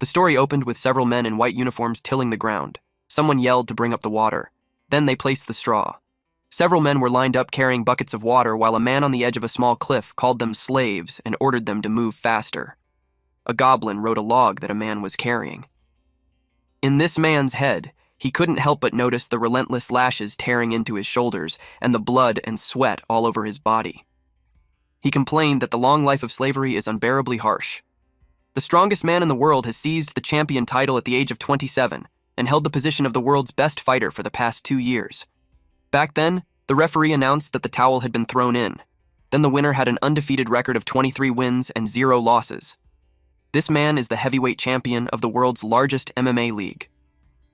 The story opened with several men in white uniforms tilling the ground. Someone yelled to bring up the water. Then they placed the straw. Several men were lined up carrying buckets of water while a man on the edge of a small cliff called them slaves and ordered them to move faster. A goblin rode a log that a man was carrying. In this man's head, he couldn't help but notice the relentless lashes tearing into his shoulders and the blood and sweat all over his body. He complained that the long life of slavery is unbearably harsh. The strongest man in the world has seized the champion title at the age of 27 and held the position of the world's best fighter for the past 2 years. Back then, the referee announced that the towel had been thrown in. Then the winner had an undefeated record of 23 wins and 0 losses. This man is the heavyweight champion of the world's largest MMA league.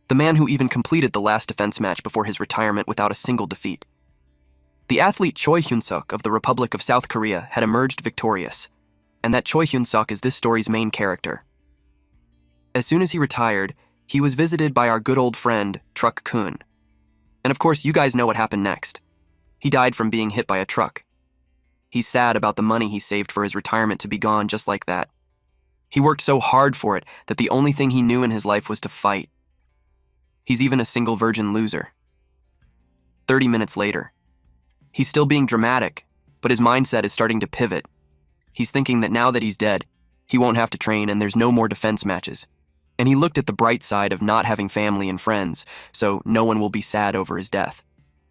The man who even completed the last defense match before his retirement without a single defeat. The athlete Choi Hyun-suk of the Republic of South Korea had emerged victorious, and that Choi Hyun-suk is this story's main character. As soon as he retired, he was visited by our good old friend, Truck Kun. And of course, you guys know what happened next. He died from being hit by a truck. He's sad about the money he saved for his retirement to be gone just like that. He worked so hard for it that the only thing he knew in his life was to fight. He's even a single virgin loser. 30 minutes later. He's still being dramatic, but his mindset is starting to pivot. He's thinking that now that he's dead, he won't have to train and there's no more defense matches. And he looked at the bright side of not having family and friends, so no one will be sad over his death.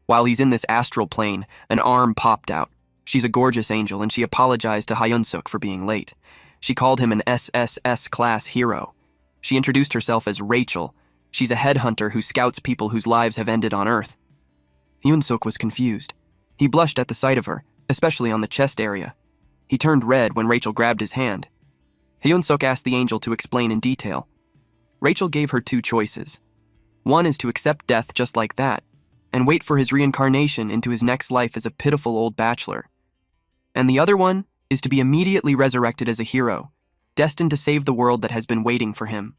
While he's in this astral plane, an arm popped out. She's a gorgeous angel and she apologized to Hyun-suk for being late. She called him an SSS-class hero. She introduced herself as Rachel. She's a headhunter who scouts people whose lives have ended on Earth. Hyun-suk was confused. He blushed at the sight of her, especially on the chest area. He turned red when Rachel grabbed his hand. Hyun-suk asked the angel to explain in detail. Rachel gave her 2 choices. One is to accept death just like that, and wait for his reincarnation into his next life as a pitiful old bachelor. And the other one is to be immediately resurrected as a hero, destined to save the world that has been waiting for him.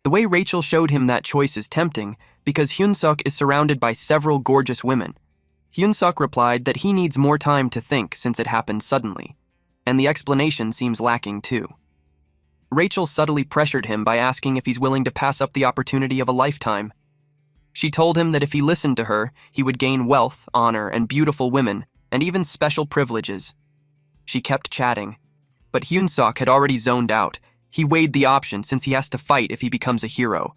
The way Rachel showed him that choice is tempting because Hyun-suk is surrounded by several gorgeous women. Hyun-suk replied that he needs more time to think since it happened suddenly, and the explanation seems lacking too. Rachel subtly pressured him by asking if he's willing to pass up the opportunity of a lifetime. She told him that if he listened to her, he would gain wealth, honor, and beautiful women, and even special privileges. She kept chatting, but Hyun-suk had already zoned out. He weighed the option since he has to fight if he becomes a hero.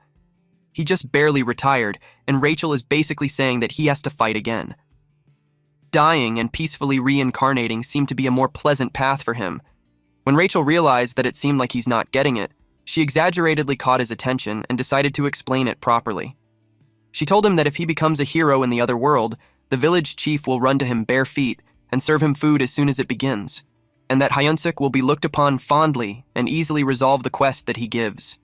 He just barely retired, and Rachel is basically saying that he has to fight again. Dying and peacefully reincarnating seemed to be a more pleasant path for him. When Rachel realized that it seemed like he's not getting it, she exaggeratedly caught his attention and decided to explain it properly. She told him that if he becomes a hero in the other world, the village chief will run to him bare feet and serve him food as soon as it begins, and that Hyun-suk will be looked upon fondly and easily resolve the quest that he gives.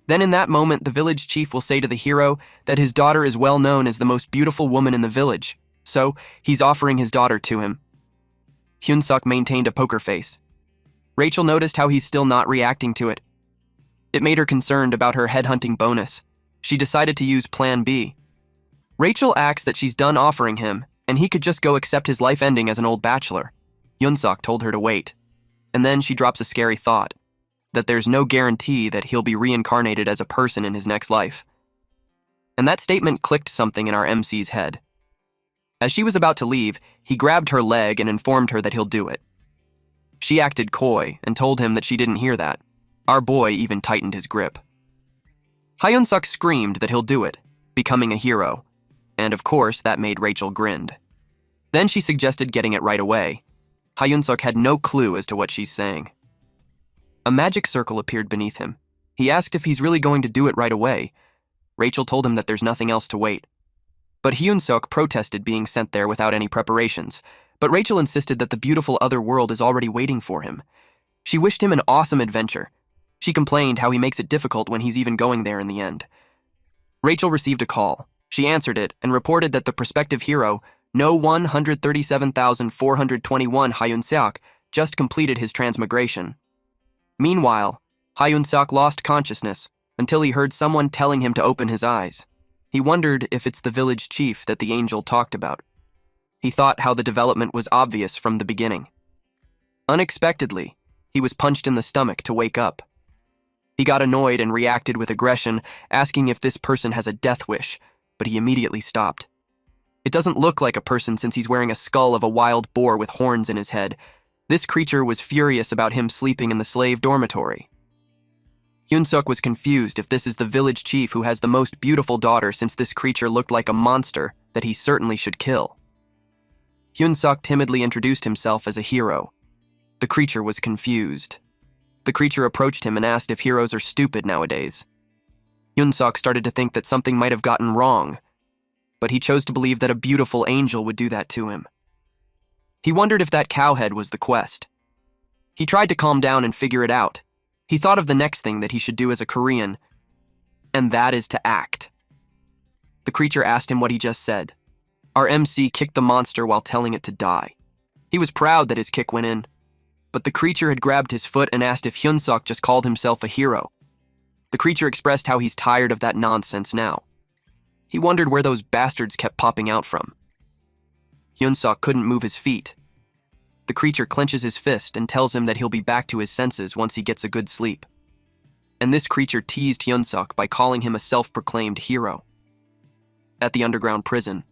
Then in that moment, the village chief will say to the hero that his daughter is well known as the most beautiful woman in the village, so he's offering his daughter to him. Hyun-suk maintained a poker face. Rachel noticed how he's still not reacting to it. It made her concerned about her headhunting bonus. She decided to use Plan B. Rachel acts that she's done offering him, and he could just go accept his life ending as an old bachelor. Hyun-suk told her to wait. And then she drops a scary thought, that there's no guarantee that he'll be reincarnated as a person in his next life. And that statement clicked something in our MC's head. As she was about to leave, he grabbed her leg and informed her that he'll do it. She acted coy and told him that she didn't hear that. Our boy even tightened his grip. Hyun-suk screamed that he'll do it, becoming a hero. And of course, that made Rachel grinned. Then she suggested getting it right away. Hyun-suk had no clue as to what she's saying. A magic circle appeared beneath him. He asked if he's really going to do it right away. Rachel told him that there's nothing else to wait. But Hyun-suk protested being sent there without any preparations. But Rachel insisted that the beautiful other world is already waiting for him. She wished him an awesome adventure. She complained how he makes it difficult when he's even going there in the end. Rachel received a call. She answered it and reported that the prospective hero, No 137,421 Hyun-suk, just completed his transmigration. Meanwhile, Hyun-suk lost consciousness until he heard someone telling him to open his eyes. He wondered if it's the village chief that the angel talked about. He thought how the development was obvious from the beginning. Unexpectedly, he was punched in the stomach to wake up. He got annoyed and reacted with aggression, asking if this person has a death wish, but he immediately stopped. It doesn't look like a person since he's wearing a skull of a wild boar with horns in his head. This creature was furious about him sleeping in the slave dormitory. Hyun-suk was confused if this is the village chief who has the most beautiful daughter, since this creature looked like a monster that he certainly should kill. Hyun-suk timidly introduced himself as a hero. The creature was confused. The creature approached him and asked if heroes are stupid nowadays. Hyun-suk started to think that something might have gotten wrong, but he chose to believe that a beautiful angel would do that to him. He wondered if that cowhead was the quest. He tried to calm down and figure it out. He thought of the next thing that he should do as a Korean, and that is to act. The creature asked him what he just said. Our MC kicked the monster while telling it to die. He was proud that his kick went in, but the creature had grabbed his foot and asked if Hyun-suk just called himself a hero. The creature expressed how he's tired of that nonsense now. He wondered where those bastards kept popping out from. Hyun-suk couldn't move his feet. The creature clenches his fist and tells him that he'll be back to his senses once he gets a good sleep. And this creature teased Hyun-suk by calling him a self-proclaimed hero. At the underground prison,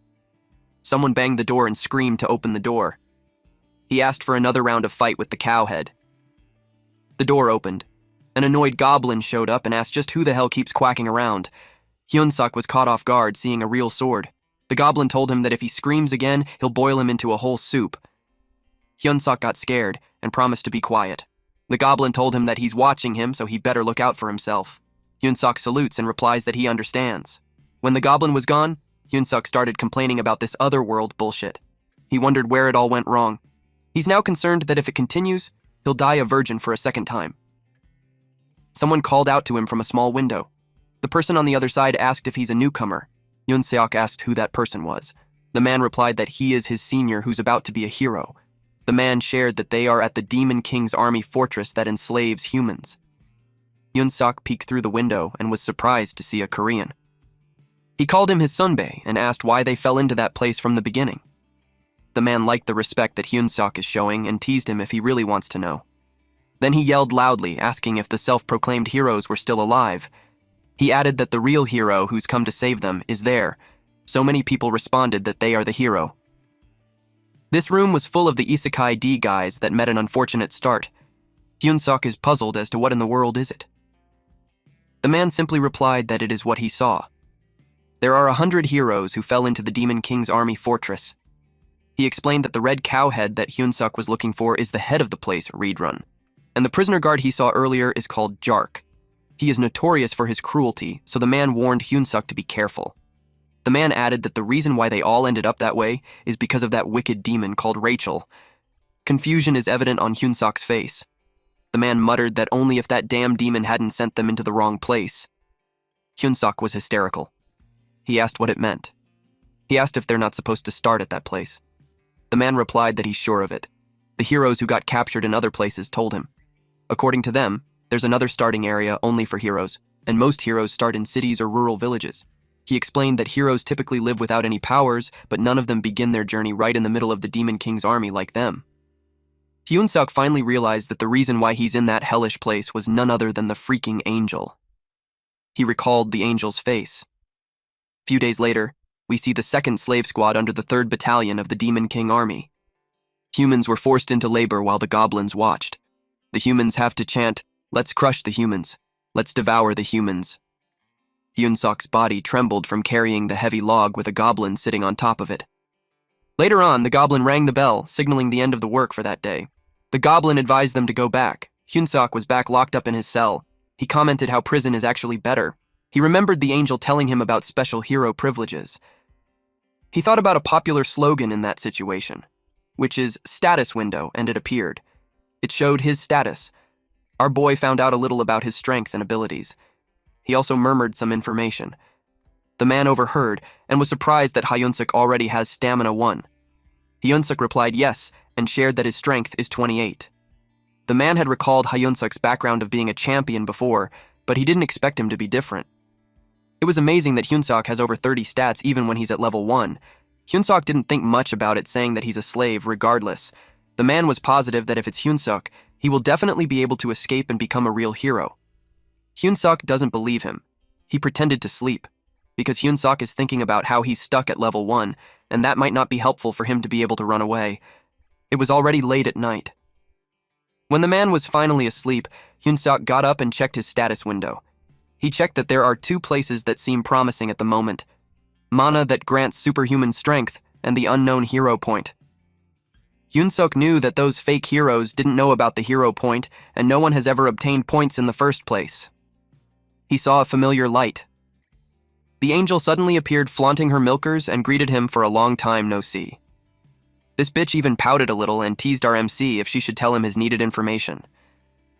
someone banged the door and screamed to open the door. He asked for another round of fight with the cowhead. The door opened. An annoyed goblin showed up and asked just who the hell keeps quacking around. Hyun-suk was caught off guard seeing a real sword. The goblin told him that if he screams again, he'll boil him into a whole soup. Hyun-suk got scared and promised to be quiet. The goblin told him that he's watching him, so he better look out for himself. Hyun-suk salutes and replies that he understands. When the goblin was gone, Hyun-suk started complaining about this otherworld bullshit. He wondered where it all went wrong. He's now concerned that if it continues, he'll die a virgin for a second time. Someone called out to him from a small window. The person on the other side asked if he's a newcomer. Hyun-suk asked who that person was. The man replied that he is his senior who's about to be a hero. The man shared that they are at the Demon King's army fortress that enslaves humans. Hyun-suk peeked through the window and was surprised to see a Korean. He called him his sunbae and asked why they fell into that place from the beginning. The man liked the respect that Hyun-suk is showing and teased him if he really wants to know. Then he yelled loudly, asking if the self-proclaimed heroes were still alive. He added that the real hero who's come to save them is there. So many people responded that they are the hero. This room was full of the Isekai D guys that met an unfortunate start. Hyun-suk is puzzled as to what in the world is it. The man simply replied that it is what he saw. There are 100 heroes who fell into the Demon King's army fortress. He explained that the red cowhead that Hyun-suk was looking for is the head of the place, Reedrun, and the prisoner guard he saw earlier is called Jark. He is notorious for his cruelty, so the man warned Hyun-suk to be careful. The man added that the reason why they all ended up that way is because of that wicked demon called Rachel. Confusion is evident on Hyun-suk's face. The man muttered that only if that damn demon hadn't sent them into the wrong place. Hyun-suk was hysterical. He asked what it meant. He asked if they're not supposed to start at that place. The man replied that he's sure of it. The heroes who got captured in other places told him. According to them, there's another starting area only for heroes, and most heroes start in cities or rural villages. He explained that heroes typically live without any powers, but none of them begin their journey right in the middle of the Demon King's army like them. Hyun-suk finally realized that the reason why he's in that hellish place was none other than the freaking angel. He recalled the angel's face. A few days later, we see the 2nd slave squad under the 3rd Battalion of the Demon King army. Humans were forced into labor while the goblins watched. The humans have to chant, "Let's crush the humans. Let's devour the humans." Hyun-suk's body trembled from carrying the heavy log with a goblin sitting on top of it. Later on, the goblin rang the bell, signaling the end of the work for that day. The goblin advised them to go back. Hyun-suk was back locked up in his cell. He commented how prison is actually better. He remembered the angel telling him about special hero privileges. He thought about a popular slogan in that situation, which is status window, and it appeared. It showed his status. Our boy found out a little about his strength and abilities. He also murmured some information. The man overheard and was surprised that Hyun-suk already has stamina 1. Hyun-suk replied yes and shared that his strength is 28. The man had recalled Hyun-suk's background of being a champion before, but he didn't expect him to be different. It was amazing that Hyun-suk has over 30 stats even when he's at level 1. Hyun-suk didn't think much about it, saying that he's a slave regardless. The man was positive that if it's Hyun-suk, he will definitely be able to escape and become a real hero. Hyun-sok doesn't believe him. He pretended to sleep, because Hyun-sok is thinking about how he's stuck at level 1, and that might not be helpful for him to be able to run away. It was already late at night. When the man was finally asleep, Hyun-sok got up and checked his status window. He checked that there are 2 places that seem promising at the moment: mana that grants superhuman strength and the unknown hero point. Hyun-sok knew that those fake heroes didn't know about the hero point, and no one has ever obtained points in the first place. He saw a familiar light. The angel suddenly appeared flaunting her milkers and greeted him for a long time no see. This bitch even pouted a little and teased our MC if she should tell him his needed information.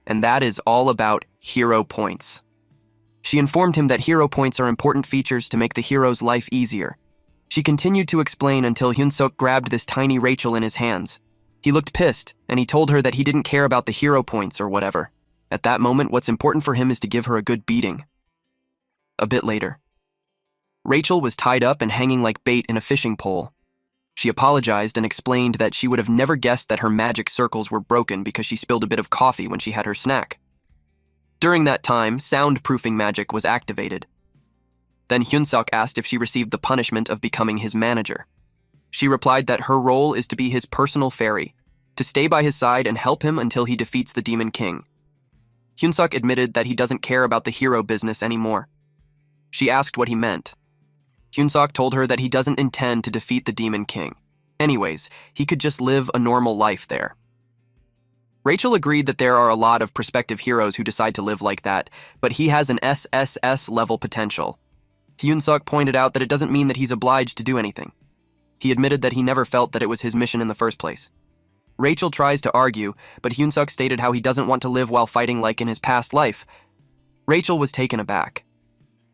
And that is all about hero points. She informed him that hero points are important features to make the hero's life easier. She continued to explain until Hyun-sok grabbed this tiny Rachel in his hands. He looked pissed, and he told her that he didn't care about the hero points or whatever. At that moment, what's important for him is to give her a good beating. A bit later, Rachel was tied up and hanging like bait in a fishing pole. She apologized and explained that she would have never guessed that her magic circles were broken because she spilled a bit of coffee when she had her snack. During that time, soundproofing magic was activated. Then Hyun-sok asked if she received the punishment of becoming his manager. She replied that her role is to be his personal fairy, to stay by his side and help him until he defeats the Demon King. Hyun-sok admitted that he doesn't care about the hero business anymore. She asked what he meant. Hyun-sok told her that he doesn't intend to defeat the Demon King. Anyways, he could just live a normal life there. Rachel agreed that there are a lot of prospective heroes who decide to live like that, but he has an SSS level potential. Hyun-sok pointed out that it doesn't mean that he's obliged to do anything. He admitted that he never felt that it was his mission in the first place. Rachel tries to argue, but Hyun-sok stated how he doesn't want to live while fighting like in his past life. Rachel was taken aback.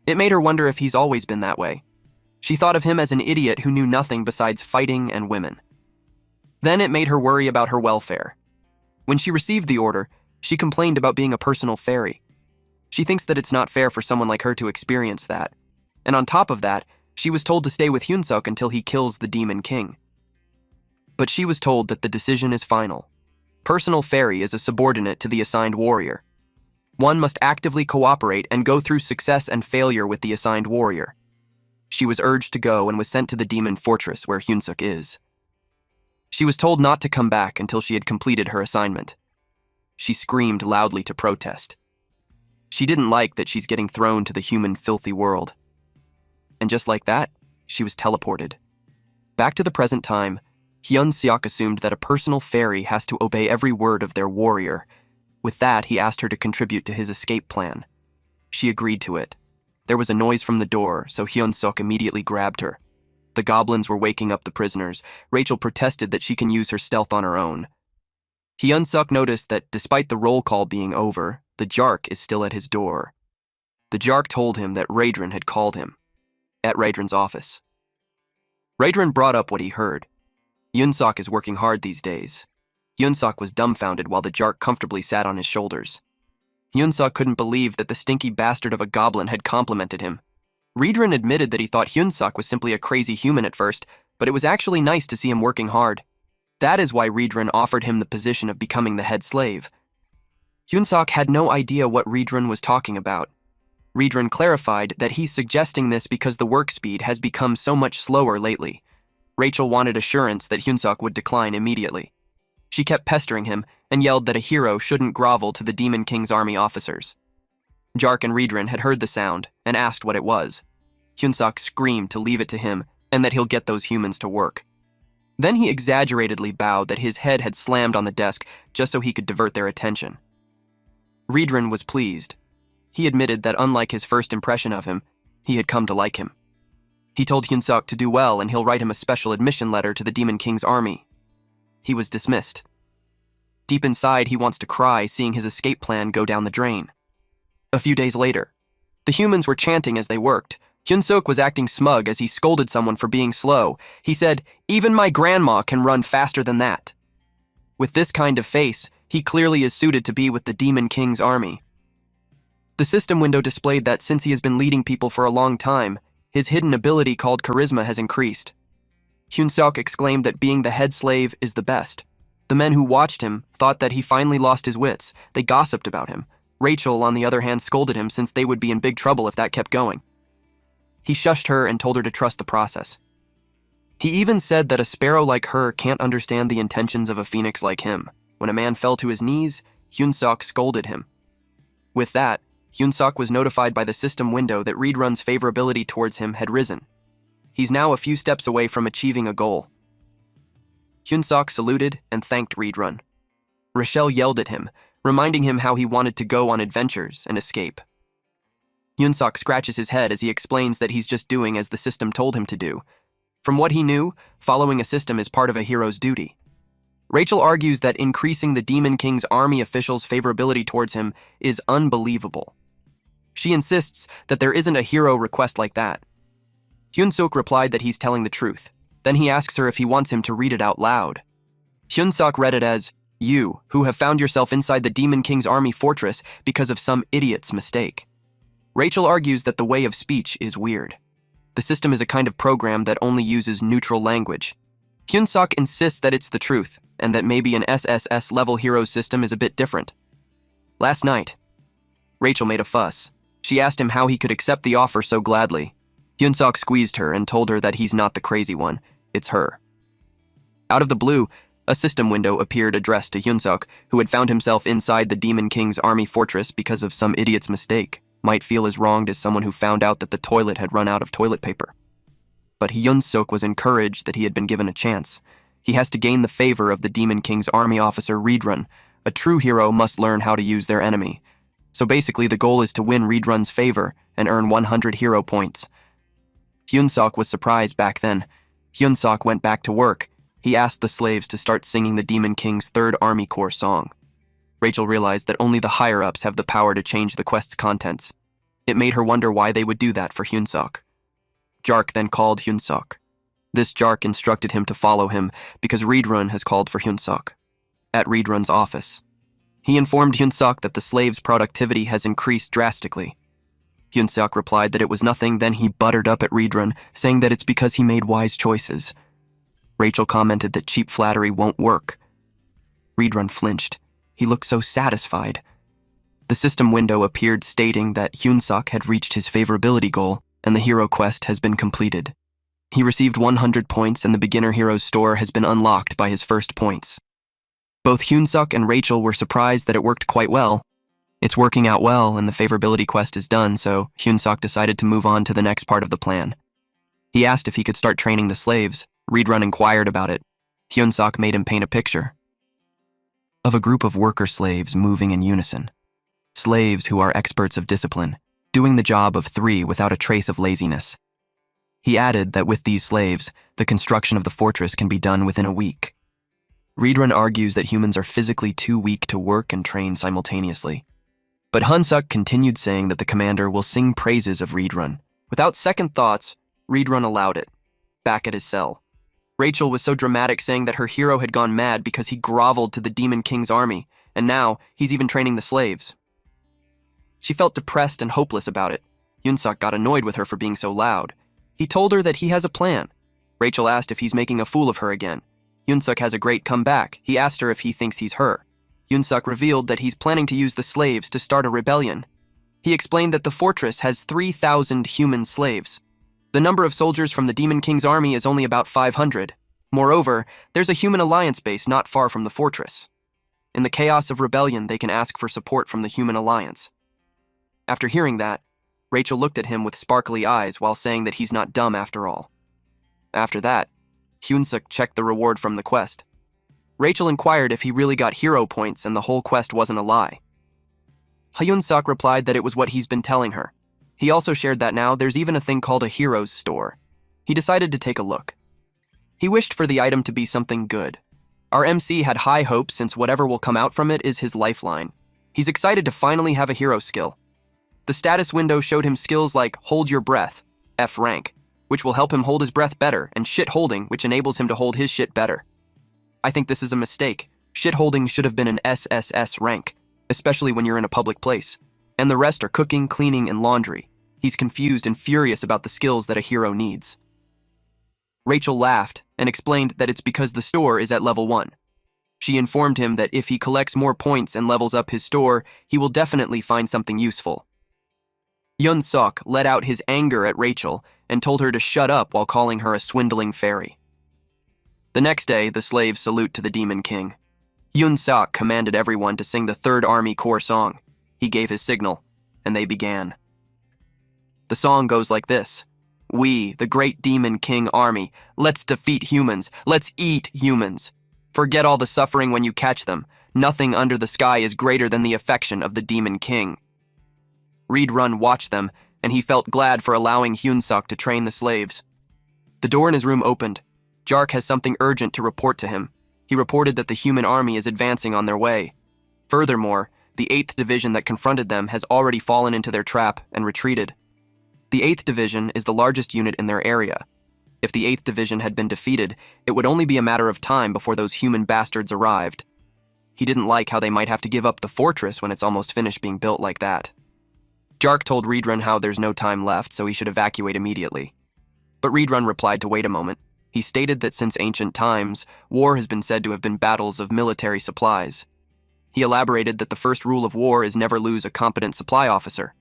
It made her wonder if he's always been that way. She thought of him as an idiot who knew nothing besides fighting and women. Then it made her worry about her welfare. When she received the order, she complained about being a personal fairy. She thinks that it's not fair for someone like her to experience that. And on top of that, she was told to stay with Hyun-sok until he kills the Demon King. But she was told that the decision is final. Personal fairy is a subordinate to the assigned warrior. One must actively cooperate and go through success and failure with the assigned warrior. She was urged to go and was sent to the demon fortress where Hyun-sok is. She was told not to come back until she had completed her assignment. She screamed loudly to protest. She didn't like that she's getting thrown to the human filthy world. And just like that, she was teleported. Back to the present time, Hyun-sok assumed that a personal fairy has to obey every word of their warrior. With that, he asked her to contribute to his escape plan. She agreed to it. There was a noise from the door, so Hyun-sok immediately grabbed her. The goblins were waking up the prisoners. Rachel protested that she can use her stealth on her own. Hyun-sok noticed that despite the roll call being over, the Jark is still at his door. The Jark told him that Raedrin had called him, at Raedrin's office. Raedrin brought up what he heard. Hyun-sok is working hard these days. Hyun-sok was dumbfounded while the Jark comfortably sat on his shoulders. Hyun-sok couldn't believe that the stinky bastard of a goblin had complimented him. Raedrin admitted that he thought Hyun-sok was simply a crazy human at first, but it was actually nice to see him working hard. That is why Raedrin offered him the position of becoming the head slave. Hyun-sok had no idea what Raedrin was talking about. Raedrin clarified that he's suggesting this because the work speed has become so much slower lately. Rachel wanted assurance that Hyun-sok would decline immediately. She kept pestering him and yelled that a hero shouldn't grovel to the Demon King's army officers. Jark and Raedrin had heard the sound and asked what it was. Hyun-sok screamed to leave it to him and that he'll get those humans to work. Then he exaggeratedly bowed that his head had slammed on the desk just so he could divert their attention. Raedrin was pleased. He admitted that unlike his first impression of him, he had come to like him. He told Hyun-sok to do well and he'll write him a special admission letter to the Demon King's army. He was dismissed. Deep inside, he wants to cry seeing his escape plan go down the drain. A few days later, the humans were chanting as they worked. Hyun-sok was acting smug as he scolded someone for being slow. He said, "Even my grandma can run faster than that." With this kind of face, he clearly is suited to be with the Demon King's army. The system window displayed that since he has been leading people for a long time, his hidden ability called charisma has increased. Hyun-sok exclaimed that being the head slave is the best. The men who watched him thought that he finally lost his wits. They gossiped about him. Rachel, on the other hand, scolded him since they would be in big trouble if that kept going. He shushed her and told her to trust the process. He even said that a sparrow like her can't understand the intentions of a phoenix like him. When a man fell to his knees, Hyun-sok scolded him. With that, Hyun-sok was notified by the system window that Reed-run's favorability towards him had risen. He's now a few steps away from achieving a goal. Hyun-sok saluted and thanked Reed-run. Rochelle yelled at him, reminding him how he wanted to go on adventures and escape. Hyun-sok scratches his head as he explains that he's just doing as the system told him to do. From what he knew, following a system is part of a hero's duty. Rachel argues that increasing the Demon King's army officials' favorability towards him is unbelievable. She insists that there isn't a hero request like that. Hyun-sok replied that he's telling the truth. Then he asks her if he wants him to read it out loud. Hyun-sok read it as, "You, who have found yourself inside the Demon King's army fortress because of some idiot's mistake." Rachel argues that the way of speech is weird. The system is a kind of program that only uses neutral language. Hyun-sok insists that it's the truth, and that maybe an SSS-level hero system is a bit different. Last night, Rachel made a fuss. She asked him how he could accept the offer so gladly. Hyun-sok squeezed her and told her that he's not the crazy one, it's her. Out of the blue, a system window appeared addressed to Hyun-sok, who had found himself inside the Demon King's army fortress because of some idiot's mistake, might feel as wronged as someone who found out that the toilet had run out of toilet paper. But Hyun-sok was encouraged that he had been given a chance. He has to gain the favor of the Demon King's army officer Reed-run. A true hero must learn how to use their enemy. So basically the goal is to win Reed-run's favor and earn 100 hero points. Hyun-sok was surprised back then. Hyun-sok went back to work. He asked the slaves to start singing the Demon King's Third Army Corps song. Rachel realized that only the higher-ups have the power to change the quest's contents. It made her wonder why they would do that for Hyun-sok. Jark then called Hyun-sok. This Jark instructed him to follow him because Reed-run has called for Hyun-sok. At Reed-run's office, he informed Hyun-sok that the slave's productivity has increased drastically. Hyun-sok replied that it was nothing, then he buttered up at Reed-run, saying that it's because he made wise choices. Rachel commented that cheap flattery won't work. Reed-run flinched. He looked so satisfied. The system window appeared stating that Hyun-sok had reached his favorability goal and the hero quest has been completed. He received 100 points and the beginner hero's store has been unlocked by his first points. Both Hyun-sok and Rachel were surprised that it worked quite well. It's working out well and the favorability quest is done, so Hyun-sok decided to move on to the next part of the plan. He asked if he could start training the slaves. Reed-run inquired about it. Hyun-sok made him paint a picture of a group of worker slaves moving in unison. Slaves who are experts of discipline, doing the job of 3 without a trace of laziness. He added that with these slaves, the construction of the fortress can be done within a week. Reed-run argues that humans are physically too weak to work and train simultaneously. But Hyun-sok continued saying that the commander will sing praises of Reed-run. Without second thoughts, Reed-run allowed it. Back at his cell, Rachel was so dramatic, saying that her hero had gone mad because he groveled to the Demon King's army, and now he's even training the slaves. She felt depressed and hopeless about it. Hyun-sok got annoyed with her for being so loud. He told her that he has a plan. Rachel asked if he's making a fool of her again. Hyun-sok has a great comeback. He asked her if he thinks he's her. Hyun-sok revealed that he's planning to use the slaves to start a rebellion. He explained that the fortress has 3,000 human slaves. The number of soldiers from the Demon King's army is only about 500. Moreover, there's a human alliance base not far from the fortress. In the chaos of rebellion, they can ask for support from the human alliance. After hearing that, Rachel looked at him with sparkly eyes while saying that he's not dumb after all. After that, Hyun-sok checked the reward from the quest. Rachel inquired if he really got hero points and the whole quest wasn't a lie. Hyun-sok replied that it was what he's been telling her. He also shared that now there's even a thing called a hero's store. He decided to take a look. He wished for the item to be something good. Our MC had high hopes since whatever will come out from it is his lifeline. He's excited to finally have a hero skill. The status window showed him skills like Hold Your Breath, F rank, which will help him hold his breath better, and Shit Holding, which enables him to hold his shit better. I think this is a mistake. Shit Holding should have been an SSS rank, especially when you're in a public place. And the rest are cooking, cleaning, and laundry. He's confused and furious about the skills that a hero needs. Rachel laughed and explained that it's because the store is at level 1. She informed him that if he collects more points and levels up his store, he will definitely find something useful. Hyun-suk let out his anger at Rachel and told her to shut up while calling her a swindling fairy. The next day, the slaves salute to the Demon King. Hyun-suk commanded everyone to sing the 3rd Army Corps song. He gave his signal, and they began. The song goes like this: "We, the great Demon King army, let's defeat humans, let's eat humans. Forget all the suffering when you catch them. Nothing under the sky is greater than the affection of the Demon King." Reed-run watched them, and he felt glad for allowing Hyun-suk to train the slaves. The door in his room opened. Jark has something urgent to report to him. He reported that the human army is advancing on their way. Furthermore, the 8th Division that confronted them has already fallen into their trap and retreated. The 8th Division is the largest unit in their area. If the 8th Division had been defeated, it would only be a matter of time before those human bastards arrived. He didn't like how they might have to give up the fortress when it's almost finished being built like that. Jark told Reed-run how there's no time left, so he should evacuate immediately. But Reed-run replied to wait a moment. He stated that since ancient times, war has been said to have been battles of military supplies. He elaborated that the first rule of war is never lose a competent supply officer.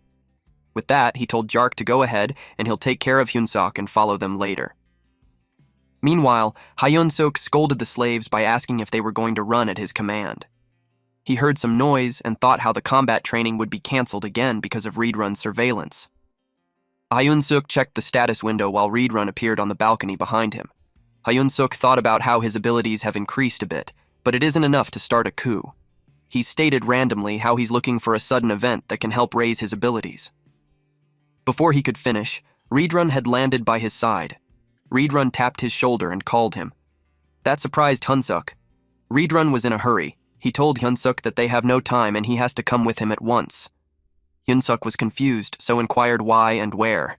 With that, he told Jark to go ahead and he'll take care of Hyun-suk and follow them later. Meanwhile, Hyun-suk scolded the slaves by asking if they were going to run at his command. He heard some noise and thought how the combat training would be cancelled again because of Reed-run's surveillance. Hyun-suk checked the status window while Reed-run appeared on the balcony behind him. Hyun-suk thought about how his abilities have increased a bit, but it isn't enough to start a coup. He stated randomly how he's looking for a sudden event that can help raise his abilities. Before he could finish, Reed-run had landed by his side. Reed-run tapped his shoulder and called him. That surprised Hyun-suk. Reed-run was in a hurry. He told Hyun-suk that they have no time and he has to come with him at once. Hyun-suk was confused, so inquired why and where.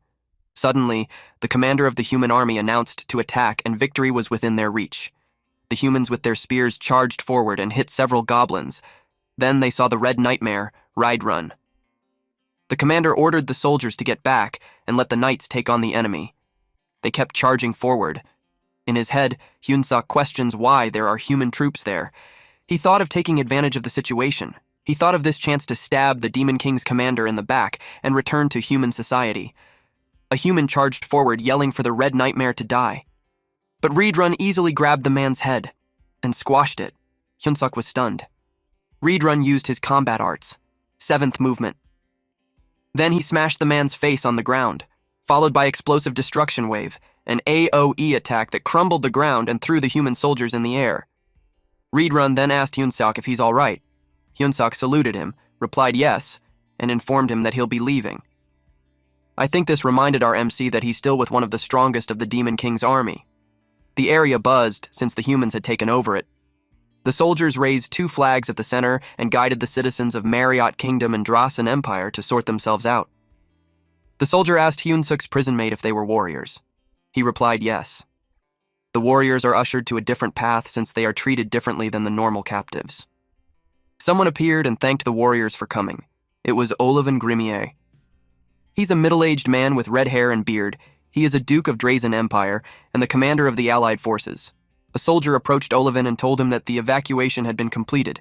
Suddenly, the commander of the human army announced to attack and victory was within their reach. The humans with their spears charged forward and hit several goblins. Then they saw the red nightmare, Reed-run. The commander ordered the soldiers to get back and let the knights take on the enemy. They kept charging forward. In his head, Hyun-suk questions why there are human troops there. He thought of taking advantage of the situation. He thought of this chance to stab the Demon King's commander in the back and return to human society. A human charged forward, yelling for the red nightmare to die. But Reed-run easily grabbed the man's head and squashed it. Hyun-suk was stunned. Reed-run used his combat arts. 7th movement. Then he smashed the man's face on the ground, followed by explosive destruction wave, an AoE attack that crumbled the ground and threw the human soldiers in the air. Reed-run then asked Hyun-suk if he's all right. Hyun-suk saluted him, replied yes, and informed him that he'll be leaving. I think this reminded our MC that he's still with one of the strongest of the Demon King's army. The area buzzed since the humans had taken over it. The soldiers raised 2 flags at the center and guided the citizens of Marriott Kingdom and Drasan Empire to sort themselves out. The soldier asked Hyun-suk's prison mate if they were warriors. He replied yes. The warriors are ushered to a different path since they are treated differently than the normal captives. Someone appeared and thanked the warriors for coming. It was Olivan Grimier. He's a middle-aged man with red hair and beard. He is a Duke of Drasan Empire and the commander of the Allied forces. A soldier approached Olivan and told him that the evacuation had been completed.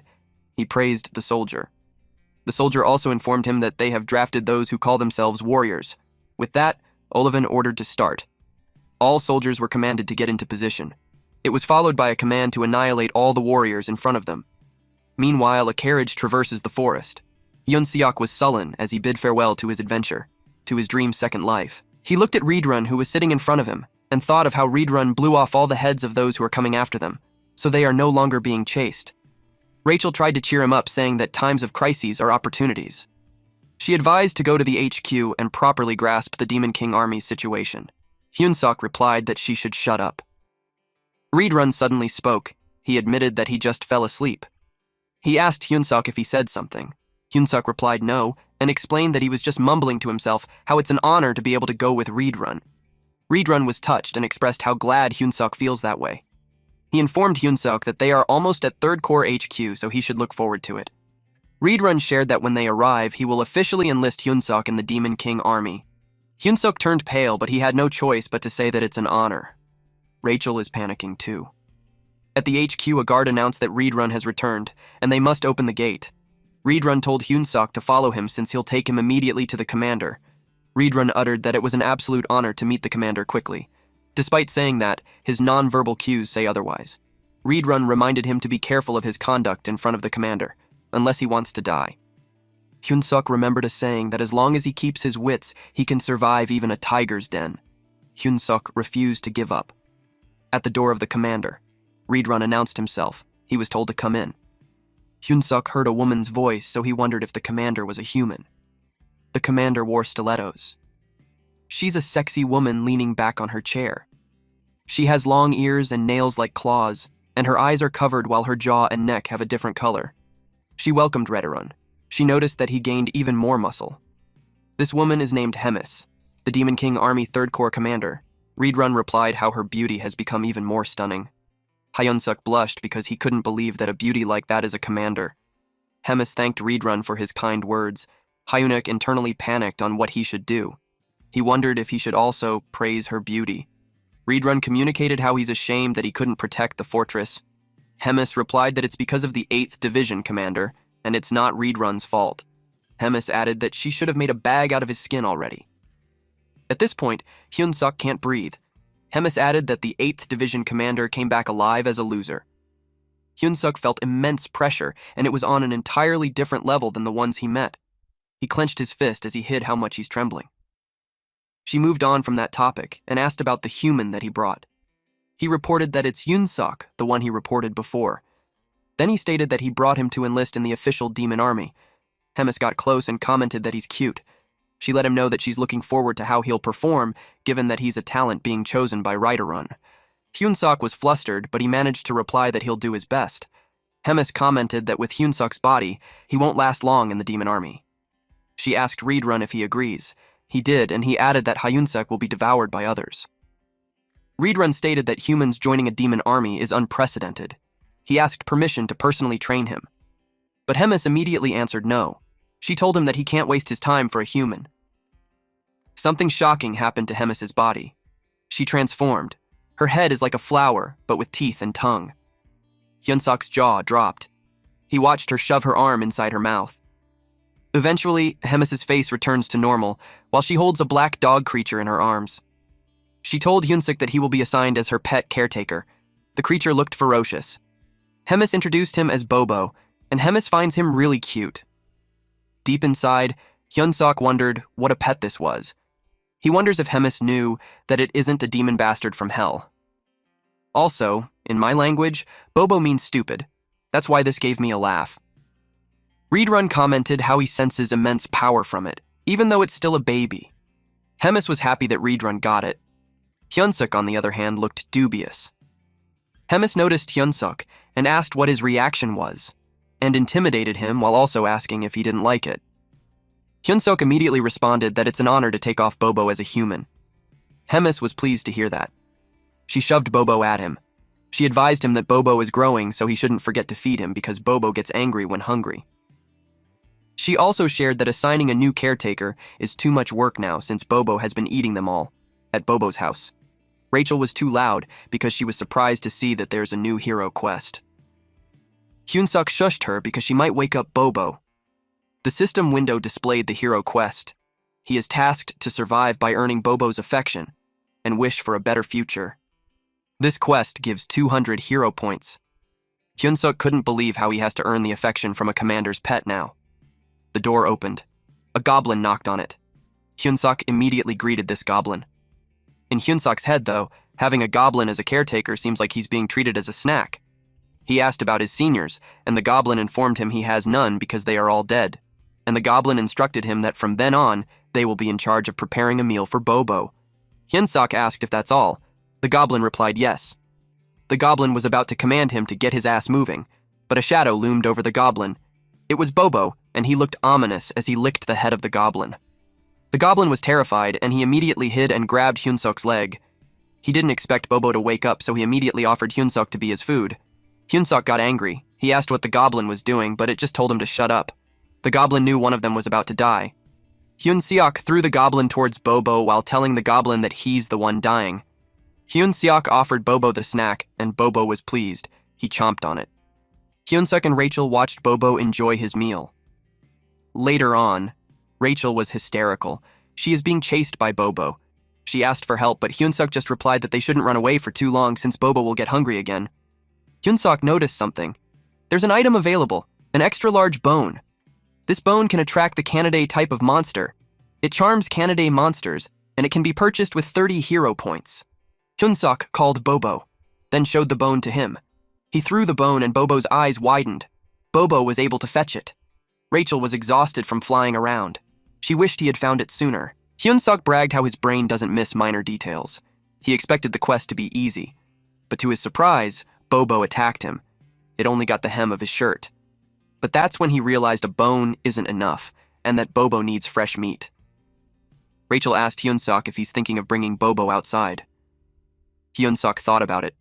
He praised the soldier. The soldier also informed him that they have drafted those who call themselves warriors. With that, Olivan ordered to start. All soldiers were commanded to get into position. It was followed by a command to annihilate all the warriors in front of them. Meanwhile, a carriage traverses the forest. Hyun-suk was sullen as he bid farewell to his adventure, to his dream's second life. He looked at Reed-run, who was sitting in front of him, and thought of how Reed-run blew off all the heads of those who are coming after them, so they are no longer being chased. Rachel tried to cheer him up, saying that times of crises are opportunities. She advised to go to the HQ and properly grasp the Demon King army's situation. Hyun-suk replied that she should shut up. Reed-run suddenly spoke. He admitted that he just fell asleep. He asked Hyun-suk if he said something. Hyun-suk replied no, and explained that he was just mumbling to himself how it's an honor to be able to go with Reed-run. Reed-run was touched and expressed how glad Hyun-suk feels that way. He informed Hyun-suk that they are almost at 3rd Corps HQ, so he should look forward to it. Reed-run shared that when they arrive, he will officially enlist Hyun-suk in the Demon King army. Hyun-suk turned pale, but he had no choice but to say that it's an honor. Rachel is panicking too. At the HQ, a guard announced that Reedrun has returned, and they must open the gate. Reedrun told Hyunsuk to follow him since he'll take him immediately to the commander. Reedrun uttered that it was an absolute honor to meet the commander quickly. Despite saying that, his non-verbal cues say otherwise. Reedrun reminded him to be careful of his conduct in front of the commander, unless he wants to die. Hyunsuk remembered a saying that as long as he keeps his wits, he can survive even a tiger's den. Hyunsuk refused to give up. At the door of the commander, Reedrun announced himself. He was told to come in. Hyunsuk heard a woman's voice, so he wondered if the commander was a human. The commander wore stilettos. She's a sexy woman leaning back on her chair. She has long ears and nails like claws, and her eyes are covered while her jaw and neck have a different color. She welcomed Reedrun. She noticed that he gained even more muscle. This woman is named Hemis, the Demon King Army 3rd Corps commander. Reedrun replied how her beauty has become even more stunning. Hyunsuk blushed because he couldn't believe that a beauty like that is a commander. Hemis thanked Reedrun for his kind words. Hyunsuk internally panicked on what he should do. He wondered if he should also praise her beauty. Reedrun communicated how he's ashamed that he couldn't protect the fortress. Hemis replied that it's because of the 8th Division commander, and it's not Reedrun's fault. Hemis added that she should have made a bag out of his skin already. At this point, Hyunsuk can't breathe. Hemis added that the 8th Division commander came back alive as a loser. Hyunsuk felt immense pressure, and it was on an entirely different level than the ones he met. He clenched his fist as he hid how much he's trembling. She moved on from that topic and asked about the human that he brought. He reported that it's Hyunsuk, the one he reported before. Then he stated that he brought him to enlist in the official demon army. Hemis got close and commented that he's cute. She let him know that she's looking forward to how he'll perform, given that he's a talent being chosen by Reedrun. Hyunsuk was flustered, but he managed to reply that he'll do his best. Hemis commented that with Hyunsuk's body, he won't last long in the demon army. She asked Reedrun if he agrees. He did, and he added that Hyunsuk will be devoured by others. Reedrun stated that humans joining a demon army is unprecedented. He asked permission to personally train him. But Hemis immediately answered no. She told him that he can't waste his time for a human. Something shocking happened to Hemis's body. She transformed. Her head is like a flower, but with teeth and tongue. Hyunsuk's jaw dropped. He watched her shove her arm inside her mouth. Eventually, Hemis's face returns to normal, while she holds a black dog creature in her arms. She told Hyunsuk that he will be assigned as her pet caretaker. The creature looked ferocious. Hemis introduced him as Bobo, and Hemis finds him really cute. Deep inside, Hyunsuk wondered what a pet this was. He wonders if Hemis knew that it isn't a demon bastard from hell. Also, in my language, Bobo means stupid. That's why this gave me a laugh. Reedrun commented how he senses immense power from it, even though it's still a baby. Hemis was happy that Reedrun got it. Hyunsuk, on the other hand, looked dubious. Hemis noticed Hyunsuk and asked what his reaction was, and intimidated him while also asking if he didn't like it. Hyunsuk immediately responded that it's an honor to take off Bobo as a human. Hemis was pleased to hear that. She shoved Bobo at him. She advised him that Bobo is growing, so he shouldn't forget to feed him because Bobo gets angry when hungry. She also shared that assigning a new caretaker is too much work now since Bobo has been eating them all at Bobo's house. Rachel was too loud because she was surprised to see that there's a new hero quest. Hyunsuk shushed her because she might wake up Bobo. The system window displayed the hero quest. He is tasked to survive by earning Bobo's affection and wish for a better future. This quest gives 200 hero points. Hyunsuk couldn't believe how he has to earn the affection from a commander's pet now. The door opened. A goblin knocked on it. Hyunsuk immediately greeted this goblin. In Hyunsuk's head, though, having a goblin as a caretaker seems like he's being treated as a snack. He asked about his seniors, and the goblin informed him he has none because they are all dead. And the goblin instructed him that from then on, they will be in charge of preparing a meal for Bobo. Hyunsuk asked if that's all. The goblin replied yes. The goblin was about to command him to get his ass moving, but a shadow loomed over the goblin. It was Bobo, and he looked ominous as he licked the head of the goblin. The goblin was terrified, and he immediately hid and grabbed Hyunsuk's leg. He didn't expect Bobo to wake up, so he immediately offered Hyunsuk to be his food. Hyunsuk got angry. He asked what the goblin was doing, but it just told him to shut up. The goblin knew one of them was about to die. Hyunsuk threw the goblin towards Bobo while telling the goblin that he's the one dying. Hyunsuk offered Bobo the snack, and Bobo was pleased. He chomped on it. Hyunsuk and Rachel watched Bobo enjoy his meal. Later on, Rachel was hysterical. She is being chased by Bobo. She asked for help, but Hyunsuk just replied that they shouldn't run away for too long since Bobo will get hungry again. Hyunsuk noticed something. There's an item available, an extra-large bone. This bone can attract the Canidae type of monster. It charms Canidae monsters, and it can be purchased with 30 hero points. Hyunsuk called Bobo, then showed the bone to him. He threw the bone and Bobo's eyes widened. Bobo was able to fetch it. Rachel was exhausted from flying around. She wished he had found it sooner. Hyunsuk bragged how his brain doesn't miss minor details. He expected the quest to be easy. But to his surprise, Bobo attacked him. It only got the hem of his shirt. But that's when he realized a bone isn't enough, and that Bobo needs fresh meat. Rachel asked Hyunsuk if he's thinking of bringing Bobo outside. Hyunsuk thought about it.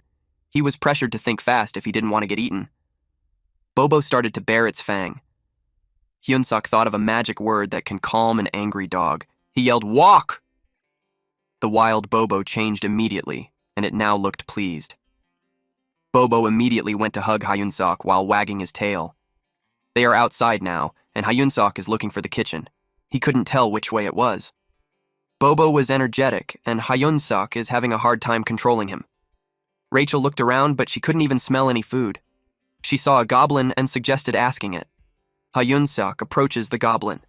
He was pressured to think fast if he didn't want to get eaten. Bobo started to bare its fang. Hyunsuk thought of a magic word that can calm an angry dog. He yelled, "Walk!" The wild Bobo changed immediately, and it now looked pleased. Bobo immediately went to hug Hyunsuk while wagging his tail. They are outside now, and Hyunsuk is looking for the kitchen. He couldn't tell which way it was. Bobo was energetic, and Hyunsuk is having a hard time controlling him. Rachel looked around, but she couldn't even smell any food. She saw a goblin and suggested asking it. Hyunsuk approaches the goblin.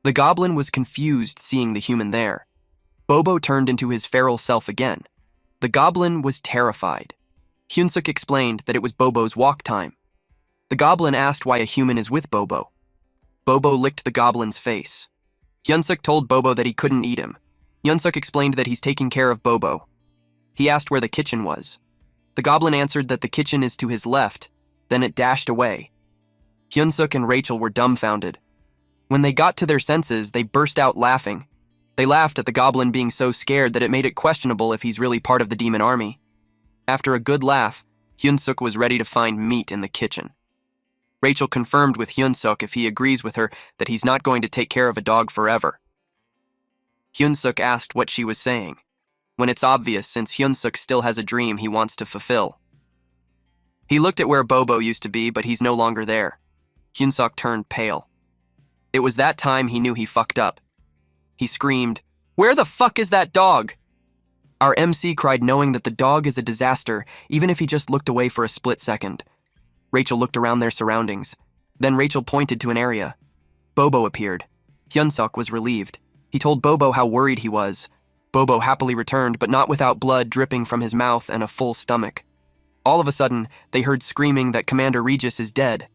The goblin was confused seeing the human there. Bobo turned into his feral self again. The goblin was terrified. Hyunsuk explained that it was Bobo's walk time. The goblin asked why a human is with Bobo. Bobo licked the goblin's face. Hyunsuk told Bobo that he couldn't eat him. Hyunsuk explained that he's taking care of Bobo. He asked where the kitchen was. The goblin answered that the kitchen is to his left, then it dashed away. Hyunsuk and Rachel were dumbfounded. When they got to their senses, they burst out laughing. They laughed at the goblin being so scared that it made it questionable if he's really part of the demon army. After a good laugh, Hyunsuk was ready to find meat in the kitchen. Rachel confirmed with Hyunsuk if he agrees with her that he's not going to take care of a dog forever. Hyunsuk asked what she was saying, when it's obvious since Hyunsuk still has a dream he wants to fulfill. He looked at where Bobo used to be, but he's no longer there. Hyunsuk turned pale. It was that time he knew he fucked up. He screamed, "Where the fuck is that dog?" Our MC cried knowing that the dog is a disaster, even if he just looked away for a split second. Rachel looked around their surroundings. Then Rachel pointed to an area. Bobo appeared. Hyunsuk was relieved. He told Bobo how worried he was. Bobo happily returned, but not without blood dripping from his mouth and a full stomach. All of a sudden, they heard screaming that Commander Regis is dead.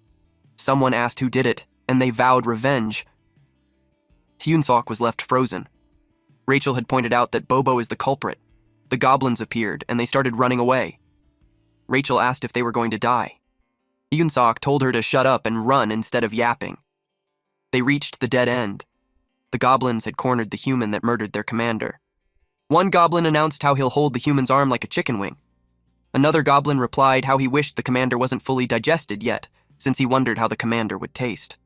Someone asked who did it, and they vowed revenge. Hyunsuk was left frozen. Rachel had pointed out that Bobo is the culprit. The goblins appeared, and they started running away. Rachel asked if they were going to die. Hyunsuk told her to shut up and run instead of yapping. They reached the dead end. The goblins had cornered the human that murdered their commander. One goblin announced how he'll hold the human's arm like a chicken wing. Another goblin replied how he wished the commander wasn't fully digested yet, since he wondered how the commander would taste.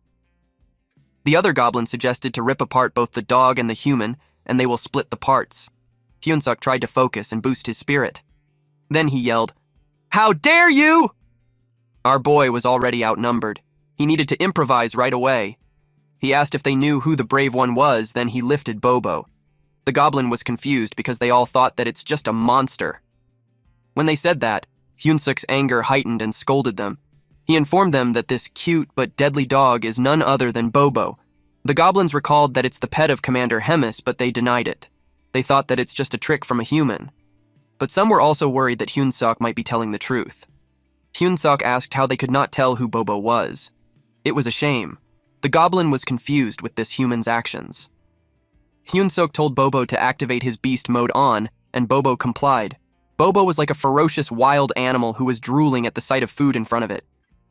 The other goblin suggested to rip apart both the dog and the human, and they will split the parts. Hyunsuk tried to focus and boost his spirit. Then he yelled, "How dare you!" Our boy was already outnumbered. He needed to improvise right away. He asked if they knew who the brave one was, then he lifted Bobo. The goblin was confused because they all thought that it's just a monster. When they said that, Hyunsuk's anger heightened and scolded them. He informed them that this cute but deadly dog is none other than Bobo. The goblins recalled that it's the pet of Commander Hemis, but they denied it. They thought that it's just a trick from a human. But some were also worried that Hyunsuk might be telling the truth. Hyunsuk asked how they could not tell who Bobo was. It was a shame. The goblin was confused with this human's actions. Hyunsuk told Bobo to activate his beast mode on, and Bobo complied. Bobo was like a ferocious wild animal who was drooling at the sight of food in front of it.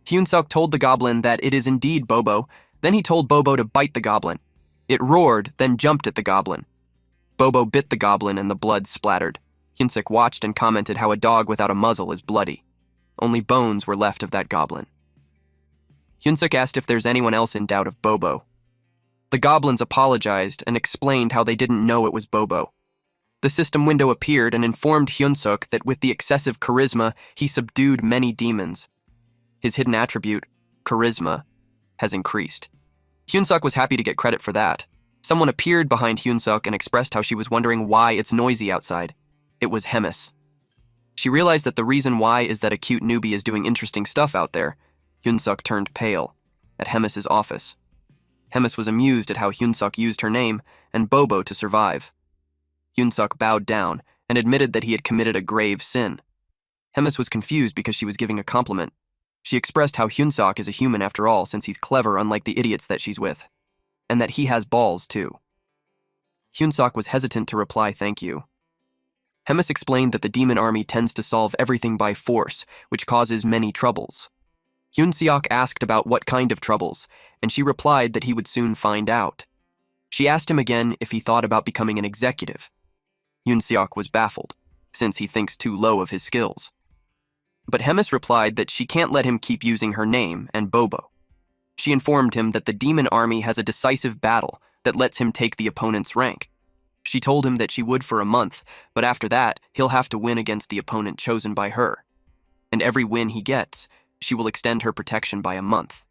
Hyunsuk told the goblin that it is indeed Bobo, then he told Bobo to bite the goblin. It roared, then jumped at the goblin. Bobo bit the goblin and the blood splattered. Hyunsuk watched and commented how a dog without a muzzle is bloody. Only bones were left of that goblin. Hyunsuk asked if there's anyone else in doubt of Bobo. The goblins apologized and explained how they didn't know it was Bobo. The system window appeared and informed Hyunsuk that with the excessive charisma, he subdued many demons. His hidden attribute, charisma, has increased. Hyunsuk was happy to get credit for that. Someone appeared behind Hyunsuk and expressed how she was wondering why it's noisy outside. It was Hemis. She realized that the reason why is that a cute newbie is doing interesting stuff out there. Hyunsuk turned pale at Hemis's office. Hemis was amused at how Hyunsuk used her name and Bobo to survive. Hyunsuk bowed down and admitted that he had committed a grave sin. Hemis was confused because she was giving a compliment. She expressed how Hyunsuk is a human after all, since he's clever unlike the idiots that she's with, and that he has balls too. Hyunsuk was hesitant to reply thank you. Hemis explained that the demon army tends to solve everything by force, which causes many troubles. Hyunsuk asked about what kind of troubles, and she replied that he would soon find out. She asked him again if he thought about becoming an executive. Hyunsuk was baffled, since he thinks too low of his skills. But Hemis replied that she can't let him keep using her name and Bobo. She informed him that the demon army has a decisive battle that lets him take the opponent's rank. She told him that she would for a month, but after that, he'll have to win against the opponent chosen by her. And every win he gets, she will extend her protection by a month.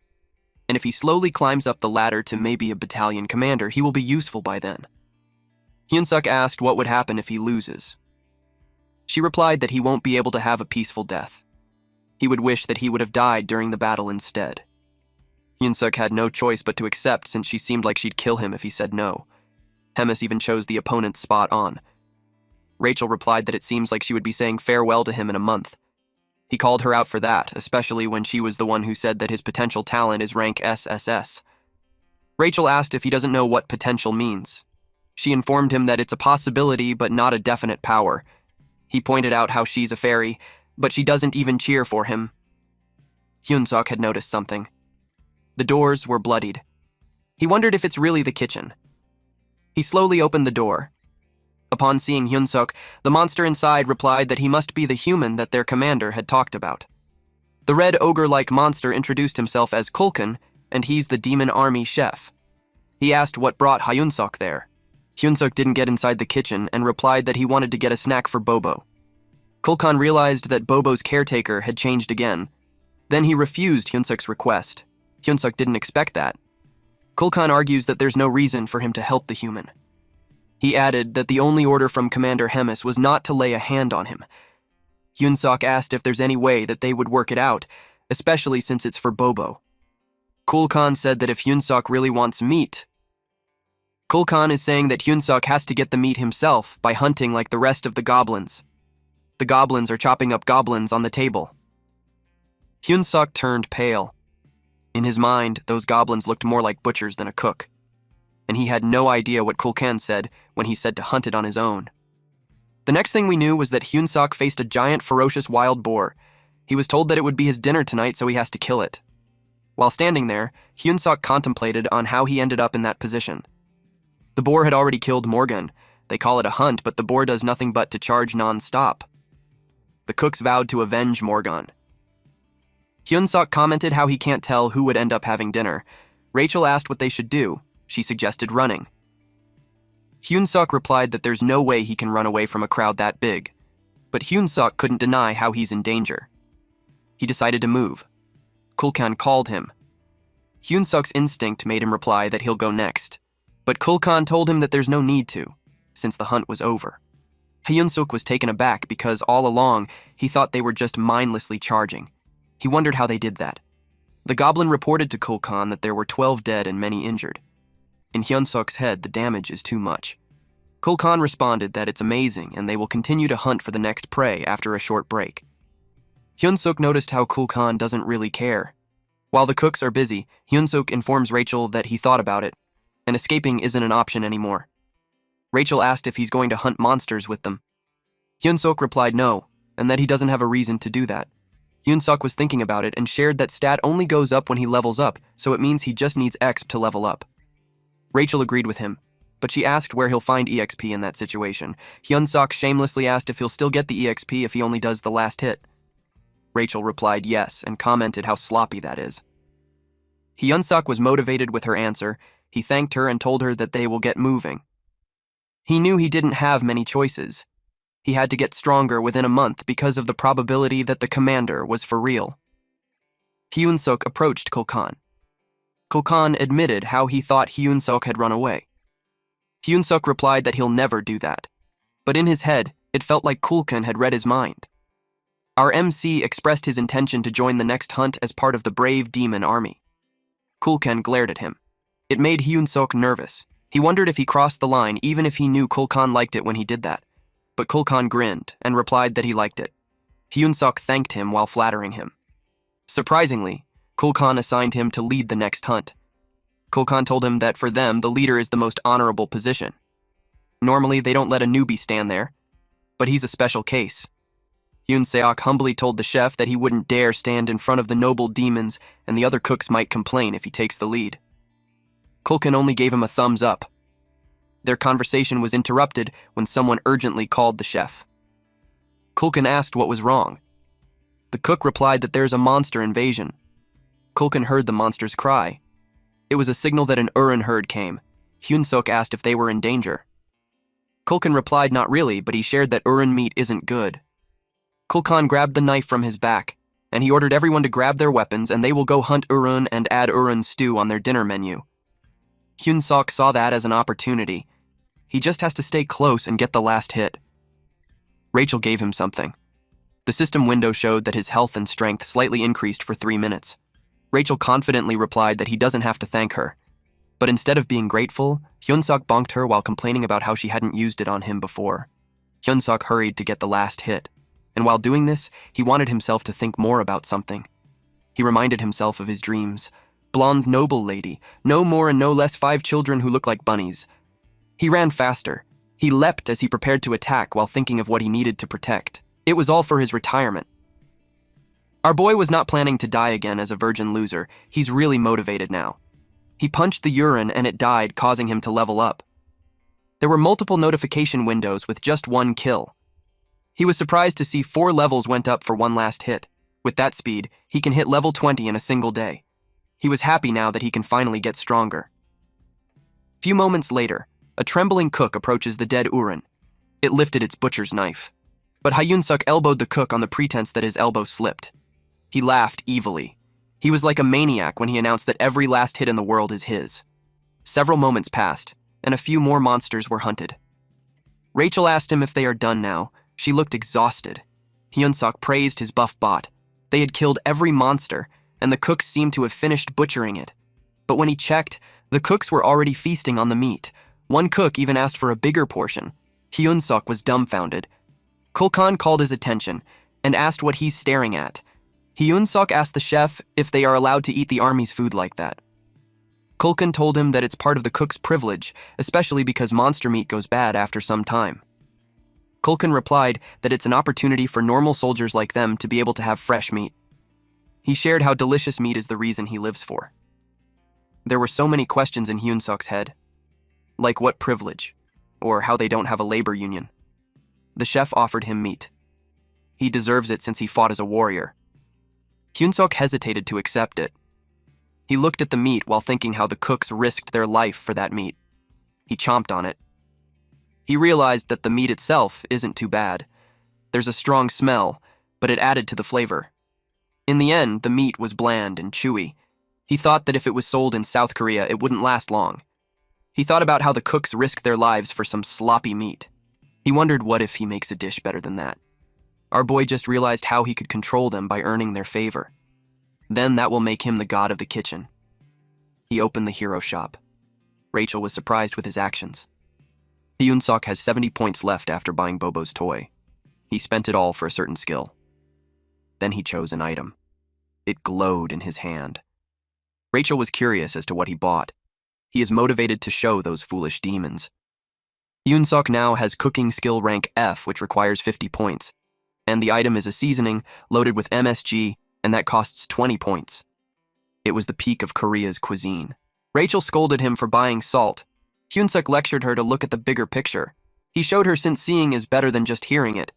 And if he slowly climbs up the ladder to maybe a battalion commander, he will be useful by then. Hyunsuk asked what would happen if he loses. She replied that he won't be able to have a peaceful death. He would wish that he would have died during the battle instead. Hyunsuk had no choice but to accept, since she seemed like she'd kill him if he said no. Hemis even chose the opponent spot on. Rachel replied that it seems like she would be saying farewell to him in a month. He called her out for that, especially when she was the one who said that his potential talent is rank SSS. Rachel asked if he doesn't know what potential means. She informed him that it's a possibility but not a definite power. He pointed out how she's a fairy, but she doesn't even cheer for him. Hyunsuk had noticed something. The doors were bloodied. He wondered if it's really the kitchen. He slowly opened the door. Upon seeing Hyunsuk, the monster inside replied that he must be the human that their commander had talked about. The red ogre-like monster introduced himself as Kulkan, and he's the demon army chef. He asked what brought Hyunsuk there. Hyunsuk didn't get inside the kitchen and replied that he wanted to get a snack for Bobo. Kulkan realized that Bobo's caretaker had changed again. Then he refused Hyunsuk's request. Hyunsuk didn't expect that. Kulkan argues that there's no reason for him to help the human. He added that the only order from Commander Hemis was not to lay a hand on him. Hyunsuk asked if there's any way that they would work it out, especially since it's for Bobo. Kulkan said that if Hyunsuk really wants meat, Kulkan is saying that Hyunsuk has to get the meat himself by hunting like the rest of the goblins. The goblins are chopping up goblins on the table. Hyunsuk turned pale. In his mind, those goblins looked more like butchers than a cook, and he had no idea what Kulkan said when he said to hunt it on his own. The next thing we knew was that Hyunsuk faced a giant, ferocious wild boar. He was told that it would be his dinner tonight, so he has to kill it. While standing there, Hyunsuk contemplated on how he ended up in that position. The boar had already killed Morgan. They call it a hunt, but the boar does nothing but to charge non-stop. The cooks vowed to avenge Morgan. Hyunsuk commented how he can't tell who would end up having dinner. Rachel asked what they should do. She suggested running. Hyunsuk replied that there's no way he can run away from a crowd that big, but Hyunsuk couldn't deny how he's in danger. He decided to move. Kulkan called him. Hyunsuk's instinct made him reply that he'll go next, but Kulkan told him that there's no need to, since the hunt was over. Hyunsuk was taken aback because all along he thought they were just mindlessly charging. He wondered how they did that. The goblin reported to Kulkan that there were 12 dead and many injured. In Hyunsuk's head, the damage is too much. Kulkan responded that it's amazing and they will continue to hunt for the next prey after a short break. Hyunsuk noticed how Kulkan doesn't really care. While the cooks are busy, Hyunsuk informs Rachel that he thought about it, and escaping isn't an option anymore. Rachel asked if he's going to hunt monsters with them. Hyunsuk replied no, and that he doesn't have a reason to do that. Hyunsuk was thinking about it and shared that stat only goes up when he levels up, so it means he just needs EXP to level up. Rachel agreed with him, but she asked where he'll find EXP in that situation. Hyunsuk shamelessly asked if he'll still get the EXP if he only does the last hit. Rachel replied yes and commented how sloppy that is. Hyunsuk was motivated with her answer. He thanked her and told her that they will get moving. He knew he didn't have many choices. He had to get stronger within a month because of the probability that the commander was for real. Hyun-suk approached Kulkan. Kulkan admitted how he thought Hyun-suk had run away. Hyun-suk replied that he'll never do that. But in his head, it felt like Kulkan had read his mind. Our MC expressed his intention to join the next hunt as part of the brave demon army. Kulkan glared at him. It made Hyun-suk nervous. He wondered if he crossed the line even if he knew Kulkan liked it when he did that. But Kulkan grinned and replied that he liked it. Hyun-suk thanked him while flattering him. Surprisingly, Kulkan assigned him to lead the next hunt. Kulkan told him that for them, the leader is the most honorable position. Normally, they don't let a newbie stand there, but he's a special case. Hyun-seok humbly told the chef that he wouldn't dare stand in front of the noble demons and the other cooks might complain if he takes the lead. Kulkan only gave him a thumbs up. Their conversation was interrupted when someone urgently called the chef. Kulkan asked what was wrong. The cook replied that there's a monster invasion. Kulkan heard the monster's cry. It was a signal that an Urin herd came. Hyun-suk asked if they were in danger. Kulkan replied not really, but he shared that Urin meat isn't good. Kulkan grabbed the knife from his back, and he ordered everyone to grab their weapons and they will go hunt Urin and add Urin stew on their dinner menu. Hyun-suk saw that as an opportunity. He just has to stay close and get the last hit. Rachel gave him something. The system window showed that his health and strength slightly increased for 3 minutes. Rachel confidently replied that he doesn't have to thank her. But instead of being grateful, Hyun-suk bonked her while complaining about how she hadn't used it on him before. Hyun-suk hurried to get the last hit, and while doing this, he wanted himself to think more about something. He reminded himself of his dreams. Blonde noble lady, no more and no less 5 children who look like bunnies. He ran faster. He leapt as he prepared to attack while thinking of what he needed to protect. It was all for his retirement. Our boy was not planning to die again as a virgin loser. He's really motivated now. He punched the urine and it died, causing him to level up. There were multiple notification windows with just 1 kill. He was surprised to see 4 levels went up for 1 last hit. With that speed, he can hit level 20 in a single day. He was happy now that he can finally get stronger. Few moments later, a trembling cook approaches the dead Urin. It lifted its butcher's knife. But Hyun-suk elbowed the cook on the pretense that his elbow slipped. He laughed evilly. He was like a maniac when he announced that every last hit in the world is his. Several moments passed, and a few more monsters were hunted. Rachel asked him if they are done now. She looked exhausted. Hyun-suk praised his buff bot. They had killed every monster, and the cooks seemed to have finished butchering it. But when he checked, the cooks were already feasting on the meat. One cook even asked for a bigger portion. Hyun-suk was dumbfounded. Kulkan called his attention and asked what he's staring at. Hyun-suk asked the chef if they are allowed to eat the army's food like that. Kulkan told him that it's part of the cook's privilege, especially because monster meat goes bad after some time. Kulkan replied that it's an opportunity for normal soldiers like them to be able to have fresh meat. He shared how delicious meat is the reason he lives for. There were so many questions in Hyun-suk's head. Like what privilege, or how they don't have a labor union. The chef offered him meat. He deserves it since he fought as a warrior. Hyun-suk hesitated to accept it. He looked at the meat while thinking how the cooks risked their life for that meat. He chomped on it. He realized that the meat itself isn't too bad. There's a strong smell, but it added to the flavor. In the end, the meat was bland and chewy. He thought that if it was sold in South Korea, it wouldn't last long. He thought about how the cooks risked their lives for some sloppy meat. He wondered what if he makes a dish better than that. Our boy just realized how he could control them by earning their favor. Then that will make him the god of the kitchen. He opened the hero shop. Rachel was surprised with his actions. Hyun-suk has 70 points left after buying Bobo's toy. He spent it all for a certain skill. Then he chose an item. It glowed in his hand. Rachel was curious as to what he bought. He is motivated to show those foolish demons. Hyun-suk now has cooking skill rank F, which requires 50 points. And the item is a seasoning loaded with MSG, and that costs 20 points. It was the peak of Korea's cuisine. Rachel scolded him for buying salt. Hyun-suk lectured her to look at the bigger picture. He showed her since seeing is better than just hearing it.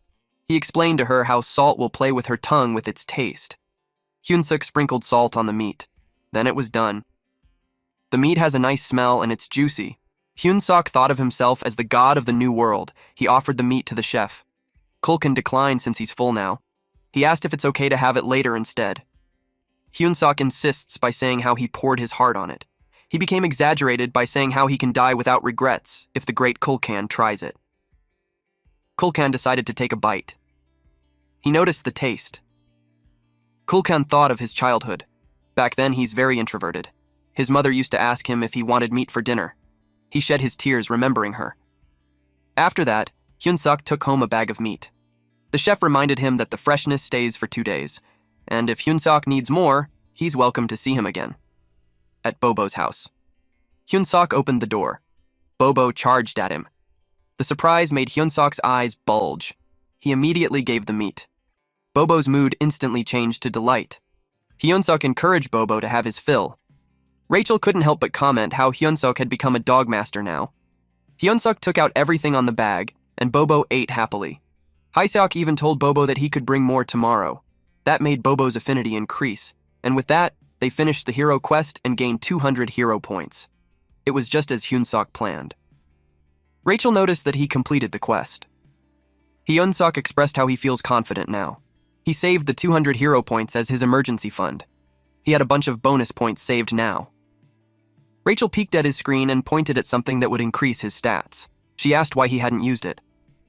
He explained to her how salt will play with her tongue with its taste. Hyun-suk sprinkled salt on the meat. Then it was done. The meat has a nice smell and it's juicy. Hyun-suk thought of himself as the god of the new world. He offered the meat to the chef. Kulkan declined since he's full now. He asked if it's okay to have it later instead. Hyun-sok insists by saying how he poured his heart on it. He became exaggerated by saying how he can die without regrets if the great Kulkan tries it. Kulkan decided to take a bite. He noticed the taste. Kulkan thought of his childhood. Back then, he's very introverted. His mother used to ask him if he wanted meat for dinner. He shed his tears remembering her. After that, Hyun-sok took home a bag of meat. The chef reminded him that the freshness stays for 2 days, and if Hyun-sok needs more, he's welcome to see him again. At Bobo's house. Hyun-sok opened the door. Bobo charged at him. The surprise made Hyun-sok's eyes bulge. He immediately gave the meat. Bobo's mood instantly changed to delight. Hyun-sok encouraged Bobo to have his fill. Rachel couldn't help but comment how Hyun-sok had become a dog master now. Hyun-sok took out everything on the bag, and Bobo ate happily. Hae-seok even told Bobo that he could bring more tomorrow. That made Bobo's affinity increase, and with that, they finished the hero quest and gained 200 hero points. It was just as Hyun-sok planned. Rachel noticed that he completed the quest. Hyun-sok expressed how he feels confident now. He saved the 200 hero points as his emergency fund. He had a bunch of bonus points saved now. Rachel peeked at his screen and pointed at something that would increase his stats. She asked why he hadn't used it.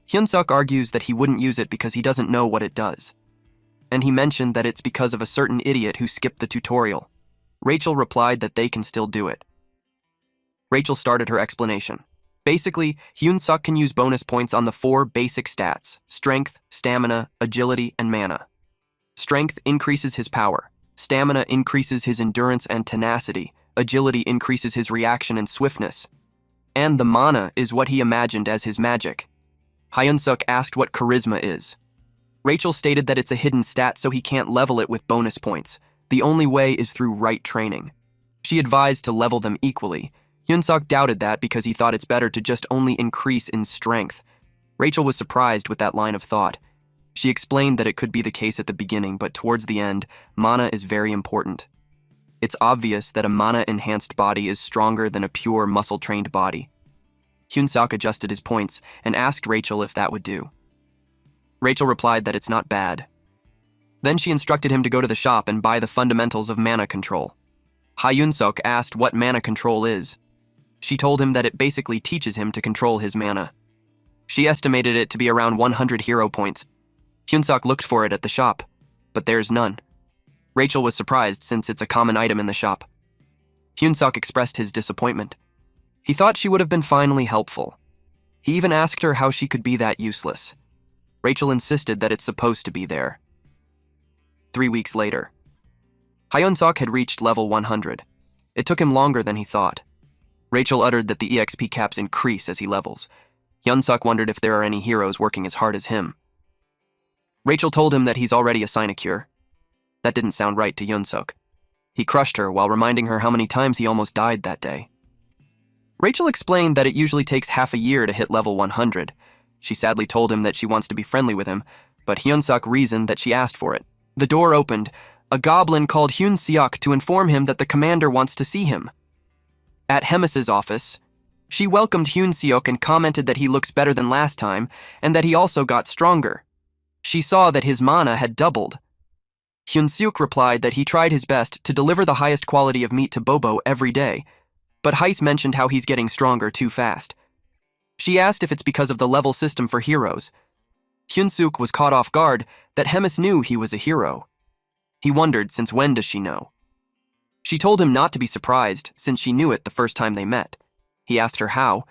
Hyun-sok argues that he wouldn't use it because he doesn't know what it does. And he mentioned that it's because of a certain idiot who skipped the tutorial. Rachel replied that they can still do it. Rachel started her explanation. Basically, Hyun-sok can use bonus points on the 4 basic stats: strength, stamina, agility, and mana. Strength increases his power. Stamina increases his endurance and tenacity. Agility increases his reaction and swiftness. And the mana is what he imagined as his magic. Hyun-sok asked what charisma is. Rachel stated that it's a hidden stat so he can't level it with bonus points. The only way is through right training. She advised to level them equally. Hyun-sok doubted that because he thought it's better to just only increase in strength. Rachel was surprised with that line of thought. She explained that it could be the case at the beginning, but towards the end, mana is very important. It's obvious that a mana-enhanced body is stronger than a pure muscle-trained body. Hyun-sok adjusted his points and asked Rachel if that would do. Rachel replied that it's not bad. Then she instructed him to go to the shop and buy the fundamentals of mana control. Hyun-sok asked what mana control is. She told him that it basically teaches him to control his mana. She estimated it to be around 100 hero points. Hyun-sok looked for it at the shop, but there's none. Rachel was surprised since it's a common item in the shop. Hyun-sok expressed his disappointment. He thought she would have been finally helpful. He even asked her how she could be that useless. Rachel insisted that it's supposed to be there. 3 weeks later. Hyun-sok had reached level 100. It took him longer than he thought. Rachel uttered that the EXP caps increase as he levels. Hyun-sok wondered if there are any heroes working as hard as him. Rachel told him that he's already a sinecure. That didn't sound right to Hyun-sok. He crushed her while reminding her how many times he almost died that day. Rachel explained that it usually takes half a year to hit level 100. She sadly told him that she wants to be friendly with him, but Hyun-sok reasoned that she asked for it. The door opened. A goblin called Hyun-seok to inform him that the commander wants to see him. At Hemis's office, she welcomed Hyun-seok and commented that he looks better than last time and that he also got stronger. She saw that his mana had doubled. Hyun-seok replied that he tried his best to deliver the highest quality of meat to Bobo every day, but Heis mentioned how he's getting stronger too fast. She asked if it's because of the level system for heroes. Hyun-seok was caught off guard that Hemis knew he was a hero. He wondered since when does she know. She told him not to be surprised since she knew it the first time they met. He asked her how.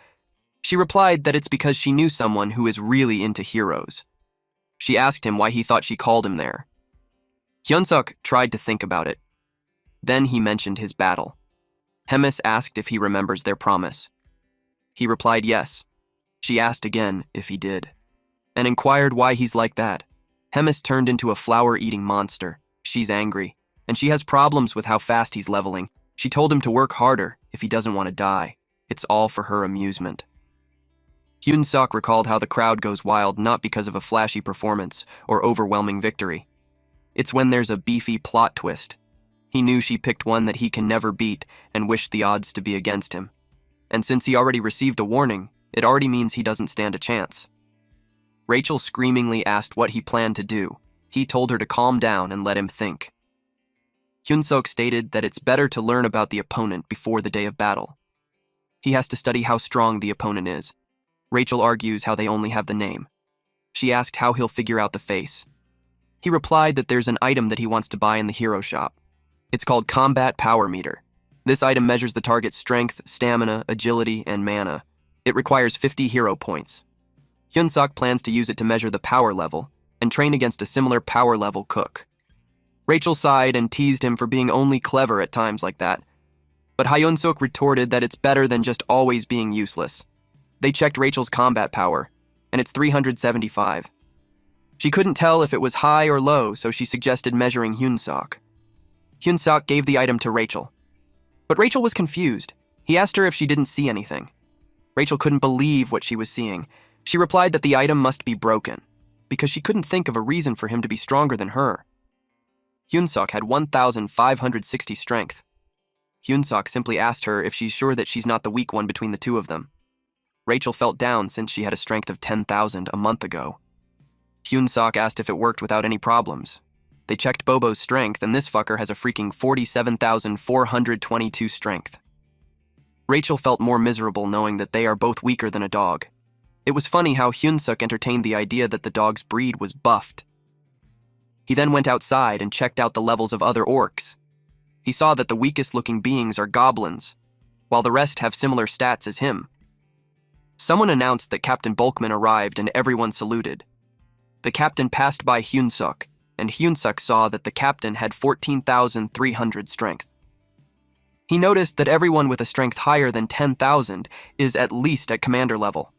She replied that it's because she knew someone who is really into heroes. She asked him why he thought she called him there. Hyun-seok tried to think about it. Then he mentioned his battle. Hemis asked if he remembers their promise. He replied yes. She asked again if he did, and inquired why he's like that. Hemis turned into a flower-eating monster. She's angry, and she has problems with how fast he's leveling. She told him to work harder if he doesn't want to die. It's all for her amusement. Hyun-seok recalled how the crowd goes wild not because of a flashy performance or overwhelming victory. It's when there's a beefy plot twist. He knew she picked one that he can never beat and wished the odds to be against him. And since he already received a warning, it already means he doesn't stand a chance. Rachel screamingly asked what he planned to do. He told her to calm down and let him think. Hyun-suk stated that it's better to learn about the opponent before the day of battle. He has to study how strong the opponent is. Rachel argues how they only have the name. She asked how he'll figure out the face. He replied that there's an item that he wants to buy in the hero shop. It's called Combat Power Meter. This item measures the target's strength, stamina, agility, and mana. It requires 50 hero points. Hyun-suk plans to use it to measure the power level and train against a similar power level cook. Rachel sighed and teased him for being only clever at times like that. But Hyun-suk retorted that it's better than just always being useless. They checked Rachel's combat power, and it's 375. She couldn't tell if it was high or low, so she suggested measuring Hyun-suk. Hyun-suk gave the item to Rachel. But Rachel was confused. He asked her if she didn't see anything. Rachel couldn't believe what she was seeing. She replied that the item must be broken, because she couldn't think of a reason for him to be stronger than her. Hyun-suk had 1,560 strength. Hyun-suk simply asked her if she's sure that she's not the weak one between the two of them. Rachel felt down since she had a strength of 10,000 a month ago. Hyun-suk asked if it worked without any problems. They checked Bobo's strength, and this fucker has a freaking 47,422 strength. Rachel felt more miserable knowing that they are both weaker than a dog. It was funny how Hyun-suk entertained the idea that the dog's breed was buffed. He then went outside and checked out the levels of other orcs. He saw that the weakest-looking beings are goblins, while the rest have similar stats as him. Someone announced that Captain Bulkman arrived and everyone saluted. The captain passed by Hyun-suk, and Hyun-suk saw that the captain had 14,300 strength. He noticed that everyone with a strength higher than 10,000 is at least at commander level.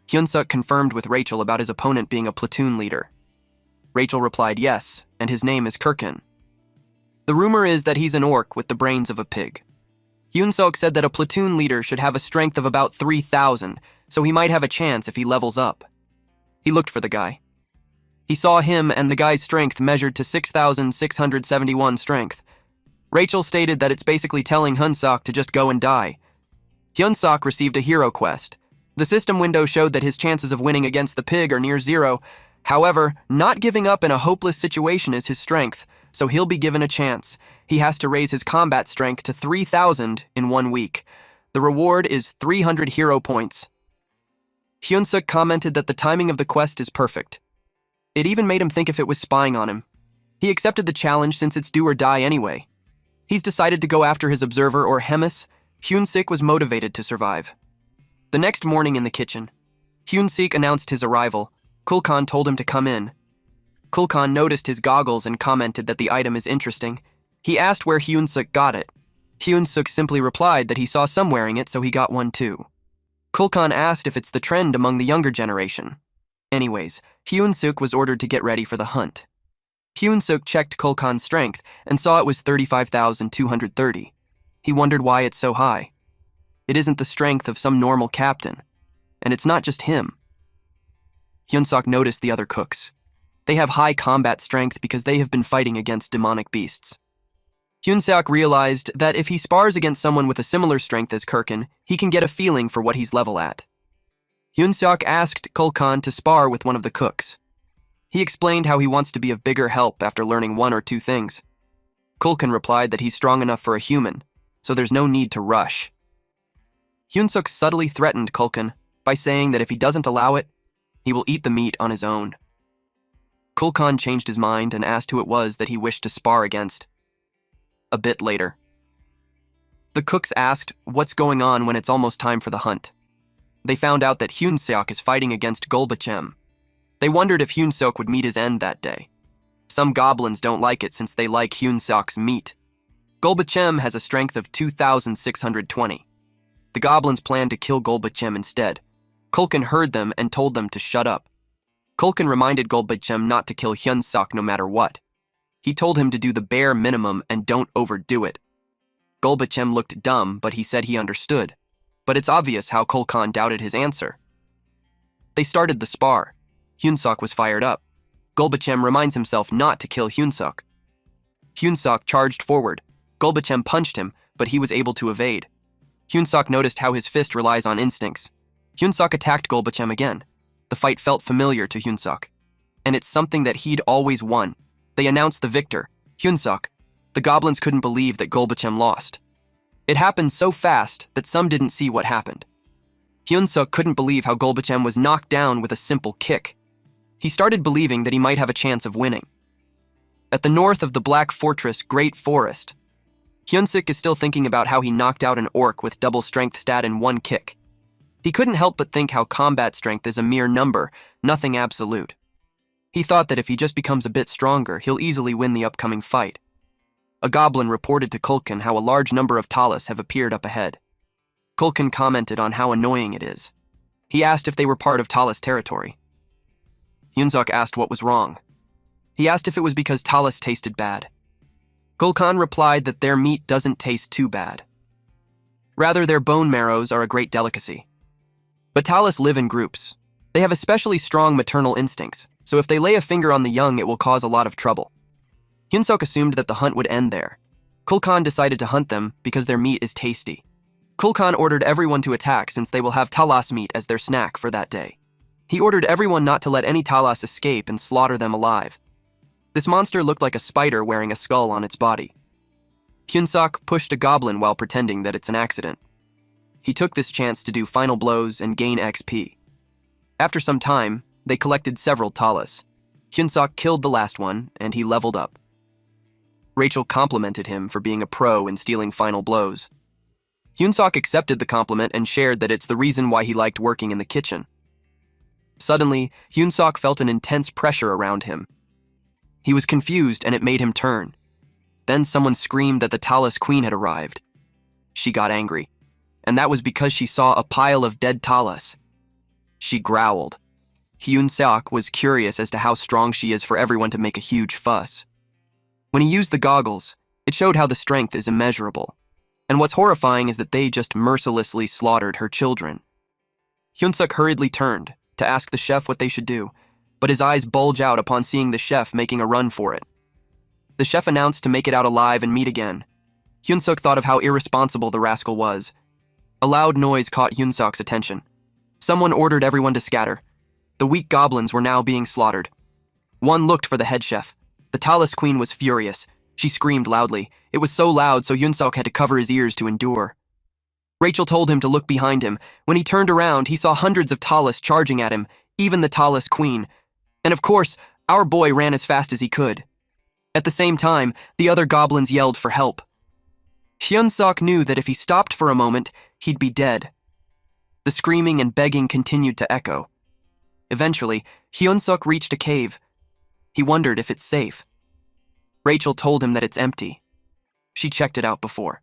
Hyun-suk confirmed with Rachel about his opponent being a platoon leader. Rachel replied yes, and his name is Kirkin. The rumor is that he's an orc with the brains of a pig. Hyun-suk said that a platoon leader should have a strength of about 3,000, so he might have a chance if he levels up. He looked for the guy. He saw him, and the guy's strength measured to 6,671 strength. Rachel stated that it's basically telling Hyun-suk to just go and die. Hyun-suk received a hero quest. The system window showed that his chances of winning against the pig are near zero. However, not giving up in a hopeless situation is his strength, so he'll be given a chance. He has to raise his combat strength to 3,000 in 1 week. The reward is 300 hero points. Hyun-suk commented that the timing of the quest is perfect. It even made him think if it was spying on him. He accepted the challenge since it's do or die anyway. He's decided to go after his observer or Hemis. Hyun-suk was motivated to survive. The next morning in the kitchen, Hyun-suk announced his arrival. Kulkan told him to come in. Kulkan noticed his goggles and commented that the item is interesting. He asked where Hyun-suk got it. Hyun-suk simply replied that he saw some wearing it, so he got one too. Kulkan asked if it's the trend among the younger generation. Anyways, Hyun-suk was ordered to get ready for the hunt. Hyun-suk checked Kulkan's strength and saw it was 35,230. He wondered why it's so high. It isn't the strength of some normal captain, and it's not just him. Hyun-suk noticed the other cooks. They have high combat strength because they have been fighting against demonic beasts. Hyun-suk realized that if he spars against someone with a similar strength as Kirkin, he can get a feeling for what he's level at. Hyun-suk asked Kulkan to spar with one of the cooks. He explained how he wants to be of bigger help after learning 1 or 2 things. Kulkan replied that he's strong enough for a human, so there's no need to rush. Hyun-suk subtly threatened Kulkan by saying that if he doesn't allow it, he will eat the meat on his own. Kulkan changed his mind and asked who it was that he wished to spar against. A bit later, the cooks asked what's going on when it's almost time for the hunt. They found out that Hyun-suk is fighting against Golbachem. They wondered if Hyun-suk would meet his end that day. Some goblins don't like it since they like Hyun-suk's meat. Golbachem has a strength of 2,620. The goblins planned to kill Golbachem instead. Kulkan heard them and told them to shut up. Kulkan reminded Golbachem not to kill Hyun-suk no matter what. He told him to do the bare minimum and don't overdo it. Golbachem looked dumb, but he said he understood. But it's obvious how Kulkan doubted his answer. They started the spar. Hyun-suk was fired up. Golbachem reminds himself not to kill Hyun-suk. Hyun-suk charged forward. Golbachem punched him, but he was able to evade. Hyun-suk noticed how his fist relies on instincts. Hyun-suk attacked Golbachem again. The fight felt familiar to Hyun-suk, and it's something that he'd always won. They announced the victor, Hyun-suk. The goblins couldn't believe that Golbachem lost. It happened so fast that some didn't see what happened. Hyun-suk couldn't believe how Golbachem was knocked down with a simple kick. He started believing that he might have a chance of winning. At the north of the Black Fortress Great Forest, Hyun-suk is still thinking about how he knocked out an orc with double strength stat in one kick. He couldn't help but think how combat strength is a mere number, nothing absolute. He thought that if he just becomes a bit stronger, he'll easily win the upcoming fight. A goblin reported to Kulkin how a large number of Talus have appeared up ahead. Kulkin commented on how annoying it is. He asked if they were part of Talus territory. Hyun-suk asked what was wrong. He asked if it was because Talus tasted bad. Kulkan replied that their meat doesn't taste too bad. Rather, their bone marrows are a great delicacy. But Talus live in groups. They have especially strong maternal instincts, so if they lay a finger on the young, it will cause a lot of trouble. Hyun-suk assumed that the hunt would end there. Kulkan decided to hunt them because their meat is tasty. Kulkan ordered everyone to attack since they will have Talas meat as their snack for that day. He ordered everyone not to let any Talas escape and slaughter them alive. This monster looked like a spider wearing a skull on its body. Hyun-suk pushed a goblin while pretending that it's an accident. He took this chance to do final blows and gain XP. After some time, they collected several Talas. Hyun-suk killed the last one, and he leveled up. Rachel complimented him for being a pro in stealing final blows. Hyun-suk accepted the compliment and shared that it's the reason why he liked working in the kitchen. Suddenly, Hyun-suk felt an intense pressure around him. He was confused and it made him turn. Then someone screamed that the Talus Queen had arrived. She got angry, and that was because she saw a pile of dead Talus. She growled. Hyun-suk was curious as to how strong she is for everyone to make a huge fuss. When he used the goggles, it showed how the strength is immeasurable. And what's horrifying is that they just mercilessly slaughtered her children. Hyun-suk hurriedly turned to ask the chef what they should do, but his eyes bulge out upon seeing the chef making a run for it. The chef announced to make it out alive and meet again. Hyun-suk thought of how irresponsible the rascal was. A loud noise caught Hyun-suk's attention. Someone ordered everyone to scatter. The weak goblins were now being slaughtered. One looked for the head chef. The Talus Queen was furious. She screamed loudly. It was so loud, so Hyun-suk had to cover his ears to endure. Rachel told him to look behind him. When he turned around, he saw hundreds of Talus charging at him, even the Talus Queen. And of course, our boy ran as fast as he could. At the same time, the other goblins yelled for help. Hyun-suk knew that if he stopped for a moment, he'd be dead. The screaming and begging continued to echo. Eventually, Hyun-suk reached a cave. He wondered if it's safe. Rachel told him that it's empty. She checked it out before.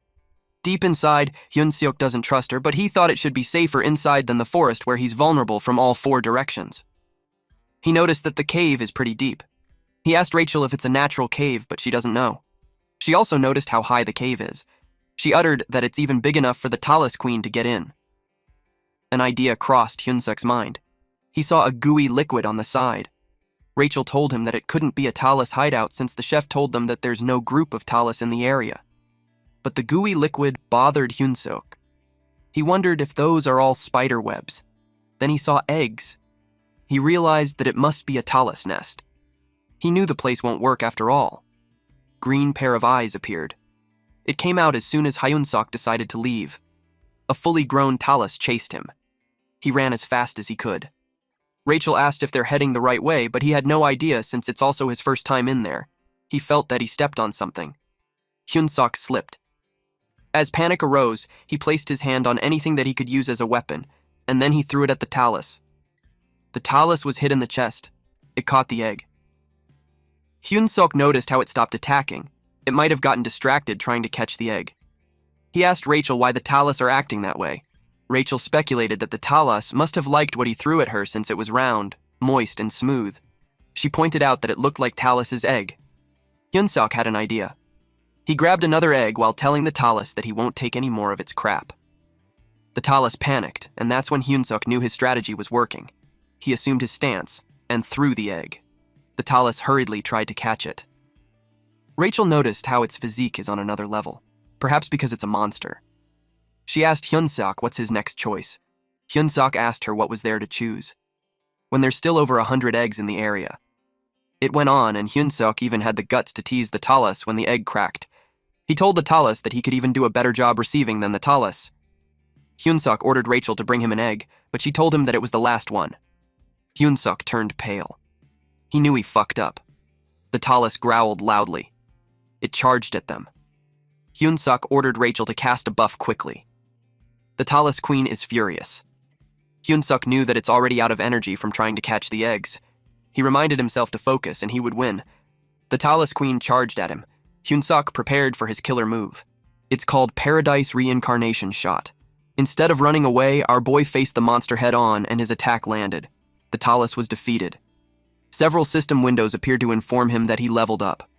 Deep inside, Hyun-suk doesn't trust her, but he thought it should be safer inside than the forest where he's vulnerable from all four directions. He noticed that the cave is pretty deep. He asked Rachel if it's a natural cave, but she doesn't know. She also noticed how high the cave is. She uttered that it's even big enough for the Talus Queen to get in. An idea crossed Hyun-suk's mind. He saw a gooey liquid on the side. Rachel told him that it couldn't be a Talus hideout since the chef told them that there's no group of Talus in the area. But the gooey liquid bothered Hyun-suk. He wondered if those are all spider webs. Then he saw eggs. He realized that it must be a Talus nest. He knew the place won't work after all. Green pair of eyes appeared. It came out as soon as Hyun-suk decided to leave. A fully grown Talus chased him. He ran as fast as he could. Rachel asked if they're heading the right way, but he had no idea since it's also his first time in there. He felt that he stepped on something. Hyun-suk slipped. As panic arose, he placed his hand on anything that he could use as a weapon, and then he threw it at the Talus. The Talus was hit in the chest. It caught the egg. Hyun-suk noticed how it stopped attacking. It might have gotten distracted trying to catch the egg. He asked Rachel why the Talus are acting that way. Rachel speculated that the Talus must have liked what he threw at her since it was round, moist, and smooth. She pointed out that it looked like Talus's egg. Hyun-suk had an idea. He grabbed another egg while telling the Talus that he won't take any more of its crap. The Talus panicked, and that's when Hyun-suk knew his strategy was working. He assumed his stance and threw the egg. The Talus hurriedly tried to catch it. Rachel noticed how its physique is on another level, perhaps because it's a monster. She asked Hyun-suk what's his next choice. Hyun-suk asked her what was there to choose. When there's still over 100 eggs in the area. It went on, and Hyun-suk even had the guts to tease the Talus when the egg cracked. He told the Talus that he could even do a better job receiving than the Talus. Hyunsuk ordered Rachel to bring him an egg, but she told him that it was the last one. Hyunsuk turned pale. He knew he fucked up. The Talus growled loudly. It charged at them. Hyunsuk ordered Rachel to cast a buff quickly. The Talus Queen is furious. Hyunsuk knew that it's already out of energy from trying to catch the eggs. He reminded himself to focus and he would win. The Talus Queen charged at him. Hyunsuk prepared for his killer move. It's called Paradise Reincarnation Shot. Instead of running away, our boy faced the monster head-on and his attack landed. The Talus was defeated. Several system windows appeared to inform him that he leveled up.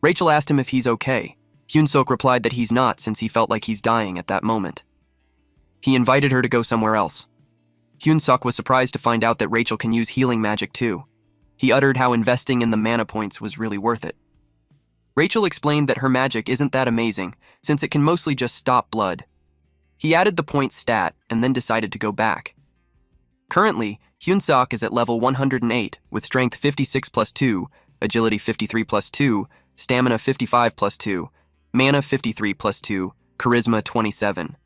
Rachel asked him if he's okay. Hyunsuk replied that he's not since he felt like he's dying at that moment. He invited her to go somewhere else. Hyunsuk was surprised to find out that Rachel can use healing magic too. He uttered how investing in the mana points was really worth it. Rachel explained that her magic isn't that amazing since it can mostly just stop blood. He added the point stat and then decided to go back. Currently, Hyunsuk is at level 108 with strength 56 plus 2, agility 53 plus 2, stamina 55 plus 2, mana 53 plus 2, charisma 27.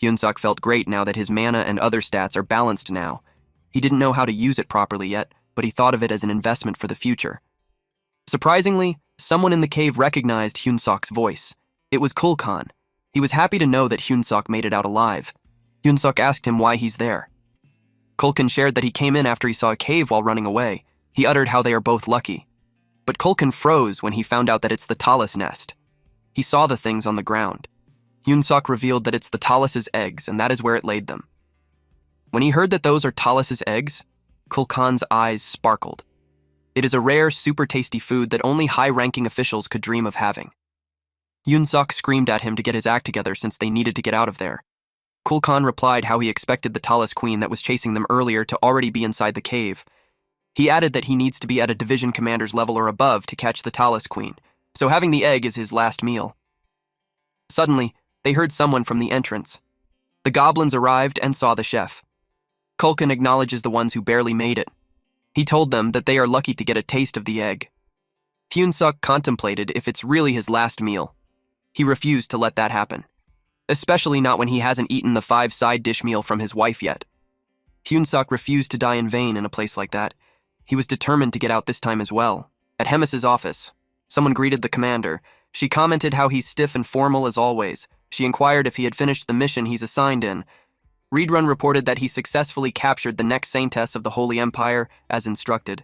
Hyunsuk felt great now that his mana and other stats are balanced now. He didn't know how to use it properly yet, but he thought of it as an investment for the future. Surprisingly, someone in the cave recognized Hyunsuk's voice. It was Kulkan. He was happy to know that Hyunsuk made it out alive. Hyunsuk asked him why he's there. Kulkan shared that he came in after he saw a cave while running away. He uttered how they are both lucky. But Kulkan froze when he found out that it's the Talus nest. He saw the things on the ground. Hyunsuk revealed that it's the Talus's eggs, and that is where it laid them. When he heard that those are Talus's eggs, Kulkan's eyes sparkled. It is a rare, super tasty food that only high-ranking officials could dream of having. Hyunsuk screamed at him to get his act together since they needed to get out of there. Kulkan replied how he expected the Talus Queen that was chasing them earlier to already be inside the cave. He added that he needs to be at a division commander's level or above to catch the Talus Queen, so having the egg is his last meal. Suddenly, they heard someone from the entrance. The goblins arrived and saw the chef. Kulkan acknowledges the ones who barely made it. He told them that they are lucky to get a taste of the egg. Hyunsuk contemplated if it's really his last meal. He refused to let that happen, especially not when he hasn't eaten the 5 side dish meal from his wife yet. Hyunsuk refused to die in vain in a place like that. He was determined to get out this time as well. At Hemis's office, someone greeted the commander. She commented how he's stiff and formal as always. She inquired if he had finished the mission he's assigned in. Readrun reported that he successfully captured the next saintess of the Holy Empire as instructed.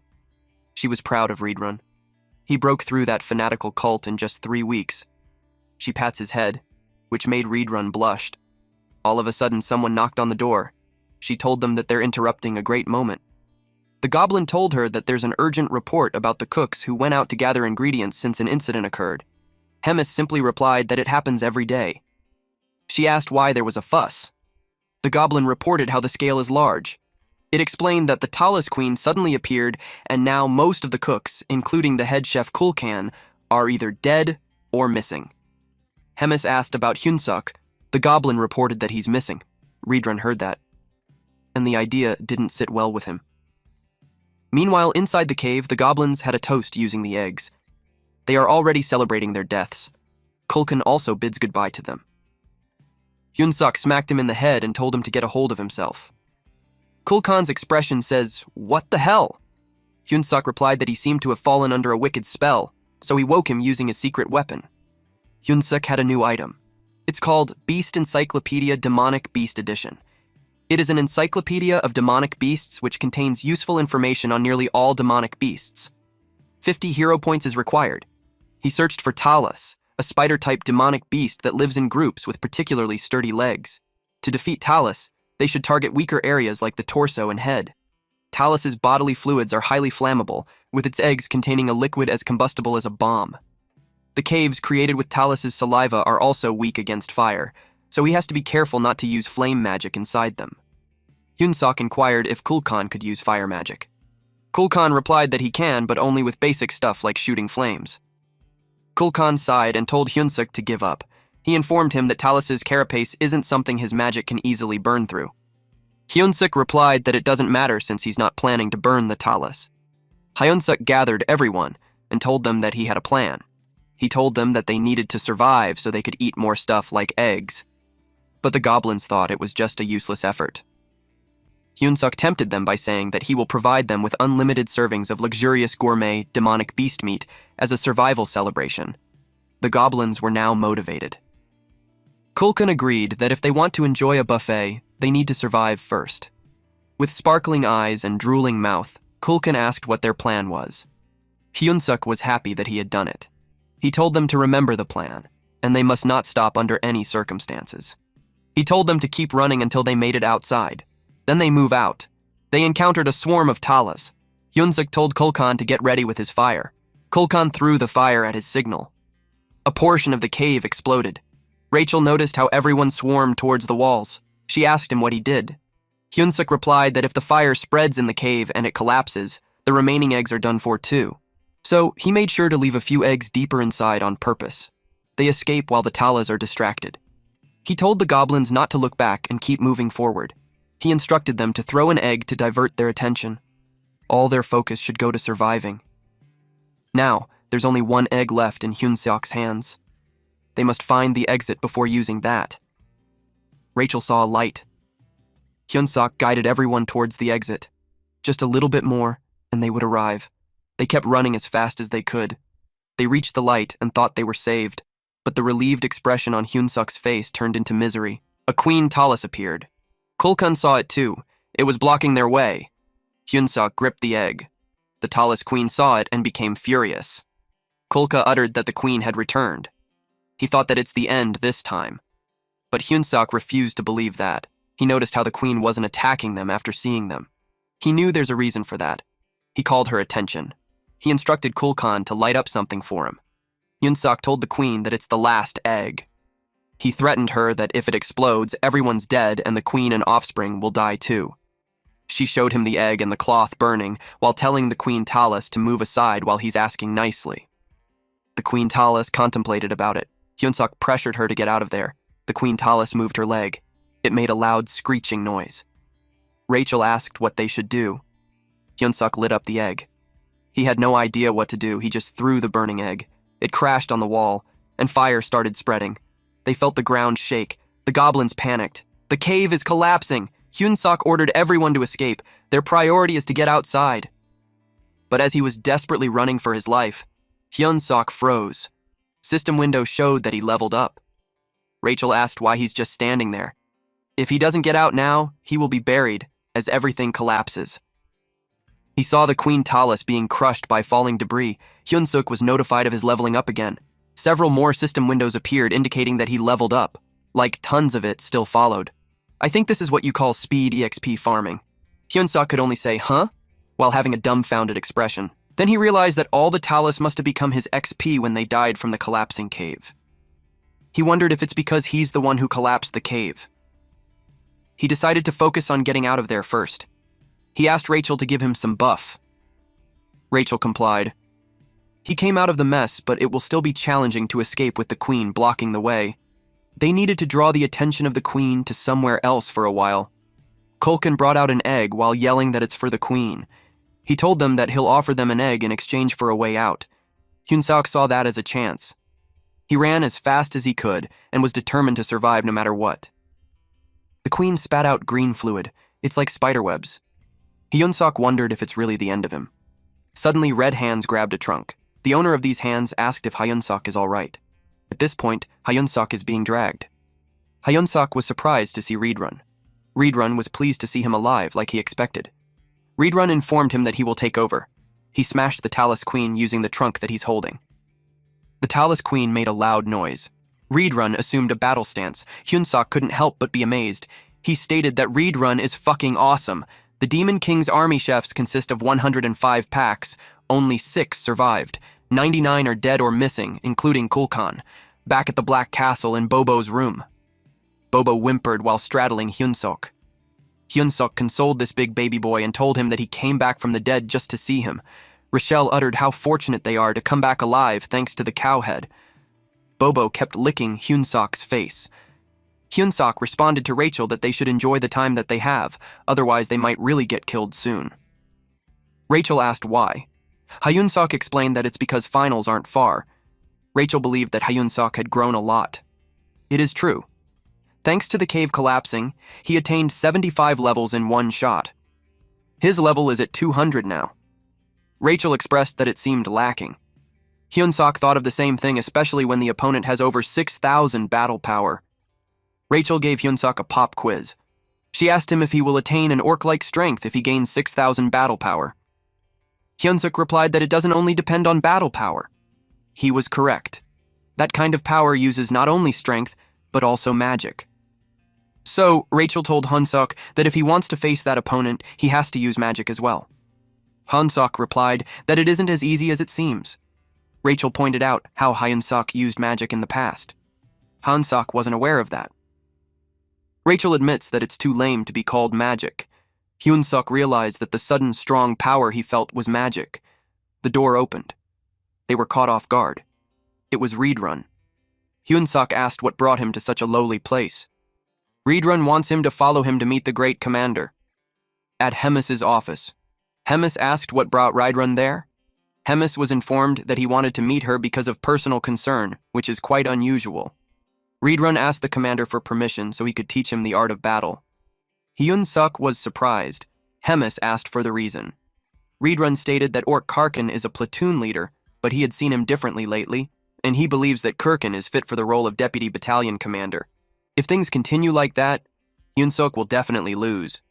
She was proud of Readrun. He broke through that fanatical cult in just 3 weeks. She pats his head, which made Readrun blushed. All of a sudden, someone knocked on the door. She told them that they're interrupting a great moment. The goblin told her that there's an urgent report about the cooks who went out to gather ingredients since an incident occurred. Hemis simply replied that it happens every day. She asked why there was a fuss. The goblin reported how the scale is large. It explained that the Talus Queen suddenly appeared, and now most of the cooks, including the head chef Kulkan, are either dead or missing. Hemis asked about Hyunsuk. The goblin reported that he's missing. Readrun heard that, and the idea didn't sit well with him. Meanwhile, inside the cave, the goblins had a toast using the eggs. They are already celebrating their deaths. Kulkan also bids goodbye to them. Hyunsuk smacked him in the head and told him to get a hold of himself. Kulkan's expression says, "What the hell?" Hyunsuk replied that he seemed to have fallen under a wicked spell, so he woke him using his secret weapon. Hyunsuk had a new item. It's called Beast Encyclopedia Demonic Beast Edition. It is an encyclopedia of demonic beasts which contains useful information on nearly all demonic beasts. 50 hero points is required. He searched for Talus, a spider-type demonic beast that lives in groups with particularly sturdy legs. To defeat Talus, they should target weaker areas like the torso and head. Talus's bodily fluids are highly flammable, with its eggs containing a liquid as combustible as a bomb. The caves created with Talus's saliva are also weak against fire, so he has to be careful not to use flame magic inside them. Hyunsuk inquired if Kulkan could use fire magic. Kulkan replied that he can, but only with basic stuff like shooting flames. Kulkan sighed and told Hyunsuk to give up. He informed him that Talus's carapace isn't something his magic can easily burn through. Hyunsuk replied that it doesn't matter since he's not planning to burn the Talus. Hyunsuk gathered everyone and told them that he had a plan. He told them that they needed to survive so they could eat more stuff like eggs. But the goblins thought it was just a useless effort. Hyunsuk tempted them by saying that he will provide them with unlimited servings of luxurious gourmet demonic beast meat as a survival celebration. The goblins were now motivated. Kulkan agreed that if they want to enjoy a buffet, they need to survive first. With sparkling eyes and drooling mouth, Kulkan asked what their plan was. Hyunsuk was happy that he had done it. He told them to remember the plan, and they must not stop under any circumstances. He told them to keep running until they made it outside. Then they move out. They encountered a swarm of Talas. Hyunsuk told Kulkan to get ready with his fire. Kulkan threw the fire at his signal. A portion of the cave exploded. Rachel noticed how everyone swarmed towards the walls. She asked him what he did. Hyunsuk replied that if the fire spreads in the cave and it collapses, the remaining eggs are done for too. So he made sure to leave a few eggs deeper inside on purpose. They escape while the Talas are distracted. He told the goblins not to look back and keep moving forward. He instructed them to throw an egg to divert their attention. All their focus should go to surviving. Now, there's only one egg left in Hyunsuk's hands. They must find the exit before using that. Rachel saw a light. Hyunsuk guided everyone towards the exit. Just a little bit more, and they would arrive. They kept running as fast as they could. They reached the light and thought they were saved, but the relieved expression on Hyunsuk's face turned into misery. A queen Talas appeared. Kulkan saw it too. It was blocking their way. Hyunsuk gripped the egg. The Talas queen saw it and became furious. Kulka uttered that the queen had returned. He thought that it's the end this time. But Hyunsuk refused to believe that. He noticed how the queen wasn't attacking them after seeing them. He knew there's a reason for that. He called her attention. He instructed Kulkan to light up something for him. Hyunsuk told the queen that it's the last egg. He threatened her that if it explodes, everyone's dead and the queen and offspring will die too. She showed him the egg and the cloth burning while telling the Queen Talas to move aside while he's asking nicely. The Queen Talas contemplated about it. Hyunsuk pressured her to get out of there. The Queen Talas moved her leg. It made a loud screeching noise. Rachel asked what they should do. Hyunsuk lit up the egg. He had no idea what to do. He just threw the burning egg. It crashed on the wall, and fire started spreading. They felt the ground shake. The goblins panicked. The cave is collapsing. Hyunsuk ordered everyone to escape. Their priority is to get outside. But as he was desperately running for his life, Hyunsuk froze. System window showed that he leveled up. Rachel asked why he's just standing there. If he doesn't get out now, he will be buried as everything collapses. He saw the Queen Talas being crushed by falling debris. Hyunsuk was notified of his leveling up again. Several more system windows appeared indicating that he leveled up, like tons of it still followed. I think this is what you call speed EXP farming. Hyunsuk could only say, huh? While having a dumbfounded expression. Then he realized that all the Talas must have become his XP when they died from the collapsing cave. He wondered if it's because he's the one who collapsed the cave. He decided to focus on getting out of there first. He asked Rachel to give him some buff. Rachel complied. He came out of the mess, but it will still be challenging to escape with the queen blocking the way. They needed to draw the attention of the queen to somewhere else for a while. Kulkan brought out an egg while yelling that it's for the queen. He told them that he'll offer them an egg in exchange for a way out. Hyunsuk saw that as a chance. He ran as fast as he could and was determined to survive no matter what. The queen spat out green fluid. It's like spiderwebs. Hyunsuk wondered if it's really the end of him. Suddenly, red hands grabbed a trunk. The owner of these hands asked if Hyunsuk is all right. At this point, Hyunsuk is being dragged. Hyunsuk was surprised to see Reedrun. Reedrun was pleased to see him alive like he expected. Reedrun informed him that he will take over. He smashed the Talas Queen using the trunk that he's holding. The Talas Queen made a loud noise. Reedrun assumed a battle stance. Hyunsuk couldn't help but be amazed. He stated that Reedrun is fucking awesome. The Demon King's army chefs consist of 105 packs. Only 6 survived. 99 are dead or missing, including Kulkan, back at the Black Castle in Bobo's room. Bobo whimpered while straddling Hyunsuk. Hyunsuk consoled this big baby boy and told him that he came back from the dead just to see him. Rochelle uttered how fortunate they are to come back alive thanks to the cowhead. Bobo kept licking Hyunsuk's face. Hyunsuk responded to Rachel that they should enjoy the time that they have, otherwise they might really get killed soon. Rachel asked why. Hyunsuk explained that it's because finals aren't far. Rachel believed that Hyun-suk had grown a lot. It is true. Thanks to the cave collapsing, he attained 75 levels in one shot. His level is at 200 now. Rachel expressed that it seemed lacking. Hyun-suk thought of the same thing, especially when the opponent has over 6,000 battle power. Rachel gave Hyun-suk a pop quiz. She asked him if he will attain an orc-like strength if he gains 6,000 battle power. Hyun-suk replied that it doesn't only depend on battle power. He was correct. That kind of power uses not only strength, but also magic. So, Rachel told Hyun-suk that if he wants to face that opponent, he has to use magic as well. Hyun-suk replied that it isn't as easy as it seems. Rachel pointed out how Hyun-suk used magic in the past. Hyun-suk wasn't aware of that. Rachel admits that it's too lame to be called magic. Hyun-suk realized that the sudden strong power he felt was magic. The door opened. They were caught off guard. It was Reedrun. Hyun-suk asked what brought him to such a lowly place. Reedrun wants him to follow him to meet the great commander. At Hemis's office. Hemis asked what brought Reedrun there. Hemis was informed that he wanted to meet her because of personal concern, which is quite unusual. Reedrun asked the commander for permission so he could teach him the art of battle. Hyun-suk was surprised. Hemis asked for the reason. Reedrun stated that Orc Karkin is a platoon leader, but he had seen him differently lately, and he believes that Kirkin is fit for the role of deputy battalion commander. If things continue like that, Hyun-suk will definitely lose.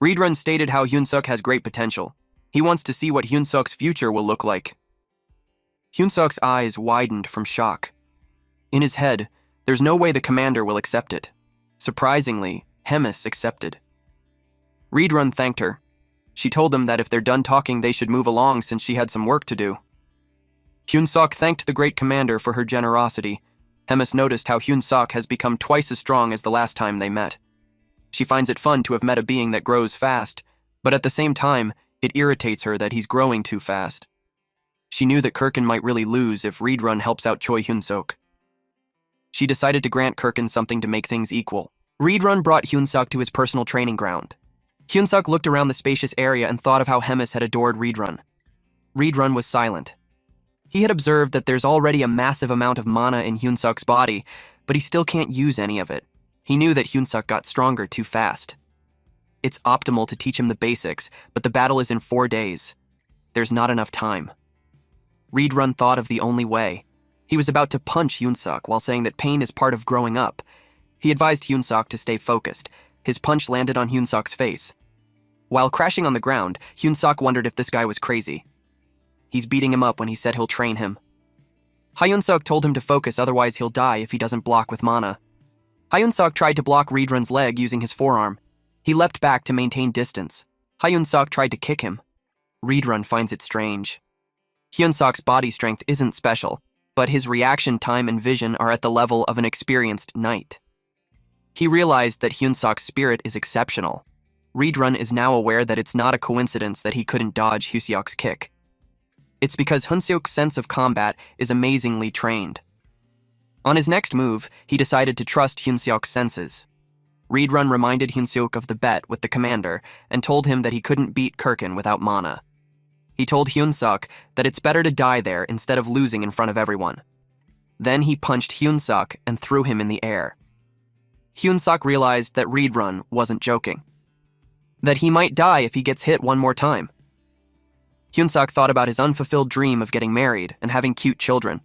Reedrun stated how Hyun-suk has great potential. He wants to see what Hyun-suk's future will look like. Hyun-suk's eyes widened from shock. In his head, there's no way the commander will accept it. Surprisingly, Hemis accepted. Reedrun thanked her. She told them that if they're done talking, they should move along since she had some work to do. Hyun-suk thanked the great commander for her generosity. Hemis noticed how Hyun-suk has become twice as strong as the last time they met. She finds it fun to have met a being that grows fast, but at the same time, it irritates her that he's growing too fast. She knew that Kirkin might really lose if Reedrun helps out Choi Hyun-suk. She decided to grant Kirkin something to make things equal. Reedrun brought Hyun-suk to his personal training ground. Hyun-suk looked around the spacious area and thought of how Hemis had adored Reedrun. Reedrun was silent. He had observed that there's already a massive amount of mana in Hyun-suk's body, but he still can't use any of it. He knew that Hyun-suk got stronger too fast. It's optimal to teach him the basics, but the battle is in 4 days. There's not enough time. Reedrun thought of the only way. He was about to punch Hyun-suk while saying that pain is part of growing up. He advised Hyun-suk to stay focused. His punch landed on Hyun-suk's face. While crashing on the ground, Hyun-suk wondered if this guy was crazy. He's beating him up when he said he'll train him. Hyun-suk told him to focus, otherwise he'll die if he doesn't block with mana. Hyun-suk tried to block Reedrun's leg using his forearm. He leapt back to maintain distance. Hyun-suk tried to kick him. Reedrun finds it strange. Hyun-suk's body strength isn't special, but his reaction time and vision are at the level of an experienced knight. He realized that Hyun-suk's spirit is exceptional. Reedrun is now aware that it's not a coincidence that he couldn't dodge Hyun-suk's kick. It's because Hyun-suk's sense of combat is amazingly trained. On his next move, he decided to trust Hyun-suk's senses. Reedrun reminded Hyun-suk of the bet with the commander and told him that he couldn't beat Kirkin without mana. He told Hyun-suk that it's better to die there instead of losing in front of everyone. Then he punched Hyun-suk and threw him in the air. Hyun-suk realized that Reedrun wasn't joking. That he might die if he gets hit one more time. Hyun-suk thought about his unfulfilled dream of getting married and having cute children.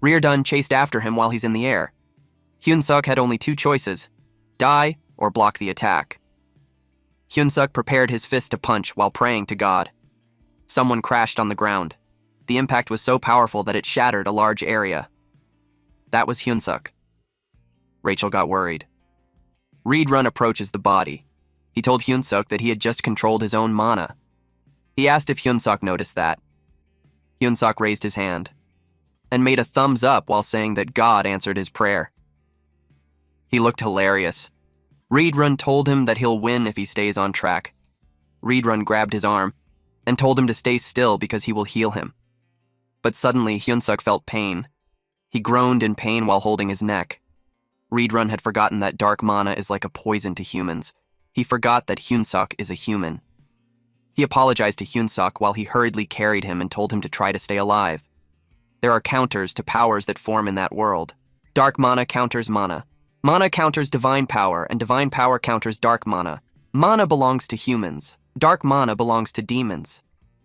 Reedrun chased after him while he's in the air. Hyun-suk had only 2 choices: die or block the attack. Hyun-suk prepared his fist to punch while praying to God. Someone crashed on the ground. The impact was so powerful that it shattered a large area. That was Hyun-suk. Rachel got worried. Reedrun approaches the body. He told Hyun-suk that he had just controlled his own mana. He asked if Hyun-suk noticed that. Hyun-suk raised his hand and made a thumbs up while saying that God answered his prayer. He looked hilarious. Reedrun told him that he'll win if he stays on track. Reedrun grabbed his arm and told him to stay still because he will heal him. But suddenly, Hyun-suk felt pain. He groaned in pain while holding his neck. Reedrun had forgotten that dark mana is like a poison to humans. He forgot that Hyun-suk is a human. He apologized to Hyun-suk while he hurriedly carried him and told him to try to stay alive. There are counters to powers that form in that world. Dark mana counters mana. Mana counters divine power, and divine power counters dark mana. Mana belongs to humans. Dark mana belongs to demons.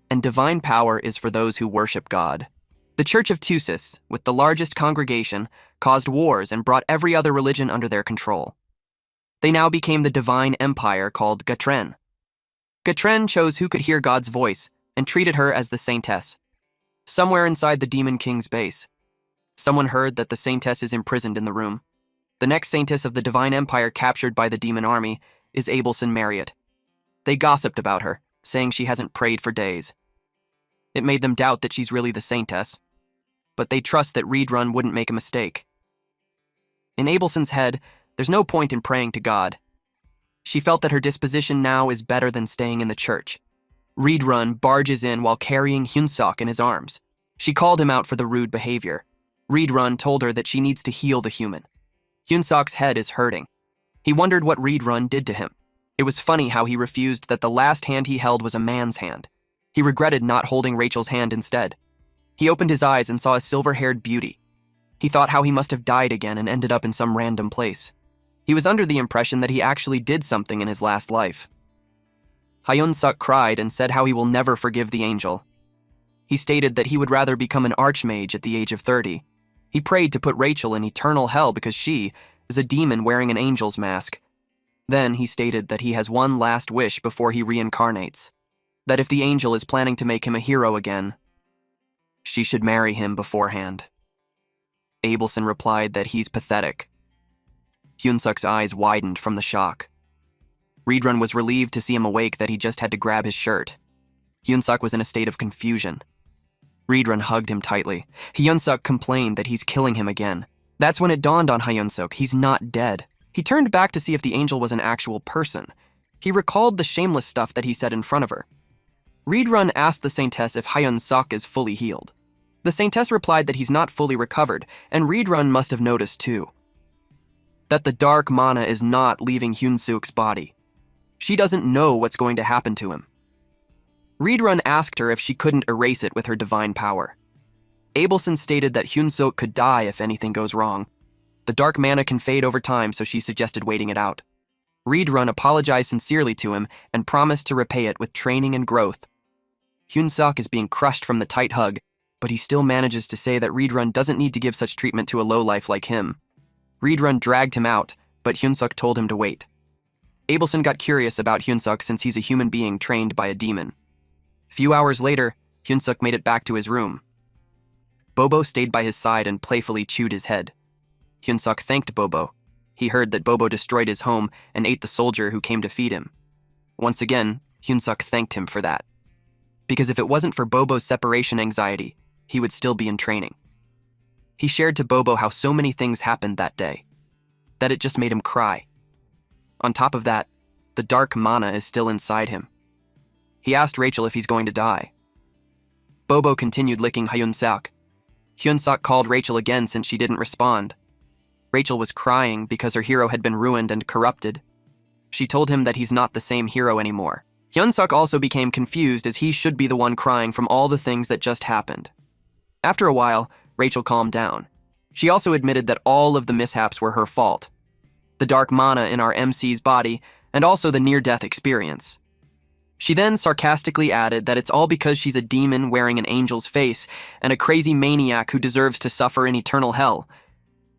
And divine power is for those who worship God. The Church of Tusis, with the largest congregation, caused wars and brought every other religion under their control. They now became the divine empire called Gatren. Gatren chose who could hear God's voice and treated her as the saintess. Somewhere inside the Demon King's base, someone heard that the saintess is imprisoned in the room. The next saintess of the divine empire captured by the demon army is Abelson Marriott. They gossiped about her, saying she hasn't prayed for days. It made them doubt that she's really the saintess, but they trust that Reedrun wouldn't make a mistake. In Abelson's head, there's no point in praying to God. She felt that her disposition now is better than staying in the church. Reedrun barges in while carrying Hyunsuk in his arms. She called him out for the rude behavior. Reedrun told her that she needs to heal the human. Hyunsuk's head is hurting. He wondered what Reedrun did to him. It was funny how he refused that the last hand he held was a man's hand. He regretted not holding Rachel's hand instead. He opened his eyes and saw a silver-haired beauty. He thought how he must have died again and ended up in some random place. He was under the impression that he actually did something in his last life. Hyunsuk cried and said how he will never forgive the angel. He stated that he would rather become an archmage at the age of 30. He prayed to put Rachel in eternal hell because she is a demon wearing an angel's mask. Then he stated that he has one last wish before he reincarnates, that if the angel is planning to make him a hero again, she should marry him beforehand. Abelson replied that he's pathetic. Hyunsuk's eyes widened from the shock. Reedrun was relieved to see him awake that he just had to grab his shirt. Hyunsuk was in a state of confusion. Reedrun hugged him tightly. Hyunsuk complained that he's killing him again. That's when it dawned on Hyunsuk he's not dead. He turned back to see if the angel was an actual person. He recalled the shameless stuff that he said in front of her. Reedrun asked the saintess if Hyunsuk is fully healed. The saintess replied that he's not fully recovered, and Reedrun must have noticed too. That the dark mana is not leaving Hyunsuk's body. She doesn't know what's going to happen to him. Reedrun asked her if she couldn't erase it with her divine power. Abelson stated that Hyunsuk could die if anything goes wrong. The dark mana can fade over time, so she suggested waiting it out. Reedrun apologized sincerely to him and promised to repay it with training and growth. Hyunsuk is being crushed from the tight hug, but he still manages to say that Reedrun doesn't need to give such treatment to a lowlife like him. Reedrun dragged him out, but Hyunsuk told him to wait. Abelson got curious about Hyunsuk since he's a human being trained by a demon. A few hours later, Hyunsuk made it back to his room. Bobo stayed by his side and playfully chewed his head. Hyunsuk thanked Bobo. He heard that Bobo destroyed his home and ate the soldier who came to feed him. Once again, Hyunsuk thanked him for that. Because if it wasn't for Bobo's separation anxiety, he would still be in training. He shared to Bobo how so many things happened that day, that it just made him cry. On top of that, the dark mana is still inside him. He asked Rachel if he's going to die. Bobo continued licking Hyunsuk. Hyunsuk called Rachel again since she didn't respond. Rachel was crying because her hero had been ruined and corrupted. She told him that he's not the same hero anymore. Hyunsuk also became confused as he should be the one crying from all the things that just happened. After a while, Rachel calmed down. She also admitted that all of the mishaps were her fault. The dark mana in our MC's body, and also the near-death experience. She then sarcastically added that it's all because she's a demon wearing an angel's face and a crazy maniac who deserves to suffer in eternal hell.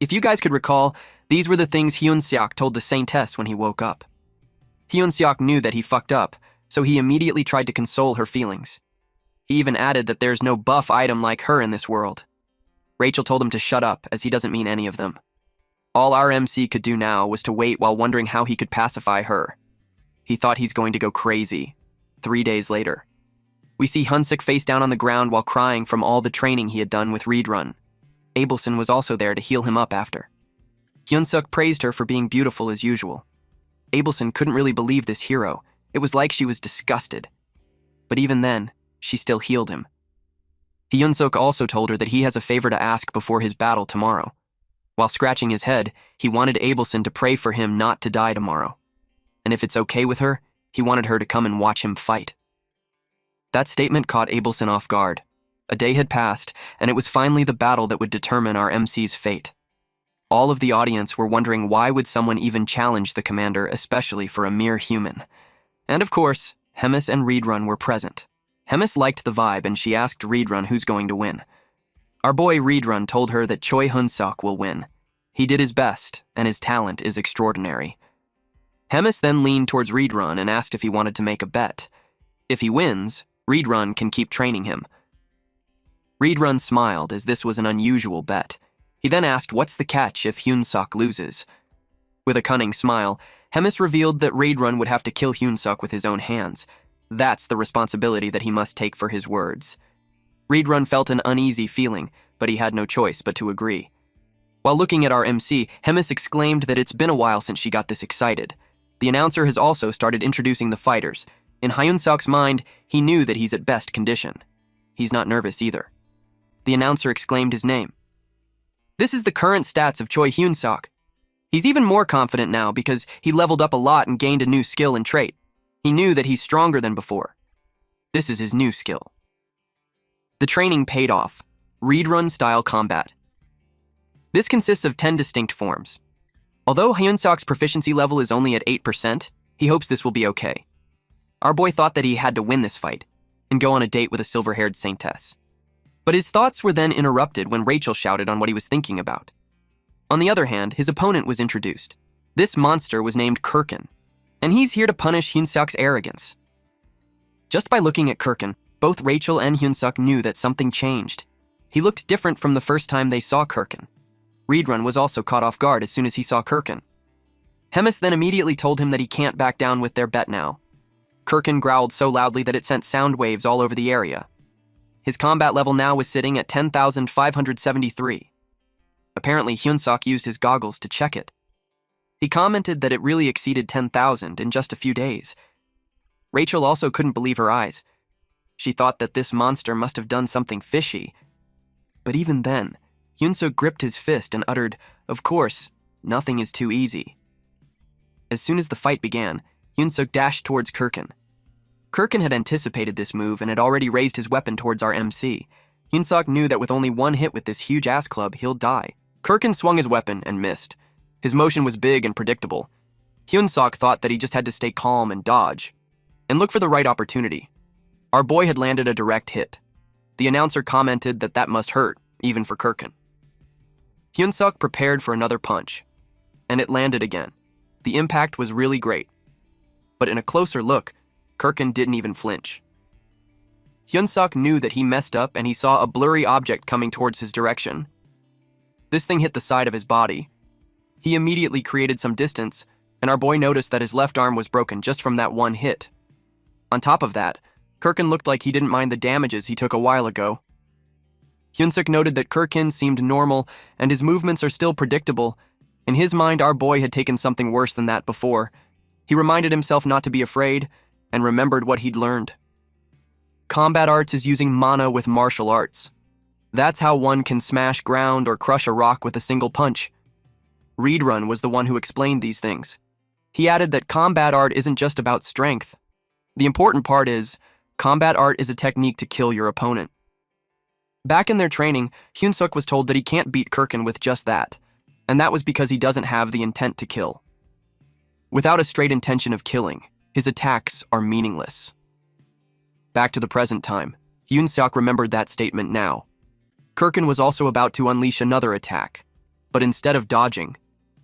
If you guys could recall, these were the things Hyunsuk told the saintess when he woke up. Hyunsuk knew that he fucked up, so he immediately tried to console her feelings. He even added that there's no buff item like her in this world. Rachel told him to shut up, as he doesn't mean any of them. All our MC could do now was to wait while wondering how he could pacify her. He thought he's going to go crazy. 3 days later, we see Hyunsuk face down on the ground while crying from all the training he had done with Reedrun. Abelson was also there to heal him up after. Hyunsuk praised her for being beautiful as usual. Abelson couldn't really believe this hero. It was like she was disgusted. But even then, she still healed him. Hyunsuk also told her that he has a favor to ask before his battle tomorrow. While scratching his head, he wanted Abelson to pray for him not to die tomorrow. And if it's okay with her, he wanted her to come and watch him fight. That statement caught Abelson off guard. A day had passed, and it was finally the battle that would determine our MC's fate. All of the audience were wondering why would someone even challenge the commander, especially for a mere human. And of course, Hemis and Reedrun were present. Hemis liked the vibe, and she asked Reedrun who's going to win. Our boy Reedrun told her that Choi Hoon-sok will win. He did his best, and his talent is extraordinary. Hemis then leaned towards Reedrun and asked if he wanted to make a bet. If he wins, Reedrun can keep training him. Reedrun smiled, as this was an unusual bet. He then asked what's the catch if Hoon-sok loses. With a cunning smile, Hemis revealed that Reedrun would have to kill Hoon-sok with his own hands. That's the responsibility that he must take for his words. Reedrun felt an uneasy feeling, but he had no choice but to agree. While looking at our MC, Hemis exclaimed that it's been a while since she got this excited. The announcer has also started introducing the fighters. In Hyun-sok's mind, he knew that he's at best condition. He's not nervous either. The announcer exclaimed his name. This is the current stats of Choi Hyun-sok. He's even more confident now because he leveled up a lot and gained a new skill and trait. He knew that he's stronger than before. This is his new skill. The training paid off. Reedrun-style combat. This consists of 10 distinct forms. Although Hyun-sok's proficiency level is only at 8%, he hopes this will be okay. Our boy thought that he had to win this fight and go on a date with a silver-haired saintess. But his thoughts were then interrupted when Rachel shouted on what he was thinking about. On the other hand, his opponent was introduced. This monster was named Kirkin, and he's here to punish Hyun-sok's arrogance. Just by looking at Kirkin, both Rachel and Hyun-sok knew that something changed. He looked different from the first time they saw Kirkin. Reedrun was also caught off guard as soon as he saw Kirkin. Hemis then immediately told him that he can't back down with their bet now. Kirkin growled so loudly that it sent sound waves all over the area. His combat level now was sitting at 10,573. Apparently, Hyun-sok used his goggles to check it. He commented that it really exceeded 10,000 in just a few days. Rachel also couldn't believe her eyes. She thought that this monster must have done something fishy. But even then, Hyun-sok gripped his fist and uttered, "Of course, nothing is too easy." As soon as the fight began, Hyun-sok dashed towards Kirkin. Kirkin had anticipated this move and had already raised his weapon towards our MC. Hyun-sok knew that with only one hit with this huge ass club, he'll die. Kirkin swung his weapon and missed. His motion was big and predictable. Hyun-sok thought that he just had to stay calm and dodge, and look for the right opportunity. Our boy had landed a direct hit. The announcer commented that that must hurt, even for Kirkin. Hyun-sok prepared for another punch, and it landed again. The impact was really great. But in a closer look, Kirkin didn't even flinch. Hyun-sok knew that he messed up and he saw a blurry object coming towards his direction. This thing hit the side of his body. He immediately created some distance, and our boy noticed that his left arm was broken just from that one hit. On top of that, Kirkin looked like he didn't mind the damages he took a while ago. Hyun-sok noted that Kirkin seemed normal and his movements are still predictable. In his mind, our boy had taken something worse than that before. He reminded himself not to be afraid and remembered what he'd learned. Combat arts is using mana with martial arts. That's how one can smash ground or crush a rock with a single punch. Reedrun was the one who explained these things. He added that combat art isn't just about strength. The important part is, combat art is a technique to kill your opponent. Back in their training, Hyun-sok was told that he can't beat Kirkin with just that, and that was because he doesn't have the intent to kill. Without a straight intention of killing, his attacks are meaningless. Back to the present time, Hyun-sok remembered that statement now. Kirkin was also about to unleash another attack, but instead of dodging,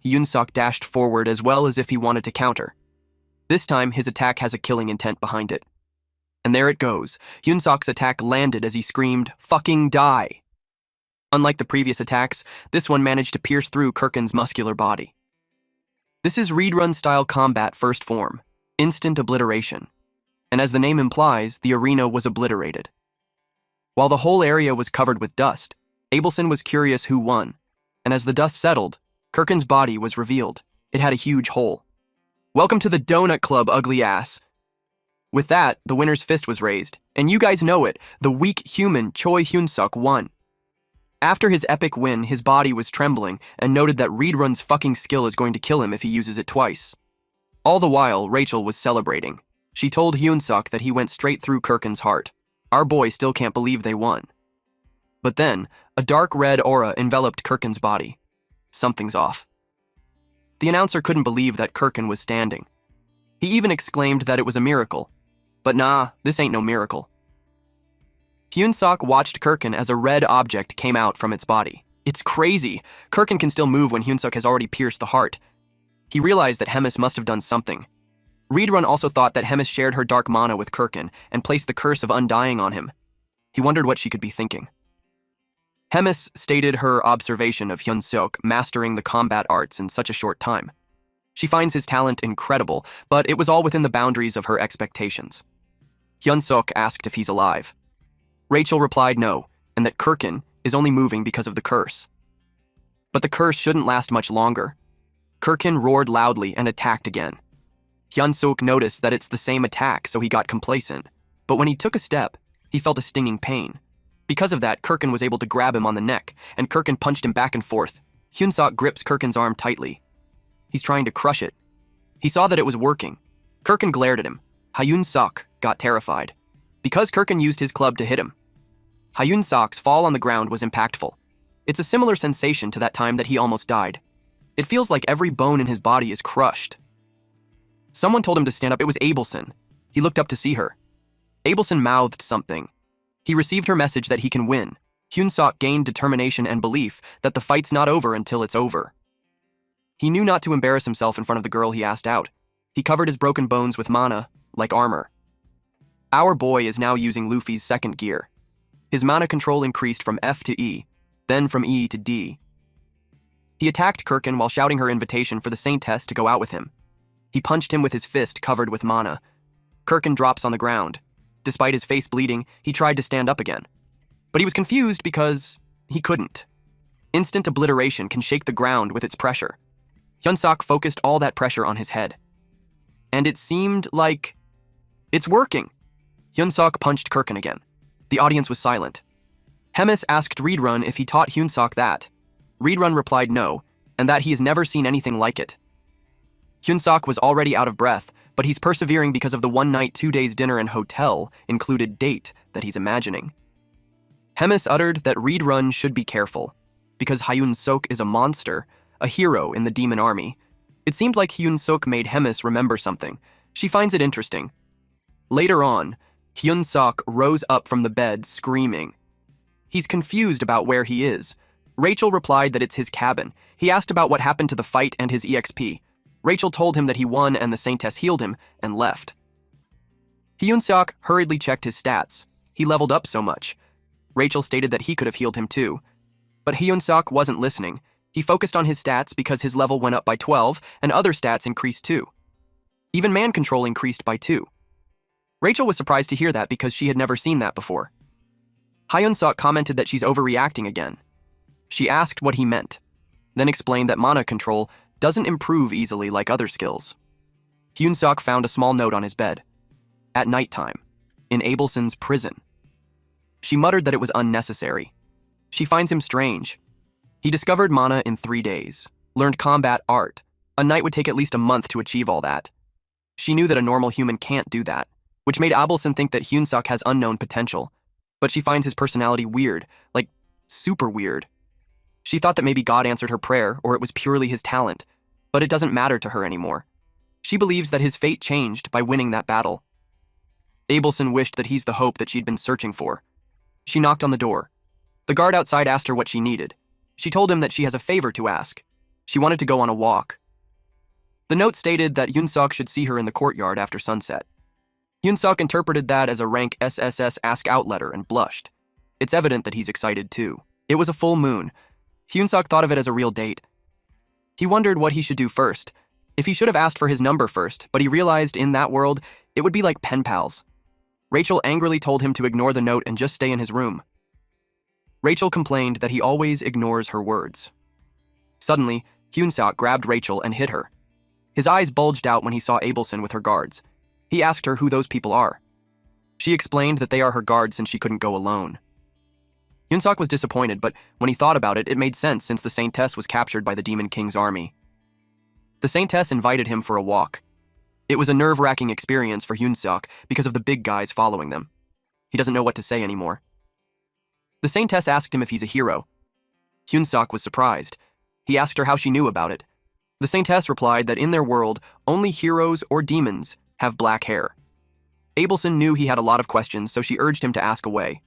Hyun-sok dashed forward as well as if he wanted to counter. This time, his attack has a killing intent behind it. And there it goes. Hyun-sok's attack landed as he screamed, "Fucking die!" Unlike the previous attacks, this one managed to pierce through Kirkin's muscular body. This is Reedrun-style combat first form, instant obliteration. And as the name implies, the arena was obliterated. While the whole area was covered with dust, Abelson was curious who won, and as the dust settled, Kirkin's body was revealed. It had a huge hole. "Welcome to the Donut Club, ugly ass." With that, the winner's fist was raised, and you guys know it, the weak human Choi Hyun-sok won. After his epic win, his body was trembling and noted that Reedrun's fucking skill is going to kill him if he uses it twice. All the while, Rachel was celebrating. She told Hyun-sok that he went straight through Kirkin's heart. Our boy still can't believe they won. But then, a dark red aura enveloped Kirkin's body. Something's off. The announcer couldn't believe that Kirkin was standing. He even exclaimed that it was a miracle. But nah, this ain't no miracle. Hyun-sok watched Kirkin as a red object came out from its body. It's crazy. Kirkin can still move when Hyun-sok has already pierced the heart. He realized that Hemis must have done something. Reedrun also thought that Hemis shared her dark mana with Kirkin and placed the curse of undying on him. He wondered what she could be thinking. Hemis stated her observation of Hyun-sok mastering the combat arts in such a short time. She finds his talent incredible, but it was all within the boundaries of her expectations. Hyun-sok asked if he's alive. Rachel replied no, and that Kirkin is only moving because of the curse. But the curse shouldn't last much longer. Kirkin roared loudly and attacked again. Hyun-sok noticed that it's the same attack, so he got complacent. But when he took a step, he felt a stinging pain. Because of that, Kirkin was able to grab him on the neck, and Kirkin punched him back and forth. Hyun-sok grips Kirkin's arm tightly. He's trying to crush it. He saw that it was working. Kirkin glared at him. Hyun-sok got terrified. Because Kirkin used his club to hit him. Hyun-sok's fall on the ground was impactful. It's a similar sensation to that time that he almost died. It feels like every bone in his body is crushed. Someone told him to stand up. It was Abelson. He looked up to see her. Abelson mouthed something. He received her message that he can win. Hyun-sok gained determination and belief that the fight's not over until it's over. He knew not to embarrass himself in front of the girl he asked out. He covered his broken bones with mana, like armor. Our boy is now using Luffy's second gear. His mana control increased from F to E, then from E to D. He attacked Kirkin while shouting her invitation for the Saintess to go out with him. He punched him with his fist covered with mana. Kirkin drops on the ground. Despite his face bleeding, he tried to stand up again. But he was confused because he couldn't. Instant obliteration can shake the ground with its pressure. Hyun-sok focused all that pressure on his head. And it seemed like it's working. Hyun-sok punched Kirkin again. The audience was silent. Hemis asked Reedrun if he taught Hyun-sok that. Reedrun replied no, and that he has never seen anything like it. Hyun-sok was already out of breath, but he's persevering because of the 1 night 2 days dinner and hotel included date that he's imagining. Hemis uttered that Reedrun should be careful, because Hyun-sok is a monster, a hero in the demon army. It seemed like Hyun-sok made Hemis remember something. She finds it interesting. Later on, Hyun-sok rose up from the bed, screaming. He's confused about where he is. Rachel replied that it's his cabin. He asked about what happened to the fight and his EXP. Rachel told him that he won and the Saintess healed him, and left. Hyun-sok hurriedly checked his stats. He leveled up so much. Rachel stated that he could have healed him too. But Hyun-sok wasn't listening. He focused on his stats because his level went up by 12, and other stats increased too. Even man control increased by 2. Rachel was surprised to hear that because she had never seen that before. Hyun-sok commented that she's overreacting again. She asked what he meant, then explained that mana control doesn't improve easily like other skills. Hyun-sok found a small note on his bed. At nighttime, in Abelson's prison. She muttered that it was unnecessary. She finds him strange. He discovered mana in 3 days, learned combat art. A knight would take at least a month to achieve all that. She knew that a normal human can't do that, which made Abelson think that Hyun-sok has unknown potential. But she finds his personality weird, like super weird. She thought that maybe God answered her prayer or it was purely his talent, but it doesn't matter to her anymore. She believes that his fate changed by winning that battle. Abelson wished that he's the hope that she'd been searching for. She knocked on the door. The guard outside asked her what she needed. She told him that she has a favor to ask. She wanted to go on a walk. The note stated that Hyun-sok should see her in the courtyard after sunset. Hyun-sok interpreted that as a rank SSS ask-out letter and blushed. It's evident that he's excited too. It was a full moon. Hyun-sok thought of it as a real date. He wondered what he should do first. If he should have asked for his number first, but he realized in that world, it would be like pen pals. Rachel angrily told him to ignore the note and just stay in his room. Rachel complained that he always ignores her words. Suddenly, Hyun-sok grabbed Rachel and hit her. His eyes bulged out when he saw Abelson with her guards. He asked her who those people are. She explained that they are her guards since she couldn't go alone. Hyun-sok was disappointed, but when he thought about it, it made sense since the Saintess was captured by the Demon King's army. The Saintess invited him for a walk. It was a nerve-wracking experience for Hyun-sok because of the big guys following them. He doesn't know what to say anymore. The saintess asked him if he's a hero. Hyun-sok was surprised. He asked her how she knew about it. The saintess replied that in their world, only heroes or demons have black hair. Abelson knew he had a lot of questions, so she urged him to ask away.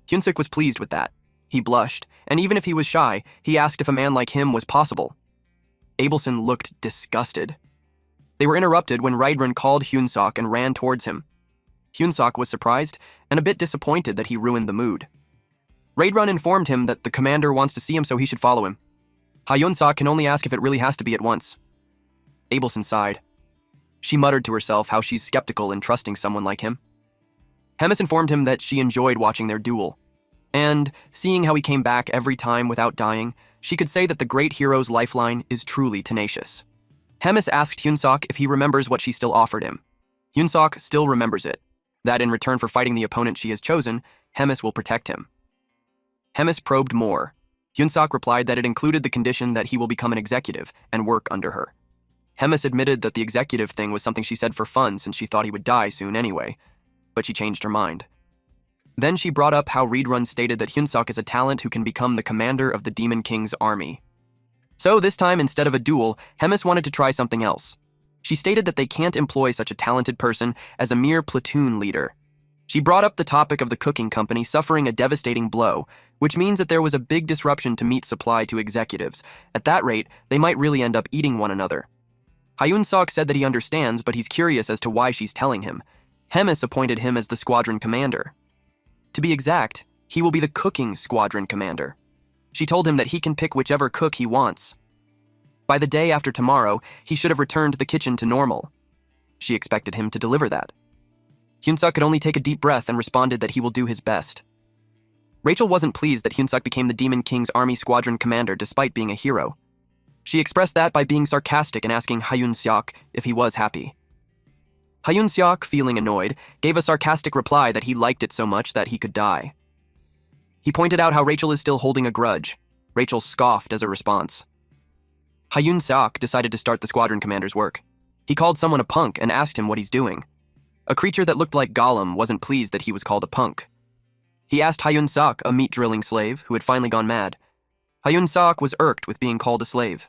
Hyun-suk was pleased with that. He blushed, and even if he was shy, he asked if a man like him was possible. Abelson looked disgusted. They were interrupted when Raidrun called Hyun-sok and ran towards him. Hyun-sok was surprised and a bit disappointed that he ruined the mood. Raidrun informed him that the commander wants to see him, so he should follow him. Hyun-sok can only ask if it really has to be at once. Abelson sighed. She muttered to herself how she's skeptical in trusting someone like him. Hemis informed him that she enjoyed watching their duel. And, seeing how he came back every time without dying, she could say that the great hero's lifeline is truly tenacious. Hemis asked Hyun-sok if he remembers what she still offered him. Hyun-sok still remembers it, that in return for fighting the opponent she has chosen, Hemis will protect him. Hemis probed more. Hyun-sok replied that it included the condition that he will become an executive and work under her. Hemis admitted that the executive thing was something she said for fun since she thought he would die soon anyway, but she changed her mind. Then she brought up how Raidrun stated that Hyun-sok is a talent who can become the commander of the Demon King's army. So this time, instead of a duel, Hemis wanted to try something else. She stated that they can't employ such a talented person as a mere platoon leader. She brought up the topic of the cooking company suffering a devastating blow, which means that there was a big disruption to meat supply to executives. At that rate, they might really end up eating one another. Hyun-sok said that he understands, but he's curious as to why she's telling him. Hemis appointed him as the squadron commander. To be exact, he will be the cooking squadron commander. She told him that he can pick whichever cook he wants. By the day after tomorrow, he should have returned the kitchen to normal. She expected him to deliver that. Hyun-sok could only take a deep breath and responded that he will do his best. Rachel wasn't pleased that Hyun-sok became the Demon King's army squadron commander despite being a hero. She expressed that by being sarcastic and asking Hyun-sok if he was happy. Hyun-sok, feeling annoyed, gave a sarcastic reply that he liked it so much that he could die. He pointed out how Rachel is still holding a grudge. Rachel scoffed as a response. Hyun-sok decided to start the squadron commander's work. He called someone a punk and asked him what he's doing. A creature that looked like Gollum wasn't pleased that he was called a punk. He asked Hyun-sok, a meat-drilling slave who had finally gone mad. Hyun-sok was irked with being called a slave.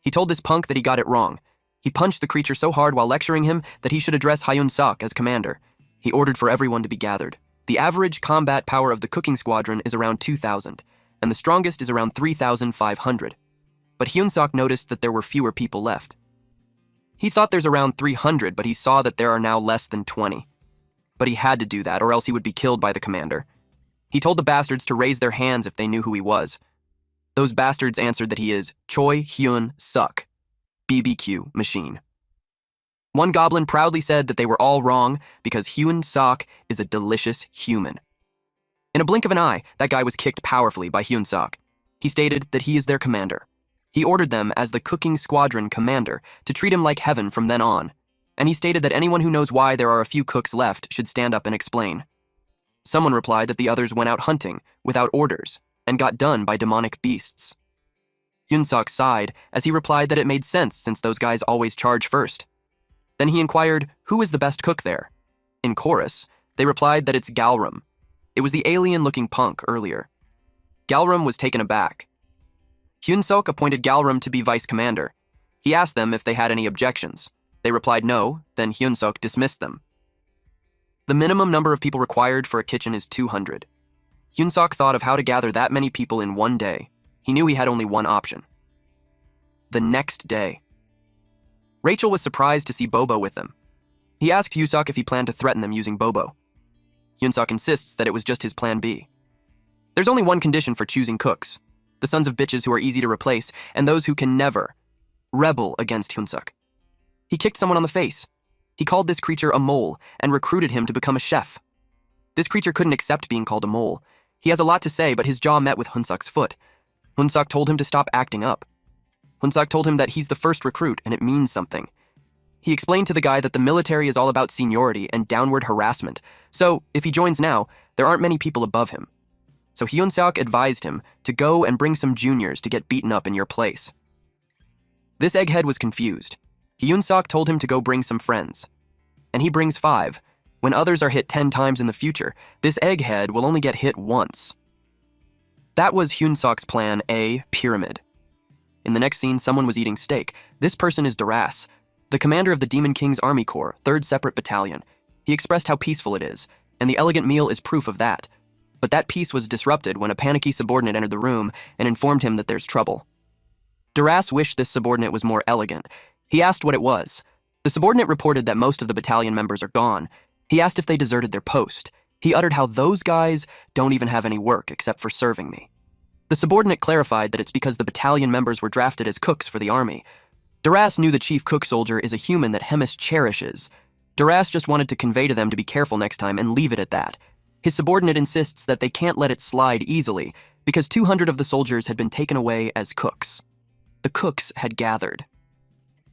He told this punk that he got it wrong. He punched the creature so hard while lecturing him that he should address Hyun-sok as commander. He ordered for everyone to be gathered. The average combat power of the cooking squadron is around 2,000, and the strongest is around 3,500. But Hyun-sok noticed that there were fewer people left. He thought there's around 300, but he saw that there are now less than 20. But he had to do that, or else he would be killed by the commander. He told the bastards to raise their hands if they knew who he was. Those bastards answered that he is Choi Hyun-suk, BBQ machine. One goblin proudly said that they were all wrong because Hyun-sok is a delicious human. In a blink of an eye, that guy was kicked powerfully by Hyun-sok. He stated that he is their commander. He ordered them as the cooking squadron commander to treat him like heaven from then on, and he stated that anyone who knows why there are a few cooks left should stand up and explain. Someone replied that the others went out hunting without orders and got done by demonic beasts. Hyun-sok sighed as he replied that it made sense since those guys always charge first. Then he inquired, who is the best cook there? In chorus, they replied that it's Galrum. It was the alien-looking punk earlier. Galrum was taken aback. Hyun-sok appointed Galrum to be vice commander. He asked them if they had any objections. They replied no, then Hyun-sok dismissed them. The minimum number of people required for a kitchen is 200. Hyun-sok thought of how to gather that many people in one day. He knew he had only one option. The next day. Rachel was surprised to see Bobo with them. He asked Hyun-sok if he planned to threaten them using Bobo. Hyun-sok insists that it was just his plan B. There's only one condition for choosing cooks: the sons of bitches who are easy to replace and those who can never rebel against Hyun-sok. He kicked someone on the face. He called this creature a mole and recruited him to become a chef. This creature couldn't accept being called a mole. He has a lot to say, but his jaw met with Hyun-sok's foot. Hyun-sok told him to stop acting up. Hyun-sok told him that he's the first recruit and it means something. He explained to the guy that the military is all about seniority and downward harassment, so if he joins now, there aren't many people above him. So Hyun-sok advised him to go and bring some juniors to get beaten up in your place. This egghead was confused. Hyun-sok told him to go bring some friends. And he brings 5. When others are hit 10 times in the future, this egghead will only get hit once. That was Hyun-sok's plan A, pyramid. In the next scene, someone was eating steak. This person is Duras, the commander of the Demon King's Army Corps, 3rd Separate Battalion. He expressed how peaceful it is, and the elegant meal is proof of that. But that peace was disrupted when a panicky subordinate entered the room and informed him that there's trouble. Duras wished this subordinate was more elegant. He asked what it was. The subordinate reported that most of the battalion members are gone. He asked if they deserted their post. He uttered how those guys don't even have any work except for serving me. The subordinate clarified that it's because the battalion members were drafted as cooks for the army. Duras knew the chief cook soldier is a human that Hemis cherishes. Duras just wanted to convey to them to be careful next time and leave it at that. His subordinate insists that they can't let it slide easily because 200 of the soldiers had been taken away as cooks. The cooks had gathered.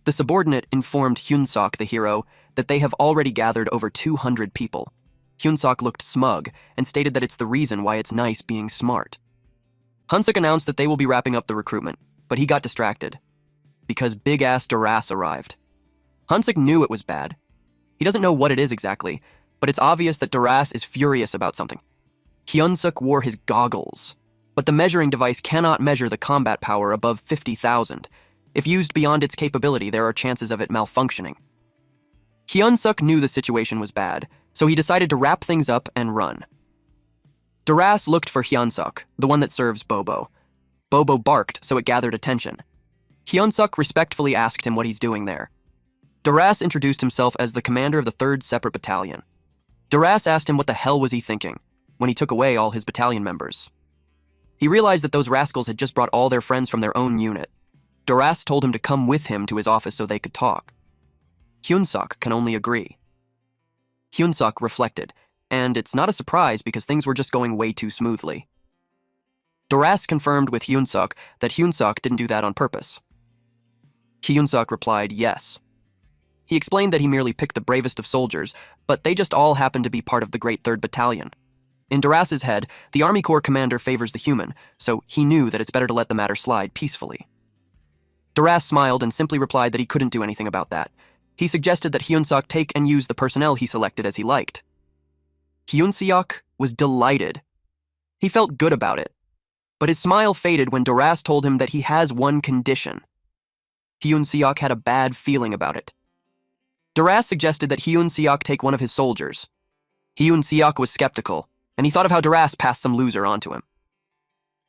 The subordinate informed Hyun-sok, the hero, that they have already gathered over 200 people. Hyun-sok looked smug and stated that it's the reason why it's nice being smart. Hyun-suk announced that they will be wrapping up the recruitment, but he got distracted because big-ass Duras arrived. Hyun-suk knew it was bad. He doesn't know what it is exactly, but it's obvious that Duras is furious about something. Hyun-suk wore his goggles, but the measuring device cannot measure the combat power above 50,000. If used beyond its capability, there are chances of it malfunctioning. Hyun-suk knew the situation was bad, so he decided to wrap things up and run. Duras looked for Hyun-suk, the one that serves Bobo. Bobo barked, so it gathered attention. Hyun-suk respectfully asked him what he's doing there. Duras introduced himself as the commander of the 3rd Separate Battalion. Duras asked him what the hell was he thinking when he took away all his battalion members. He realized that those rascals had just brought all their friends from their own unit. Duras told him to come with him to his office so they could talk. Hyun-suk can only agree. Hyun-suk reflected, and it's not a surprise because things were just going way too smoothly. Duras confirmed with Hyun-suk that Hyun-suk didn't do that on purpose. Hyun-suk replied yes. He explained that he merely picked the bravest of soldiers, but they just all happened to be part of the Great 3rd Battalion. In Duras's head, the Army Corps commander favors the human, so he knew that it's better to let the matter slide peacefully. Duras smiled and simply replied that he couldn't do anything about that. He suggested that Hyun-suk take and use the personnel he selected as he liked. Hyun-suk was delighted. He felt good about it, but his smile faded when Duras told him that he has one condition. Hyun-suk had a bad feeling about it. Duras suggested that Hyun-suk take one of his soldiers. Hyun-suk was skeptical, and he thought of how Duras passed some loser onto him.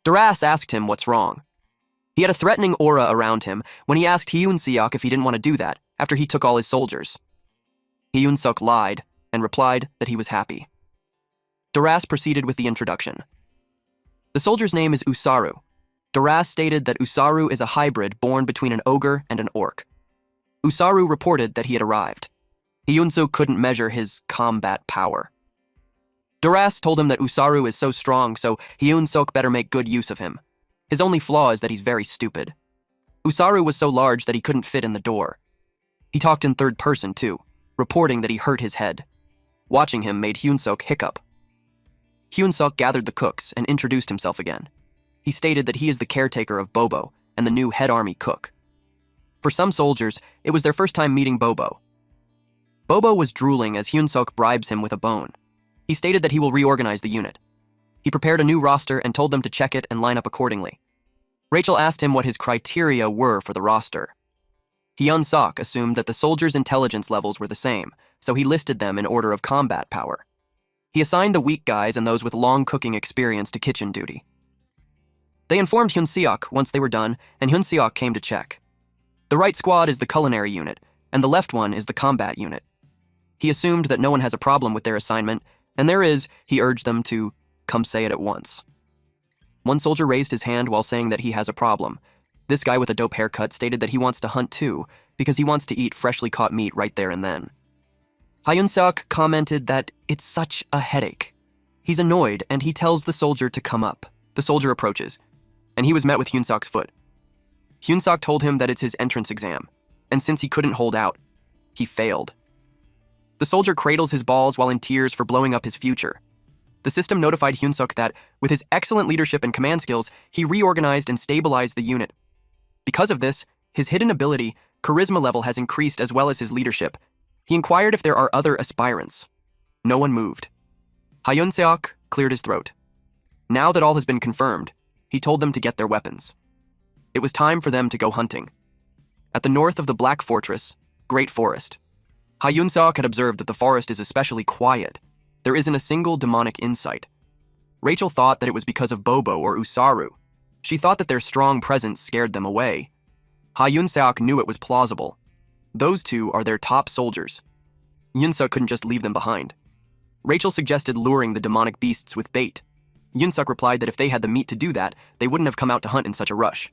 Duras asked him what's wrong. He had a threatening aura around him when he asked Hyun-suk if he didn't want to do that after he took all his soldiers. Hyun-suk lied and replied that he was happy. Duras proceeded with the introduction. The soldier's name is Usaru. Duras stated that Usaru is a hybrid born between an ogre and an orc. Usaru reported that he had arrived. Hyun-suk couldn't measure his combat power. Duras told him that Usaru is so strong, so Hyun-suk better make good use of him. His only flaw is that he's very stupid. Usaru was so large that he couldn't fit in the door. He talked in third person, too, reporting that he hurt his head. Watching him made Hyun-suk hiccup. Hyun-suk gathered the cooks and introduced himself again. He stated that he is the caretaker of Bobo and the new head army cook. For some soldiers, it was their first time meeting Bobo. Bobo was drooling as Hyun-suk bribes him with a bone. He stated that he will reorganize the unit. He prepared a new roster and told them to check it and line up accordingly. Rachel asked him what his criteria were for the roster. Hyun-suk assumed that the soldiers' intelligence levels were the same, so he listed them in order of combat power. He assigned the weak guys and those with long cooking experience to kitchen duty. They informed Hyun-suk once they were done, and Hyun-suk came to check. The right squad is the culinary unit, and the left one is the combat unit. He assumed that no one has a problem with their assignment, and there is, he urged them to come say it at once. One soldier raised his hand while saying that he has a problem. This guy with a dope haircut stated that he wants to hunt too, because he wants to eat freshly caught meat right there and then. Hyun-suk commented that it's such a headache. He's annoyed, and he tells the soldier to come up. The soldier approaches, and he was met with Hyun-suk's foot. Hyun-suk told him that it's his entrance exam, and since he couldn't hold out, he failed. The soldier cradles his balls while in tears for blowing up his future. The system notified Hyun-suk that, with his excellent leadership and command skills, he reorganized and stabilized the unit. Because of this, his hidden ability, charisma level has increased as well as his leadership. He inquired if there are other aspirants. No one moved. Hyun-suk cleared his throat. Now that all has been confirmed, he told them to get their weapons. It was time for them to go hunting. At the north of the Black Fortress, Great Forest, Hyun-seok had observed that the forest is especially quiet. There isn't a single demonic insight. Rachel thought that it was because of Bobo or Usaru. She thought that their strong presence scared them away. Hyun-seok knew it was plausible. Those two are their top soldiers. Hyun-seok couldn't just leave them behind. Rachel suggested luring the demonic beasts with bait. Hyun-seok replied that if they had the meat to do that, they wouldn't have come out to hunt in such a rush.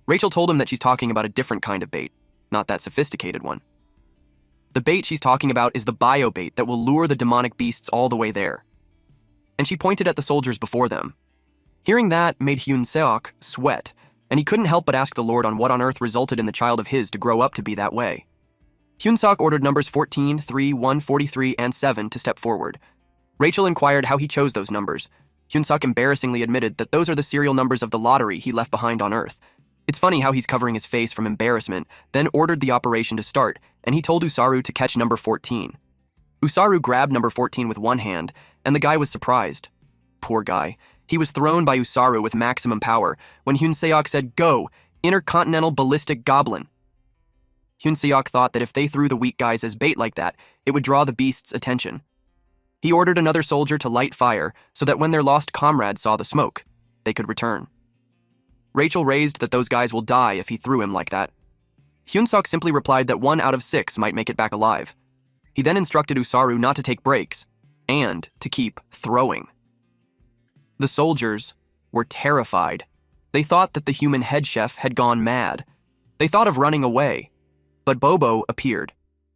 Rachel told him that she's talking about a different kind of bait, not that sophisticated one. The bait she's talking about is the bio bait that will lure the demonic beasts all the way there. And she pointed at the soldiers before them. Hearing that made Hyun-seok sweat, and he couldn't help but ask the Lord on what on earth resulted in the child of his to grow up to be that way. Hyun-seok ordered numbers 14, 3, 1, 43, and 7 to step forward. Rachel inquired how he chose those numbers. Hyun-seok embarrassingly admitted that those are the serial numbers of the lottery he left behind on Earth. It's funny how he's covering his face from embarrassment, then ordered the operation to start, and he told Usaru to catch number 14. Usaru grabbed number 14 with one hand, and the guy was surprised. Poor guy. He was thrown by Usaru with maximum power when Hyun-seok said, "Go, intercontinental ballistic goblin." Hyun-seok thought that if they threw the weak guys as bait like that, it would draw the beast's attention. He ordered another soldier to light fire so that when their lost comrades saw the smoke, they could return. Rachel raised that those guys will die if he threw him like that. Hyun-seok simply replied that 1 out of 6 might make it back alive. He then instructed Usaru not to take breaks and to keep throwing. The soldiers were terrified. They thought that the human head chef had gone mad. They thought of running away, but Bobo appeared.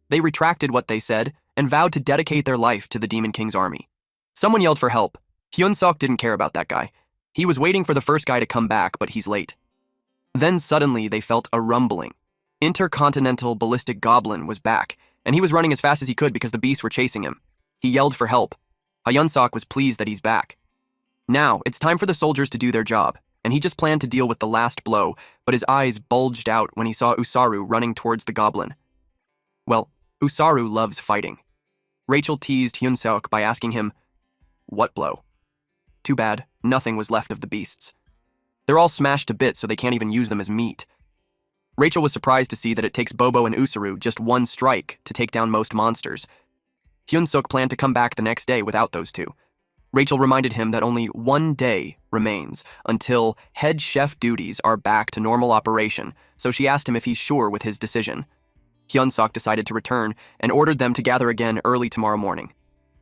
They retracted what they said and vowed to dedicate their life to the Demon King's army. Someone yelled for help. Hyun-seok didn't care about that guy. He was waiting for the first guy to come back, but he's late. Then suddenly they felt a rumbling. Intercontinental Ballistic Goblin was back, and he was running as fast as he could because the beasts were chasing him. He yelled for help. Hyun-seok was pleased that he's back. Now, it's time for the soldiers to do their job, and he just planned to deal with the last blow, but his eyes bulged out when he saw Usaru running towards the goblin. Well, Usaru loves fighting. Rachel teased Hyun-seok by asking him, "What blow?" Too bad, nothing was left of the beasts. They're all smashed to bits so they can't even use them as meat. Rachel was surprised to see that it takes Bobo and Usaru just one strike to take down most monsters. Hyun-seok planned to come back the next day without those two. Rachel reminded him that only one day remains until head chef duties are back to normal operation, so she asked him if he's sure with his decision. Hyun-seok decided to return and ordered them to gather again early tomorrow morning.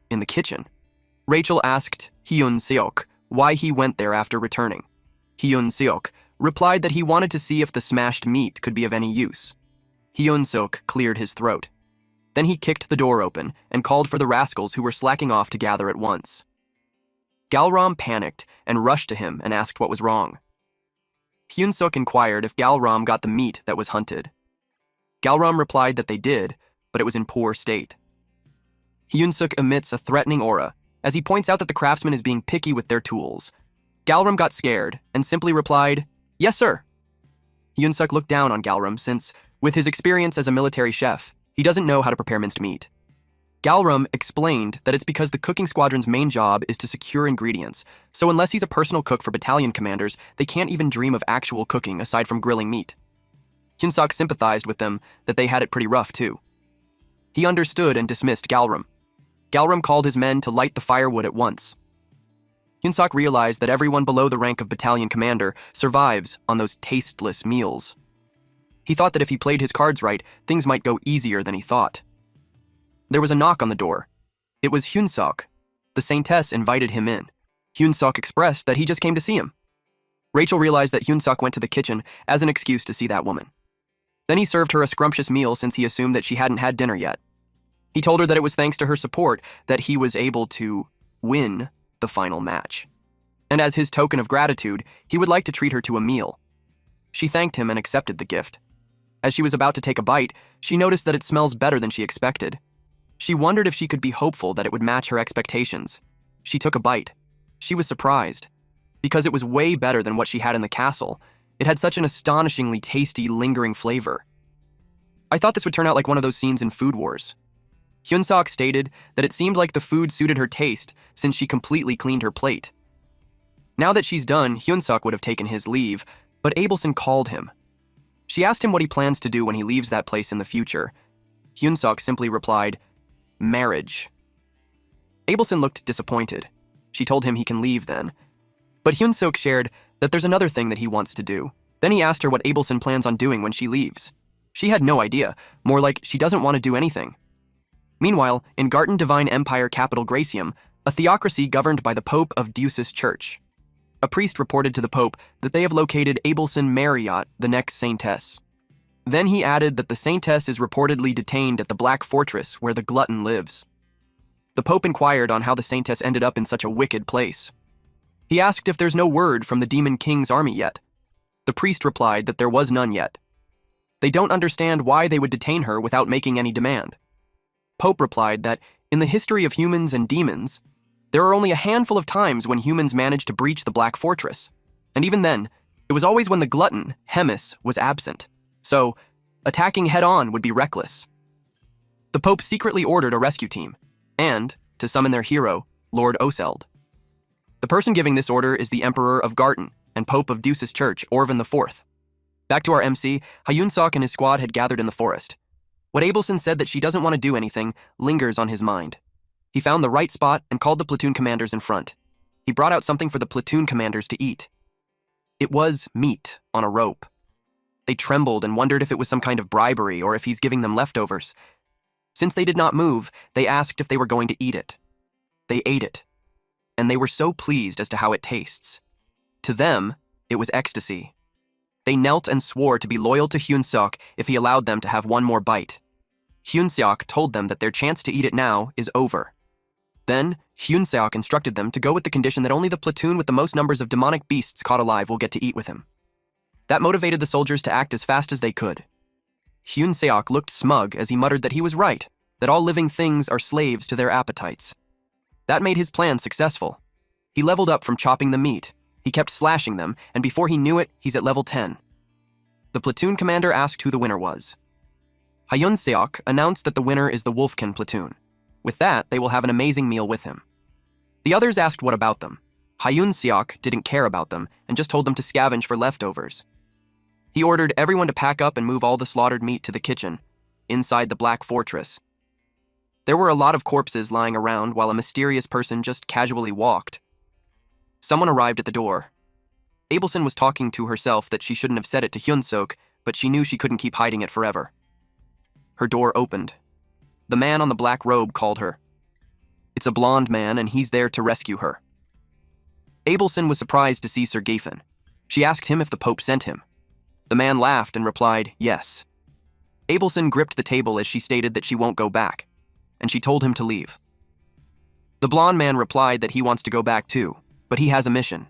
In the kitchen, Rachel asked Hyun-seok why he went there after returning. Hyun-seok replied that he wanted to see if the smashed meat could be of any use. Hyun-seok cleared his throat. Then he kicked the door open and called for the rascals who were slacking off to gather at once. Galram panicked and rushed to him and asked what was wrong. Hyun-seok inquired if Galram got the meat that was hunted. Galram replied that they did, but it was in poor state. Hyun-seok emits a threatening aura as he points out that the craftsman is being picky with their tools. Galram got scared and simply replied, "Yes, sir." Hyun-seok looked down on Galram since, with his experience as a military chef, he doesn't know how to prepare minced meat. Galram explained that it's because the cooking squadron's main job is to secure ingredients, so unless he's a personal cook for battalion commanders, they can't even dream of actual cooking aside from grilling meat. Hyun-seok sympathized with them that they had it pretty rough too. He understood and dismissed Galram. Galram called his men to light the firewood at once. Hyun-seok realized that everyone below the rank of battalion commander survives on those tasteless meals. He thought that if he played his cards right, things might go easier than he thought. There was a knock on the door. It was Hyun-seok. The saintess invited him in. Hyun-seok expressed that he just came to see him. Rachel realized that Hyun-seok went to the kitchen as an excuse to see that woman. Then he served her a scrumptious meal since he assumed that she hadn't had dinner yet. He told her that it was thanks to her support that he was able to win the final match. And as his token of gratitude, he would like to treat her to a meal. She thanked him and accepted the gift. As she was about to take a bite, she noticed that it smells better than she expected. She wondered if she could be hopeful that it would match her expectations. She took a bite. She was surprised. Because it was way better than what she had in the castle. It had such an astonishingly tasty, lingering flavor. "I thought this would turn out like one of those scenes in Food Wars." Hyun-seok stated that it seemed like the food suited her taste since she completely cleaned her plate. Now that she's done, Hyunsuk would have taken his leave, but Abelson called him. She asked him what he plans to do when he leaves that place in the future. Hyunsuk simply replied, "Marriage." Abelson looked disappointed. She told him he can leave then. But Hyunsuk shared that there's another thing that he wants to do. Then he asked her what Abelson plans on doing when she leaves. She had no idea, more like she doesn't want to do anything. Meanwhile, in Garten Divine Empire capital Gracium, a theocracy governed by the Pope of Deuces Church. A priest reported to the Pope that they have located Abelson Marriott, the next saintess. Then he added that the saintess is reportedly detained at the Black Fortress where the glutton lives. The Pope inquired on how the saintess ended up in such a wicked place. He asked if there's no word from the Demon King's army yet. The priest replied that there was none yet. They don't understand why they would detain her without making any demand. Pope replied that, in the history of humans and demons, there are only a handful of times when humans managed to breach the Black Fortress, and even then, it was always when the glutton, Hemis, was absent, so attacking head-on would be reckless. The Pope secretly ordered a rescue team, and to summon their hero, Lord Oseld. The person giving this order is the Emperor of Garten and Pope of Deuces Church, Orvan IV. Back to our MC, Hyunsuk and his squad had gathered in the forest. What Abelson said that she doesn't want to do anything lingers on his mind. He found the right spot and called the platoon commanders in front. He brought out something for the platoon commanders to eat. It was meat on a rope. They trembled and wondered if it was some kind of bribery or if he's giving them leftovers. Since they did not move, they asked if they were going to eat it. They ate it, and they were so pleased as to how it tastes. To them, it was ecstasy. They knelt and swore to be loyal to Hyunsuk if he allowed them to have one more bite. Hyunsuk told them that their chance to eat it now is over. Then, Hyunsuk instructed them to go with the condition that only the platoon with the most numbers of demonic beasts caught alive will get to eat with him. That motivated the soldiers to act as fast as they could. Hyunsuk looked smug as he muttered that he was right, that all living things are slaves to their appetites. That made his plan successful. He leveled up from chopping the meat. He kept slashing them, and before he knew it, he's at level 10. The platoon commander asked who the winner was. Hyunsuk announced that the winner is the Wolfkin platoon. With that, they will have an amazing meal with him. The others asked what about them. Hyunsuk didn't care about them and just told them to scavenge for leftovers. He ordered everyone to pack up and move all the slaughtered meat to the kitchen, inside the Black Fortress. There were a lot of corpses lying around while a mysterious person just casually walked. Someone arrived at the door. Abelson was talking to herself that she shouldn't have said it to Hyunsuk, but she knew she couldn't keep hiding it forever. Her door opened. The man on the black robe called her. It's a blonde man, and he's there to rescue her. Abelson was surprised to see Sir Gafen. She asked him if the Pope sent him. The man laughed and replied, yes. Abelson gripped the table as she stated that she won't go back, and she told him to leave. The blonde man replied that he wants to go back too, but he has a mission.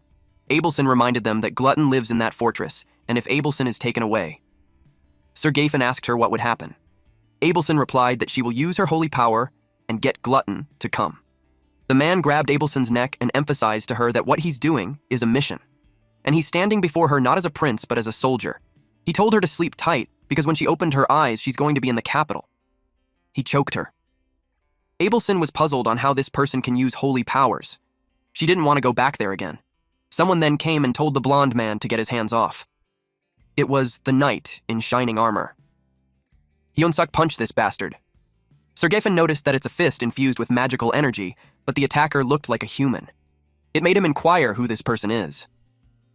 Abelson reminded them that Glutton lives in that fortress, and if Abelson is taken away. Sir Gafen asked her what would happen. Abelson replied that she will use her holy power and get Glutton to come. The man grabbed Abelson's neck and emphasized to her that what he's doing is a mission. And he's standing before her not as a prince, but as a soldier. He told her to sleep tight, because when she opened her eyes, she's going to be in the capital. He choked her. Abelson was puzzled on how this person can use holy powers. She didn't want to go back there again. Someone then came and told the blonde man to get his hands off. It was the knight in shining armor. Hyunsuk punched this bastard. Sir Gafen noticed that it's a fist infused with magical energy, but the attacker looked like a human. It made him inquire who this person is.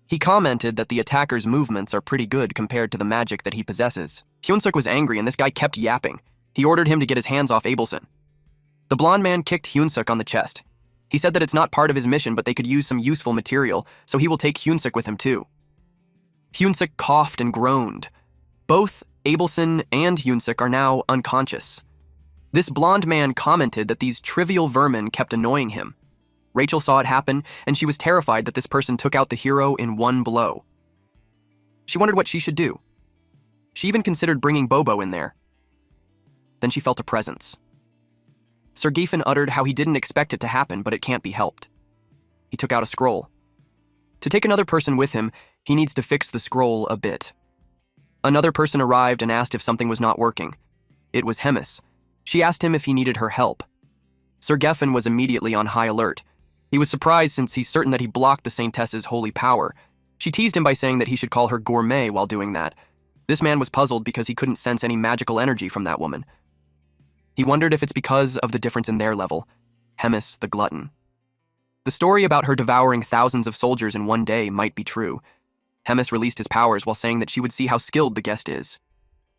He commented that the attacker's movements are pretty good compared to the magic that he possesses. Hyunsuk was angry and this guy kept yapping. He ordered him to get his hands off Abelson. The blonde man kicked Hyunsuk on the chest. He said that it's not part of his mission, but they could use some useful material, so he will take Hyunsuk with him too. Hyunsuk coughed and groaned. Both Abelson and Hyunsuk are now unconscious. This blonde man commented that these trivial vermin kept annoying him. Rachel saw it happen, and she was terrified that this person took out the hero in one blow. She wondered what she should do. She even considered bringing Bobo in there. Then she felt a presence. Sir Gafen uttered how he didn't expect it to happen, but it can't be helped. He took out a scroll. To take another person with him, he needs to fix the scroll a bit. Another person arrived and asked if something was not working. It was Hemis. She asked him if he needed her help. Sir Gafen was immediately on high alert. He was surprised since he's certain that he blocked the Saintess's holy power. She teased him by saying that he should call her gourmet while doing that. This man was puzzled because he couldn't sense any magical energy from that woman. He wondered if it's because of the difference in their level. Hemis the glutton. The story about her devouring thousands of soldiers in one day might be true. Hemis released his powers while saying that she would see how skilled the guest is.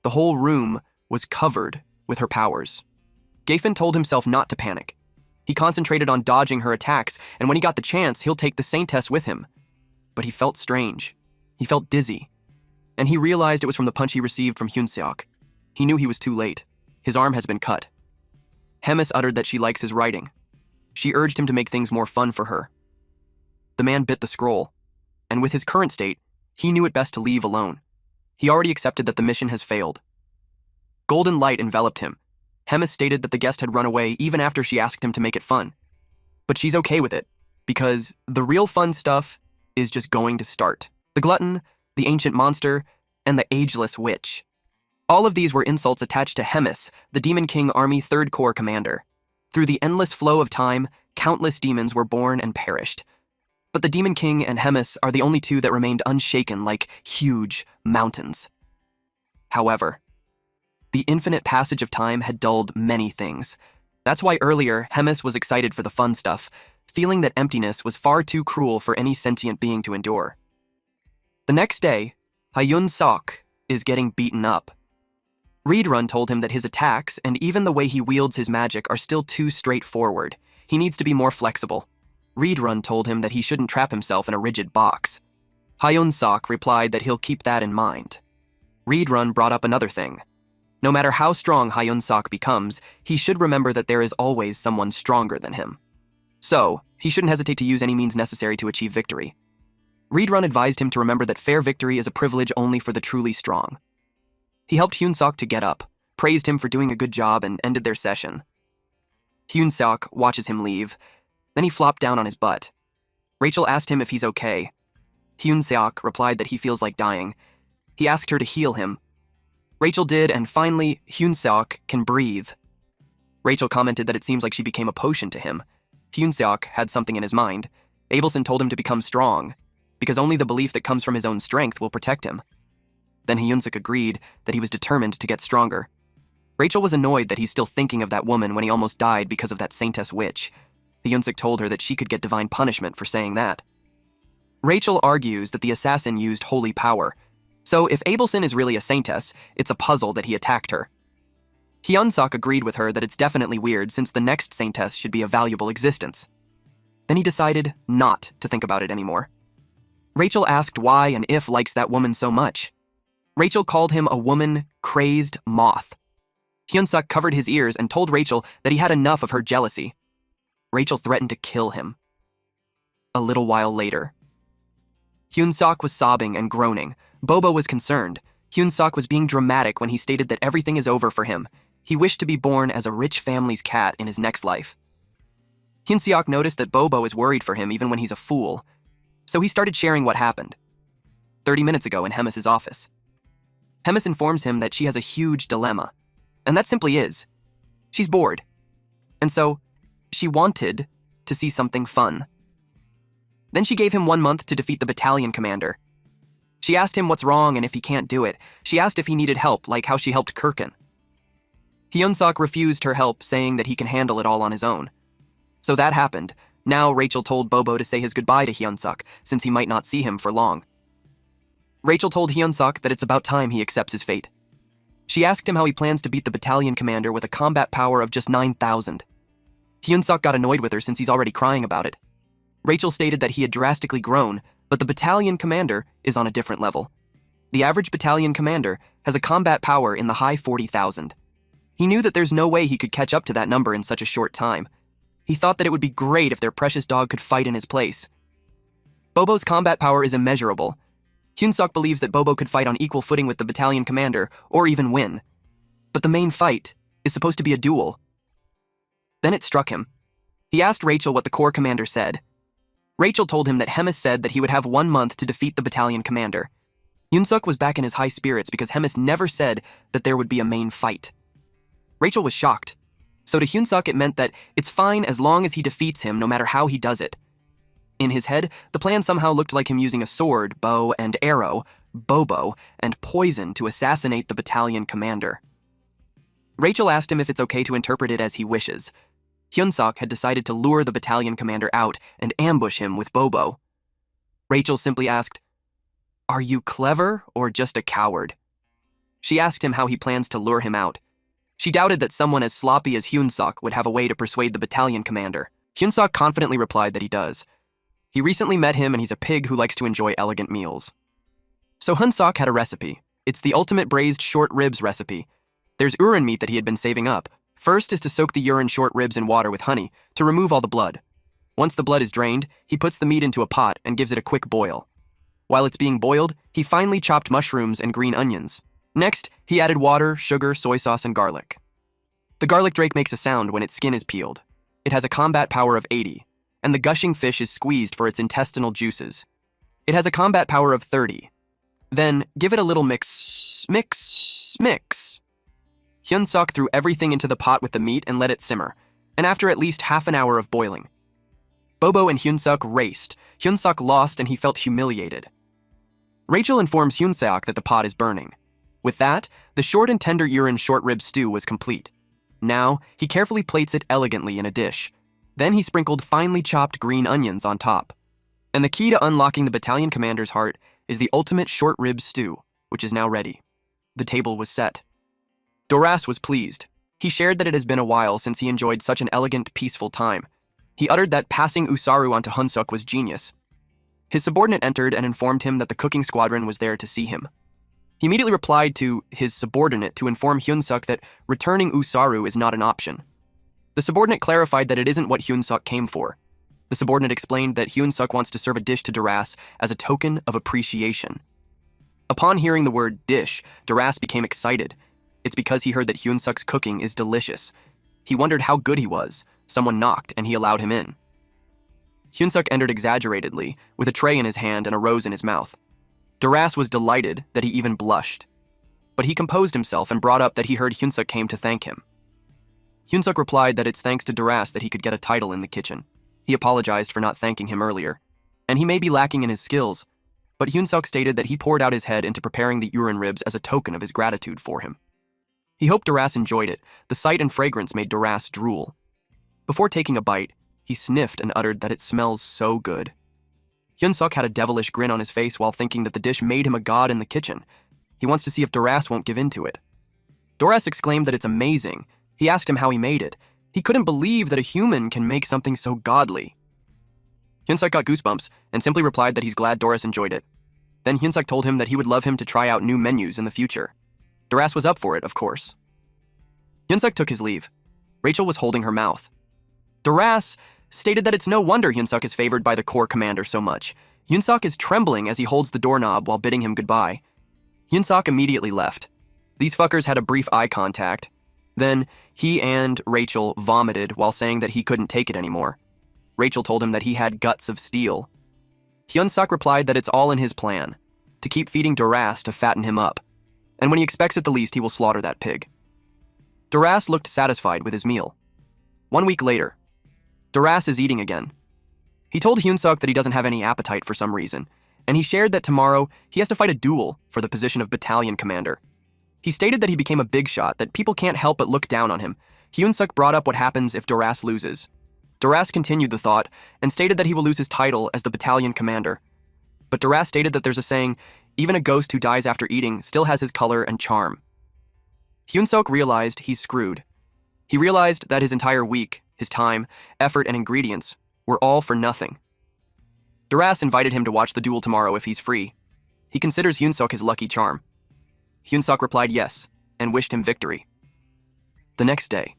The whole room was covered with her powers. Gafen told himself not to panic. He concentrated on dodging her attacks, and when he got the chance, he'll take the Saintess with him. But he felt strange. He felt dizzy. And he realized it was from the punch he received from Hyunseok. He knew he was too late. His arm has been cut. Hemis uttered that she likes his writing. She urged him to make things more fun for her. The man bit the scroll, and with his current state, he knew it best to leave alone. He already accepted that the mission has failed. Golden light enveloped him. Hemis stated that the guest had run away even after she asked him to make it fun. But she's okay with it, because the real fun stuff is just going to start. The glutton, the ancient monster, and the ageless witch. All of these were insults attached to Hemis, the Demon King Army 3rd Corps commander. Through the endless flow of time, countless demons were born and perished. But the Demon King and Hemis are the only two that remained unshaken like huge mountains. However, the infinite passage of time had dulled many things. That's why earlier, Hemis was excited for the fun stuff, feeling that emptiness was far too cruel for any sentient being to endure. The next day, Hyun-seok is getting beaten up. Reedrun told him that his attacks and even the way he wields his magic are still too straightforward. He needs to be more flexible. Reedrun told him that he shouldn't trap himself in a rigid box. Hyun-seok replied that he'll keep that in mind. Reedrun brought up another thing. No matter how strong Hyun-seok becomes, he should remember that there is always someone stronger than him. So, he shouldn't hesitate to use any means necessary to achieve victory. Reedrun advised him to remember that fair victory is a privilege only for the truly strong. He helped Hyun-seok to get up, praised him for doing a good job, and ended their session. Hyun-seok watches him leave. Then he flopped down on his butt. Rachel asked him if he's okay. Hyun-seok replied that he feels like dying. He asked her to heal him. Rachel did, and finally, Hyun-seok can breathe. Rachel commented that it seems like she became a potion to him. Hyun-seok had something in his mind. Abelson told him to become strong, because only the belief that comes from his own strength will protect him. Then Hyun-seok agreed that he was determined to get stronger. Rachel was annoyed that he's still thinking of that woman when he almost died because of that Saintess witch. Hyun-seok told her that she could get divine punishment for saying that. Rachel argues that the assassin used holy power, so if Abelson is really a Saintess, it's a puzzle that he attacked her. Hyun-seok agreed with her that it's definitely weird since the next Saintess should be a valuable existence. Then he decided not to think about it anymore. Rachel asked why and if likes that woman so much. Rachel called him a woman-crazed moth. Hyun-seok covered his ears and told Rachel that he had enough of her jealousy. Rachel threatened to kill him. A little while later. Hyun-seok was sobbing and groaning. Bobo was concerned. Hyun-seok was being dramatic when he stated that everything is over for him. He wished to be born as a rich family's cat in his next life. Hyun-seok noticed that Bobo is worried for him even when he's a fool, so he started sharing what happened 30 minutes ago in Hemis's office. Hemis informs him that she has a huge dilemma, and that simply is. She's bored, and so she wanted to see something fun. Then she gave him 1 month to defeat the battalion commander. She asked him what's wrong and if he can't do it. She asked if he needed help, like how she helped Kirkin. Hyun-seok refused her help, saying that he can handle it all on his own. So that happened. Now Rachel told Bobo to say his goodbye to Hyun-seok, since he might not see him for long. Rachel told Hyun-seok that it's about time he accepts his fate. She asked him how he plans to beat the battalion commander with a combat power of just 9,000. Hyun-seok got annoyed with her since he's already crying about it. Rachel stated that he had drastically grown, but the battalion commander is on a different level. The average battalion commander has a combat power in the high 40,000. He knew that there's no way he could catch up to that number in such a short time. He thought that it would be great if their precious dog could fight in his place. Bobo's combat power is immeasurable. Hyun-seok believes that Bobo could fight on equal footing with the battalion commander, or even win. But the main fight is supposed to be a duel. Then it struck him. He asked Rachel what the corps commander said. Rachel told him that Hemis said that he would have 1 month to defeat the battalion commander. Hyun-seok was back in his high spirits because Hemis never said that there would be a main fight. Rachel was shocked. So to Hyun-seok it meant that it's fine as long as he defeats him no matter how he does it. In his head, the plan somehow looked like him using a sword, bow, and arrow, bobo, and poison to assassinate the battalion commander. Rachel asked him if it's okay to interpret it as he wishes. Hyun-sok had decided to lure the battalion commander out and ambush him with bobo. Rachel simply asked, "Are you clever or just a coward?" She asked him how he plans to lure him out. She doubted that someone as sloppy as Hyun-sok would have a way to persuade the battalion commander. Hyun-sok confidently replied that he does. He recently met him and he's a pig who likes to enjoy elegant meals. So Hyun-sok had a recipe. It's the ultimate braised short ribs recipe. There's urine meat that he had been saving up. First is to soak the urine short ribs in water with honey to remove all the blood. Once the blood is drained, he puts the meat into a pot and gives it a quick boil. While it's being boiled, he finely chopped mushrooms and green onions. Next, he added water, sugar, soy sauce, and garlic. The garlic drake makes a sound when its skin is peeled. It has a combat power of 80, and the gushing fish is squeezed for its intestinal juices. It has a combat power of 30. Then, give it a little mix. Hyun-sok threw everything into the pot with the meat and let it simmer, and after at least half an hour of boiling, Bobo and Hyun-sok raced. Hyun-sok lost and he felt humiliated. Rachel informs Hyun-sok that the pot is burning. With that, the short and tender urine short rib stew was complete. Now, he carefully plates it elegantly in a dish. Then he sprinkled finely chopped green onions on top. And the key to unlocking the battalion commander's heart is the ultimate short rib stew, which is now ready. The table was set. Doras was pleased. He shared that it has been a while since he enjoyed such an elegant, peaceful time. He uttered that passing Usaru onto Hyun-sok was genius. His subordinate entered and informed him that the cooking squadron was there to see him. He immediately replied to his subordinate to inform Hyun-sok that returning Usaru is not an option. The subordinate clarified that it isn't what Hyun-sok came for. The subordinate explained that Hyun-sok wants to serve a dish to Doras as a token of appreciation. Upon hearing the word dish, Doras became excited. It's because he heard that Hyun-sok's cooking is delicious. He wondered how good he was. Someone knocked, and he allowed him in. Hyun-sok entered exaggeratedly, with a tray in his hand and a rose in his mouth. Doras was delighted that he even blushed. But he composed himself and brought up that he heard Hyun-sok came to thank him. Hyun-sok replied that it's thanks to Doras that he could get a title in the kitchen. He apologized for not thanking him earlier. And he may be lacking in his skills, but Hyun-sok stated that he poured out his head into preparing the urine ribs as a token of his gratitude for him. He hoped Doras enjoyed it. The sight and fragrance made Doras drool. Before taking a bite, he sniffed and uttered that it smells so good. Hyun-sok had a devilish grin on his face while thinking that the dish made him a god in the kitchen. He wants to see if Doras won't give in to it. Doras exclaimed that it's amazing. He asked him how he made it. He couldn't believe that a human can make something so godly. Hyun-sok got goosebumps and simply replied that he's glad Doras enjoyed it. Then Hyun-sok told him that he would love him to try out new menus in the future. Doras was up for it, of course. Hyun-sok took his leave. Rachel was holding her mouth. Doras stated that it's no wonder Hyun-sok is favored by the Corps commander so much. Hyun-sok is trembling as he holds the doorknob while bidding him goodbye. Hyun-sok immediately left. These fuckers had a brief eye contact. Then, he and Rachel vomited while saying that he couldn't take it anymore. Rachel told him that he had guts of steel. Hyun-sok replied that it's all in his plan, to keep feeding Doras to fatten him up. And when he expects it the least, he will slaughter that pig. Doras looked satisfied with his meal. 1 week later, Doras is eating again. He told Hyun-sok that he doesn't have any appetite for some reason, and he shared that tomorrow he has to fight a duel for the position of battalion commander. He stated that he became a big shot, that people can't help but look down on him. Hyun-sok brought up what happens if Doras loses. Doras continued the thought and stated that he will lose his title as the battalion commander. But Doras stated that there's a saying, even a ghost who dies after eating still has his color and charm. Hyun-sok realized he's screwed. He realized that his entire week, his time, effort, and ingredients were all for nothing. Doras invited him to watch the duel tomorrow if he's free. He considers Hyun-sok his lucky charm. Hyun-sok replied yes, and wished him victory. The next day,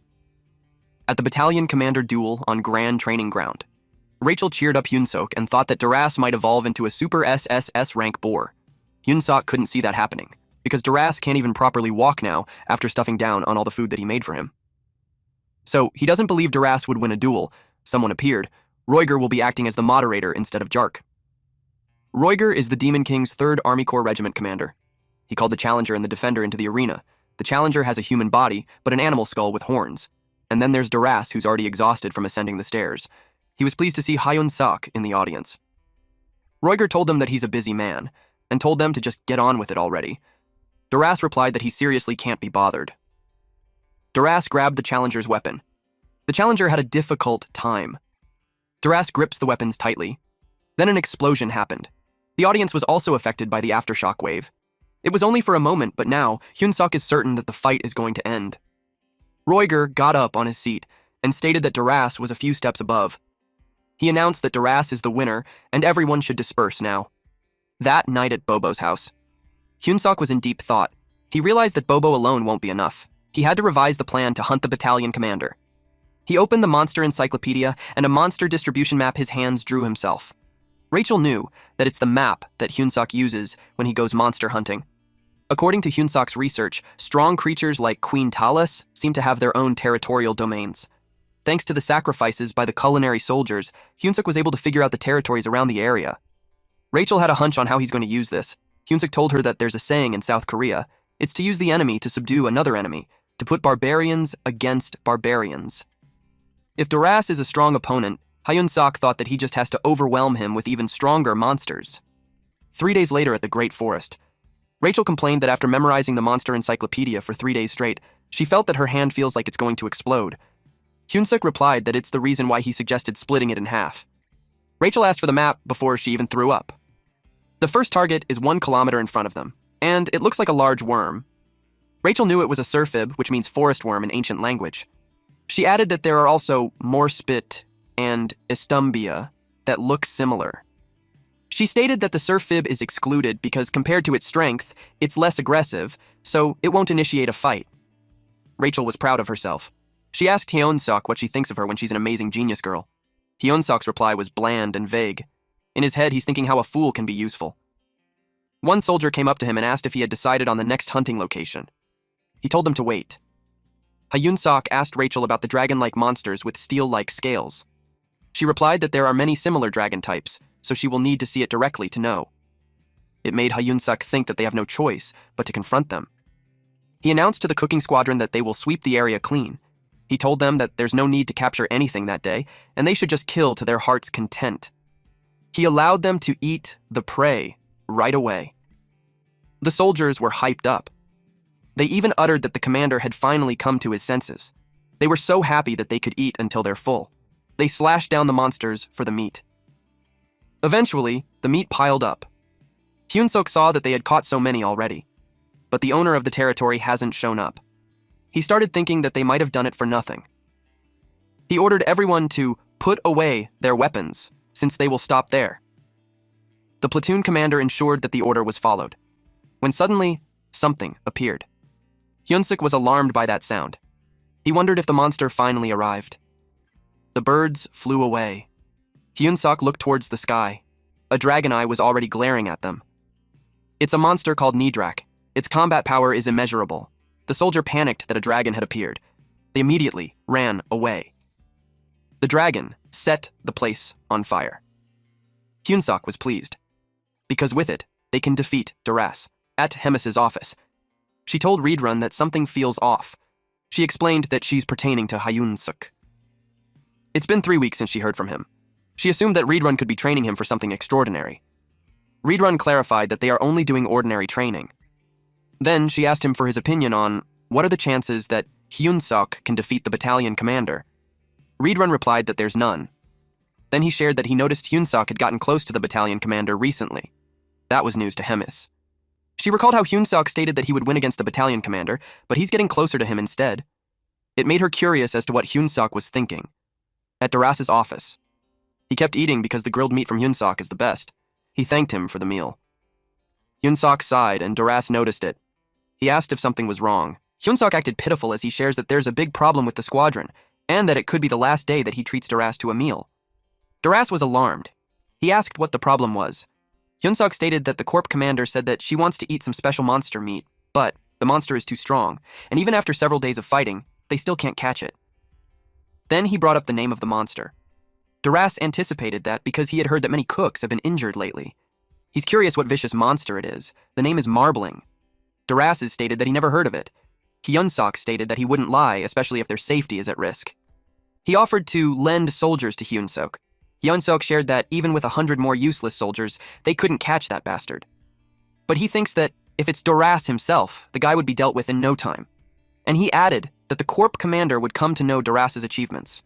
at the battalion commander duel on Grand Training Ground, Rachel cheered up Hyun-sok and thought that Doras might evolve into a super SSS rank boar. Hyun-sok couldn't see that happening, because Doras can't even properly walk now after stuffing down on all the food that he made for him. So, he doesn't believe Doras would win a duel. Someone appeared. Roiger will be acting as the moderator instead of Jark. Roiger is the Demon King's 3rd Army Corps Regiment commander. He called the Challenger and the Defender into the arena. The Challenger has a human body, but an animal skull with horns. And then there's Doras, who's already exhausted from ascending the stairs. He was pleased to see Hyun-sok in the audience. Roiger told them that he's a busy man, and told them to just get on with it already. Duras replied that he seriously can't be bothered. Duras grabbed the challenger's weapon. The challenger had a difficult time. Duras grips the weapons tightly. Then an explosion happened. The audience was also affected by the aftershock wave. It was only for a moment, but now, Hyun-sok is certain that the fight is going to end. Roiger got up on his seat and stated that Duras was a few steps above. He announced that Duras is the winner and everyone should disperse now. That night at Bobo's house, Hyun-sok was in deep thought. He realized that Bobo alone won't be enough. He had to revise the plan to hunt the battalion commander. He opened the monster encyclopedia and a monster distribution map his hands drew himself. Rachel knew that it's the map that Hyun-sok uses when he goes monster hunting. According to Hyun-sok's research, strong creatures like Queen Talus seem to have their own territorial domains. Thanks to the sacrifices by the culinary soldiers, Hyun-sok was able to figure out the territories around the area. Rachel had a hunch on how he's going to use this. Hyun-sok told her that there's a saying in South Korea. It's to use the enemy to subdue another enemy, to put barbarians against barbarians. If Duras is a strong opponent, Hyun-sok thought that he just has to overwhelm him with even stronger monsters. 3 days later at the Great Forest, Rachel complained that after memorizing the monster encyclopedia for 3 days straight, she felt that her hand feels like it's going to explode. Hyun-sok replied that it's the reason why he suggested splitting it in half. Rachel asked for the map before she even threw up. The first target is 1 kilometer in front of them, and it looks like a large worm. Rachel knew it was a surfib, which means forest worm in ancient language. She added that there are also morspit and estumbia that look similar. She stated that the surfib is excluded because compared to its strength, it's less aggressive, so it won't initiate a fight. Rachel was proud of herself. She asked Hyun-sok what she thinks of her when she's an amazing genius girl. Hyun-sok's reply was bland and vague. In his head, he's thinking how a fool can be useful. One soldier came up to him and asked if he had decided on the next hunting location. He told them to wait. Hyun-sok asked Rachel about the dragon-like monsters with steel-like scales. She replied that there are many similar dragon types, so she will need to see it directly to know. It made Hyun-sok think that they have no choice but to confront them. He announced to the cooking squadron that they will sweep the area clean. He told them that there's no need to capture anything that day, and they should just kill to their heart's content. He allowed them to eat the prey right away. The soldiers were hyped up. They even uttered that the commander had finally come to his senses. They were so happy that they could eat until they're full. They slashed down the monsters for the meat. Eventually, the meat piled up. Hyun-sok saw that they had caught so many already, but the owner of the territory hasn't shown up. He started thinking that they might have done it for nothing. He ordered everyone to put away their weapons, since they will stop there. The platoon commander ensured that the order was followed, when suddenly, something appeared. Hyun-sok was alarmed by that sound. He wondered if the monster finally arrived. The birds flew away. Hyun-sok looked towards the sky. A dragon eye was already glaring at them. It's a monster called Nidrak. Its combat power is immeasurable. The soldier panicked that a dragon had appeared. They immediately ran away. The dragon set the place on fire. Hyun-sok was pleased, because with it, they can defeat Duras at Hemis's office. She told Reedrun that something feels off. She explained that she's pertaining to Hyun-sok. It's been 3 weeks since she heard from him. She assumed that Reedrun could be training him for something extraordinary. Reedrun clarified that they are only doing ordinary training. Then she asked him for his opinion on what are the chances that Hyun-sok can defeat the battalion commander. Reedrun replied that there's none. Then he shared that he noticed Hyun-sok had gotten close to the battalion commander recently. That was news to Hemis. She recalled how Hyun-sok stated that he would win against the battalion commander, but he's getting closer to him instead. It made her curious as to what Hyun-sok was thinking. At Duras's office, he kept eating because the grilled meat from Hyun-sok is the best. He thanked him for the meal. Hyun-sok sighed and Duras noticed it. He asked if something was wrong. Hyun-sok acted pitiful as he shares that there's a big problem with the squadron, and that it could be the last day that he treats Duras to a meal. Duras was alarmed. He asked what the problem was. Hyun-sok stated that the corp commander said that she wants to eat some special monster meat, but the monster is too strong, and even after several days of fighting, they still can't catch it. Then he brought up the name of the monster. Duras anticipated that because he had heard that many cooks have been injured lately. He's curious what vicious monster it is. The name is Marbling. Duras has stated that he never heard of it. Hyun-sok stated that he wouldn't lie, especially if their safety is at risk. He offered to lend soldiers to Hyun-sok. Hyun-seok shared that even with 100 more useless soldiers, they couldn't catch that bastard. But he thinks that if it's Doras himself, the guy would be dealt with in no time. And he added that the Corp commander would come to know Doras's achievements.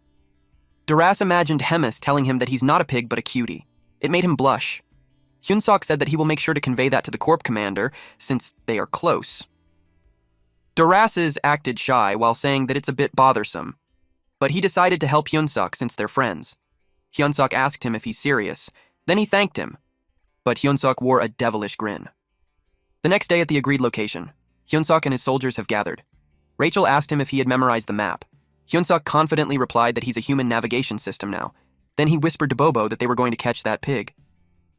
Doras imagined Hemis telling him that he's not a pig but a cutie. It made him blush. Hyun-seok said that he will make sure to convey that to the Corp commander, since they are close. Doras's acted shy while saying that it's a bit bothersome, but he decided to help Hyun-seok since they're friends. Hyun-seok asked him if he's serious, then he thanked him, but Hyun-seok wore a devilish grin. The next day at the agreed location, Hyun-seok and his soldiers have gathered. Rachel asked him if he had memorized the map. Hyun-seok confidently replied that he's a human navigation system now. Then he whispered to Bobo that they were going to catch that pig.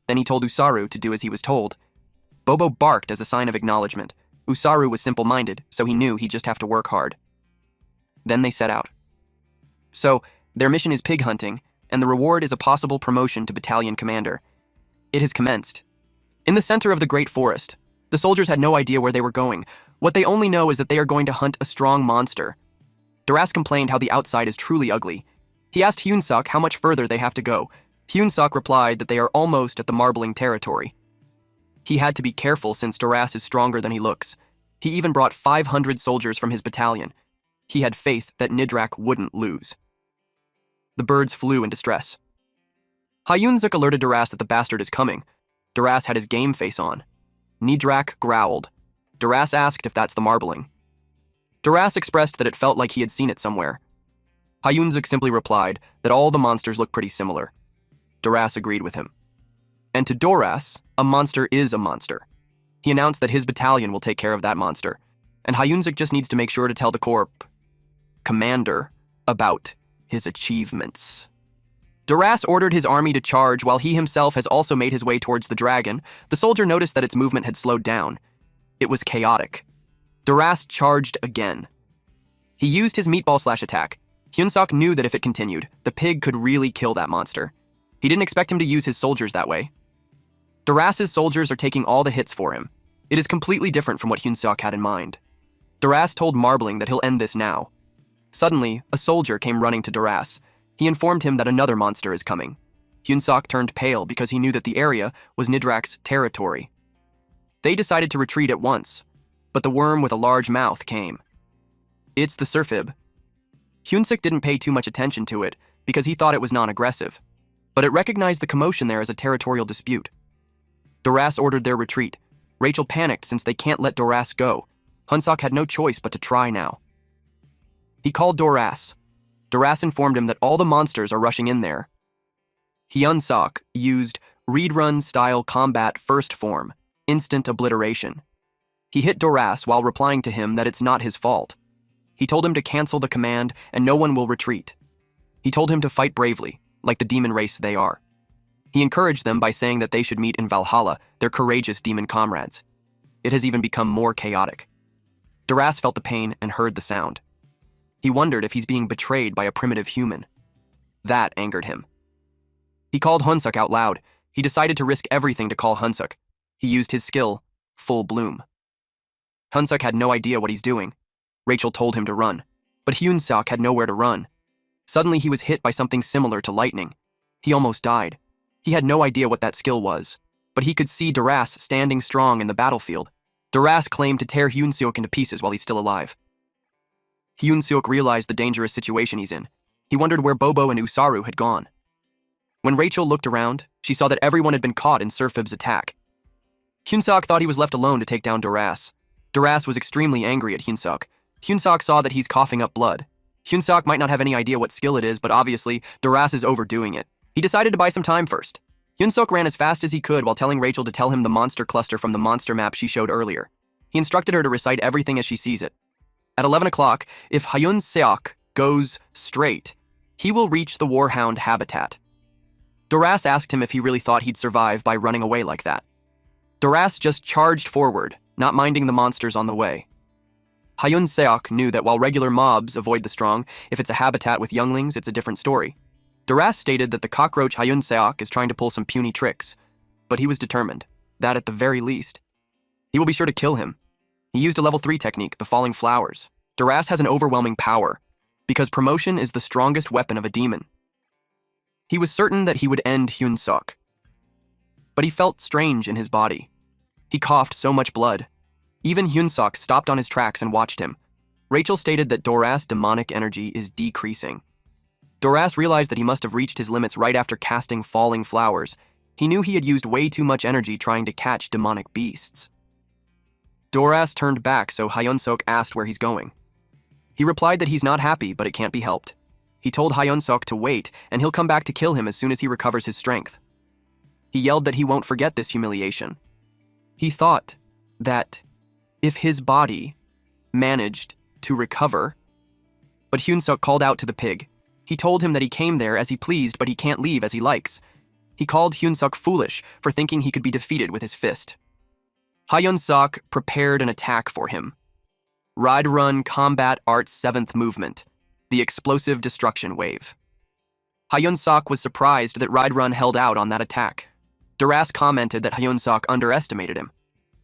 Then he told Usaru to do as he was told. Bobo barked as a sign of acknowledgement. Usaru was simple-minded, so he knew he'd just have to work hard. Then they set out. So, their mission is pig hunting, and the reward is a possible promotion to battalion commander. It has commenced. In the center of the great forest, the soldiers had no idea where they were going. What they only know is that they are going to hunt a strong monster. Doras complained how the outside is truly ugly. He asked Hyun-seok how much further they have to go. Hyun-seok replied that they are almost at the marbling territory. He had to be careful since Doras is stronger than he looks. He even brought 500 soldiers from his battalion. He had faith that Nidrak wouldn't lose. The birds flew in distress. Hyun-seok alerted Doras that the bastard is coming. Doras had his game face on. Nidrak growled. Doras asked if that's the marbling. Doras expressed that it felt like he had seen it somewhere. Hyun-seok simply replied that all the monsters look pretty similar. Doras agreed with him. And to Doras, a monster is a monster. He announced that his battalion will take care of that monster, and Hyun-seok just needs to make sure to tell the Corp commander about his achievements. Doras ordered his army to charge while he himself has also made his way towards the dragon. The soldier noticed that its movement had slowed down. It was chaotic. Doras charged again. He used his meatball/attack. Hyun-seok knew that if it continued, the pig could really kill that monster. He didn't expect him to use his soldiers that way. Doras's soldiers are taking all the hits for him. It is completely different from what Hyun-seok had in mind. Doras told Marbling that he'll end this now. Suddenly, a soldier came running to Doras. He informed him that another monster is coming. Hyun-seok turned pale because he knew that the area was Nidrak's territory. They decided to retreat at once, but the worm with a large mouth came. It's the Surfib. Hyun-seok didn't pay too much attention to it because he thought it was non-aggressive, but it recognized the commotion there as a territorial dispute. Doras ordered their retreat. Rachel panicked since they can't let Doras go. Hyun-seok had no choice but to try now. He called Doras. Doras informed him that all the monsters are rushing in there. Hyun-seok used read-run-style combat first form, instant obliteration. He hit Doras while replying to him that it's not his fault. He told him to cancel the command and no one will retreat. He told him to fight bravely, like the demon race they are. He encouraged them by saying that they should meet in Valhalla, their courageous demon comrades. It has even become more chaotic. Doras felt the pain and heard the sound. He wondered if he's being betrayed by a primitive human. That angered him. He called Hyun-seok out loud. He decided to risk everything to call Hyun-seok. He used his skill, Full Bloom. Hyun-seok had no idea what he's doing. Rachel told him to run, but Hyun-seok had nowhere to run. Suddenly he was hit by something similar to lightning. He almost died. He had no idea what that skill was, but he could see Doras standing strong in the battlefield. Doras claimed to tear Hyun-seok into pieces while he's still alive. Hyun-seok realized the dangerous situation he's in. He wondered where Bobo and Usaru had gone. When Rachel looked around, she saw that everyone had been caught in Surfib's attack. Hyun-seok thought he was left alone to take down Doras. Doras was extremely angry at Hyun-seok. Hyun-seok saw that he's coughing up blood. Hyun-seok might not have any idea what skill it is, but obviously, Doras is overdoing it. He decided to buy some time first. Hyun-seok ran as fast as he could while telling Rachel to tell him the monster cluster from the monster map she showed earlier. He instructed her to recite everything as she sees it. At 11 o'clock, if Hyun-seok goes straight, he will reach the Warhound habitat. Doras asked him if he really thought he'd survive by running away like that. Doras just charged forward, not minding the monsters on the way. Hyun-seok knew that while regular mobs avoid the strong, if it's a habitat with younglings, it's a different story. Doras stated that the cockroach Hyun-seok is trying to pull some puny tricks, but he was determined, that at the very least, he will be sure to kill him. He used a level 3 technique, the falling flowers. Doras has an overwhelming power, because promotion is the strongest weapon of a demon. He was certain that he would end Hyun-suk. But he felt strange in his body. He coughed so much blood. Even Hyun-suk stopped on his tracks and watched him. Rachel stated that Doras' demonic energy is decreasing. Doras realized that he must have reached his limits right after casting Falling Flowers. He knew he had used way too much energy trying to catch demonic beasts. Doras turned back, so Hyun-suk asked where he's going. He replied that he's not happy, but it can't be helped. He told Hyun-suk to wait, and he'll come back to kill him as soon as he recovers his strength. He yelled that he won't forget this humiliation. He thought that if his body managed to recover, but Hyun-suk called out to the pig. He told him that he came there as he pleased, but he can't leave as he likes. He called Hyun-suk foolish for thinking he could be defeated with his fist. Hyun-suk prepared an attack for him. Ride Run Combat Art's 7th movement, the explosive destruction wave. Hyun-suk was surprised that Ride Run held out on that attack. Doras commented that Hyun-suk underestimated him.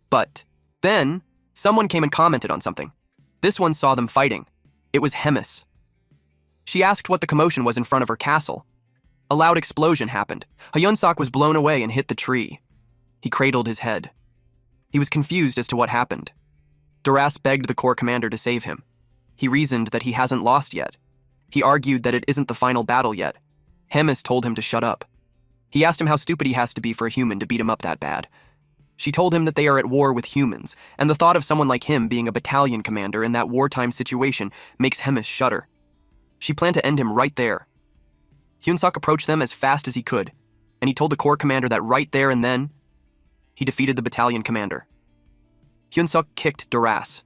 But then, someone came and commented on something. This one saw them fighting. It was Hemis. She asked what the commotion was in front of her castle. A loud explosion happened. Hyun-suk was blown away and hit the tree. He cradled his head. He was confused as to what happened. Doras begged the corps commander to save him. He reasoned that he hasn't lost yet. He argued that it isn't the final battle yet. Hemis told him to shut up. He asked him how stupid he has to be for a human to beat him up that bad. She told him that they are at war with humans, and the thought of someone like him being a battalion commander in that wartime situation makes Hemis shudder. She planned to end him right there. Hyun-suk approached them as fast as he could, and he told the corps commander that right there and then, he defeated the battalion commander. Hyun-suk kicked Doras.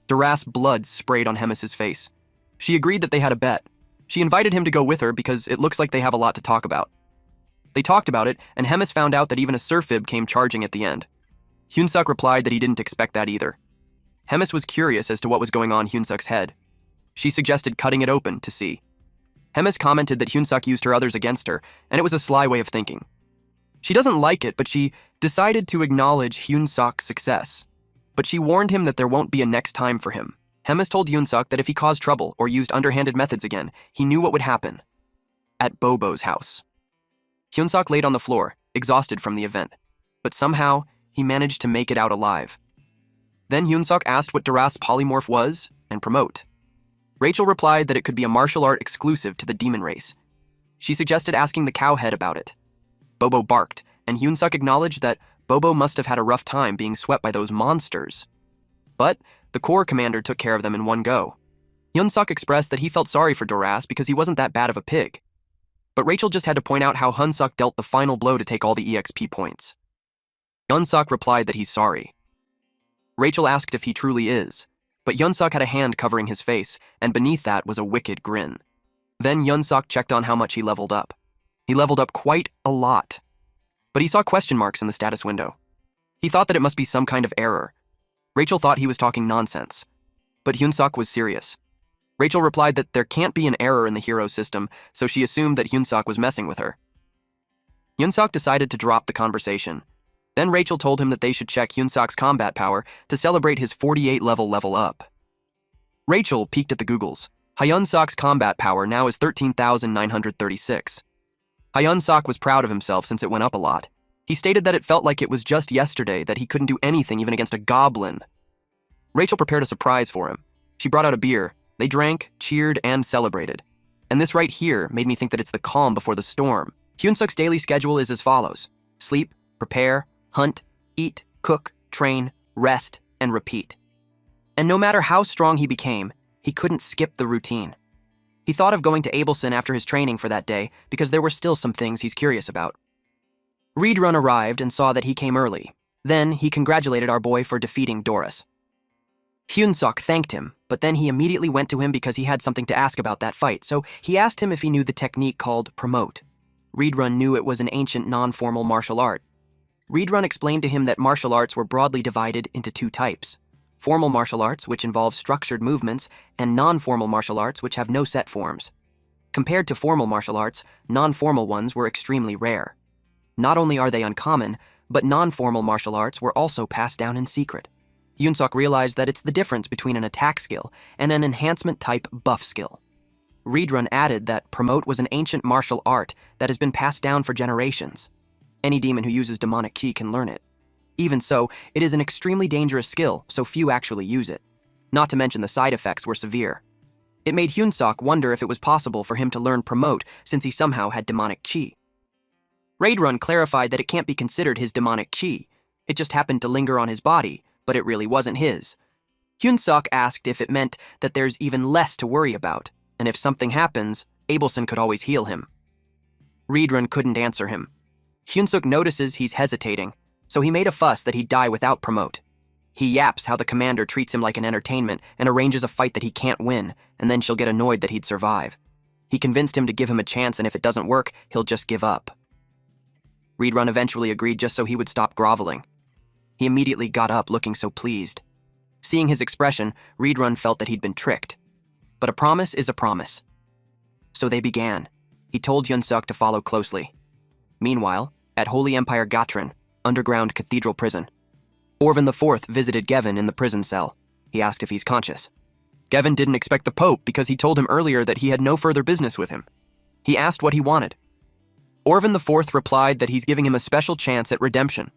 Doras' blood sprayed on Hemis's face. She agreed that they had a bet. She invited him to go with her because it looks like they have a lot to talk about. They talked about it, and Hemis found out that even a surfib came charging at the end. Hyun-suk replied that he didn't expect that either. Hemis was curious as to what was going on in Hyun-suk's head. She suggested cutting it open to see. Hemis commented that Hyun-suk used her others against her, and it was a sly way of thinking. She doesn't like it, but she decided to acknowledge Hyun-suk's success. But she warned him that there won't be a next time for him. Hemis told Hyun-suk that if he caused trouble or used underhanded methods again, he knew what would happen. At Bobo's house. Hyun-suk laid on the floor, exhausted from the event, but somehow he managed to make it out alive. Then Hyun-suk asked what Doras' polymorph was and promote. Rachel replied that it could be a martial art exclusive to the demon race. She suggested asking the cowhead about it. Bobo barked, and Hyun-suk acknowledged that Bobo must have had a rough time being swept by those monsters. But the corps commander took care of them in one go. Hyun-suk expressed that he felt sorry for Doras because he wasn't that bad of a pig. But Rachel just had to point out how Hyun-suk dealt the final blow to take all the EXP points. Hyun-suk replied that he's sorry. Rachel asked if he truly is, but Hyun-suk had a hand covering his face, and beneath that was a wicked grin. Then Hyun-suk checked on how much he leveled up. He leveled up quite a lot. But he saw question marks in the status window. He thought that it must be some kind of error. Rachel thought he was talking nonsense. But Hyun-suk was serious. Rachel replied that there can't be an error in the hero system, so she assumed that Hyun-suk was messing with her. Hyun-suk decided to drop the conversation. Then Rachel told him that they should check Hyun-suk's combat power to celebrate his 48 level up. Rachel peeked at the Googles. Hyun-suk's combat power now is 13,936. Hyun-suk was proud of himself since it went up a lot. He stated that it felt like it was just yesterday that he couldn't do anything even against a goblin. Rachel prepared a surprise for him. She brought out a beer. They drank, cheered, and celebrated. And this right here made me think that it's the calm before the storm. Hyun-suk's daily schedule is as follows: sleep, prepare, hunt, eat, cook, train, rest, and repeat. And no matter how strong he became, he couldn't skip the routine. He thought of going to Abelson after his training for that day because there were still some things he's curious about. Reed Run arrived and saw that he came early. Then he congratulated our boy for defeating Doras. Hyun-suk thanked him, but then he immediately went to him because he had something to ask about that fight, so he asked him if he knew the technique called promote. Reed Run knew it was an ancient non-formal martial art. Reed Run explained to him that martial arts were broadly divided into two types: formal martial arts, which involve structured movements, and non-formal martial arts, which have no set forms. Compared to formal martial arts, non-formal ones were extremely rare. Not only are they uncommon, but non-formal martial arts were also passed down in secret. Hyun-suk realized that it's the difference between an attack skill and an enhancement-type buff skill. Reedrun added that promote was an ancient martial art that has been passed down for generations. Any demon who uses demonic chi can learn it. Even so, it is an extremely dangerous skill, so few actually use it. Not to mention the side effects were severe. It made Hyunsuk wonder if it was possible for him to learn promote since he somehow had demonic chi. Raidrun clarified that it can't be considered his demonic chi. It just happened to linger on his body, but it really wasn't his. Hyunsuk asked if it meant that there's even less to worry about, and if something happens, Abelson could always heal him. Reedrun couldn't answer him. Hyunsuk notices he's hesitating, so he made a fuss that he'd die without promote. He yaps how the commander treats him like an entertainment and arranges a fight that he can't win, and then she'll get annoyed that he'd survive. He convinced him to give him a chance, and if it doesn't work, he'll just give up. Reedrun eventually agreed just so he would stop groveling. He immediately got up, looking so pleased. Seeing his expression, Reedrun felt that he'd been tricked. But a promise is a promise. So they began. He told Hyunsuk to follow closely. Meanwhile, at Holy Empire Gatrin, underground cathedral prison, Orvan IV visited Gevin in the prison cell. He asked if he's conscious. Gevin didn't expect the Pope because he told him earlier that he had no further business with him. He asked what he wanted. Orvan IV replied that he's giving him a special chance at redemption.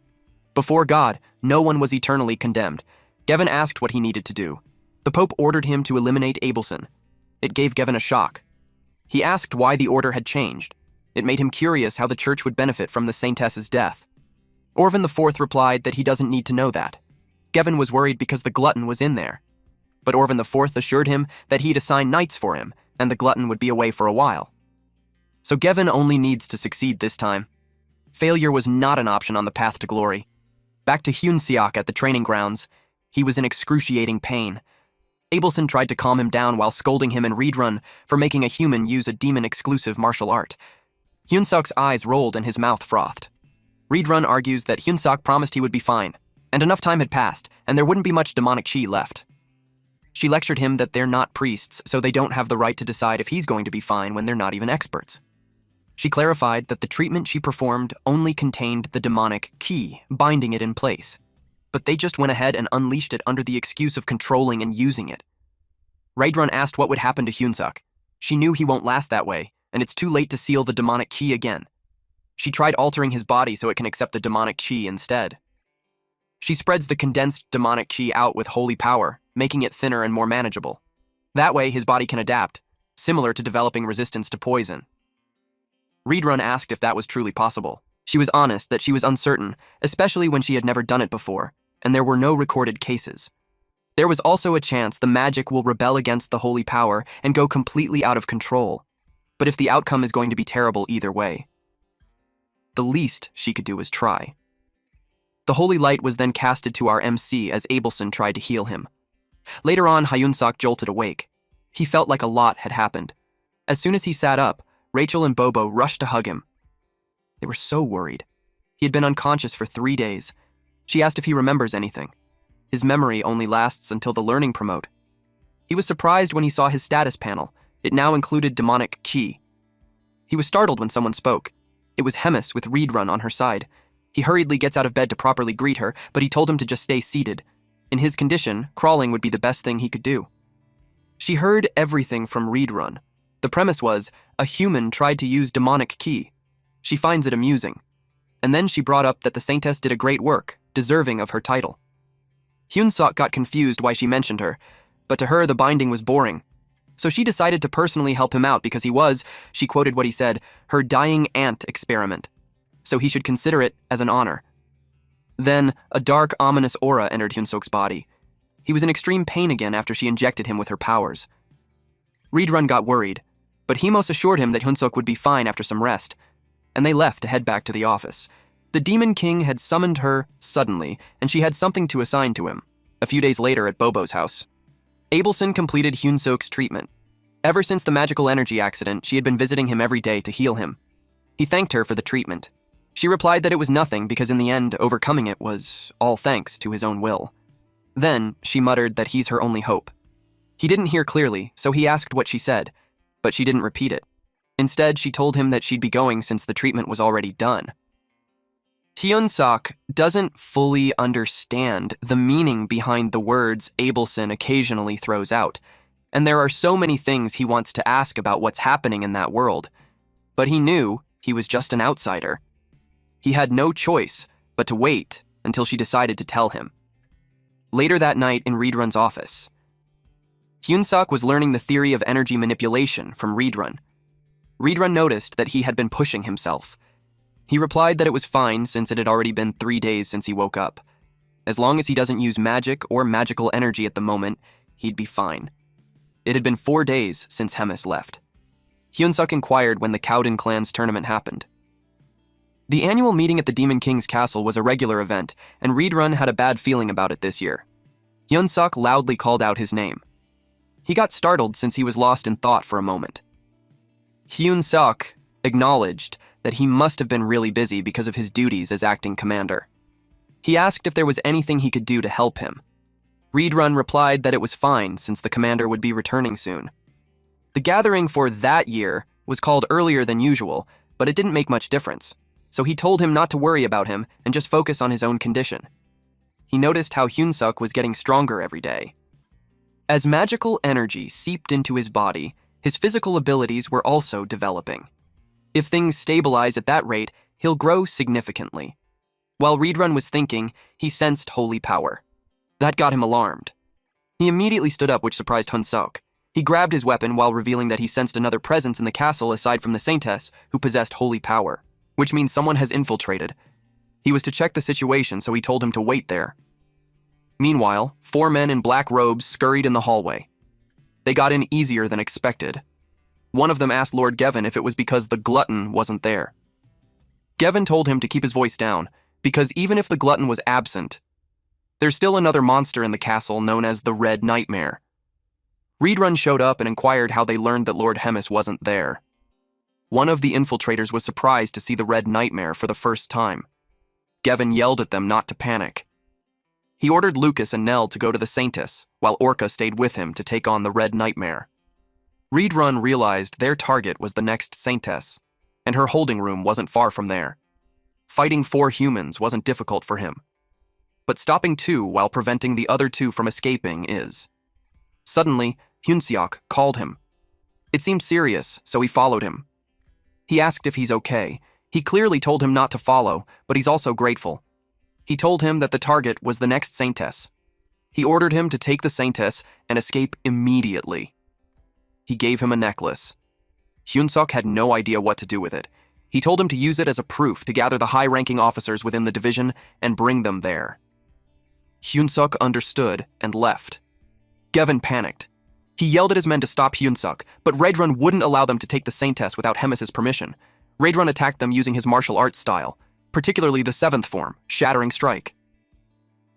Before God, no one was eternally condemned. Gevin asked what he needed to do. The Pope ordered him to eliminate Abelson. It gave Gevin a shock. He asked why the order had changed. It made him curious how the church would benefit from the saintess's death. Orvan IV replied that he doesn't need to know that. Gevin was worried because the glutton was in there. But Orvan IV assured him that he'd assign knights for him, and the glutton would be away for a while. So Gevin only needs to succeed this time. Failure was not an option on the path to glory. Back to Hyunseok at the training grounds, he was in excruciating pain. Abelson tried to calm him down while scolding him and Reedrun for making a human use a demon-exclusive martial art. Hyunsuk's eyes rolled and his mouth frothed. Reedrun argues that Hyunsuk promised he would be fine, and enough time had passed, and there wouldn't be much demonic chi left. She lectured him that they're not priests, so they don't have the right to decide if he's going to be fine when they're not even experts. She clarified that the treatment she performed only contained the demonic chi, binding it in place. But they just went ahead and unleashed it under the excuse of controlling and using it. Raidrun asked what would happen to Hyunsuk. She knew he won't last that way, and it's too late to seal the demonic chi again. She tried altering his body so it can accept the demonic chi instead. She spreads the condensed demonic chi out with holy power, making it thinner and more manageable. That way, his body can adapt, similar to developing resistance to poison. Reedrun asked if that was truly possible. She was honest that she was uncertain, especially when she had never done it before, and there were no recorded cases. There was also a chance the magic will rebel against the holy power and go completely out of control. But if the outcome is going to be terrible either way, the least she could do was try. The holy light was then casted to our MC as Abelson tried to heal him. Later on, Hyunsuk jolted awake. He felt like a lot had happened. As soon as he sat up, Rachel and Bobo rushed to hug him. They were so worried. He had been unconscious for 3 days. She asked if he remembers anything. His memory only lasts until the learning promote. He was surprised when he saw his status panel. It now included demonic chi. He was startled when someone spoke. It was Hemis with Reedrun on her side. He hurriedly gets out of bed to properly greet her, but he told him to just stay seated. In his condition, crawling would be the best thing he could do. She heard everything from Reedrun. The premise was, a human tried to use demonic chi. She finds it amusing. And then she brought up that the Saintess did a great work, deserving of her title. Hyunsuk got confused why she mentioned her, but to her the binding was boring. So she decided to personally help him out because he was, she quoted what he said, her dying ant experiment. So he should consider it as an honor. Then, a dark, ominous aura entered Hyunsuk's body. He was in extreme pain again after she injected him with her powers. Reedrun got worried, but Hemos assured him that Hyunsuk would be fine after some rest, and they left to head back to the office. The Demon King had summoned her suddenly, and she had something to assign to him, a few days later at Bobo's house. Abelson completed Hyunsuk's treatment. Ever since the magical energy accident, she had been visiting him every day to heal him. He thanked her for the treatment. She replied that it was nothing because in the end, overcoming it was all thanks to his own will. Then, she muttered that he's her only hope. He didn't hear clearly, so he asked what she said, but she didn't repeat it. Instead, she told him that she'd be going since the treatment was already done. Hyunsuk doesn't fully understand the meaning behind the words Abelson occasionally throws out. And there are so many things he wants to ask about what's happening in that world. But he knew he was just an outsider. He had no choice but to wait until she decided to tell him. Later that night in Reedrun's office, Hyun-suk was learning the theory of energy manipulation from Reedrun. Reedrun noticed that he had been pushing himself. He replied that it was fine since it had already been 3 days since he woke up. As long as he doesn't use magic or magical energy at the moment, he'd be fine. It had been 4 days since Hemis left. Hyun-suk inquired when the Cowden clan's tournament happened. The annual meeting at the Demon King's castle was a regular event, and Reedrun had a bad feeling about it this year. Hyun-suk loudly called out his name. He got startled since he was lost in thought for a moment. Hyun-suk acknowledged that he must have been really busy because of his duties as acting commander. He asked if there was anything he could do to help him. Reedrun replied that it was fine since the commander would be returning soon. The gathering for that year was called earlier than usual, but it didn't make much difference, so he told him not to worry about him and just focus on his own condition. He noticed how Hyun-suk was getting stronger every day. As magical energy seeped into his body, his physical abilities were also developing. If things stabilize at that rate, he'll grow significantly. While Reedrun was thinking, he sensed holy power. That got him alarmed. He immediately stood up, which surprised Hyun-suk. He grabbed his weapon while revealing that he sensed another presence in the castle aside from the saintess who possessed holy power, which means someone has infiltrated. He was to check the situation, so he told him to wait there. Meanwhile, 4 men in black robes scurried in the hallway. They got in easier than expected. One of them asked Lord Gevin if it was because the glutton wasn't there. Gevin told him to keep his voice down, because even if the glutton was absent, there's still another monster in the castle known as the Red Nightmare. Reedrun showed up and inquired how they learned that Lord Hemis wasn't there. One of the infiltrators was surprised to see the Red Nightmare for the first time. Gevin yelled at them not to panic. He ordered Lucas and Nell to go to the Saintess, while Orca stayed with him to take on the Red Nightmare. Reedrun realized their target was the next Saintess, and her holding room wasn't far from there. Fighting 4 humans wasn't difficult for him, but stopping 2 while preventing the other 2 from escaping is. Suddenly, Hyun-suk called him. It seemed serious, so he followed him. He asked if he's okay. He clearly told him not to follow, but he's also grateful. He told him that the target was the next Saintess. He ordered him to take the Saintess and escape immediately. He gave him a necklace. Hyun-suk had no idea what to do with it. He told him to use it as a proof to gather the high-ranking officers within the division and bring them there. Hyun-suk understood and left. Gevin panicked. He yelled at his men to stop Hyun-suk, but Reedrun wouldn't allow them to take the Saintess without Hemis's permission. Reedrun attacked them using his martial arts style, particularly the 7th form, Shattering Strike.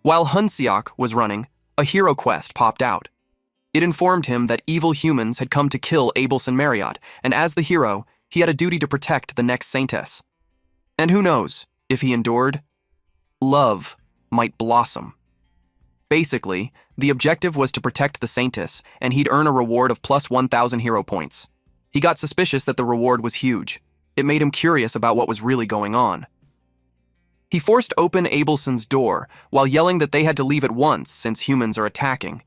While Hyun-suk was running, a hero quest popped out. It informed him that evil humans had come to kill Abelson Marriott, and as the hero, he had a duty to protect the next Saintess. And who knows, if he endured, love might blossom. Basically, the objective was to protect the Saintess, and he'd earn a reward of plus 1,000 hero points. He got suspicious that the reward was huge. It made him curious about what was really going on. He forced open Abelson's door while yelling that they had to leave at once since humans are attacking.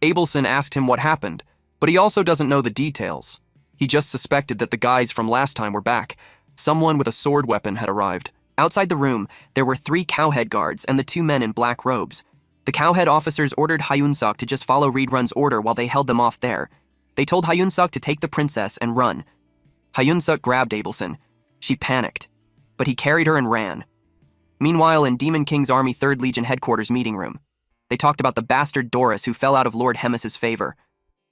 Abelson asked him what happened, but he also doesn't know the details. He just suspected that the guys from last time were back. Someone with a sword weapon had arrived. Outside the room, there were 3 cowhead guards and the 2 men in black robes. The cowhead officers ordered Hyun-suk to just follow Reedrun's order while they held them off there. They told Hyun-suk to take the princess and run. Hyun-suk grabbed Abelson. She panicked, but he carried her and ran. Meanwhile, in Demon King's Army 3rd Legion headquarters meeting room, they talked about the bastard Doris who fell out of Lord Hemis's favor.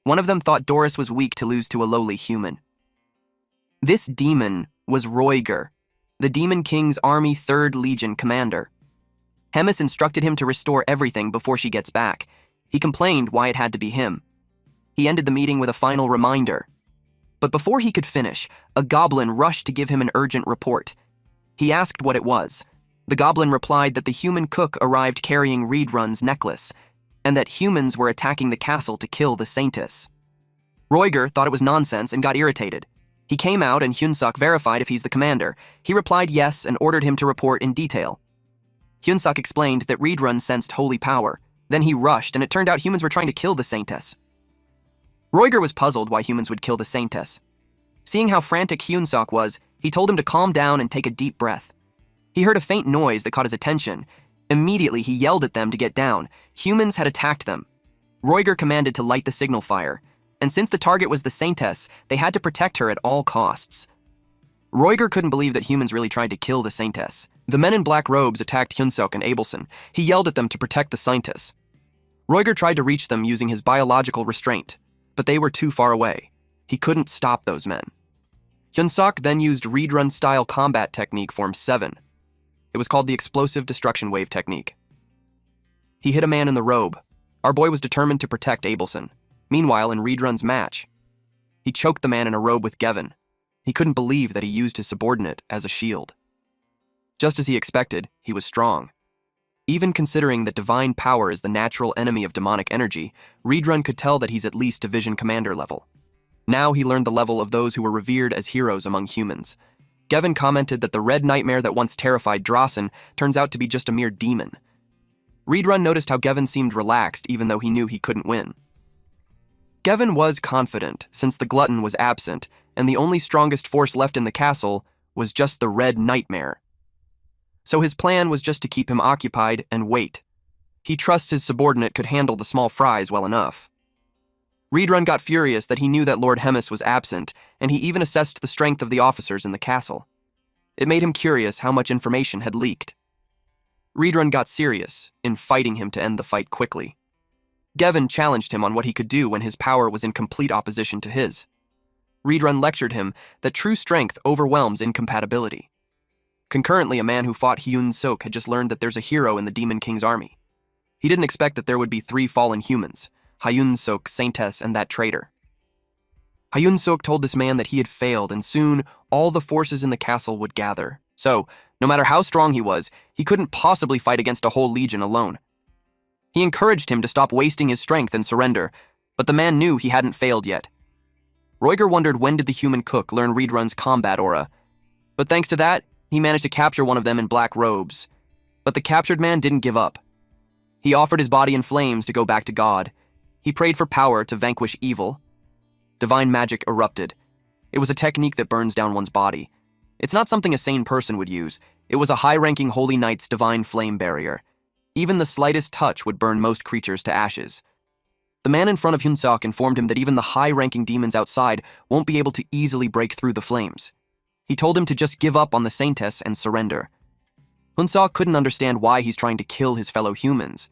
One of them thought Doris was weak to lose to a lowly human. This demon was Roiger, the Demon King's Army 3rd Legion commander. Hemis instructed him to restore everything before she gets back. He complained why it had to be him. He ended the meeting with a final reminder. But before he could finish, a goblin rushed to give him an urgent report. He asked what it was. The goblin replied that the human cook arrived carrying Reedrun's necklace, and that humans were attacking the castle to kill the Saintess. Roiger thought it was nonsense and got irritated. He came out and Hyun-suk verified if he's the commander. He replied yes and ordered him to report in detail. Hyun-suk explained that Reedrun sensed holy power. Then he rushed, and it turned out humans were trying to kill the Saintess. Roiger was puzzled why humans would kill the Saintess. Seeing how frantic Hyun-sok was, he told him to calm down and take a deep breath. He heard a faint noise that caught his attention. Immediately, he yelled at them to get down. Humans had attacked them. Roiger commanded to light the signal fire, and since the target was the Saintess, they had to protect her at all costs. Roiger couldn't believe that humans really tried to kill the Saintess. The men in black robes attacked Hyun-sok and Abelson. He yelled at them to protect the Saintess. Roiger tried to reach them using his biological restraint, but they were too far away. He couldn't stop those men. Hyun-sok then used read-run-style combat technique Form 7. It was called the Explosive Destruction Wave Technique. He hit a man in the robe. Our boy was determined to protect Abelson. Meanwhile, in Read-run's match, he choked the man in a robe with Gevin. He couldn't believe that he used his subordinate as a shield. Just as he expected, he was strong. Even considering that divine power is the natural enemy of demonic energy, Read-run could tell that he's at least division commander level. Now he learned the level of those who were revered as heroes among humans. Gevin commented that the red nightmare that once terrified Drossen turns out to be just a mere demon. Read-run noticed how Gevin seemed relaxed even though he knew he couldn't win. Gevin was confident since the glutton was absent and the only strongest force left in the castle was just the red nightmare. So his plan was just to keep him occupied and wait. He trusts his subordinate could handle the small fries well enough. Read-run got furious that he knew that Lord Hemis was absent, and he even assessed the strength of the officers in the castle. It made him curious how much information had leaked. Read-run got serious in fighting him to end the fight quickly. Gevin challenged him on what he could do when his power was in complete opposition to his. Read-run lectured him that true strength overwhelms incompatibility. Concurrently, a man who fought Hyun-sok had just learned that there's a hero in the Demon King's army. He didn't expect that there would be 3 fallen humans, Hyun-sok, Saintess, and that traitor. Hyun-sok told this man that he had failed, and soon all the forces in the castle would gather. So, no matter how strong he was, he couldn't possibly fight against a whole legion alone. He encouraged him to stop wasting his strength and surrender, but the man knew he hadn't failed yet. Roiger wondered when did the human cook learn Read-run's combat aura, but thanks to that, he managed to capture one of them in black robes. But the captured man didn't give up. He offered his body in flames to go back to God. He prayed for power to vanquish evil. Divine magic erupted. It was a technique that burns down one's body. It's not something a sane person would use. It was a high-ranking Holy Knight's divine flame barrier. Even the slightest touch would burn most creatures to ashes. The man in front of Hyun-sok informed him that even the high-ranking demons outside won't be able to easily break through the flames. He told him to just give up on the Saintess and surrender. Hyun-sok couldn't understand why he's trying to kill his fellow humans.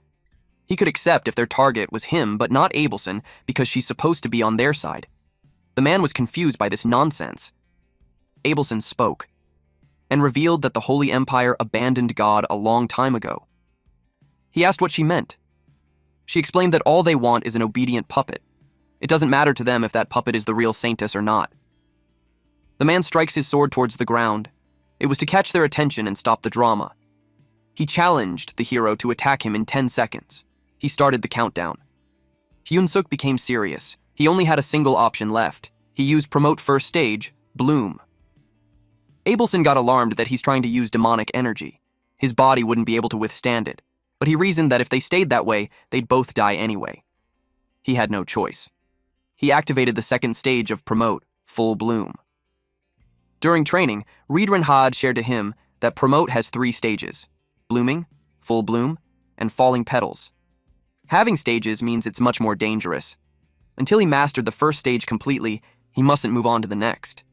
He could accept if their target was him, but not Abelson, because she's supposed to be on their side. The man was confused by this nonsense. Abelson spoke, and revealed that the Holy Empire abandoned God a long time ago. He asked what she meant. She explained that all they want is an obedient puppet. It doesn't matter to them if that puppet is the real Saintess or not. The man strikes his sword towards the ground. It was to catch their attention and stop the drama. He challenged the hero to attack him in 10 seconds. He started the countdown. Hyun-suk became serious. He only had a single option left. He used Promote First Stage, Bloom. Abelson got alarmed that he's trying to use demonic energy. His body wouldn't be able to withstand it, but he reasoned that if they stayed that way, they'd both die anyway. He had no choice. He activated the second stage of Promote, Full Bloom. During training, Read-run had shared to him that Promote has 3 stages: blooming, full bloom, and falling petals. Having stages means it's much more dangerous. Until he mastered the first stage completely, he mustn't move on to the next.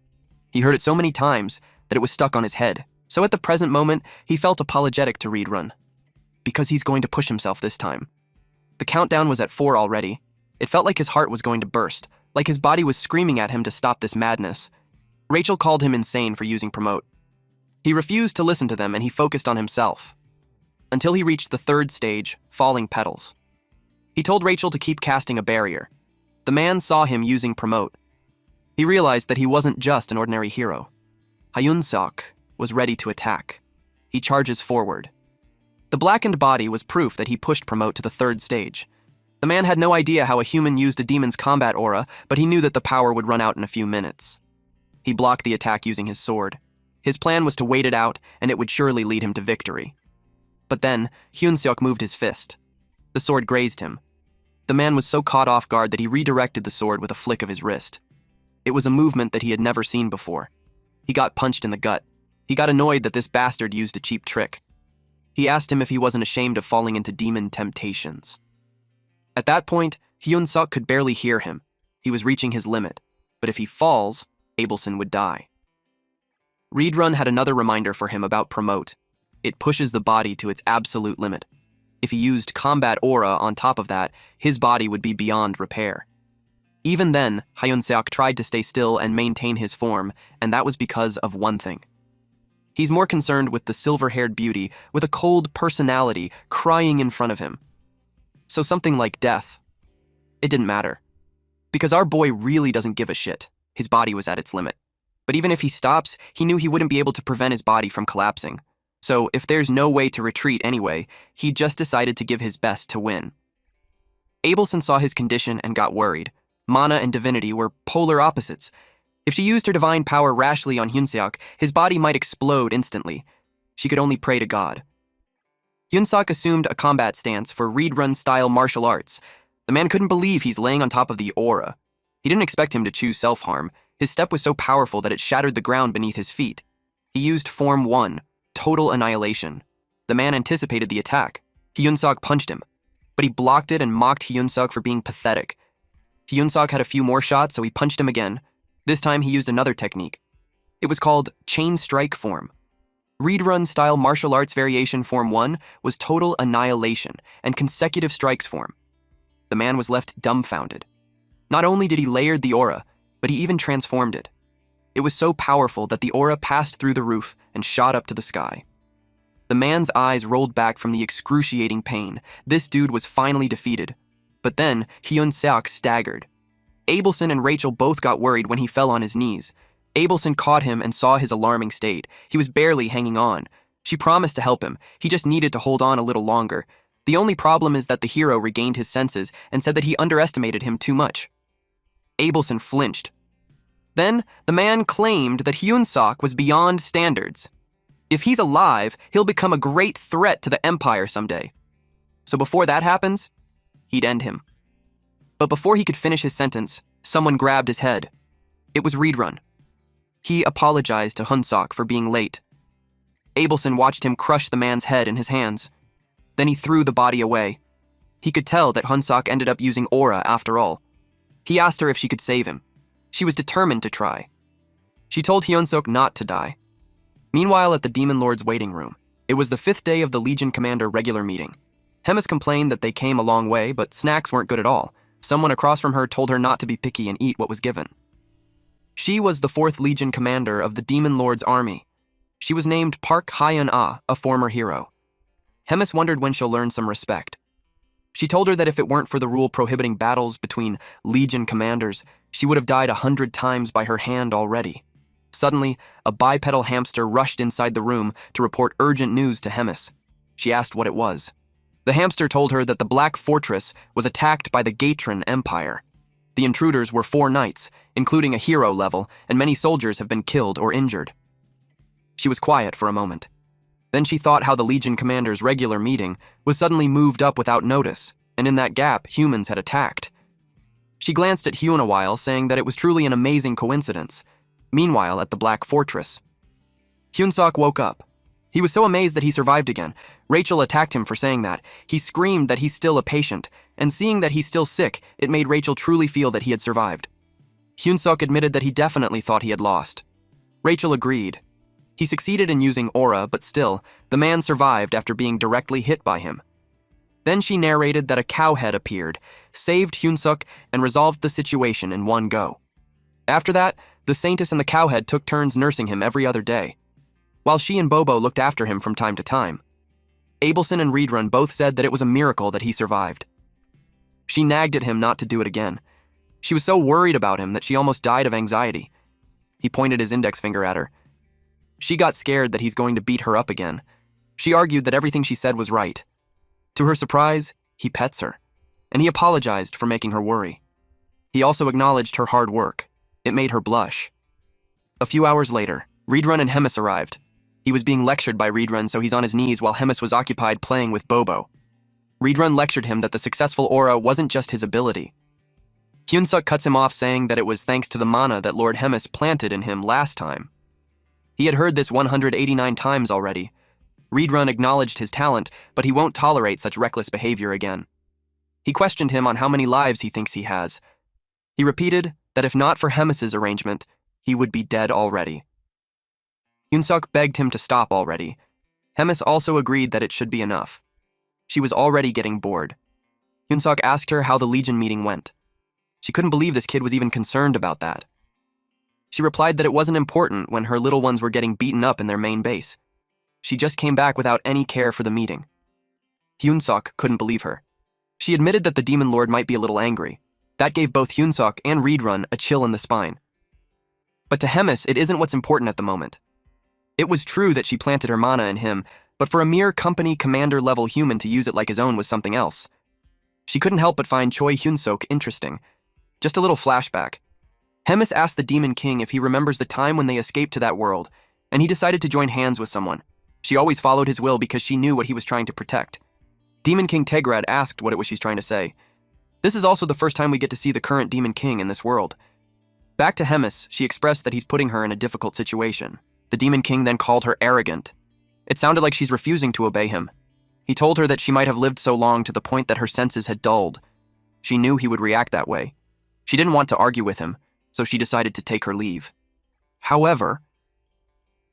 He heard it so many times that it was stuck on his head, so at the present moment, he felt apologetic to Read-run, because he's going to push himself this time. The countdown was at 4 already. It felt like his heart was going to burst, like his body was screaming at him to stop this madness. Rachel called him insane for using Promote. He refused to listen to them and he focused on himself, until he reached the 3rd stage, Falling Petals. He told Rachel to keep casting a barrier. The man saw him using Promote. He realized that he wasn't just an ordinary hero. Hyun-sok was ready to attack. He charges forward. The blackened body was proof that he pushed Promote to the 3rd stage. The man had no idea how a human used a demon's combat aura, but he knew that the power would run out in a few minutes. He blocked the attack using his sword. His plan was to wait it out, and it would surely lead him to victory. But then, Hyun-sok moved his fist. The sword grazed him. The man was so caught off guard that he redirected the sword with a flick of his wrist. It was a movement that he had never seen before. He got punched in the gut. He got annoyed that this bastard used a cheap trick. He asked him if he wasn't ashamed of falling into demon temptations. At that point, Hyun-suk could barely hear him. He was reaching his limit, but if he falls, Abelson would die. Read Run had another reminder for him about Promote. It pushes the body to its absolute limit. If he used Combat Aura on top of that, his body would be beyond repair. Even then, Hyun-seok tried to stay still and maintain his form, and that was because of one thing. He's more concerned with the silver-haired beauty with a cold personality crying in front of him. So something like death. It didn't matter. Because our boy really doesn't give a shit. His body was at its limit. But even if he stops, he knew he wouldn't be able to prevent his body from collapsing. So if there's no way to retreat anyway, he just decided to give his best to win. Abelson saw his condition and got worried. Mana and divinity were polar opposites. If she used her divine power rashly on Hyun-seok, his body might explode instantly. She could only pray to God. Hyun-seok assumed a combat stance for Read-Run-style martial arts. The man couldn't believe he's laying on top of the aura. He didn't expect him to choose self-harm. His step was so powerful that it shattered the ground beneath his feet. He used Form 1, Total Annihilation. The man anticipated the attack. Hyun-seok punched him, but he blocked it and mocked Hyun-seok for being pathetic. Hyun-seok had a few more shots, so he punched him again. This time he used another technique. It was called Chain Strike Form. Read-Run-style martial arts variation Form 1 was Total Annihilation and Consecutive Strikes Form. The man was left dumbfounded. Not only did he layer the aura, but he even transformed it. It was so powerful that the aura passed through the roof and shot up to the sky. The man's eyes rolled back from the excruciating pain. This dude was finally defeated. But then, Hyun-seok staggered. Abelson and Rachel both got worried when he fell on his knees. Abelson caught him and saw his alarming state. He was barely hanging on. She promised to help him. He just needed to hold on a little longer. The only problem is that the hero regained his senses and said that he underestimated him too much. Abelson flinched. Then, the man claimed that Hyun-seok was beyond standards. If he's alive, he'll become a great threat to the Empire someday. So before that happens, he'd end him. But before he could finish his sentence, someone grabbed his head. It was Read Run. He apologized to Hyun-seok for being late. Abelson watched him crush the man's head in his hands. Then he threw the body away. He could tell that Hyun-seok ended up using aura after all. He asked her if she could save him. She was determined to try. She told Hyun-seok not to die. Meanwhile, at the Demon Lord's waiting room, it was the 5th day of the Legion Commander regular meeting. Hemis complained that they came a long way, but snacks weren't good at all. Someone across from her told her not to be picky and eat what was given. She was the 4th Legion Commander of the Demon Lord's army. She was named Park Hyun-ah, a former hero. Hemis wondered when she'll learn some respect. She told her that if it weren't for the rule prohibiting battles between Legion commanders, she would have died 100 times by her hand already. Suddenly, a bipedal hamster rushed inside the room to report urgent news to Hemis. She asked what it was. The hamster told her that the Black Fortress was attacked by the Gatron Empire. The intruders were 4 knights, including a hero level, and many soldiers have been killed or injured. She was quiet for a moment. Then she thought how the Legion Commander's regular meeting was suddenly moved up without notice, and in that gap, humans had attacked. She glanced at Hyun a while, saying that it was truly an amazing coincidence. Meanwhile, at the Black Fortress, Hyun-seok woke up. He was so amazed that he survived again. Rachel attacked him for saying that. He screamed that he's still a patient, and seeing that he's still sick, it made Rachel truly feel that he had survived. Hyun-seok admitted that he definitely thought he had lost. Rachel agreed. He succeeded in using aura, but still, the man survived after being directly hit by him. Then she narrated that a cowhead appeared, saved Hyun-seok, and resolved the situation in one go. After that, the Saintess and the cowhead took turns nursing him every other day, while she and Bobo looked after him from time to time. Abelson and Read Run both said that it was a miracle that he survived. She nagged at him not to do it again. She was so worried about him that she almost died of anxiety. He pointed his index finger at her. She got scared that he's going to beat her up again. She argued that everything she said was right. To her surprise, he pets her, and he apologized for making her worry. He also acknowledged her hard work. It made her blush. A few hours later, Read Run and Hemis arrived. He was being lectured by Read Run, so he's on his knees while Hemis was occupied playing with Bobo. Reedrun lectured him that the successful aura wasn't just his ability. Hyunsuk cuts him off, saying that it was thanks to the mana that Lord Hemis planted in him last time. He had heard this 189 times already. Reedrun acknowledged his talent, but he won't tolerate such reckless behavior again. He questioned him on how many lives he thinks he has. He repeated that if not for Hemis's arrangement, he would be dead already. Hyunsuk begged him to stop already. Hemis also agreed that it should be enough. She was already getting bored. Hyunsuk asked her how the Legion meeting went. She couldn't believe this kid was even concerned about that. She replied that it wasn't important when her little ones were getting beaten up in their main base. She just came back without any care for the meeting. Hyunsuk couldn't believe her. She admitted that the Demon Lord might be a little angry. That gave both Hyunsuk and Reedrun a chill in the spine. But to Hemis, it isn't what's important at the moment. It was true that she planted her mana in him, but for a mere company commander-level human to use it like his own was something else. She couldn't help but find Choi Hyunsuk interesting. Just a little flashback. Hemis asked the Demon King if he remembers the time when they escaped to that world, and he decided to join hands with someone. She always followed his will because she knew what he was trying to protect. Demon King Tegrad asked what it was she's trying to say. This is also the first time we get to see the current Demon King in this world. Back to Hemis, she expressed that he's putting her in a difficult situation. The Demon King then called her arrogant. It sounded like she's refusing to obey him. He told her that she might have lived so long to the point that her senses had dulled. She knew he would react that way. She didn't want to argue with him, so she decided to take her leave. However,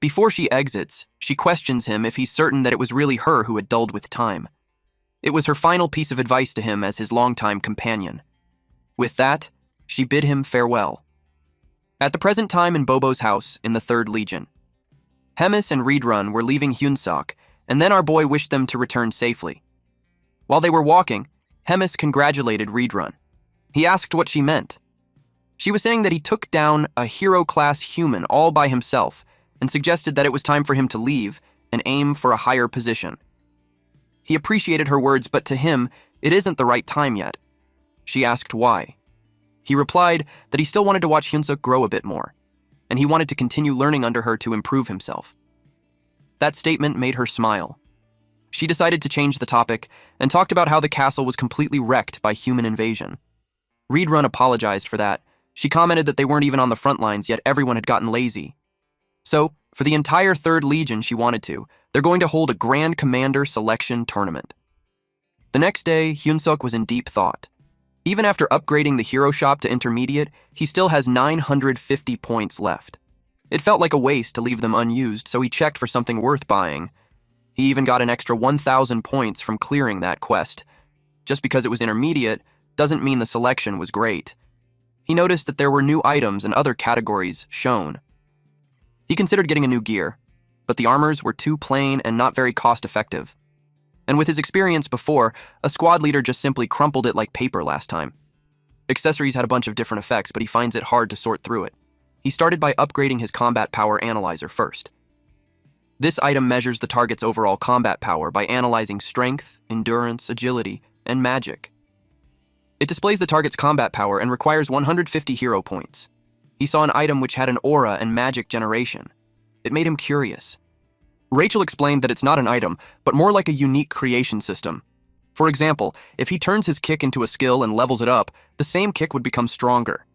before she exits, she questions him if he's certain that it was really her who had dulled with time. It was her final piece of advice to him as his longtime companion. With that, she bid him farewell. At the present time in Bobo's house in the 3rd Legion, Hemis and Reedrun were leaving Hyunsuk, and then our boy wished them to return safely. While they were walking, Hemis congratulated Reedrun. He asked what she meant. She was saying that he took down a hero-class human all by himself and suggested that it was time for him to leave and aim for a higher position. He appreciated her words, but to him, it isn't the right time yet. She asked why. He replied that he still wanted to watch Hyunsuk grow a bit more, and he wanted to continue learning under her to improve himself. That statement made her smile. She decided to change the topic and talked about how the castle was completely wrecked by human invasion. Reedrun apologized for that. She commented that they weren't even on the front lines, yet everyone had gotten lazy. So, for the entire 3rd Legion she wanted to, they're going to hold a Grand Commander Selection Tournament. The next day, Hyunsuk was in deep thought. Even after upgrading the hero shop to intermediate, he still has 950 points left. It felt like a waste to leave them unused, so he checked for something worth buying. He even got an extra 1,000 points from clearing that quest. Just because it was intermediate doesn't mean the selection was great. He noticed that there were new items and other categories shown. He considered getting a new gear, but the armors were too plain and not very cost-effective. And with his experience before, a squad leader just simply crumpled it like paper last time. Accessories had a bunch of different effects, but he finds it hard to sort through it. He started by upgrading his combat power analyzer first. This item measures the target's overall combat power by analyzing strength, endurance, agility, and magic. It displays the target's combat power and requires 150 hero points. He saw an item which had an aura and magic generation. It made him curious. Rachel explained that it's not an item, but more like a unique creation system. For example, if he turns his kick into a skill and levels it up, the same kick would become stronger.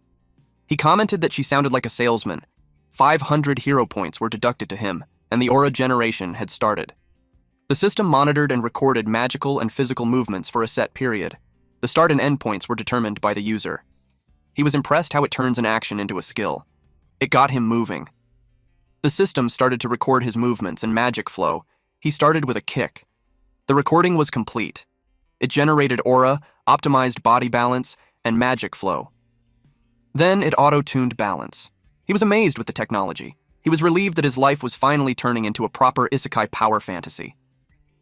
He commented that she sounded like a salesman. 500 hero points were deducted to him, and the aura generation had started. The system monitored and recorded magical and physical movements for a set period. The start and end points were determined by the user. He was impressed how it turns an action into a skill. It got him moving. The system started to record his movements and magic flow. He started with a kick. The recording was complete. It generated aura, optimized body balance, and magic flow. Then it auto-tuned balance. He was amazed with the technology. He was relieved that his life was finally turning into a proper isekai power fantasy.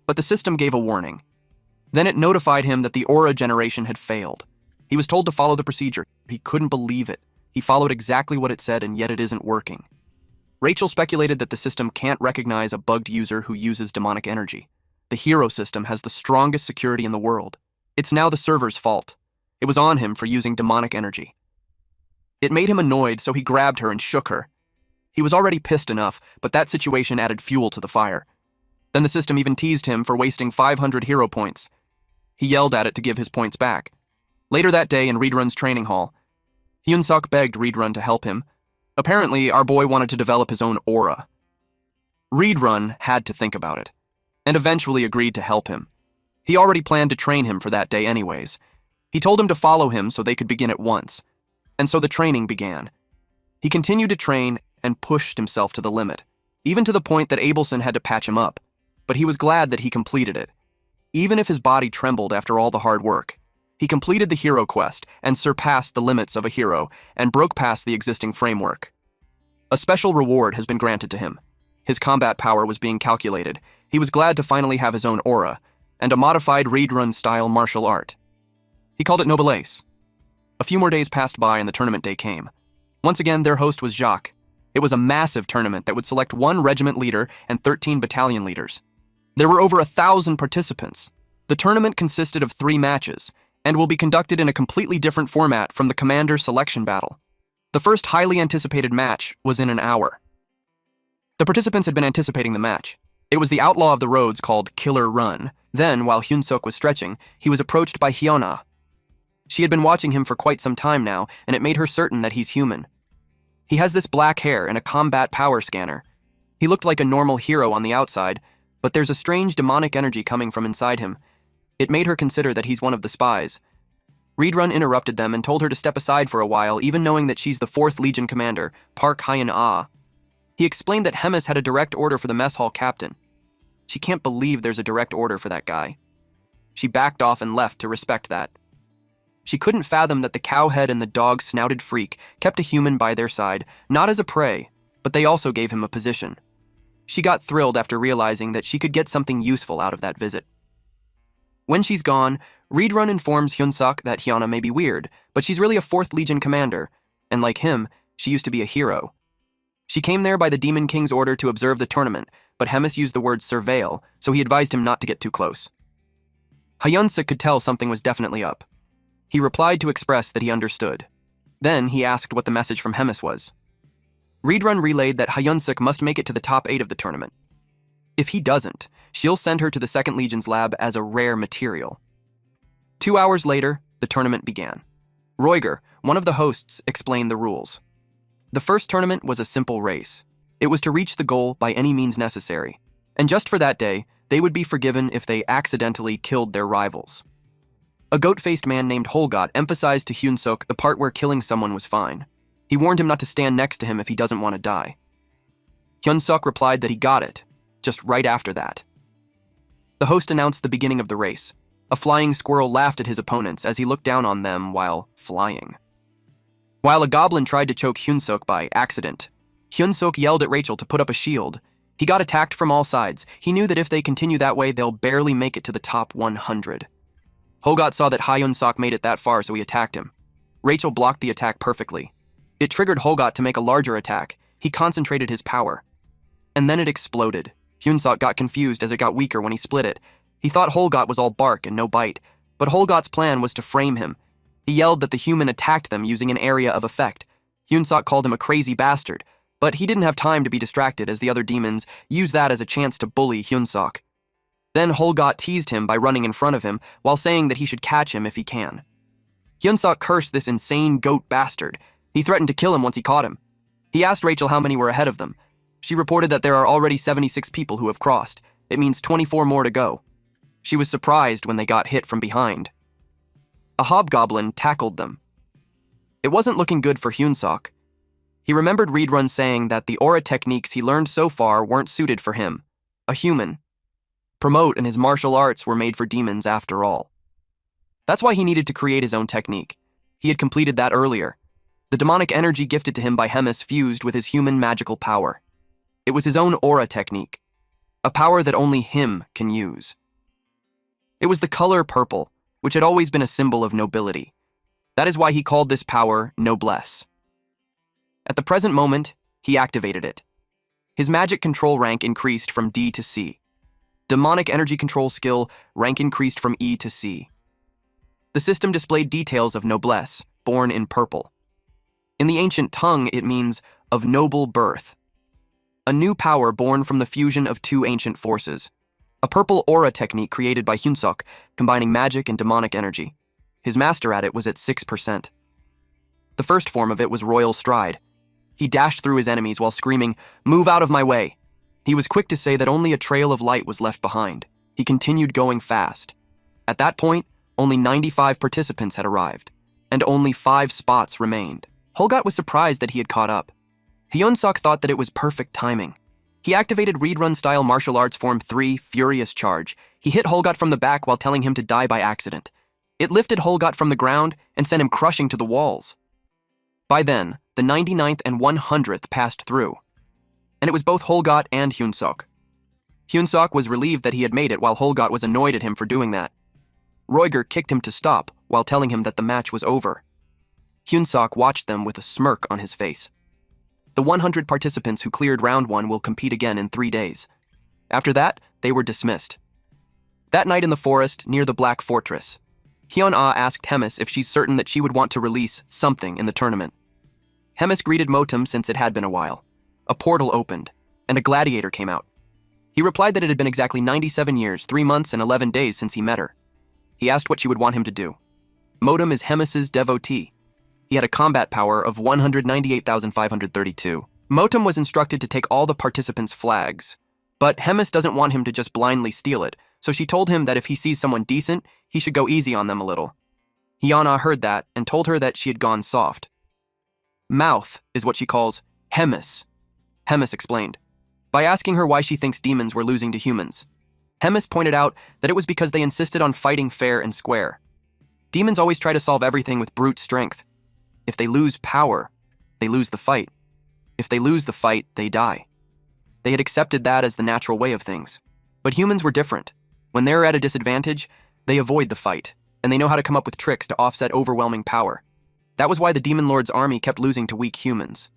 But the system gave a warning. Then it notified him that the aura generation had failed. He was told to follow the procedure. He couldn't believe it. He followed exactly what it said, and yet it isn't working. Rachel speculated that the system can't recognize a bugged user who uses demonic energy. The hero system has the strongest security in the world. It's now the server's fault. It was on him for using demonic energy. It made him annoyed, so he grabbed her and shook her. He was already pissed enough, but that situation added fuel to the fire. Then the system even teased him for wasting 500 hero points. He yelled at it to give his points back. Later that day in Reedrun's training hall, Hyunsuk begged Reedrun to help him. Apparently, our boy wanted to develop his own aura. Reedrun had to think about it, and eventually agreed to help him. He already planned to train him for that day anyways. He told him to follow him so they could begin at once, and so the training began. He continued to train and pushed himself to the limit, even to the point that Abelson had to patch him up, but he was glad that he completed it. Even if his body trembled after all the hard work, he completed the hero quest and surpassed the limits of a hero and broke past the existing framework. A special reward has been granted to him. His combat power was being calculated. He was glad to finally have his own aura, and a modified Reedrun-style martial art. He called it Noblesse. A few more days passed by and the tournament day came. Once again, their host was Jacques. It was a massive tournament that would select 1 regiment leader and 13 battalion leaders. There were over 1,000 participants. The tournament consisted of 3 matches, and will be conducted in a completely different format from the commander selection battle. The first highly anticipated match was in an hour. The participants had been anticipating the match. It was the outlaw of the roads called Killer Run. Then, while Hyunsuk was stretching, he was approached by Hyuna. She had been watching him for quite some time now, and it made her certain that he's human. He has this black hair and a combat power scanner. He looked like a normal hero on the outside, but there's a strange demonic energy coming from inside him. It made her consider that he's one of the spies. Reedrun interrupted them and told her to step aside for a while, even knowing that she's the 4th Legion commander, Park Hyun-ah. He explained that Hemis had a direct order for the mess hall captain. She can't believe there's a direct order for that guy. She backed off and left to respect that. She couldn't fathom that the cowhead and the dog-snouted freak kept a human by their side, not as a prey, but they also gave him a position. She got thrilled after realizing that she could get something useful out of that visit. When she's gone, Reedrun informs Hyunsuk that Hyuna may be weird, but she's really a 4th Legion commander, and like him, she used to be a hero. She came there by the Demon King's order to observe the tournament, but Hemis used the word surveil, so he advised him not to get too close. Hyunsuk could tell something was definitely up. He replied to express that he understood. Then he asked what the message from Hemis was. Reedrun relayed that Hyunsuk must make it to the top 8 of the tournament. If he doesn't, she'll send her to the 2nd Legion's lab as a rare material. 2 hours later, the tournament began. Roiger, one of the hosts, explained the rules. The first tournament was a simple race. It was to reach the goal by any means necessary, and just for that day, they would be forgiven if they accidentally killed their rivals. A goat-faced man named Holgot emphasized to Hyunsuk the part where killing someone was fine. He warned him not to stand next to him if he doesn't want to die. Hyunsuk replied that he got it, just right after that. The host announced the beginning of the race. A flying squirrel laughed at his opponents as he looked down on them while flying. While a goblin tried to choke Hyunsuk by accident, Hyunsuk yelled at Rachel to put up a shield. He got attacked from all sides. He knew that if they continue that way, they'll barely make it to the top 100. Holgot saw that Hyunsuk made it that far, so he attacked him. Rachel blocked the attack perfectly. It triggered Holgot to make a larger attack. He concentrated his power. And then it exploded. Hyunsuk got confused as it got weaker when he split it. He thought Holgot was all bark and no bite, but Holgot's plan was to frame him. He yelled that the human attacked them using an area of effect. Hyunsuk called him a crazy bastard, but he didn't have time to be distracted as the other demons used that as a chance to bully Hyunsuk. Then Holgot teased him by running in front of him while saying that he should catch him if he can. Hyunsuk cursed this insane goat bastard. He threatened to kill him once he caught him. He asked Rachel how many were ahead of them. She reported that there are already 76 people who have crossed. It means 24 more to go. She was surprised when they got hit from behind. A hobgoblin tackled them. It wasn't looking good for Hyunsuk. He remembered Reedrun saying that the aura techniques he learned so far weren't suited for him, a human. Promote and his martial arts were made for demons after all. That's why he needed to create his own technique. He had completed that earlier. The demonic energy gifted to him by Hemis fused with his human magical power. It was his own aura technique, a power that only him can use. It was the color purple, which had always been a symbol of nobility. That is why he called this power Noblesse. At the present moment, he activated it. His magic control rank increased from D to C. Demonic energy control skill rank increased from E to C. The system displayed details of Noblesse, born in purple. In the ancient tongue, it means of noble birth. A new power born from the fusion of 2 ancient forces. a purple aura technique created by Hyunsuk, combining magic and demonic energy. His master at it was at 6%. The first form of it was Royal Stride. He dashed through his enemies while screaming, "Move out of my way!" He was quick to say that only a trail of light was left behind. He continued going fast. At that point, only 95 participants had arrived, and only 5 spots remained. Holgot was surprised that he had caught up. Hyunsuk thought that it was perfect timing. He activated Read-Run-style martial arts form 3, Furious Charge. He hit Holgot from the back while telling him to die by accident. It lifted Holgot from the ground and sent him crushing to the walls. By then, the 99th and 100th passed through, and it was both Holgot and Hyunsuk. Hyunsuk was relieved that he had made it while Holgot was annoyed at him for doing that. Roiger kicked him to stop while telling him that the match was over. Hyunsuk watched them with a smirk on his face. The 100 participants who cleared round 1 will compete again in 3 days. After that, they were dismissed. That night in the forest near the Black Fortress, Hyun-ah asked Hemis if she's certain that she would want to release something in the tournament. Hemis greeted Motum since it had been a while. A portal opened, and a gladiator came out. He replied that it had been exactly 97 years, 3 months, and 11 days since he met her. He asked what she would want him to do. Motum is Hemis's devotee. He had a combat power of 198,532. Motum was instructed to take all the participants' flags, but Hemis doesn't want him to just blindly steal it, so she told him that if he sees someone decent, he should go easy on them a little. Hyuna heard that and told her that she had gone soft. Mouth is what she calls Hemis. Hemis explained, by asking her why she thinks demons were losing to humans. Hemis pointed out that it was because they insisted on fighting fair and square. Demons always try to solve everything with brute strength. If they lose power, they lose the fight. If they lose the fight, they die. They had accepted that as the natural way of things. But humans were different. When they're at a disadvantage, they avoid the fight, and they know how to come up with tricks to offset overwhelming power. That was why the Demon Lord's army kept losing to weak humans.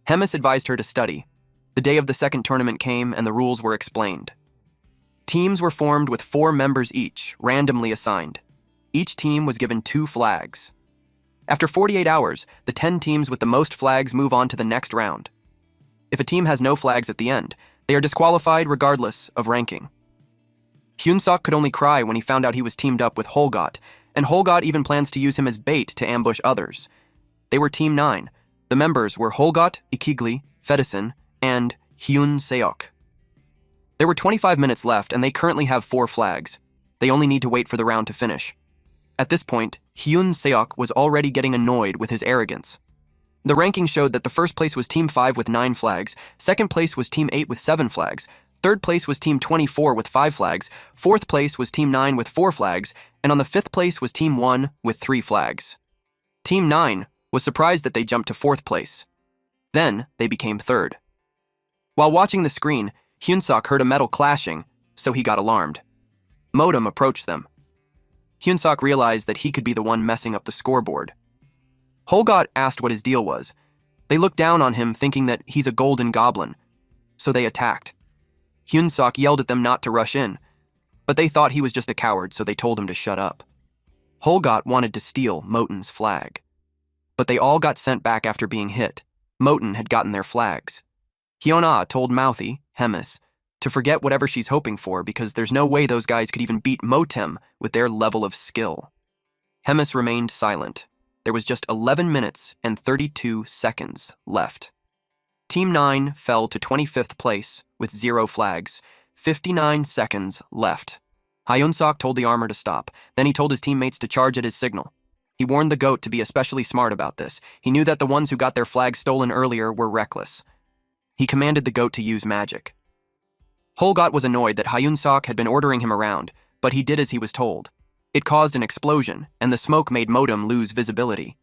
Hemis advised her to study. The day of the second tournament came, and the rules were explained. Teams were formed with 4 members each, randomly assigned. Each team was given 2 flags. After 48 hours, the 10 teams with the most flags move on to the next round. If a team has no flags at the end, they are disqualified regardless of ranking. Hyunsuk could only cry when he found out he was teamed up with Holgot, and Holgot even plans to use him as bait to ambush others. They were Team 9. The members were Holgot, Ikigli, Fedison, and Hyun Seok. There were 25 minutes left, and they currently have 4 flags. They only need to wait for the round to finish. At this point, Hyun Seok was already getting annoyed with his arrogance. The ranking showed that the first place was Team 5 with 9 flags, second place was Team 8 with 7 flags, third place was Team 24 with 5 flags, fourth place was Team 9 with 4 flags, and on the 5th place was Team 1 with 3 flags. Team 9 was surprised that they jumped to 4th place. Then they became 3rd. While watching the screen, Hyunsuk heard a metal clashing, so he got alarmed. Motum approached them. Hyunsuk realized that he could be the one messing up the scoreboard. Holgot asked what his deal was. They looked down on him thinking that he's a golden goblin, so they attacked. Hyunsuk yelled at them not to rush in, but they thought he was just a coward, so they told him to shut up. Holgot wanted to steal Motun's flag, but they all got sent back after being hit. Motun had gotten their flags. Hyuna told Mouthy, Hemis, to forget whatever she's hoping for because there's no way those guys could even beat Motem with their level of skill. Hemis remained silent. There was just 11 minutes and 32 seconds left. Team 9 fell to 25th place with 0 flags. 59 seconds left. Hyunsuk told the armor to stop. Then he told his teammates to charge at his signal. He warned the goat to be especially smart about this. He knew that the ones who got their flags stolen earlier were reckless. He commanded the goat to use magic. Holgot was annoyed that Hyunsuk had been ordering him around, but he did as he was told. It caused an explosion, and the smoke made Motum lose visibility.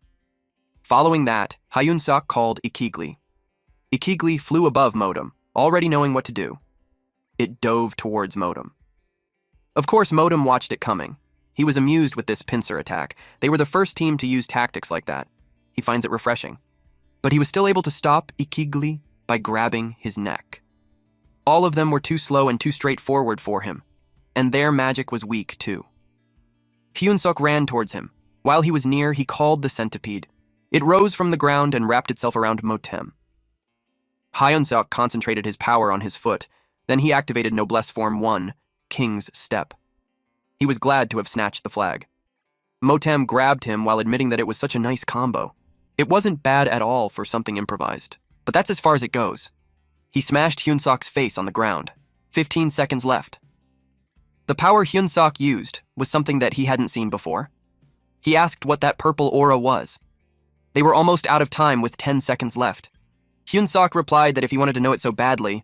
Following that, Hyunsuk called Ikigli. Ikigli flew above Motum, already knowing what to do. It dove towards Motum. Of course, Motum watched it coming. He was amused with this pincer attack. They were the first team to use tactics like that. He finds it refreshing. But he was still able to stop Ikigli by grabbing his neck. All of them were too slow and too straightforward for him, and their magic was weak too. Hyunsuk ran towards him. While he was near, he called the centipede. It rose from the ground and wrapped itself around Motem. Hyunsuk concentrated his power on his foot. Then he activated Noblesse Form 1, king's step. He was glad to have snatched the flag. Motem grabbed him while admitting that it was such a nice combo. It wasn't bad at all for something improvised, but that's as far as it goes. He smashed Hyunsok's face on the ground. 15 seconds left. The power Hyunsok used was something that he hadn't seen before. He asked what that purple aura was. They were almost out of time with 10 seconds left. Hyunsok replied that if he wanted to know it so badly,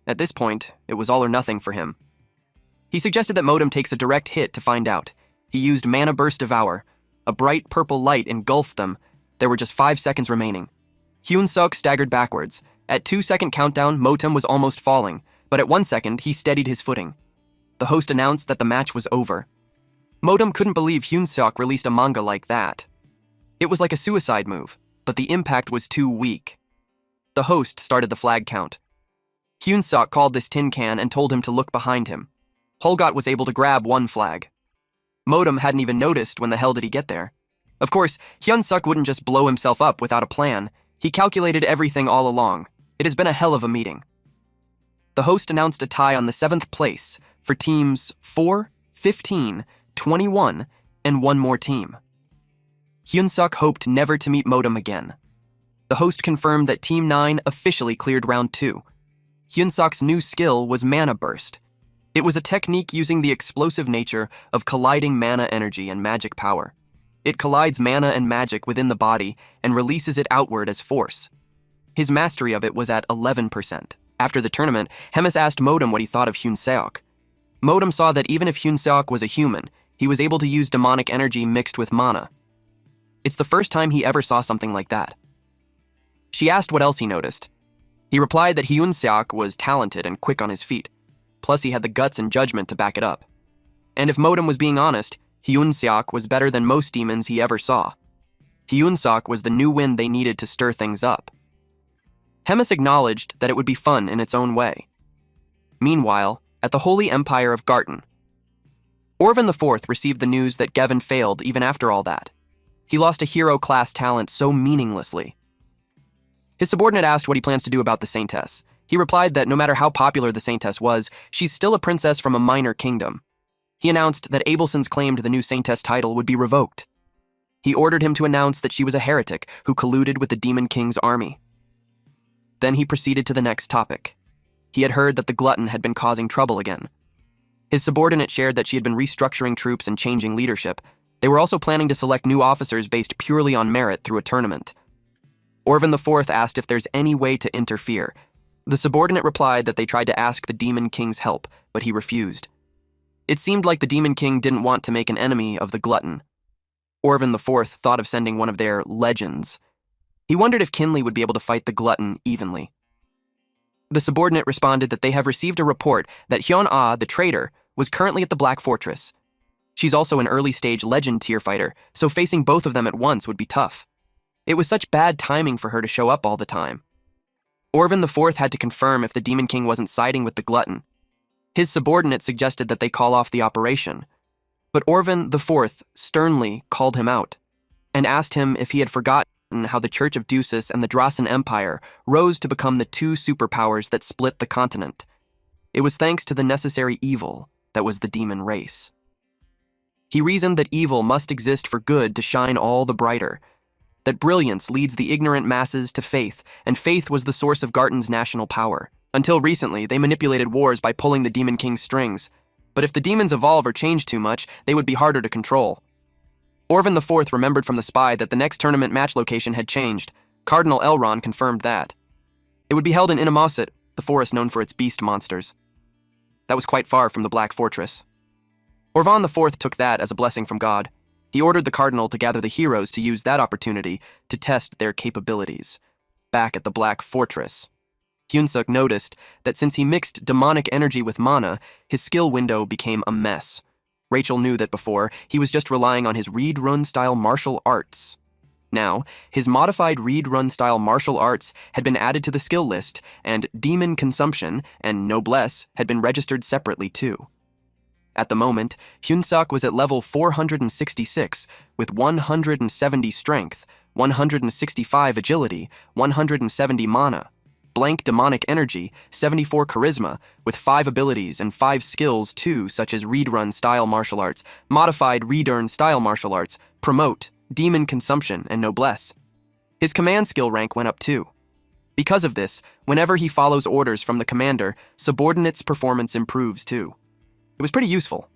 at this point, it was all or nothing for him. He suggested that Motem takes a direct hit to find out. He used Mana Burst Devour. A bright purple light engulfed them. There were just 5 seconds remaining. Hyunsok staggered backwards. At 2-second countdown, Motem was almost falling, but at 1 second, he steadied his footing. The host announced that the match was over. Motem couldn't believe Hyunsok released a manga like that. It was like a suicide move, but the impact was too weak. The host started the flag count. Hyunsok called this tin can and told him to look behind him. Holgot was able to grab one flag. Motem hadn't even noticed when the hell did he get there. Of course, Hyunsok wouldn't just blow himself up without a plan. He calculated everything all along. It has been a hell of a meeting. The host announced a tie on the 7th place for teams 4, 15, 21, and one more team. Hyunsok hoped never to meet Motem again. The host confirmed that Team 9 officially cleared round 2. Hyunsok's new skill was Mana Burst. It was a technique using the explosive nature of colliding mana energy and magic power. It collides mana and magic within the body and releases it outward as force. His mastery of it was at 11%. After the tournament, Hemis asked Motem what he thought of Hyunseok. Motem saw that even if Hyunseok was a human, he was able to use demonic energy mixed with mana. It's the first time he ever saw something like that. She asked what else he noticed. He replied that Hyunseok was talented and quick on his feet, plus he had the guts and judgment to back it up. And if Motem was being honest, Hyunseok was better than most demons he ever saw. Hyunseok was the new wind they needed to stir things up. Hemis acknowledged that it would be fun in its own way. Meanwhile, at the Holy Empire of Garten, Orvan IV received the news that Gevin failed even after all that. He lost a hero-class talent so meaninglessly. His subordinate asked what he plans to do about the Saintess. He replied that no matter how popular the Saintess was, she's still a princess from a minor kingdom. He announced that Abelson's claim to the new Saintess title would be revoked. He ordered him to announce that she was a heretic who colluded with the Demon King's army. Then he proceeded to the next topic. He had heard that the glutton had been causing trouble again. His subordinate shared that she had been restructuring troops and changing leadership. They were also planning to select new officers based purely on merit through a tournament. Orvan IV asked if there's any way to interfere. The subordinate replied that they tried to ask the Demon King's help, but he refused. It seemed like the Demon King didn't want to make an enemy of the glutton. Orvan IV thought of sending one of their legends. He wondered if Kinley would be able to fight the glutton evenly. The subordinate responded that they have received a report that Hyun-Ah, the traitor, was currently at the Black Fortress. She's also an early-stage legend tier fighter, so facing both of them at once would be tough. It was such bad timing for her to show up all the time. Orvan IV had to confirm if the Demon King wasn't siding with the glutton. His subordinate suggested that they call off the operation, but Orvan IV sternly called him out and asked him if he had forgotten how the Church of Dusis and the Drasen Empire rose to become the two superpowers that split the continent. It was thanks to the necessary evil that was the demon race. He reasoned that evil must exist for good to shine all the brighter, that brilliance leads the ignorant masses to faith, and faith was the source of Garten's national power. Until recently, they manipulated wars by pulling the Demon King's strings, but if the demons evolve or change too much, they would be harder to control. Orvan IV remembered from the spy that the next tournament match location had changed. Cardinal Elron confirmed that. It would be held in Inamosit, the forest known for its beast monsters. That was quite far from the Black Fortress. Orvan IV took that as a blessing from God. He ordered the cardinal to gather the heroes to use that opportunity to test their capabilities. Back at the Black Fortress, Hyunsuk noticed that since he mixed demonic energy with mana, his skill window became a mess. Rachel knew that before, he was just relying on his read-run-style martial arts. Now, his modified read-run-style martial arts had been added to the skill list, and demon consumption and noblesse had been registered separately too. At the moment, Hyunsuk was at level 466 with 170 strength, 165 agility, 170 mana. blank demonic energy, 74 charisma, with 5 abilities and 5 skills too, such as read-run style martial arts, modified read-earn style martial arts, promote, demon consumption, and noblesse. His command skill rank went up too. Because of this, whenever he follows orders from the commander, subordinates' performance improves too. It was pretty useful.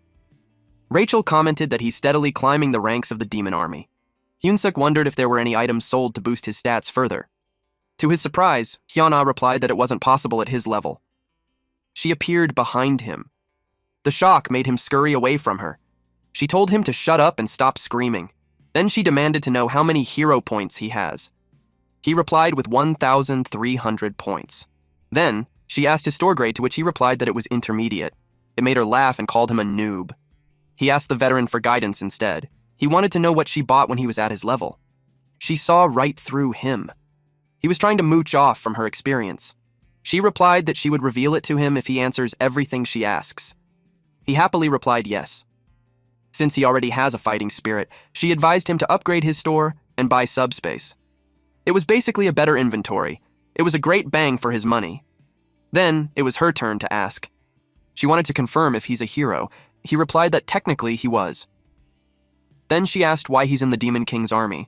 Rachel commented that he's steadily climbing the ranks of the demon army. Hyunsuk wondered if there were any items sold to boost his stats further. To his surprise, Hyuna replied that it wasn't possible at his level. She appeared behind him. The shock made him scurry away from her. She told him to shut up and stop screaming. Then she demanded to know how many hero points he has. He replied with 1,300 points. Then, she asked his store grade, to which he replied that it was intermediate. It made her laugh and called him a noob. He asked the veteran for guidance instead. He wanted to know what she bought when he was at his level. She saw right through him. He was trying to mooch off from her experience. She replied that she would reveal it to him if he answers everything she asks. He happily replied yes. Since he already has a fighting spirit, she advised him to upgrade his store and buy subspace. It was basically a better inventory. It was a great bang for his money. Then, it was her turn to ask. She wanted to confirm if he's a hero. He replied that technically he was. Then she asked why he's in the Demon King's army.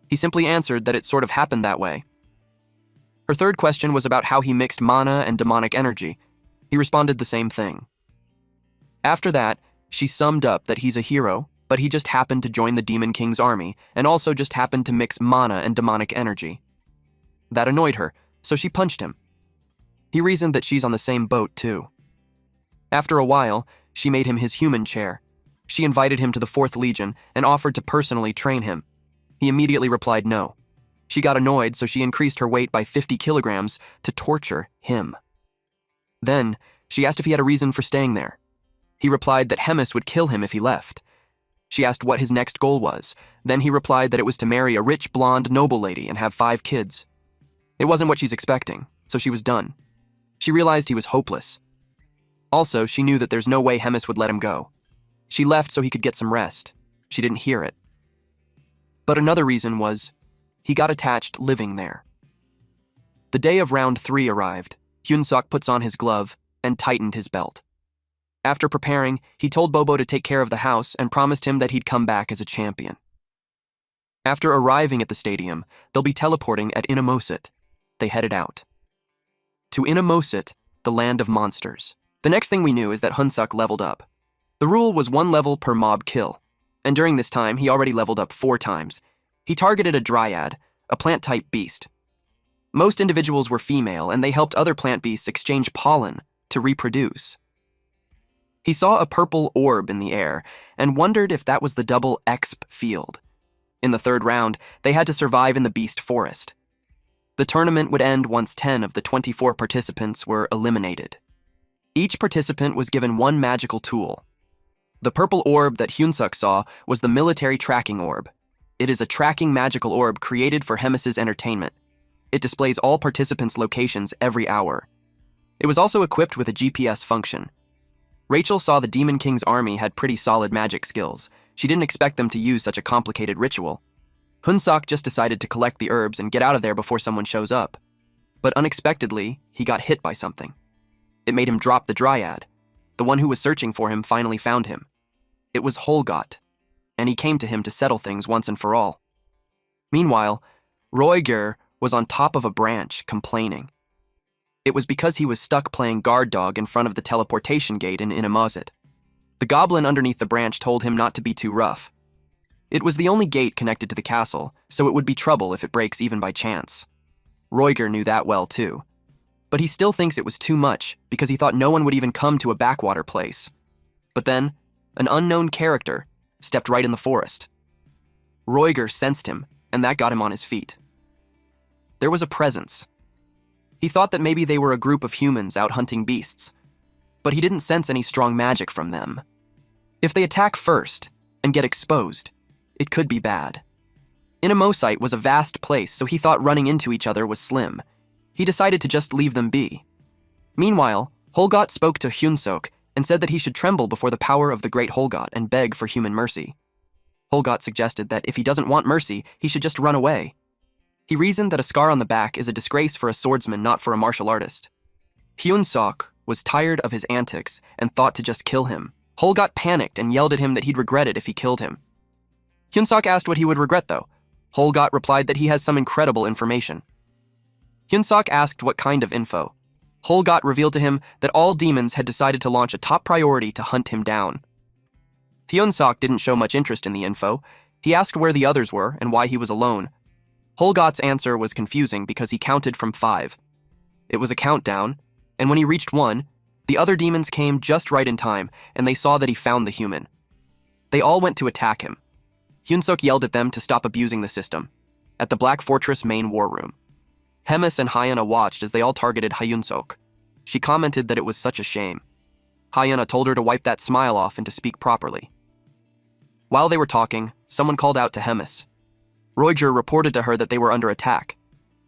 He simply answered that it sort of happened that way. Her third question was about how he mixed mana and demonic energy. He responded the same thing. After that, she summed up that he's a hero, but he just happened to join the Demon King's army, and also just happened to mix mana and demonic energy. That annoyed her, so she punched him. He reasoned that she's on the same boat, too. After a while, she made him his human chair. She invited him to the 4th Legion and offered to personally train him. He immediately replied no. She got annoyed, so she increased her weight by 50 kilograms to torture him. Then, she asked if he had a reason for staying there. He replied that Hemis would kill him if he left. She asked what his next goal was. Then he replied that it was to marry a rich blonde noble lady and have 5 kids. It wasn't what she's expecting, so she was done. She realized he was hopeless. Also, she knew that there's no way Hemis would let him go. She left so he could get some rest. She didn't hear it. But another reason was, he got attached living there. The day of round 3 arrived. Hyunsuk puts on his glove and tightened his belt. After preparing, he told Bobo to take care of the house and promised him that he'd come back as a champion. After arriving at the stadium, they'll be teleporting at Inamosit. They headed out. To Inamosit, the land of monsters. The next thing we knew is that Hyunsuk leveled up. The rule was 1 level per mob kill, and during this time, he already leveled up 4 times. He targeted a dryad, a plant-type beast. Most individuals were female, and they helped other plant beasts exchange pollen to reproduce. He saw a purple orb in the air and wondered if that was the double exp field. In the 3rd round, they had to survive in the beast forest. The tournament would end once 10 of the 24 participants were eliminated. Each participant was given 1 magical tool. The purple orb that Hyunsuk saw was the military tracking orb. It is a tracking magical orb created for Hemis's entertainment. It displays all participants' locations every hour. It was also equipped with a GPS function. Rachel saw the Demon King's army had pretty solid magic skills. She didn't expect them to use such a complicated ritual. Hyunsuk just decided to collect the herbs and get out of there before someone shows up. But unexpectedly, he got hit by something. It made him drop the dryad. The one who was searching for him finally found him. It was Holgot, and he came to him to settle things once and for all. Meanwhile, Roiger was on top of a branch, complaining. It was because he was stuck playing guard dog in front of the teleportation gate in Inamazit. The goblin underneath the branch told him not to be too rough. It was the only gate connected to the castle, so it would be trouble if it breaks even by chance. Roiger knew that well too. But he still thinks it was too much because he thought no one would even come to a backwater place. But then, an unknown character stepped right in the forest. Roiger sensed him, and that got him on his feet. There was a presence. He thought that maybe they were a group of humans out hunting beasts, but he didn't sense any strong magic from them. If they attack first and get exposed, it could be bad. Inamosite was a vast place, so he thought running into each other was slim. He decided to just leave them be. Meanwhile, Holgot spoke to Hyunsuk and said that he should tremble before the power of the great Holgot and beg for human mercy. Holgot suggested that if he doesn't want mercy, he should just run away. He reasoned that a scar on the back is a disgrace for a swordsman, not for a martial artist. Hyun-sok was tired of his antics and thought to just kill him. Holgot panicked and yelled at him that he'd regret it if he killed him. Hyun-sok asked what he would regret, though. Holgot replied that he has some incredible information. Hyun-sok asked what kind of info. Holgot revealed to him that all demons had decided to launch a top priority to hunt him down. Hyun-sok didn't show much interest in the info. He asked where the others were and why he was alone. Holgot's answer was confusing because he counted from 5. It was a countdown, and when he reached 1, the other demons came just right in time, and they saw that he found the human. They all went to attack him. Hyun-sok yelled at them to stop abusing the system. At the Black Fortress main war room, Hemis and Hyuna watched as they all targeted Hyun-sok. She commented that it was such a shame. Hyuna told her to wipe that smile off and to speak properly. While they were talking, someone called out to Hemis. Roiger reported to her that they were under attack.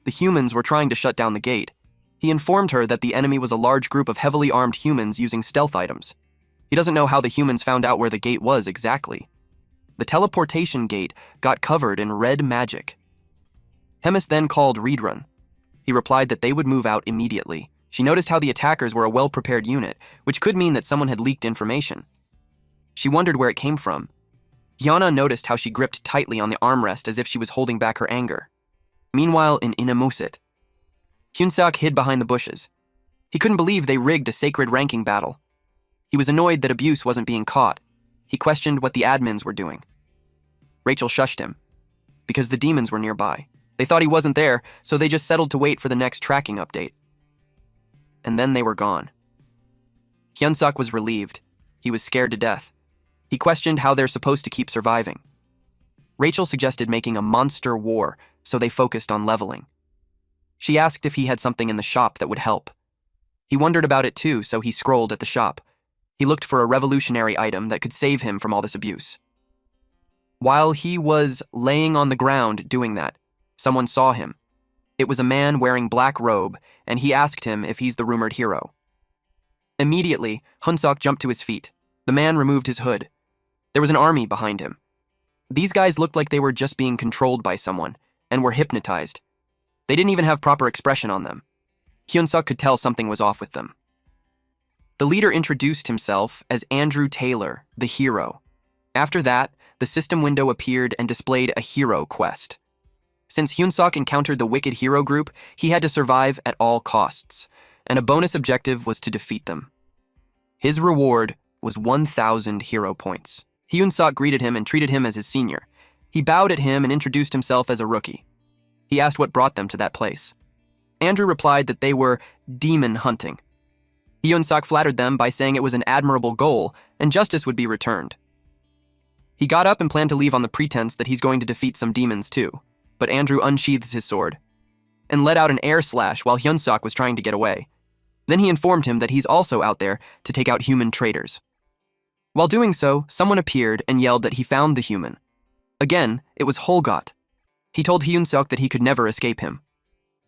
The humans were trying to shut down the gate. He informed her that the enemy was a large group of heavily armed humans using stealth items. He doesn't know how the humans found out where the gate was exactly. The teleportation gate got covered in red magic. Hemis then called Riedrun. He replied that they would move out immediately. She noticed how the attackers were a well-prepared unit, which could mean that someone had leaked information. She wondered where it came from. Hyuna noticed how she gripped tightly on the armrest as if she was holding back her anger. Meanwhile, in Inamusit, Hyun-sok hid behind the bushes. He couldn't believe they rigged a sacred ranking battle. He was annoyed that abuse wasn't being caught. He questioned what the admins were doing. Rachel shushed him, because the demons were nearby. They thought he wasn't there, so they just settled to wait for the next tracking update. And then they were gone. Hyun-sok was relieved. He was scared to death. He questioned how they're supposed to keep surviving. Rachel suggested making a monster war, so they focused on leveling. She asked if he had something in the shop that would help. He wondered about it too, so he scrolled at the shop. He looked for a revolutionary item that could save him from all this abuse. While he was laying on the ground doing that, someone saw him. It was a man wearing black robe, and he asked him if he's the rumored hero. Immediately, Hyun-sok jumped to his feet. The man removed his hood. There was an army behind him. These guys looked like they were just being controlled by someone, and were hypnotized. They didn't even have proper expression on them. Hyun-sok could tell something was off with them. The leader introduced himself as Andrew Taylor, the hero. After that, the system window appeared and displayed a hero quest. Since Hyun-sok encountered the Wicked Hero group, he had to survive at all costs, and a bonus objective was to defeat them. His reward was 1,000 hero points. Hyun-sok greeted him and treated him as his senior. He bowed at him and introduced himself as a rookie. He asked what brought them to that place. Andrew replied that they were demon hunting. Hyun-sok flattered them by saying it was an admirable goal and justice would be returned. He got up and planned to leave on the pretense that he's going to defeat some demons too, but Andrew unsheathed his sword and let out an air slash while Hyun-sok was trying to get away. Then he informed him that he's also out there to take out human traitors. While doing so, someone appeared and yelled that he found the human. Again, it was Holgot. He told Hyun-sok that he could never escape him.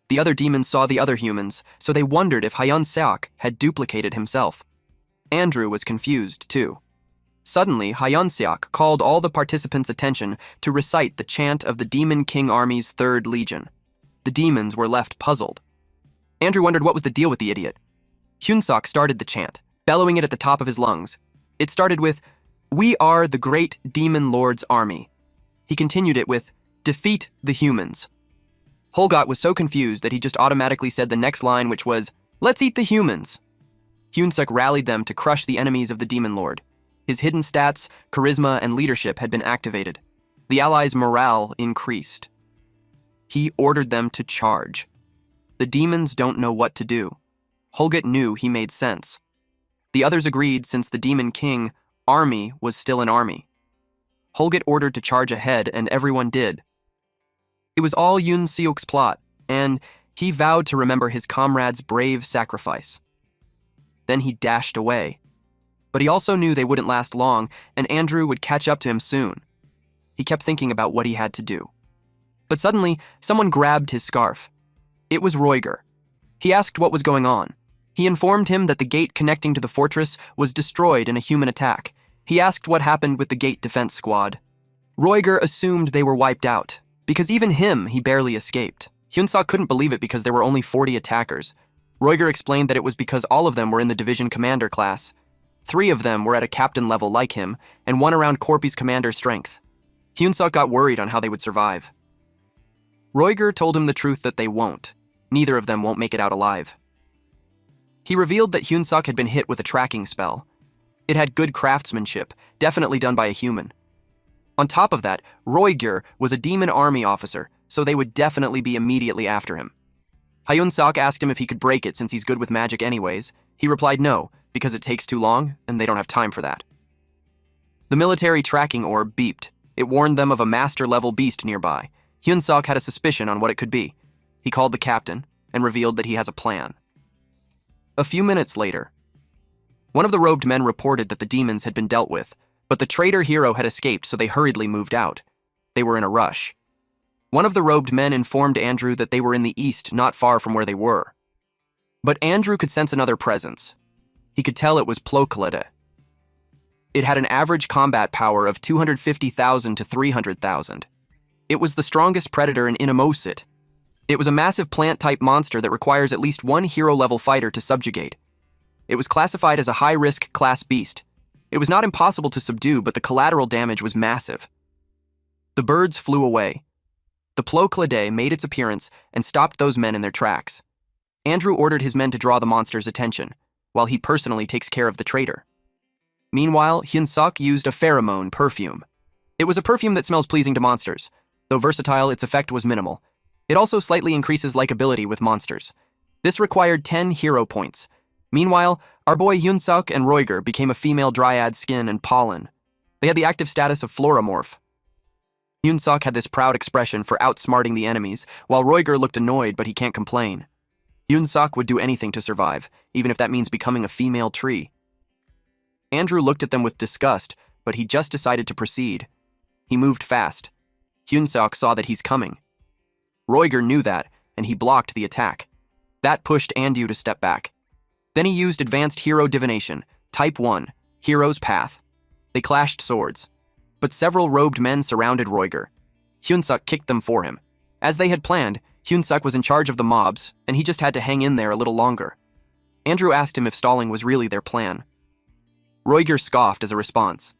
The other demons saw the other humans, so they wondered if Hyun-sok had duplicated himself. Andrew was confused, too. Suddenly, Hyun-sok called all the participants' attention to recite the chant of the Demon King Army's 3rd Legion. The demons were left puzzled. Andrew wondered what was the deal with the idiot. Hyun-sok started the chant, bellowing it at the top of his lungs. It started with, "We are the great demon lord's army." He continued it with, "Defeat the humans." Holgot was so confused that he just automatically said the next line, which was, "Let's eat the humans." Hyun-sok rallied them to crush the enemies of the demon lord. His hidden stats, charisma, and leadership had been activated. The allies' morale increased. He ordered them to charge. The demons don't know what to do. Holgot knew he made sense. The others agreed since the Demon King army was still an army. Holgot ordered to charge ahead, and everyone did. It was all Yoon-seok's plot, and he vowed to remember his comrade's brave sacrifice. Then he dashed away. But he also knew they wouldn't last long, and Andrew would catch up to him soon. He kept thinking about what he had to do. But suddenly, someone grabbed his scarf. It was Roiger. He asked what was going on. He informed him that the gate connecting to the fortress was destroyed in a human attack. He asked what happened with the gate defense squad. Roiger assumed they were wiped out. because even him, he barely escaped. Hyunsuk couldn't believe it because there were only 40 attackers. Roiger explained that it was because all of them were in the division commander class. 3 of them were at a captain level like him, and 1 around Corpi's commander strength. Hyunsuk got worried on how they would survive. Roiger told him the truth that they won't. Neither of them won't make it out alive. He revealed that Hyunsuk had been hit with a tracking spell. It had good craftsmanship, definitely done by a human. On top of that, Roiger was a demon army officer, so they would definitely be immediately after him. Hyunsuk asked him if he could break it since he's good with magic anyways. He replied no, because it takes too long, and they don't have time for that. The military tracking orb beeped. It warned them of a master-level beast nearby. Hyunsuk had a suspicion on what it could be. He called the captain and revealed that he has a plan. A few minutes later, one of the robed men reported that the demons had been dealt with, but the traitor hero had escaped, so they hurriedly moved out. They were in a rush. One of the robed men informed Andrew that they were in the east, not far from where they were. But Andrew could sense another presence. He could tell it was Plokalade. It had an average combat power of 250,000 to 300,000. It was the strongest predator in Inamosit. It was a massive plant-type monster that requires at least 1 hero-level fighter to subjugate. It was classified as a high-risk class beast. It was not impossible to subdue, but the collateral damage was massive. The birds flew away. The Plokalade made its appearance and stopped those men in their tracks. Andrew ordered his men to draw the monster's attention, while he personally takes care of the traitor. Meanwhile, Hyunsuk used a pheromone perfume. It was a perfume that smells pleasing to monsters. Though versatile, its effect was minimal. It also slightly increases likability with monsters. This required 10 hero points. Meanwhile, our boy Hyunsuk and Roiger became a female dryad skin and pollen. They had the active status of floramorph. Hyunsuk had this proud expression for outsmarting the enemies, while Roiger looked annoyed, but he can't complain. Hyunsuk would do anything to survive, even if that means becoming a female tree. Andrew looked at them with disgust, but he just decided to proceed. He moved fast. Hyunsuk saw that he's coming. Roiger knew that, and he blocked the attack. That pushed Andrew to step back. Then he used Advanced Hero Divination, Type 1, Hero's Path. They clashed swords, but several robed men surrounded Roiger. Hyunsuk kicked them for him. As they had planned, Hyunsuk was in charge of the mobs, and he just had to hang in there a little longer. Andrew asked him if stalling was really their plan. Roiger scoffed as a response.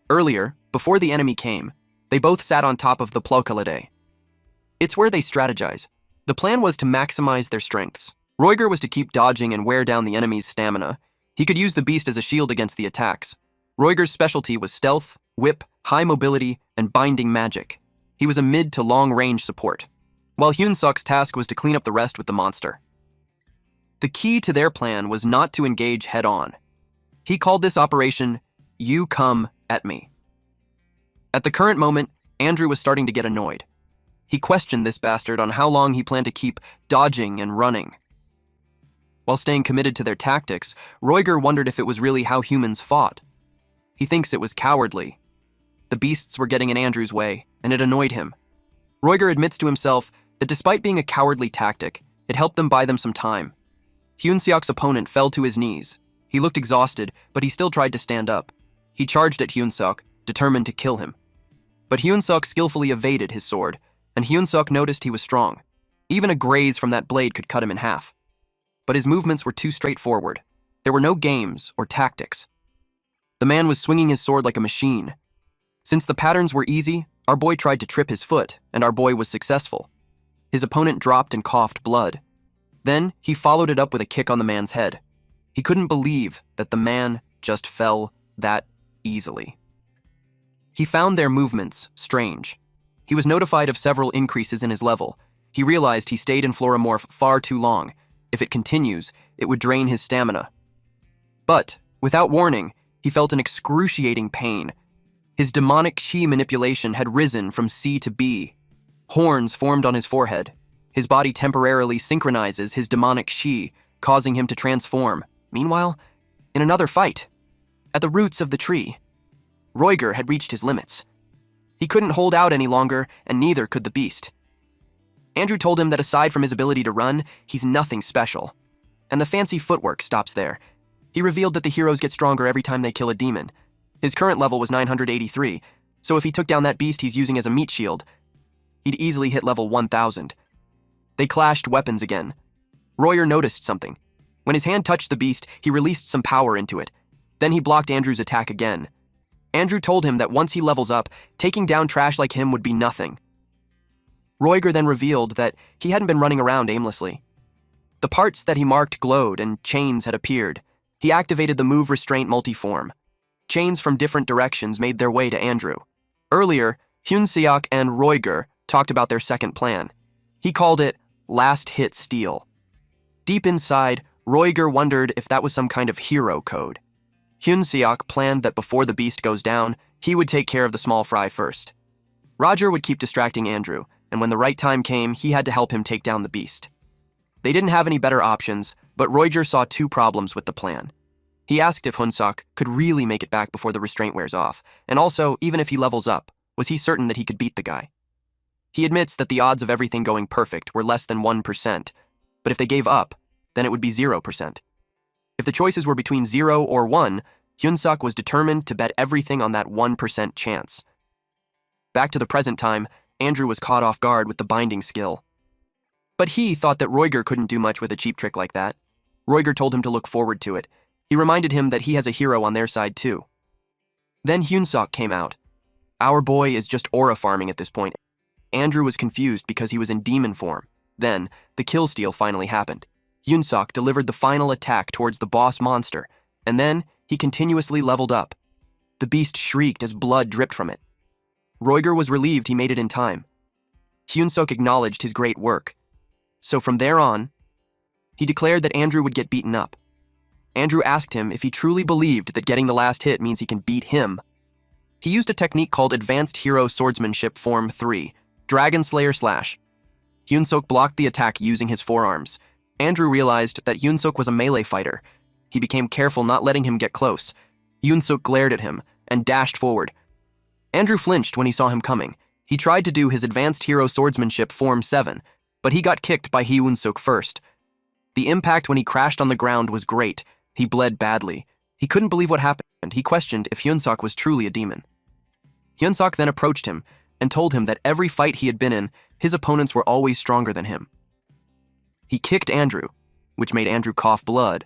Earlier, before the enemy came, they both sat on top of the Plokalade. It's where they strategize. The plan was to maximize their strengths. Roiger was to keep dodging and wear down the enemy's stamina. He could use the beast as a shield against the attacks. Roiger's specialty was stealth, whip, high mobility, and binding magic. He was a mid to long-range support, while Hyunsuk's task was to clean up the rest with the monster. The key to their plan was not to engage head-on. He called this operation, "You Come at Me." At the current moment, Andrew was starting to get annoyed. He questioned this bastard on how long he planned to keep dodging and running. While staying committed to their tactics, Roiger wondered if it was really how humans fought. He thinks it was cowardly. The beasts were getting in Andrew's way, and it annoyed him. Roiger admits to himself that despite being a cowardly tactic, it helped them buy them some time. Hyunsuk's opponent fell to his knees. He looked exhausted, but he still tried to stand up. He charged at Hyunsuk, determined to kill him. But Hyunsuk skillfully evaded his sword, and Hyunsuk noticed he was strong. Even a graze from that blade could cut him in half. But his movements were too straightforward. There were no games or tactics. The man was swinging his sword like a machine. Since the patterns were easy, our boy tried to trip his foot, and our boy was successful. His opponent dropped and coughed blood. Then he followed it up with a kick on the man's head. He couldn't believe that the man just fell that easily. He found their movements strange. He was notified of several increases in his level. He realized he stayed in Floramorph far too long. If it continues, it would drain his stamina. But, without warning, he felt an excruciating pain. His demonic chi manipulation had risen from C to B. Horns formed on his forehead. His body temporarily synchronizes his demonic chi, causing him to transform. Meanwhile, in another fight, at the roots of the tree, Roiger had reached his limits. He couldn't hold out any longer, and neither could the beast. Andrew told him that aside from his ability to run, he's nothing special. And the fancy footwork stops there. He revealed that the heroes get stronger every time they kill a demon. His current level was 983, so if he took down that beast he's using as a meat shield, He'd easily hit level 1000. They clashed weapons again. Royer noticed something. When his hand touched the beast, he released some power into it. Then he blocked Andrew's attack again. Andrew told him that once he levels up, taking down trash like him would be nothing. Royer then revealed that he hadn't been running around aimlessly. The parts that he marked glowed and chains had appeared. He activated the move restraint multiform. Chains from different directions made their way to Andrew. Earlier, Hyun-seok and Royer talked about their second plan. He called it Last Hit Steal. Deep inside, Royer wondered if that was some kind of hero code. Hyun-seok planned that before the beast goes down, he would take care of the small fry first. Roger would keep distracting Andrew, and when the right time came, he had to help him take down the beast. They didn't have any better options, but Royer saw two problems with the plan. He asked if Hyun-seok could really make it back before the restraint wears off, and also, even if he levels up, was he certain that he could beat the guy? He admits that the odds of everything going perfect were less than 1%, but if they gave up, then it would be 0%. If the choices were between 0 or 1, Hyun-seok was determined to bet everything on that 1% chance. Back to the present time, Andrew was caught off guard with the binding skill. But he thought that Royer couldn't do much with a cheap trick like that. Royer told him to look forward to it. He reminded him that he has a hero on their side too. Then Hyun-seok came out. Our boy is just aura farming at this point. Andrew was confused because he was in demon form. Then, the kill steal finally happened. Hyun-seok delivered the final attack towards the boss monster, and then he continuously leveled up. The beast shrieked as blood dripped from it. Royer was relieved he made it in time. Hyun-seok acknowledged his great work. So from there on, he declared that Andrew would get beaten up. Andrew asked him if he truly believed that getting the last hit means he can beat him. He used a technique called Advanced Hero Swordsmanship Form 3, Dragon Slayer Slash. Hyun-seok blocked the attack using his forearms. Andrew realized that Hyun-seok was a melee fighter. He became careful not letting him get close. Hyun-seok glared at him and dashed forward. Andrew flinched when he saw him coming. He tried to do his Advanced Hero Swordsmanship Form 7, but he got kicked by Hyun-seok first. The impact when he crashed on the ground was great. He bled badly. He couldn't believe what happened. He questioned if Hyun-seok was truly a demon. Hyun-seok then approached him and told him that every fight he had been in, his opponents were always stronger than him. He kicked Andrew, which made Andrew cough blood.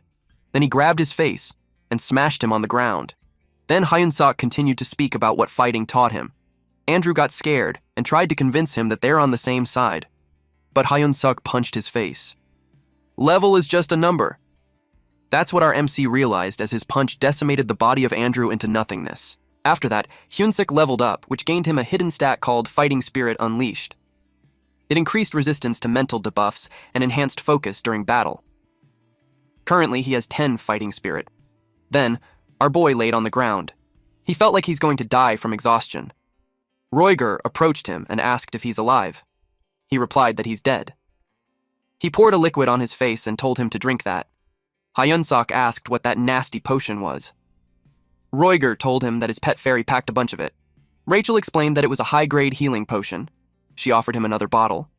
Then he grabbed his face and smashed him on the ground. Then Hyun-seok continued to speak about what fighting taught him. Andrew got scared and tried to convince him that they're on the same side. But Hyun-seok punched his face. Level is just a number. That's what our MC realized as his punch decimated the body of Andrew into nothingness. After that, Hyun-seok leveled up, which gained him a hidden stat called Fighting Spirit Unleashed. It increased resistance to mental debuffs and enhanced focus during battle. Currently, he has 10 Fighting Spirit. Then, our boy laid on the ground. He felt like he's going to die from exhaustion. Royer approached him and asked if he's alive. He replied that he's dead. He poured a liquid on his face and told him to drink that. Hyun-seok asked what that nasty potion was. Royer told him that his pet fairy packed a bunch of it. Rachel explained that it was a high-grade healing potion. She offered him another bottle.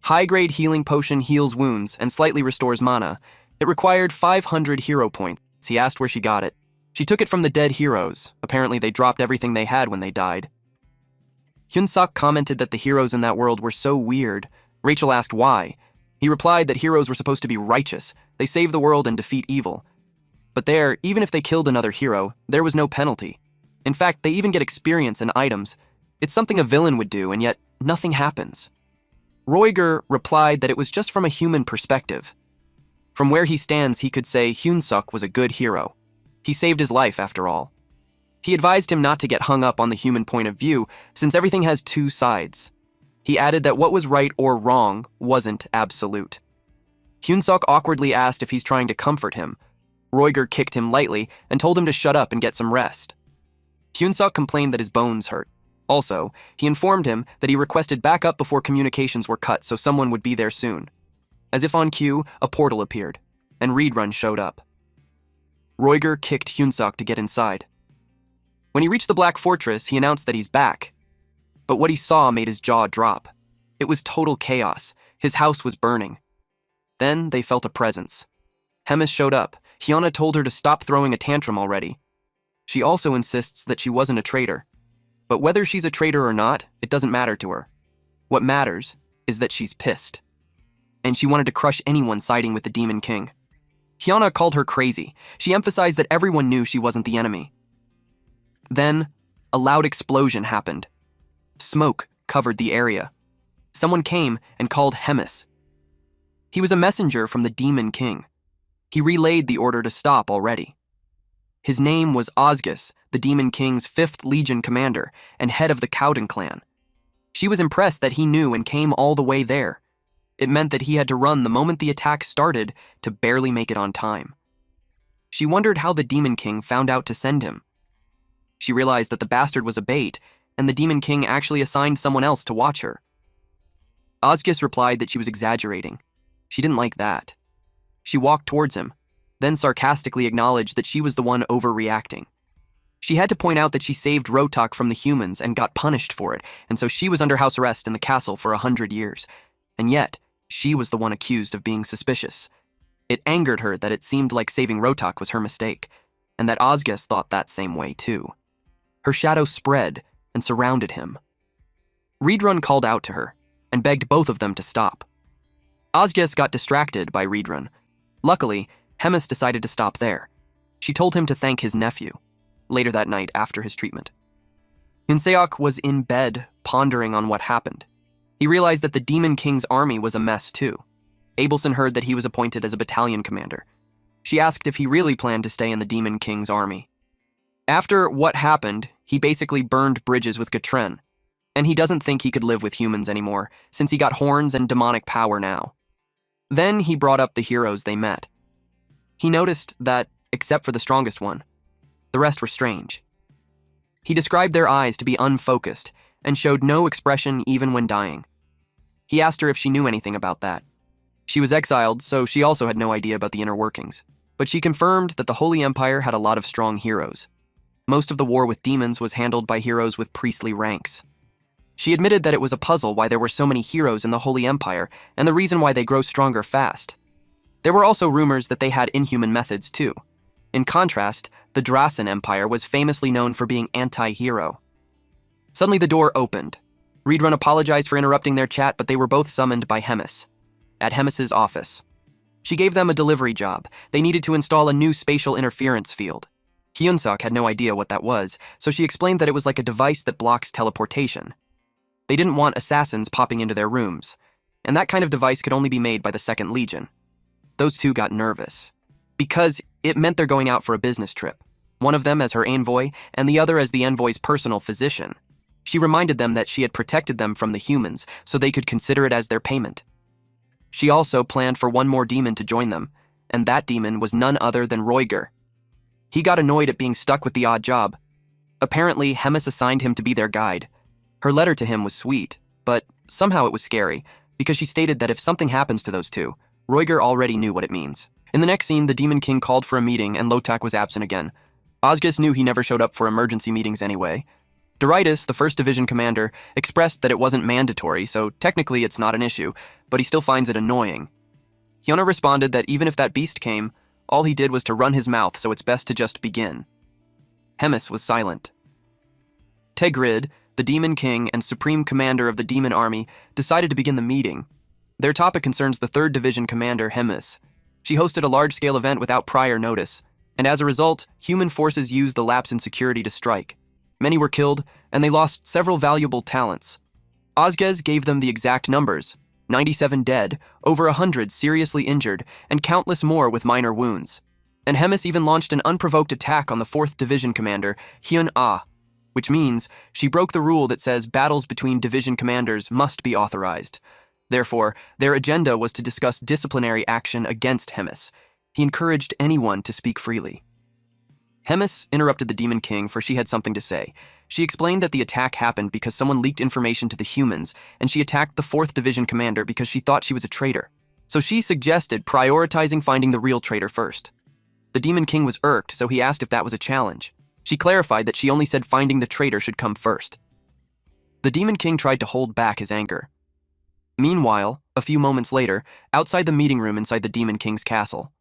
High-grade healing potion heals wounds and slightly restores mana. It required 500 hero points. He asked where she got it. She took it from the dead heroes. Apparently they dropped everything they had when they died. Hyun-seok commented that the heroes in that world were so weird. Rachel asked why. He replied that heroes were supposed to be righteous. They save the world and defeat evil. But there, even if they killed another hero, there was no penalty. In fact, they even get experience and items. It's something a villain would do, and yet nothing happens. Royer replied that it was just from a human perspective. From where he stands, he could say Hyun-seok was a good hero. He saved his life, after all. He advised him not to get hung up on the human point of view, since everything has two sides. He added that what was right or wrong wasn't absolute. Hyun-seok awkwardly asked if he's trying to comfort him. Royer kicked him lightly and told him to shut up and get some rest. Hyun-seok complained that his bones hurt. Also, he informed him that he requested backup before communications were cut so someone would be there soon. As if on cue, a portal appeared, and Reedrun showed up. Royer kicked Hyun-seok to get inside. When he reached the Black Fortress, he announced that he's back. But what he saw made his jaw drop. It was total chaos. His house was burning. Then they felt a presence. Hemis showed up. Hyuna told her to stop throwing a tantrum already. She also insists that she wasn't a traitor. But whether she's a traitor or not, it doesn't matter to her. What matters is that she's pissed. And she wanted to crush anyone siding with the Demon King. Hyuna called her crazy. She emphasized that everyone knew she wasn't the enemy. Then, a loud explosion happened. Smoke covered the area. Someone came and called Hemis. He was a messenger from the Demon King. He relayed the order to stop already. His name was Osgus, the Demon King's 5th Legion commander and head of the Cowden clan. She was impressed that he knew and came all the way there. It meant that he had to run the moment the attack started to barely make it on time. She wondered how the Demon King found out to send him. She realized that the bastard was a bait, and the Demon King actually assigned someone else to watch her. Osgus replied that she was exaggerating. She didn't like that. She walked towards him, then sarcastically acknowledged that she was the one overreacting. She had to point out that she saved Rotok from the humans and got punished for it, and so she was under house arrest in the castle for 100 years. And yet, she was the one accused of being suspicious. It angered her that it seemed like saving Rotok was her mistake, and that Osgus thought that same way too. Her shadow spread and surrounded him. Reedrun called out to her and begged both of them to stop. Osgus got distracted by Reedrun. Luckily, Hemis decided to stop there. She told him to thank his nephew, later that night after his treatment. Hinseok was in bed, pondering on what happened. He realized that the Demon King's army was a mess too. Abelson heard that he was appointed as a battalion commander. She asked if he really planned to stay in the Demon King's army. After what happened, he basically burned bridges with Gatren, and he doesn't think he could live with humans anymore, since he got horns and demonic power now. Then he brought up the heroes they met. He noticed that, except for the strongest one, the rest were strange. He described their eyes to be unfocused and showed no expression even when dying. He asked her if she knew anything about that. She was exiled, so she also had no idea about the inner workings, but she confirmed that the Holy Empire had a lot of strong heroes. Most of the war with demons was handled by heroes with priestly ranks. She admitted that it was a puzzle why there were so many heroes in the Holy Empire and the reason why they grow stronger fast. There were also rumors that they had inhuman methods too. In contrast, the Drasen Empire was famously known for being anti-hero. Suddenly the door opened. Reedrun apologized for interrupting their chat, but they were both summoned by Hemis. At Hemis's office. She gave them a delivery job. They needed to install a new spatial interference field. Hyunsuk had no idea what that was, so she explained that it was like a device that blocks teleportation. They didn't want assassins popping into their rooms, and that kind of device could only be made by the 2nd Legion. Those two got nervous, because it meant they're going out for a business trip, one of them as her envoy and the other as the envoy's personal physician. She reminded them that she had protected them from the humans, so they could consider it as their payment. She also planned for one more demon to join them, and that demon was none other than Roiger. He got annoyed at being stuck with the odd job. Apparently, Hemis assigned him to be their guide. Her letter to him was sweet, but somehow it was scary, because she stated that if something happens to those two, Roiger already knew what it means. In the next scene, the Demon King called for a meeting and Lotak was absent again. Osgus knew he never showed up for emergency meetings anyway. Doritus, the 1st Division commander, expressed that it wasn't mandatory, so technically it's not an issue, but he still finds it annoying. Hyuna responded that even if that beast came, all he did was to run his mouth, so it's best to just begin. Hemis was silent. Tegrid, the Demon King and Supreme Commander of the Demon Army, decided to begin the meeting. Their topic concerns the 3rd Division commander, Hemis. She hosted a large-scale event without prior notice, and as a result, human forces used the lapse in security to strike. Many were killed, and they lost several valuable talents. Osges gave them the exact numbers: 97 dead, over 100 seriously injured, and countless more with minor wounds. And Hemis even launched an unprovoked attack on the 4th Division commander, Hyun-Ah, which means she broke the rule that says battles between division commanders must be authorized. Therefore, their agenda was to discuss disciplinary action against Hemis. He encouraged anyone to speak freely. Hemis interrupted the Demon King, for she had something to say. She explained that the attack happened because someone leaked information to the humans, and she attacked the 4th Division commander because she thought she was a traitor. So she suggested prioritizing finding the real traitor first. The Demon King was irked, so he asked if that was a challenge. She clarified that she only said finding the traitor should come first. The Demon King tried to hold back his anger. Meanwhile, a few moments later, outside the meeting room inside the Demon King's castle,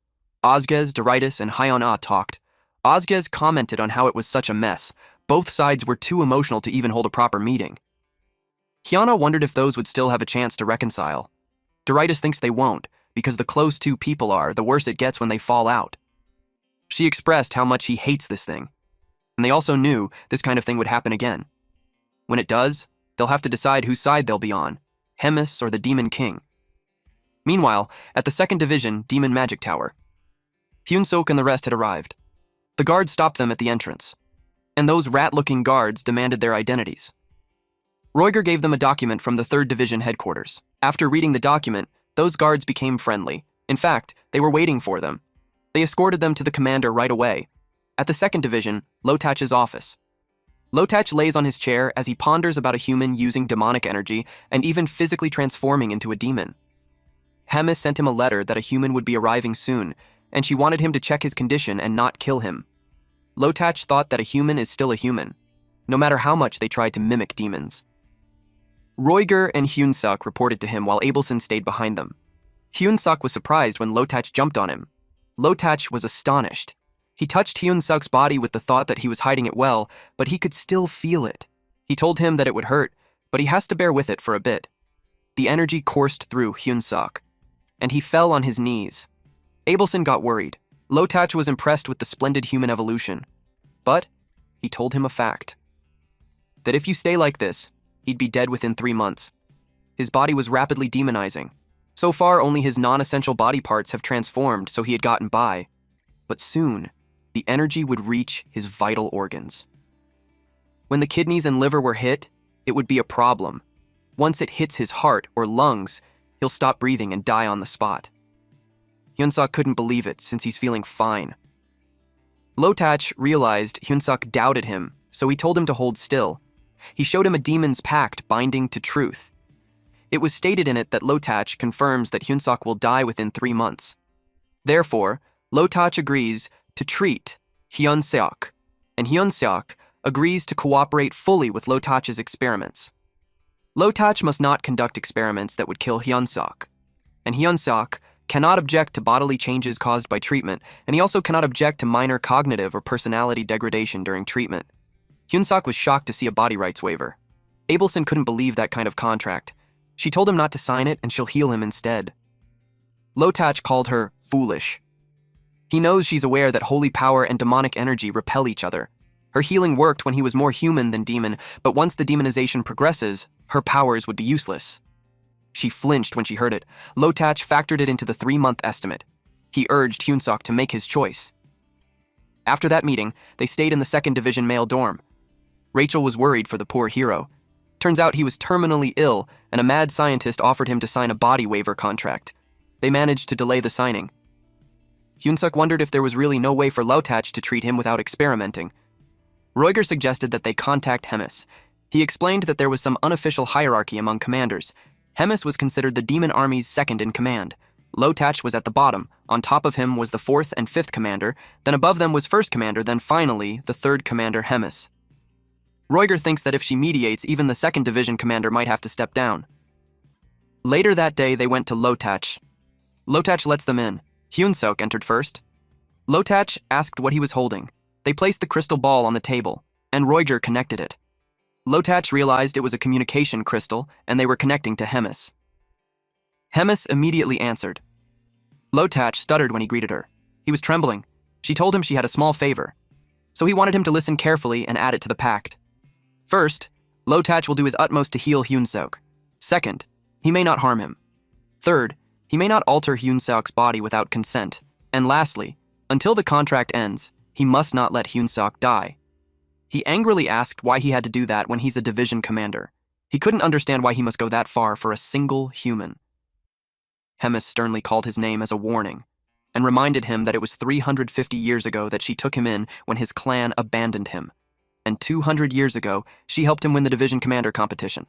Osges, Doritus, and Hyun-Ah talked. Osges commented on how it was such a mess. Both sides were too emotional to even hold a proper meeting. Hyuna wondered if those would still have a chance to reconcile. Doritas thinks they won't, because the close two people are, the worse it gets when they fall out. She expressed how much he hates this thing, and they also knew this kind of thing would happen again. When it does, they'll have to decide whose side they'll be on, Hemis or the Demon King. Meanwhile, at the 2nd Division Demon Magic Tower, Hyun-sok and the rest had arrived. The guards stopped them at the entrance, and those rat-looking guards demanded their identities. Roiger gave them a document from the 3rd Division headquarters. After reading the document, those guards became friendly. In fact, they were waiting for them. They escorted them to the commander right away, at the 2nd Division, Lotach's office. Lotach lays on his chair as he ponders about a human using demonic energy and even physically transforming into a demon. Hemis sent him a letter that a human would be arriving soon, and she wanted him to check his condition and not kill him. Lotach thought that a human is still a human, no matter how much they tried to mimic demons. Roiger and Hyun-sok reported to him while Abelson stayed behind them. Hyun-sok was surprised when Lotach jumped on him. Lotach was astonished. He touched Hyun-sok's body with the thought that he was hiding it well, but he could still feel it. He told him that it would hurt, but he has to bear with it for a bit. The energy coursed through Hyun-sok, and he fell on his knees. Abelson got worried. Lotach was impressed with the splendid human evolution, but he told him a fact. That if you stay like this, he'd be dead within 3 months. His body was rapidly demonizing. So far, only his non-essential body parts have transformed, so he had gotten by. But soon, the energy would reach his vital organs. When the kidneys and liver were hit, it would be a problem. Once it hits his heart or lungs, he'll stop breathing and die on the spot. Hyun-sok couldn't believe it, since he's feeling fine. Lotach realized Hyun-sok doubted him, so he told him to hold still. He showed him a demon's pact binding to truth. It was stated in it that Lotach confirms that Hyun-sok will die within 3 months. Therefore, Lotach agrees to treat Hyun-sok, and Hyun-sok agrees to cooperate fully with Lotach's experiments. Lotach must not conduct experiments that would kill Hyun-sok, and Hyun-sok cannot object to bodily changes caused by treatment, and he also cannot object to minor cognitive or personality degradation during treatment. Hyun-sok was shocked to see a body rights waiver. Abelson couldn't believe that kind of contract. She told him not to sign it and she'll heal him instead. Lotach called her foolish. He knows she's aware that holy power and demonic energy repel each other. Her healing worked when he was more human than demon, but once the demonization progresses, her powers would be useless. She flinched when she heard it. Lotach factored it into the 3-month estimate. He urged Hyun-sok to make his choice. After that meeting, they stayed in the 2nd Division male dorm. Rachel was worried for the poor hero. Turns out he was terminally ill, and a mad scientist offered him to sign a body waiver contract. They managed to delay the signing. Hyun-sok wondered if there was really no way for Lotach to treat him without experimenting. Roiger suggested that they contact Hemis. He explained that there was some unofficial hierarchy among commanders. Hemis was considered the demon army's second in command. Lotach was at the bottom. On top of him was the 4th and 5th commander, then above them was 1st commander, then finally the 3rd commander Hemis. Roiger thinks that if she mediates, even the 2nd Division commander might have to step down. Later that day, they went to Lotach. Lotach lets them in. Hyun-sok entered first. Lotach asked what he was holding. They placed the crystal ball on the table, and Roiger connected it. Lotach realized it was a communication crystal, and they were connecting to Hemis. Hemis immediately answered. Lotach stuttered when he greeted her. He was trembling. She told him she had a small favor, so he wanted him to listen carefully and add it to the pact. First, Lotach will do his utmost to heal Hyun-sok. Second, he may not harm him. Third, he may not alter Hyun-sok's body without consent. And lastly, until the contract ends, he must not let Hyun-sok die. He angrily asked why he had to do that when he's a division commander. He couldn't understand why he must go that far for a single human. Hemis sternly called his name as a warning, and reminded him that it was 350 years ago that she took him in when his clan abandoned him. And 200 years ago, she helped him win the division commander competition.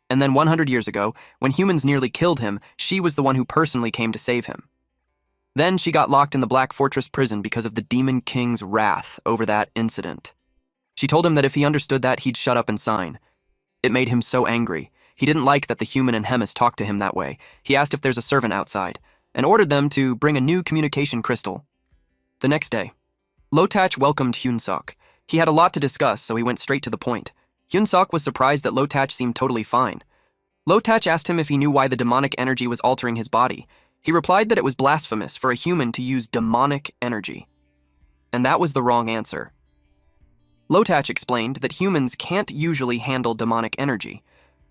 And then 100 years ago, when humans nearly killed him, she was the one who personally came to save him. Then she got locked in the Black Fortress prison because of the Demon King's wrath over that incident. She told him that if he understood that, he'd shut up and sign. It made him so angry. He didn't like that the human and Hemis talked to him that way. He asked if there's a servant outside, and ordered them to bring a new communication crystal. The next day, Lotach welcomed Hyun-sok. He had a lot to discuss, so he went straight to the point. Hyun-sok was surprised that Lo-tach seemed totally fine. Lo-tach asked him if he knew why the demonic energy was altering his body. He replied that it was blasphemous for a human to use demonic energy. And that was the wrong answer. Lo-tach explained that humans can't usually handle demonic energy.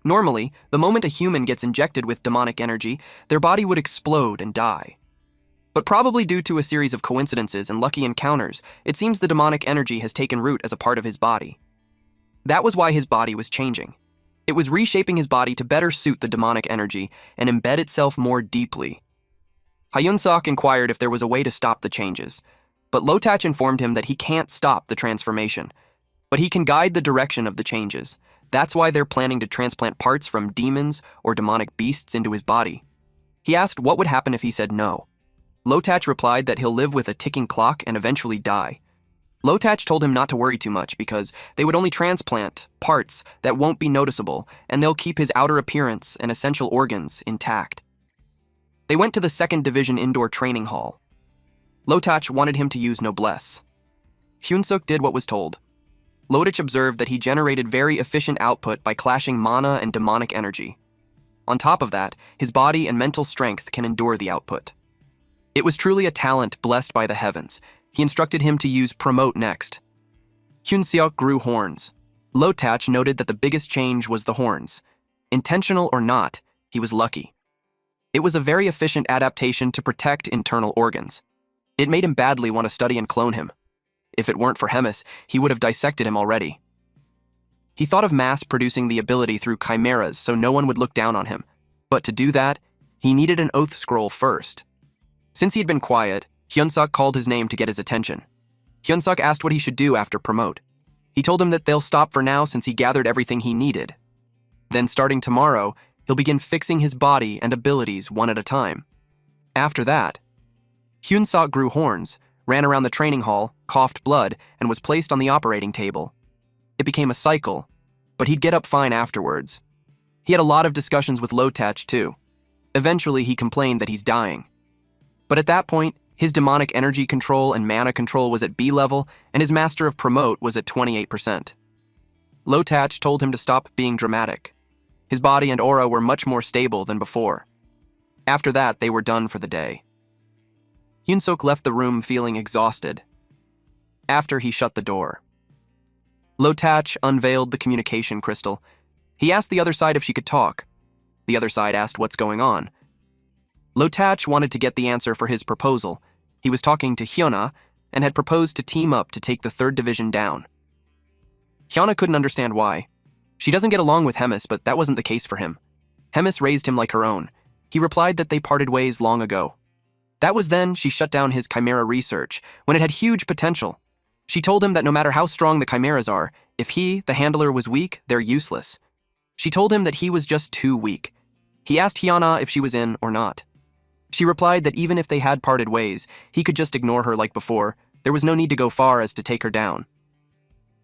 Normally, the moment a human gets injected with demonic energy, their body would explode and die. But probably due to a series of coincidences and lucky encounters, it seems the demonic energy has taken root as a part of his body. That was why his body was changing. It was reshaping his body to better suit the demonic energy and embed itself more deeply. Hyun-sok inquired if there was a way to stop the changes, but Lo-tach informed him that he can't stop the transformation, but he can guide the direction of the changes. That's why they're planning to transplant parts from demons or demonic beasts into his body. He asked what would happen if he said no. Lo-tach replied that he'll live with a ticking clock and eventually die. Lo-tach told him not to worry too much because they would only transplant parts that won't be noticeable, and they'll keep his outer appearance and essential organs intact. They went to the 2nd Division indoor training hall. Lo-tach wanted him to use noblesse. Hyun-suk did what was told. Lo-tach observed that he generated very efficient output by clashing mana and demonic energy. On top of that, his body and mental strength can endure the output. It was truly a talent blessed by the heavens. He instructed him to use promote next. Hyun-seok grew horns. Lo-tach noted that the biggest change was the horns. Intentional or not, he was lucky. It was a very efficient adaptation to protect internal organs. It made him badly want to study and clone him. If it weren't for Hemis, he would have dissected him already. He thought of mass-producing the ability through chimeras so no one would look down on him. But to do that, he needed an oath scroll first. Since he had been quiet, Hyun-suk called his name to get his attention. Hyun-suk asked what he should do after promote. He told him that they'll stop for now since he gathered everything he needed. Then starting tomorrow, he'll begin fixing his body and abilities one at a time. After that, Hyun-suk grew horns, ran around the training hall, coughed blood, and was placed on the operating table. It became a cycle, but he'd get up fine afterwards. He had a lot of discussions with Lo-tach too. Eventually, he complained that he's dying. But at that point, his demonic energy control and mana control was at B level, and his master of promote was at 28%. Lo-tach told him to stop being dramatic. His body and aura were much more stable than before. After that, they were done for the day. Hyun-suk left the room feeling exhausted. After he shut the door, Lo-tach unveiled the communication crystal. He asked the other side if she could talk. The other side asked what's going on. Lo-tach wanted to get the answer for his proposal. He was talking to Hyuna and had proposed to team up to take the 3rd Division down. Hyuna couldn't understand why. She doesn't get along with Hemis, but that wasn't the case for him. Hemis raised him like her own. He replied that they parted ways long ago. That was then she shut down his chimera research, when it had huge potential. She told him that no matter how strong the chimeras are, if he, the handler, was weak, they're useless. She told him that he was just too weak. He asked Hyuna if she was in or not. She replied that even if they had parted ways, he could just ignore her like before. There was no need to go far as to take her down.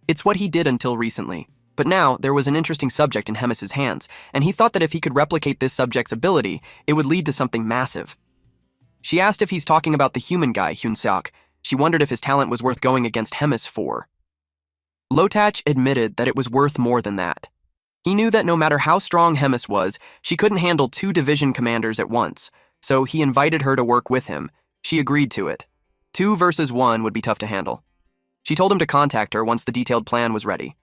It's what he did until recently. But now, there was an interesting subject in Hemis's hands, and he thought that if he could replicate this subject's ability, it would lead to something massive. She asked if he's talking about the human guy, Hyun-seok. She wondered if his talent was worth going against Hemis for. Lo-tach admitted that it was worth more than that. He knew that no matter how strong Hemis was, she couldn't handle 2 division commanders at once, so he invited her to work with him. She agreed to it. 2 versus 1 would be tough to handle. She told him to contact her once the detailed plan was ready.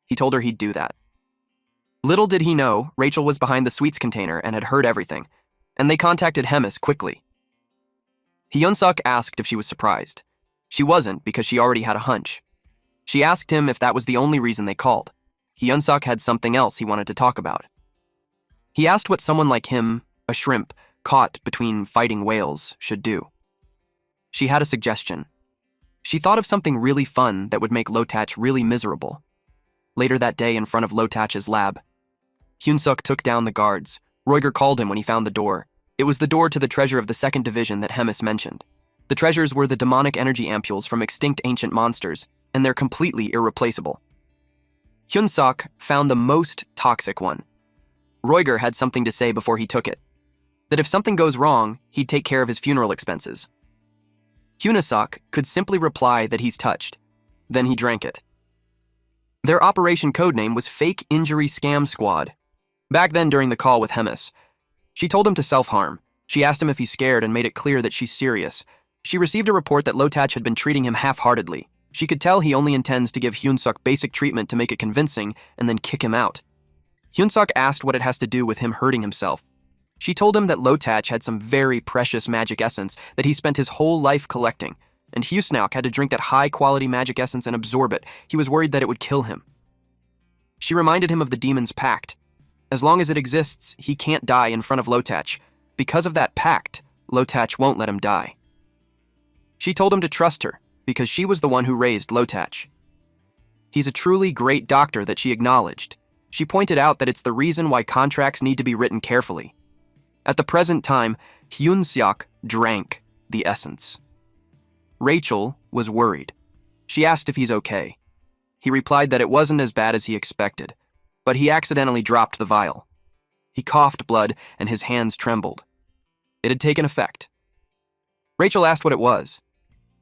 He told her he'd do that. Little did he know, Rachel was behind the sweets container and had heard everything, and they contacted Hemis quickly. Hyun-suk asked if she was surprised. She wasn't, because she already had a hunch. She asked him if that was the only reason they called. Hyun-suk had something else he wanted to talk about. He asked what someone like him, a shrimp, caught between fighting whales, should do. She had a suggestion. She thought of something really fun that would make Lo-tach really miserable. Later that day in front of Lo-tach's lab, Hyun-suk took down the guards. Roiger called him when he found the door. It was the door to the treasure of the 2nd Division that Hemis mentioned. The treasures were the demonic energy ampules from extinct ancient monsters, and they're completely irreplaceable. Hyun-suk found the most toxic one. Roiger had something to say before he took it. That if something goes wrong, he'd take care of his funeral expenses. Hyun-suk could simply reply that he's touched. Then he drank it. Their operation codename was Fake Injury Scam Squad. Back then, during the call with Hemis, she told him to self-harm. She asked him if he's scared and made it clear that she's serious. She received a report that Lotach had been treating him half-heartedly. She could tell he only intends to give Hyunsuk basic treatment to make it convincing and then kick him out. Hyunsuk asked what it has to do with him hurting himself. She told him that Lotach had some very precious magic essence that he spent his whole life collecting, and Hyusnauk had to drink that high-quality magic essence and absorb it. He was worried that it would kill him. She reminded him of the demon's pact. As long as it exists, he can't die in front of Lotach. Because of that pact, Lotach won't let him die. She told him to trust her, because she was the one who raised Lotach. He's a truly great doctor that she acknowledged. She pointed out that it's the reason why contracts need to be written carefully. At the present time, Hyunsuk drank the essence. Rachel was worried. She asked if he's okay. He replied that it wasn't as bad as he expected, but he accidentally dropped the vial. He coughed blood and his hands trembled. It had taken effect. Rachel asked what it was.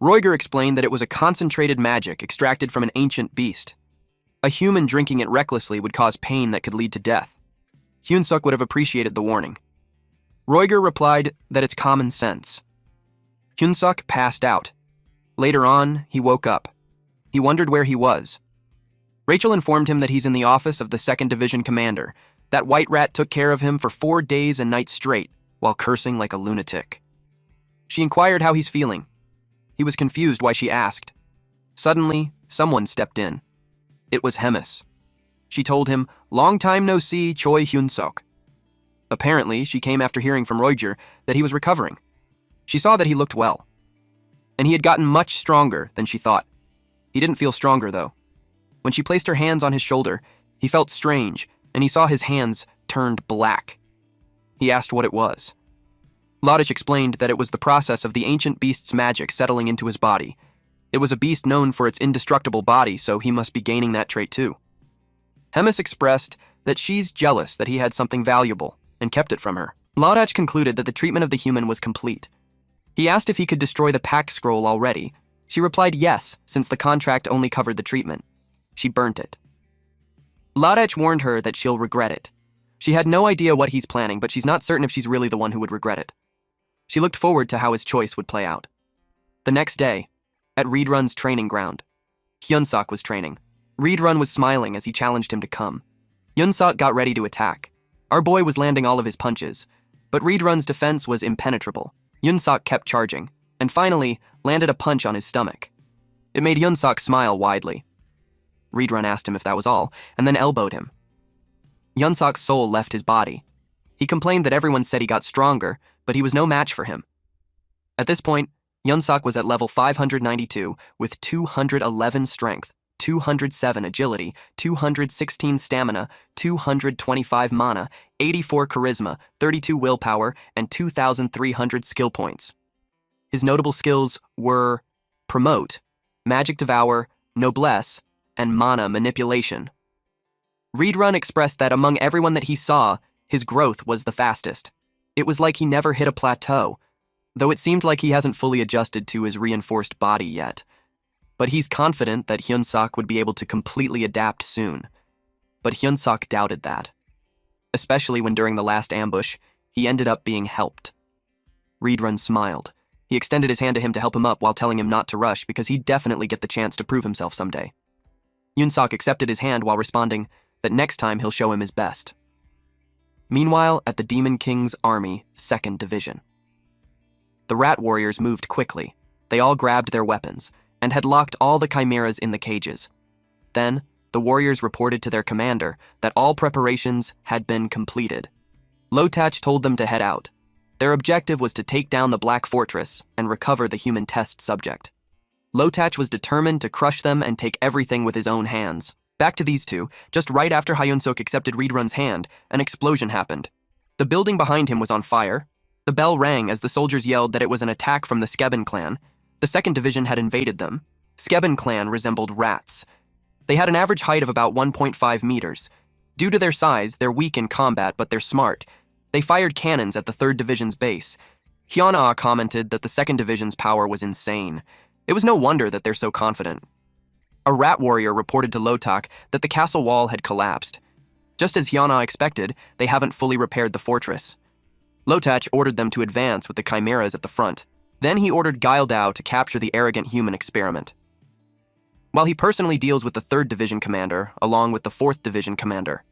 Roiger explained that it was a concentrated magic extracted from an ancient beast. A human drinking it recklessly would cause pain that could lead to death. Hyunsuk would have appreciated the warning. Roiger replied that it's common sense. Hyunsuk passed out. Later on, he woke up. He wondered where he was. Rachel informed him that he's in the office of the 2nd Division commander. That white rat took care of him for 4 days and nights straight, while cursing like a lunatic. She inquired how he's feeling. He was confused why she asked. Suddenly, someone stepped in. It was Hemis. She told him, "Long time no see, Choi Hyunsuk." Apparently, she came after hearing from Roiger that he was recovering. She saw that he looked well. And he had gotten much stronger than she thought. He didn't feel stronger, though. When she placed her hands on his shoulder, he felt strange, and he saw his hands turned black. He asked what it was. Lodich explained that it was the process of the ancient beast's magic settling into his body. It was a beast known for its indestructible body, so he must be gaining that trait too. Hemis expressed that she's jealous that he had something valuable and kept it from her. Lodich concluded that the treatment of the human was complete. He asked if he could destroy the pact scroll already. She replied yes, since the contract only covered the treatment. She burnt it. Lodich warned her that she'll regret it. She had no idea what he's planning, but she's not certain if she's really the one who would regret it. She looked forward to how his choice would play out. The next day, at Reedrun's training ground, Hyunsuk was training. Reedrun was smiling as he challenged him to come. Hyunsuk got ready to attack. Our boy was landing all of his punches, but Reedrun's defense was impenetrable. Hyunsuk kept charging, and finally landed a punch on his stomach. It made Hyunsuk smile widely. Reedrun asked him if that was all, and then elbowed him. Hyunsuk's soul left his body. He complained that everyone said he got stronger, but he was no match for him. At this point, Hyunsuk was at level 592 with 211 strength, 207 agility, 216 stamina, 225 mana, 84 charisma, 32 willpower, and 2,300 skill points. His notable skills were Promote, Magic Devour, Noblesse, and Mana Manipulation. Reedrun expressed that among everyone that he saw, his growth was the fastest. It was like he never hit a plateau, though it seemed like he hasn't fully adjusted to his reinforced body yet. But he's confident that Hyunsuk would be able to completely adapt soon. But Hyunsuk doubted that, especially when during the last ambush, he ended up being helped. Reedrun smiled. He extended his hand to him to help him up while telling him not to rush because he'd definitely get the chance to prove himself someday. Hyunsuk accepted his hand while responding that next time he'll show him his best. Meanwhile, at the Demon King's Army, 2nd Division. The Rat Warriors moved quickly. They all grabbed their weapons and had locked all the chimeras in the cages. Then, the warriors reported to their commander that all preparations had been completed. Lotach told them to head out. Their objective was to take down the Black Fortress and recover the human test subject. Lotach was determined to crush them and take everything with his own hands. Back to these two, just right after Hyunsuk accepted Reedrun's hand, an explosion happened. The building behind him was on fire. The bell rang as the soldiers yelled that it was an attack from the Skeben clan. The 2nd Division had invaded them. Skeben clan resembled rats. They had an average height of about 1.5 meters. Due to their size, they're weak in combat, but they're smart. They fired cannons at the 3rd Division's base. Hyuna commented that the 2nd Division's power was insane. It was no wonder that they're so confident. A rat warrior reported to Lotak that the castle wall had collapsed. Just as Hyuna expected, they haven't fully repaired the fortress. Lotach ordered them to advance with the chimeras at the front. Then he ordered Gildao to capture the arrogant human experiment. While he personally deals with the 3rd Division commander, along with the 4th Division commander,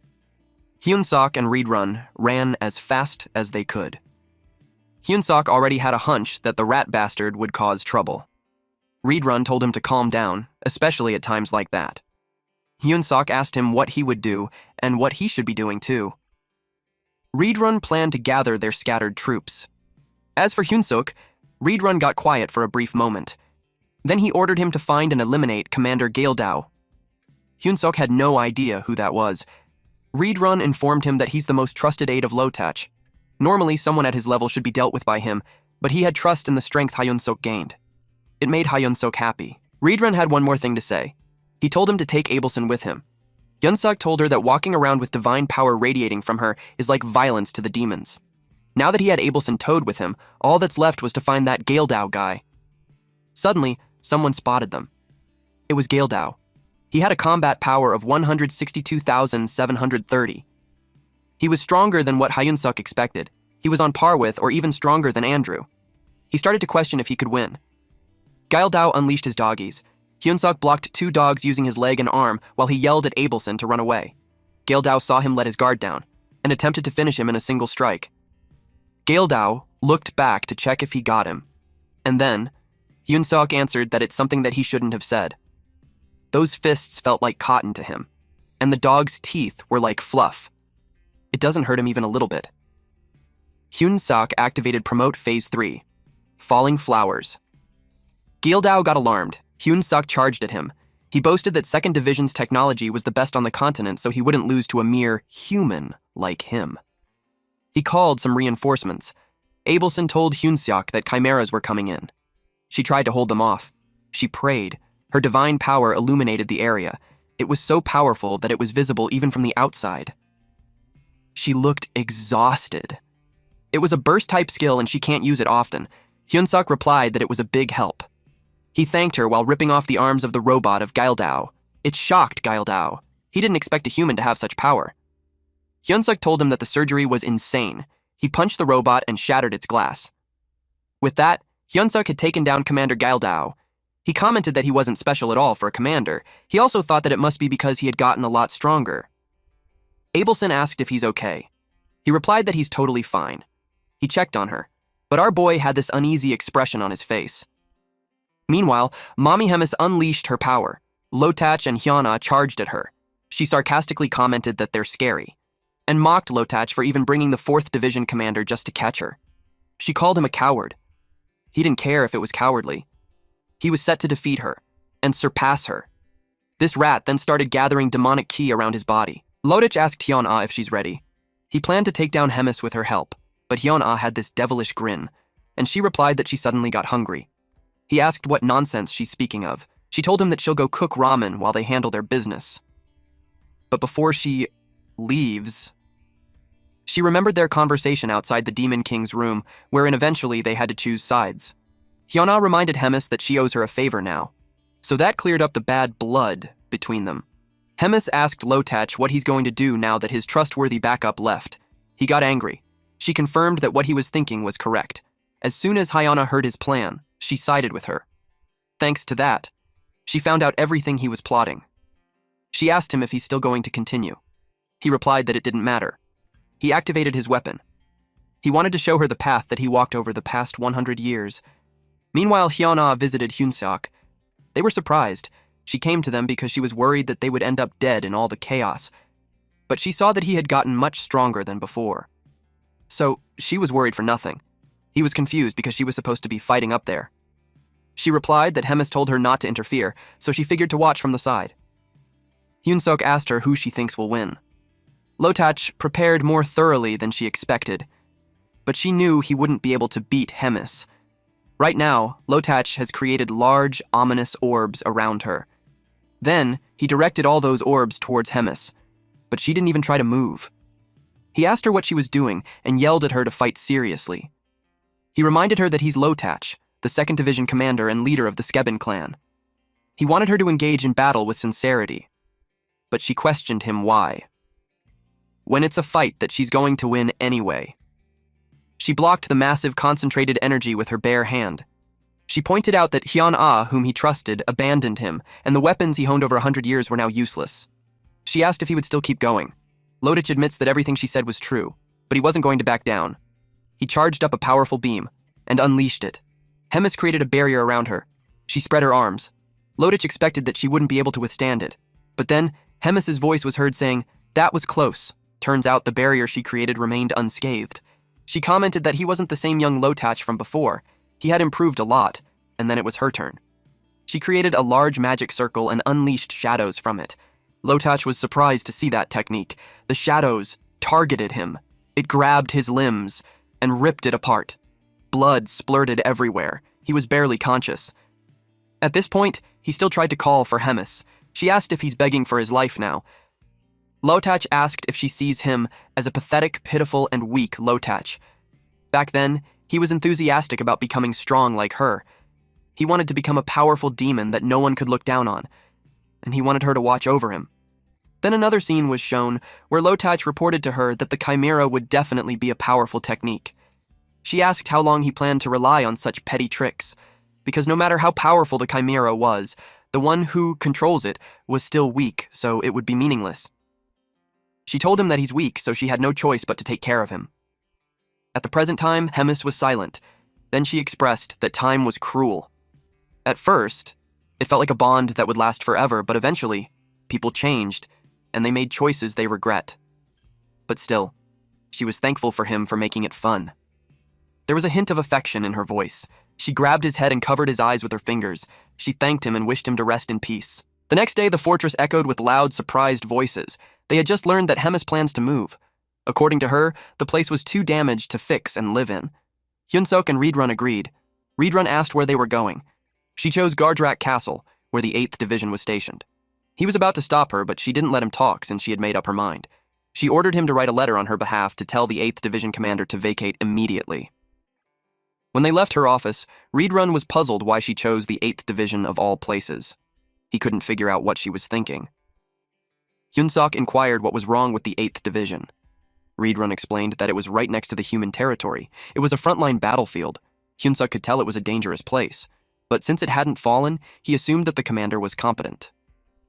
Hyunsok and Reedrun ran as fast as they could. Hyunsok already had a hunch that the rat bastard would cause trouble. Reedrun told him to calm down, especially at times like that. Hyunsok asked him what he would do and what he should be doing too. Reedrun planned to gather their scattered troops. As for Hyunsok, Reedrun got quiet for a brief moment. Then he ordered him to find and eliminate Commander Gildao. Hyunsok had no idea who that was. Reedrun informed him that he's the most trusted aide of Lotach. Normally, someone at his level should be dealt with by him, but he had trust in the strength Hyunsok gained. It made Hyunsok happy. Reedrun had one more thing to say. He told him to take Abelson with him. Hyunsok told her that walking around with divine power radiating from her is like violence to the demons. Now that he had Abelson towed with him, all that's left was to find that Gildao guy. Suddenly, someone spotted them. It was Gildao. He had a combat power of 162,730. He was stronger than what Hyunsuk expected. He was on par with, or even stronger than Andrew. He started to question if he could win. Gildao unleashed his doggies. Hyunsuk blocked 2 dogs using his leg and arm while he yelled at Abelson to run away. Gildao saw him let his guard down and attempted to finish him in a single strike. Gildao looked back to check if he got him. And then, Hyunsuk answered that it's something that he shouldn't have said. Those fists felt like cotton to him, and the dog's teeth were like fluff. It doesn't hurt him even a little bit. Hyunsuk activated Promote Phase 3, Falling Flowers. Gildao got alarmed. Hyunsuk charged at him. He boasted that 2nd Division's technology was the best on the continent, so he wouldn't lose to a mere human like him. He called some reinforcements. Abelson told Hyunsuk that chimeras were coming in. She tried to hold them off. She prayed. Her divine power illuminated the area. It was so powerful that it was visible even from the outside. She looked exhausted. It was a burst-type skill and she can't use it often. Hyunsuk replied that it was a big help. He thanked her while ripping off the arms of the robot of Gildao. It shocked Gildao. He didn't expect a human to have such power. Hyunsuk told him that the surgery was insane. He punched the robot and shattered its glass. With that, Hyunsuk had taken down Commander Gildao. He commented that he wasn't special at all for a commander. He also thought that it must be because he had gotten a lot stronger. Abelson asked if he's okay. He replied that he's totally fine. He checked on her, but our boy had this uneasy expression on his face. Meanwhile, Mommy Hemis unleashed her power. Lotach and Hyuna charged at her. She sarcastically commented that they're scary, and mocked Lotach for even bringing the 4th Division commander just to catch her. She called him a coward. He didn't care if it was cowardly. He was set to defeat her and surpass her. This rat then started gathering demonic ki around his body. Lotach asked Hyuna if she's ready. He planned to take down Hemis with her help, but Hyuna had this devilish grin, and she replied that she suddenly got hungry. He asked what nonsense she's speaking of. She told him that she'll go cook ramen while they handle their business. But before she leaves, she remembered their conversation outside the Demon King's room, wherein eventually they had to choose sides. Hyuna reminded Hemis that she owes her a favor now, so that cleared up the bad blood between them. Hemis asked Lotach what he's going to do now that his trustworthy backup left. He got angry. She confirmed that what he was thinking was correct. As soon as Hyuna heard his plan, she sided with her. Thanks to that, she found out everything he was plotting. She asked him if he's still going to continue. He replied that it didn't matter. He activated his weapon. He wanted to show her the path that he walked over the past 100 years. Meanwhile, Hyuna visited Hyunsuk. They were surprised. She came to them because she was worried that they would end up dead in all the chaos. But she saw that he had gotten much stronger than before. So, she was worried for nothing. He was confused because she was supposed to be fighting up there. She replied that Hemis told her not to interfere, so she figured to watch from the side. Hyunsuk asked her who she thinks will win. Lotach prepared more thoroughly than she expected, but she knew he wouldn't be able to beat Hemis. Right now, Lotach has created large, ominous orbs around her. Then, he directed all those orbs towards Hemis, but she didn't even try to move. He asked her what she was doing and yelled at her to fight seriously. He reminded her that he's Lotach, the 2nd Division commander and leader of the Skeben clan. He wanted her to engage in battle with sincerity, but she questioned him why. When it's a fight that she's going to win anyway. She blocked the massive concentrated energy with her bare hand. She pointed out that Hyun-ah, whom he trusted, abandoned him, and the weapons he honed over 100 years were now useless. She asked if he would still keep going. Lodich admits that everything she said was true, but he wasn't going to back down. He charged up a powerful beam and unleashed it. Hemis created a barrier around her. She spread her arms. Lodich expected that she wouldn't be able to withstand it. But then, Hemis's voice was heard saying, "That was close." Turns out the barrier she created remained unscathed. She commented that he wasn't the same young Lotach from before. He had improved a lot, and then it was her turn. She created a large magic circle and unleashed shadows from it. Lotach was surprised to see that technique. The shadows targeted him. It grabbed his limbs and ripped it apart. Blood splurted everywhere. He was barely conscious. At this point, he still tried to call for Hemis. She asked if he's begging for his life now. Lotach asked if she sees him as a pathetic, pitiful, and weak Lotach. Back then, he was enthusiastic about becoming strong like her. He wanted to become a powerful demon that no one could look down on, and he wanted her to watch over him. Then another scene was shown where Lotach reported to her that the Chimera would definitely be a powerful technique. She asked how long he planned to rely on such petty tricks, because no matter how powerful the Chimera was, the one who controls it was still weak, so it would be meaningless. She told him that he's weak, so she had no choice but to take care of him. At the present time, Hemis was silent. Then she expressed that time was cruel. At first, it felt like a bond that would last forever, but eventually, people changed, and they made choices they regret. But still, she was thankful for him for making it fun. There was a hint of affection in her voice. She grabbed his head and covered his eyes with her fingers. She thanked him and wished him to rest in peace. The next day, the fortress echoed with loud, surprised voices. They had just learned that Hemis plans to move. According to her, the place was too damaged to fix and live in. Hyunsuk and Reedrun agreed. Reedrun asked where they were going. She chose Gardrak Castle, where the 8th Division was stationed. He was about to stop her, but she didn't let him talk since she had made up her mind. She ordered him to write a letter on her behalf to tell the 8th Division commander to vacate immediately. When they left her office, Reedrun was puzzled why she chose the 8th Division of all places. He couldn't figure out what she was thinking. Hyunsuk inquired what was wrong with the 8th Division. Reedrun explained that it was right next to the human territory. It was a frontline battlefield. Hyunsuk could tell it was a dangerous place. But since it hadn't fallen, he assumed that the commander was competent.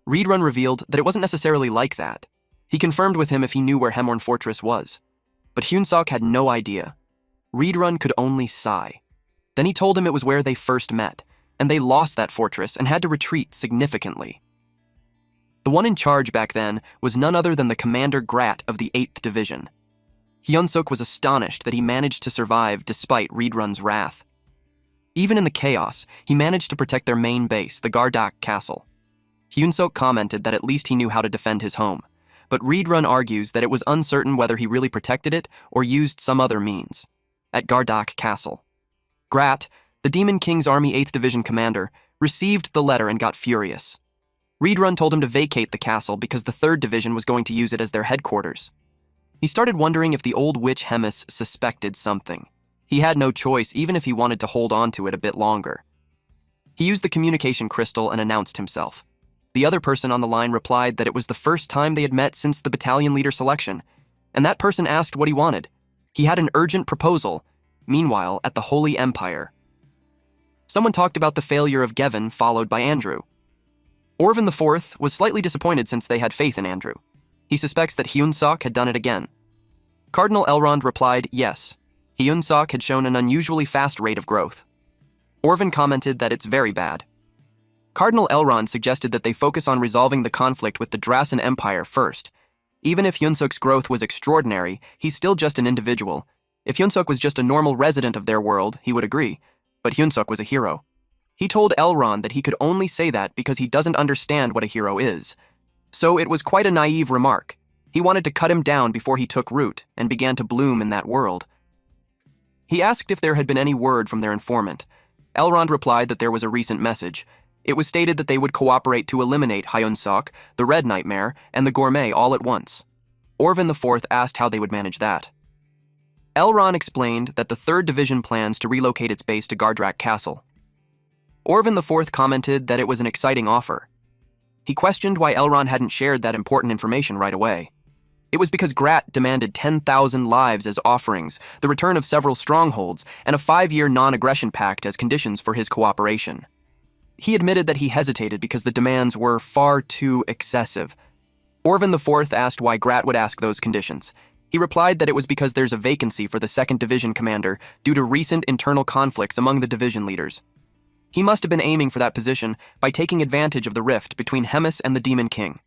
Reedrun revealed that it wasn't necessarily like that. He confirmed with him if he knew where Hemorn Fortress was. But Hyunsuk had no idea. Reedrun could only sigh. Then he told him it was where they first met, and they lost that fortress and had to retreat significantly. The one in charge back then was none other than the Commander Grat of the 8th Division. Hyunsuk was astonished that he managed to survive despite Reedrun's wrath. Even in the chaos, he managed to protect their main base, the Gardrak Castle. Hyunsuk commented that at least he knew how to defend his home, but Reedrun argues that it was uncertain whether he really protected it or used some other means. At Gardrak Castle, Grat, the Demon King's Army 8th Division commander, received the letter and got furious. Reedrun told him to vacate the castle because the 3rd Division was going to use it as their headquarters. He started wondering if the old witch Hemis suspected something. He had no choice even if he wanted to hold on to it a bit longer. He used the communication crystal and announced himself. The other person on the line replied that it was the first time they had met since the battalion leader selection, and that person asked what he wanted. He had an urgent proposal. Meanwhile, at the Holy Empire, someone talked about the failure of Gevin, followed by Andrew. Orvin IV was slightly disappointed since they had faith in Andrew. He suspects that Hyunsuk had done it again. Cardinal Elrond replied, yes. Hyunsuk had shown an unusually fast rate of growth. Orvin commented that it's very bad. Cardinal Elrond suggested that they focus on resolving the conflict with the Drasen Empire first. Even if Hyunsuk's growth was extraordinary, he's still just an individual. If Hyunsuk was just a normal resident of their world, he would agree. But Hyunsuk was a hero. He told Elrond that he could only say that because he doesn't understand what a hero is. So it was quite a naive remark. He wanted to cut him down before he took root and began to bloom in that world. He asked if there had been any word from their informant. Elrond replied that there was a recent message. It was stated that they would cooperate to eliminate Hyunsuk, the Red Nightmare, and the Gourmet all at once. Orvin IV asked how they would manage that. Elrond explained that the 3rd Division plans to relocate its base to Gardrak Castle. Orvan IV commented that it was an exciting offer. He questioned why Elrond hadn't shared that important information right away. It was because Grat demanded 10,000 lives as offerings, the return of several strongholds, and a 5-year non-aggression pact as conditions for his cooperation. He admitted that he hesitated because the demands were far too excessive. Orvan IV asked why Grat would ask those conditions. He replied that it was because there's a vacancy for the 2nd Division commander due to recent internal conflicts among the division leaders. He must have been aiming for that position by taking advantage of the rift between Hemis and the Demon King.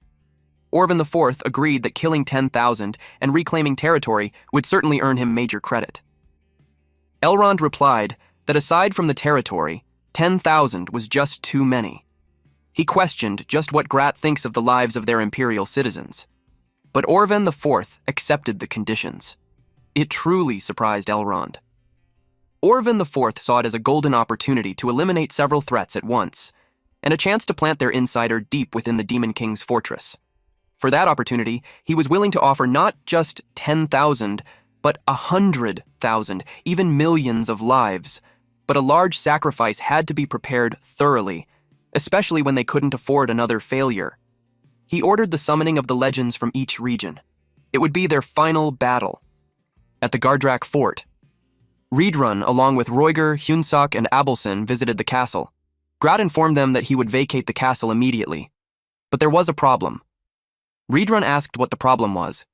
Orvan IV agreed that killing 10,000 and reclaiming territory would certainly earn him major credit. Elrond replied that aside from the territory, 10,000 was just too many. He questioned just what Grat thinks of the lives of their imperial citizens. But Orvan IV accepted the conditions. It truly surprised Elrond. Orvan IV saw it as a golden opportunity to eliminate several threats at once, and a chance to plant their insider deep within the Demon King's fortress. For that opportunity, he was willing to offer not just 10,000, but 100,000, even millions of lives. But a large sacrifice had to be prepared thoroughly, especially when they couldn't afford another failure. He ordered the summoning of the legends from each region. It would be their final battle. At the Gardrak fort, Riedrun, along with Roiger, Hyunsok, and Abelson, visited the castle. Grat informed them that he would vacate the castle immediately. But there was a problem. Riedrun asked what the problem was.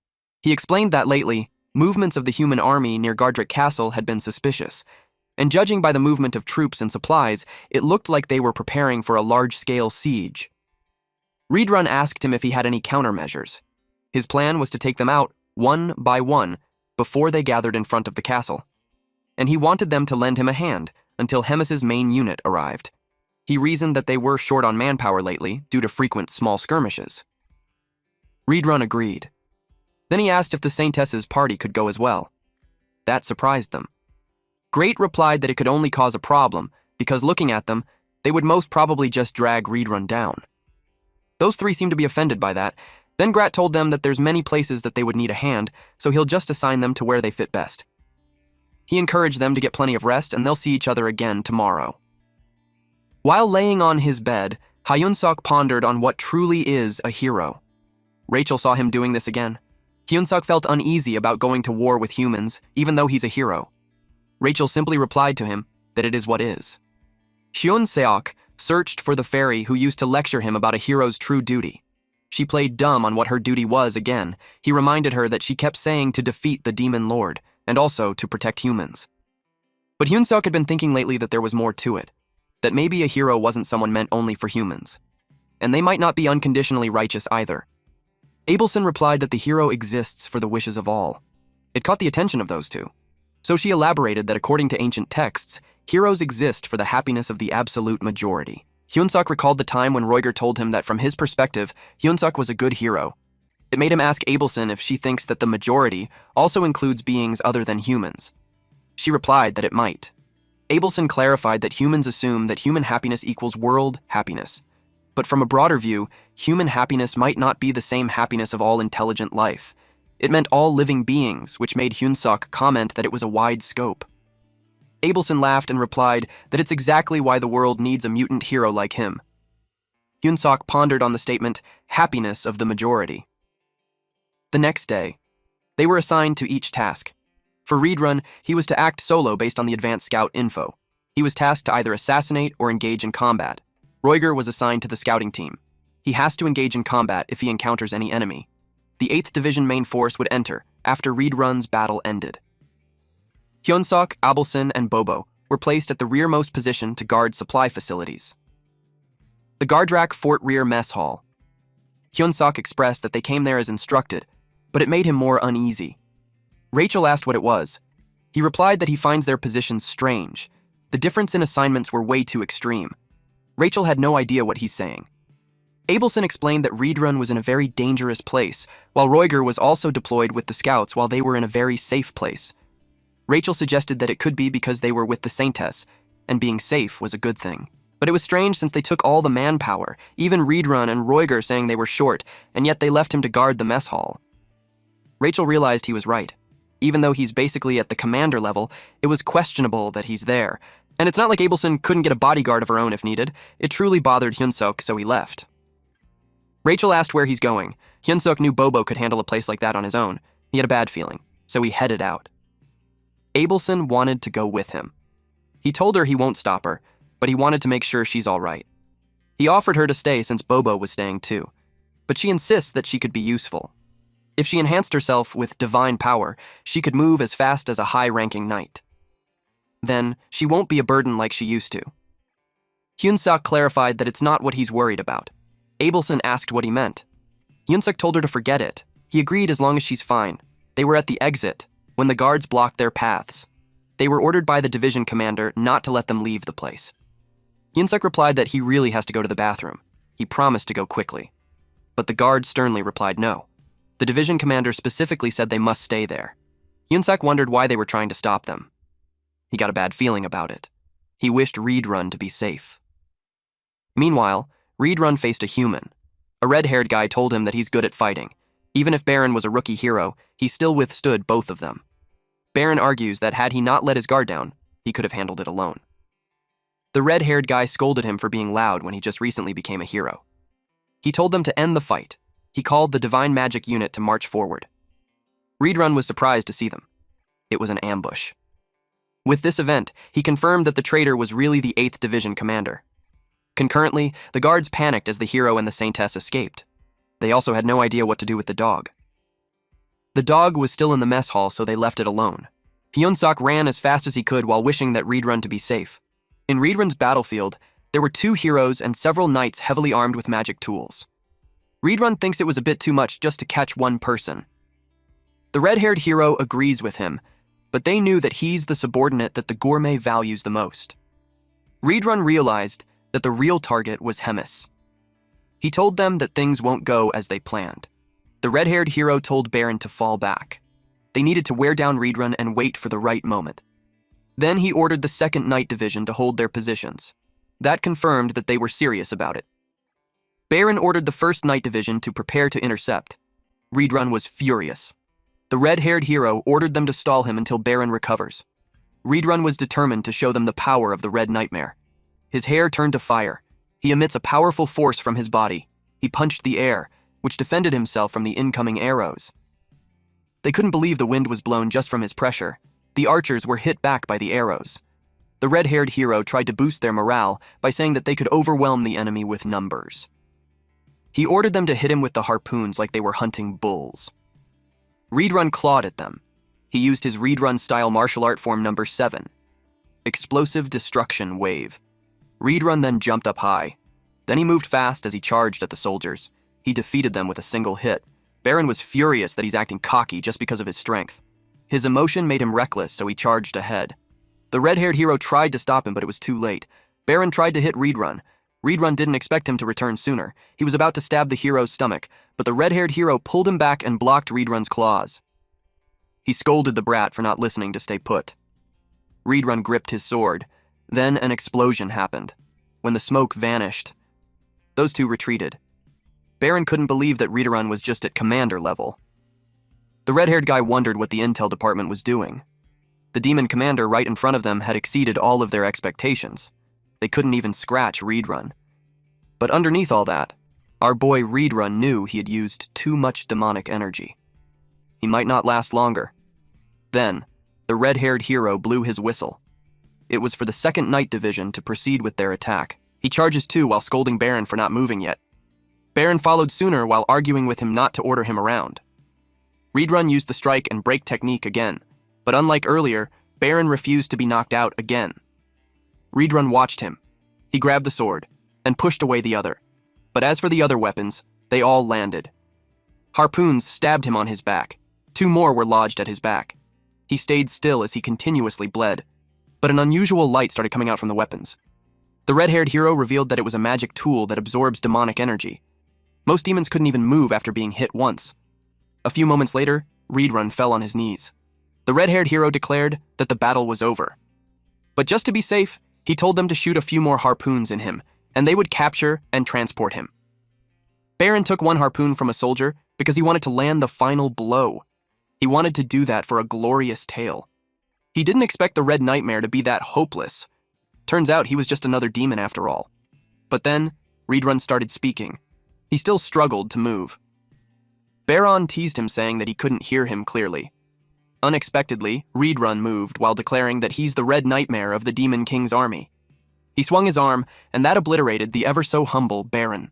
He explained that lately, movements of the human army near Gardrak Castle had been suspicious, and judging by the movement of troops and supplies, it looked like they were preparing for a large-scale siege. Riedrun asked him if he had any countermeasures. His plan was to take them out, one by one, before they gathered in front of the castle. And he wanted them to lend him a hand until Hemis's main unit arrived. He reasoned that they were short on manpower lately due to frequent small skirmishes. Riedrun agreed. Then he asked if the Saintess's party could go as well. That surprised them. Great replied that it could only cause a problem, because looking at them, they would most probably just drag Riedrun down. Those three seemed to be offended by that. Then Grat told them that there's many places that they would need a hand, so he'll just assign them to where they fit best. He encouraged them to get plenty of rest, and they'll see each other again tomorrow. While laying on his bed, Hyunsok pondered on what truly is a hero. Rachel saw him doing this again. Hyunsok felt uneasy about going to war with humans, even though he's a hero. Rachel simply replied to him that it is what is. Hyun-seok searched for the fairy who used to lecture him about a hero's true duty. She played dumb on what her duty was again. He reminded her that she kept saying to defeat the demon lord, and also to protect humans. But Hyunsok had been thinking lately that there was more to it, that maybe a hero wasn't someone meant only for humans. And they might not be unconditionally righteous either. Abelson replied that the hero exists for the wishes of all. It caught the attention of those two. So she elaborated that according to ancient texts, heroes exist for the happiness of the absolute majority. Hyunsok recalled the time when Roiger told him that from his perspective, Hyunsok was a good hero. It made him ask Abelson if she thinks that the majority also includes beings other than humans. She replied that it might. Abelson clarified that humans assume that human happiness equals world happiness. But from a broader view, human happiness might not be the same happiness of all intelligent life. It meant all living beings, which made Hyunsok comment that it was a wide scope. Abelson laughed and replied that it's exactly why the world needs a mutant hero like him. Hyunsok pondered on the statement, happiness of the majority. The next day, they were assigned to each task. For Riedrun, he was to act solo based on the advanced scout info. He was tasked to either assassinate or engage in combat. Roiger was assigned to the scouting team. He has to engage in combat if he encounters any enemy. The 8th Division main force would enter after Riedrun's battle ended. Hyunsok, Abelson, and Bobo were placed at the rearmost position to guard supply facilities. The Gardrak Fort Rear Mess Hall. Hyunsok expressed that they came there as instructed, but it made him more uneasy. Rachel asked what it was. He replied that he finds their positions strange. The difference in assignments were way too extreme. Rachel had no idea what he's saying. Abelson explained that Riedrun was in a very dangerous place, while Roiger was also deployed with the scouts while they were in a very safe place. Rachel suggested that it could be because they were with the Saintess, and being safe was a good thing. But it was strange since they took all the manpower, even Riedrun and Roiger saying they were short, and yet they left him to guard the mess hall. Rachel realized he was right. Even though he's basically at the commander level, it was questionable that he's there, And it's not like Abelson couldn't get a bodyguard of her own if needed. It truly bothered Hyunsuk, so he left. Rachel asked where he's going. Hyunsuk knew Bobo could handle a place like that on his own. He had a bad feeling, so he headed out. Abelson wanted to go with him. He told her he won't stop her, but he wanted to make sure she's all right. He offered her to stay since Bobo was staying too, but she insists that she could be useful. If she enhanced herself with divine power, she could move as fast as a high-ranking knight. Then, she won't be a burden like she used to. Hyunsuk clarified that it's not what he's worried about. Abelson asked what he meant. Hyunsuk told her to forget it. He agreed as long as she's fine. They were at the exit when the guards blocked their paths. They were ordered by the division commander not to let them leave the place. Hyunsuk replied that he really has to go to the bathroom. He promised to go quickly. But the guard sternly replied no. The division commander specifically said they must stay there. Hyunsuk wondered why they were trying to stop them. He got a bad feeling about it. He wished Reedrun to be safe. Meanwhile, Reedrun faced a human. A red-haired guy told him that he's good at fighting. Even if Baron was a rookie hero, he still withstood both of them. Baron argues that had he not let his guard down, he could have handled it alone. The red-haired guy scolded him for being loud when he just recently became a hero. He told them to end the fight. He called the Divine Magic unit to march forward. Reedrun was surprised to see them. It was an ambush. With this event, he confirmed that the traitor was really the 8th Division commander. Concurrently, the guards panicked as the hero and the Saintess escaped. They also had no idea what to do with the dog. The dog was still in the mess hall, so they left it alone. Hyunsuk ran as fast as he could while wishing that Reedrun to be safe. In Reedrun's battlefield, there were 2 heroes and several knights heavily armed with magic tools. Reedrun thinks it was a bit too much just to catch one person. The red-haired hero agrees with him, but they knew that he's the subordinate that the gourmet values the most. Reedrun realized that the real target was Hemis. He told them that things won't go as they planned. The red-haired hero told Baron to fall back. They needed to wear down Reedrun and wait for the right moment. Then he ordered the 2nd Night Division to hold their positions. That confirmed that they were serious about it. Baron ordered the 1st Night Division to prepare to intercept. Reedrun was furious. The red-haired hero ordered them to stall him until Baron recovers. Reedrun was determined to show them the power of the Red Nightmare. His hair turned to fire. He emits a powerful force from his body. He punched the air, which defended himself from the incoming arrows. They couldn't believe the wind was blown just from his pressure. The archers were hit back by the arrows. The red-haired hero tried to boost their morale by saying that they could overwhelm the enemy with numbers. He ordered them to hit him with the harpoons like they were hunting bulls. Reedrun clawed at them. He used his Reedrun-style martial art form number 7. Explosive Destruction Wave. Reedrun then jumped up high. Then he moved fast as he charged at the soldiers. He defeated them with a single hit. Baron was furious that he's acting cocky just because of his strength. His emotion made him reckless, so he charged ahead. The red-haired hero tried to stop him, but it was too late. Baron tried to hit Reedrun. Reedrun didn't expect him to return sooner. He was about to stab the hero's stomach, but the red-haired hero pulled him back and blocked Reedrun's claws. He scolded the brat for not listening to stay put. Reedrun gripped his sword. Then an explosion happened. When the smoke vanished, those two retreated. Baron couldn't believe that Reedrun was just at commander level. The red-haired guy wondered what the intel department was doing. The demon commander right in front of them had exceeded all of their expectations. They couldn't even scratch Reedrun. But underneath all that, our boy Reedrun knew he had used too much demonic energy. He might not last longer. Then, the red-haired hero blew his whistle. It was for the 2nd Night Division to proceed with their attack. He charges too while scolding Baron for not moving yet. Baron followed sooner while arguing with him not to order him around. Reedrun used the strike and break technique again, but unlike earlier, Baron refused to be knocked out again. Reedrun watched him. He grabbed the sword and pushed away the other. But as for the other weapons, they all landed. Harpoons stabbed him on his back. 2 more were lodged at his back. He stayed still as he continuously bled, but an unusual light started coming out from the weapons. The red-haired hero revealed that it was a magic tool that absorbs demonic energy. Most demons couldn't even move after being hit once. A few moments later, Reedrun fell on his knees. The red-haired hero declared that the battle was over. But just to be safe, he told them to shoot a few more harpoons in him, and they would capture and transport him. Baron took 1 harpoon from a soldier because he wanted to land the final blow. He wanted to do that for a glorious tale. He didn't expect the Red Nightmare to be that hopeless. Turns out he was just another demon after all. But then, Reedrun started speaking. He still struggled to move. Baron teased him, saying that he couldn't hear him clearly. Unexpectedly, Reedrun moved while declaring that he's the Red Nightmare of the Demon King's army. He swung his arm, and that obliterated the ever-so-humble Baron.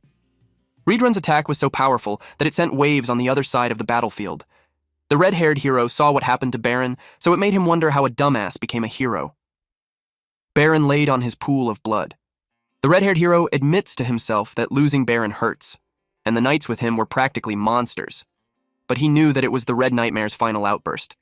Reedrun's attack was so powerful that it sent waves on the other side of the battlefield. The red-haired hero saw what happened to Baron, so it made him wonder how a dumbass became a hero. Baron laid on his pool of blood. The red-haired hero admits to himself that losing Baron hurts, and the knights with him were practically monsters. But he knew that it was the Red Nightmare's final outburst.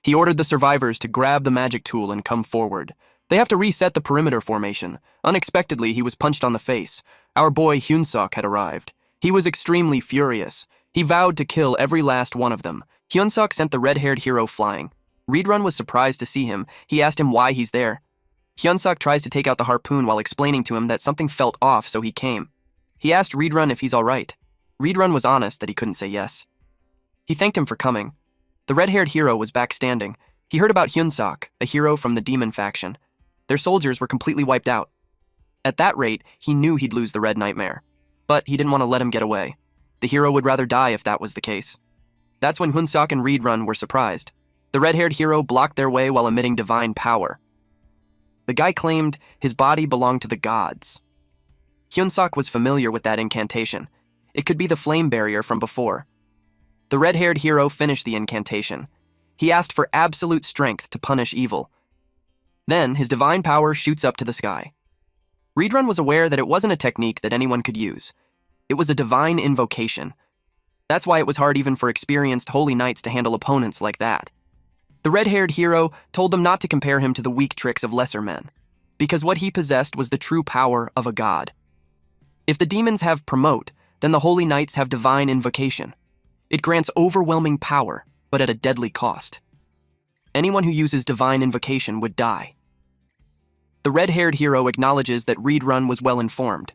He ordered the survivors to grab the magic tool and come forward. They have to reset the perimeter formation. Unexpectedly, he was punched on the face. Our boy Hyunsuk had arrived. He was extremely furious. He vowed to kill every last one of them. Hyunsuk sent the red-haired hero flying. Reedrun was surprised to see him. He asked him why he's there. Hyunsuk tries to take out the harpoon while explaining to him that something felt off, so he came. He asked Reedrun if he's all right. Reedrun was honest that he couldn't say yes. He thanked him for coming. The red-haired hero was back standing. He heard about Hyunsuk, a hero from the demon faction. Their soldiers were completely wiped out. At that rate, he knew he'd lose the Red Nightmare. But he didn't want to let him get away. The hero would rather die if that was the case. That's when Hyunsuk and Reedrun were surprised. The red-haired hero blocked their way while emitting divine power. The guy claimed his body belonged to the gods. Hyunsuk was familiar with that incantation. It could be the flame barrier from before. The red-haired hero finished the incantation. He asked for absolute strength to punish evil. Then, his divine power shoots up to the sky. Reedrun was aware that it wasn't a technique that anyone could use. It was a divine invocation. That's why it was hard even for experienced holy knights to handle opponents like that. The red-haired hero told them not to compare him to the weak tricks of lesser men, because what he possessed was the true power of a god. If the demons have promote, then the holy knights have divine invocation. It grants overwhelming power, but at a deadly cost. Anyone who uses divine invocation would die. The red-haired hero acknowledges that Reedrun was well-informed.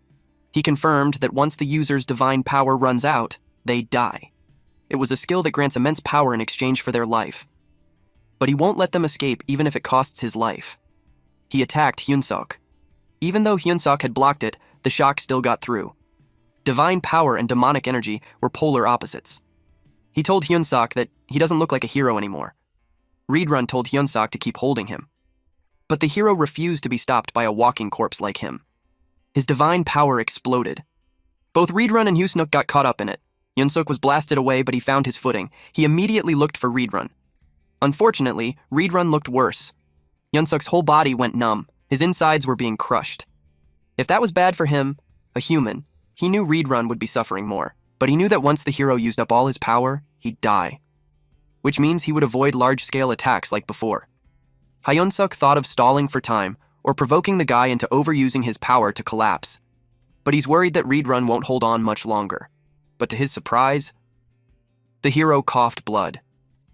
He confirmed that once the user's divine power runs out, they die. It was a skill that grants immense power in exchange for their life. But he won't let them escape even if it costs his life. He attacked Hyunsuk. Even though Hyunsuk had blocked it, the shock still got through. Divine power and demonic energy were polar opposites. He told Hyunsuk that he doesn't look like a hero anymore. Reedrun told Hyunsuk to keep holding him. But the hero refused to be stopped by a walking corpse like him. His divine power exploded. Both Reedrun and Hyunsuk got caught up in it. Hyunsuk was blasted away, but he found his footing. He immediately looked for Reedrun. Unfortunately, Reedrun looked worse. Hyunsuk's whole body went numb. His insides were being crushed. If that was bad for him, a human, he knew Reedrun would be suffering more. But he knew that once the hero used up all his power, he'd die. Which means he would avoid large-scale attacks like before. Hyunsuk thought of stalling for time, or provoking the guy into overusing his power to collapse. But he's worried that Reedrun won't hold on much longer. But to his surprise, the hero coughed blood.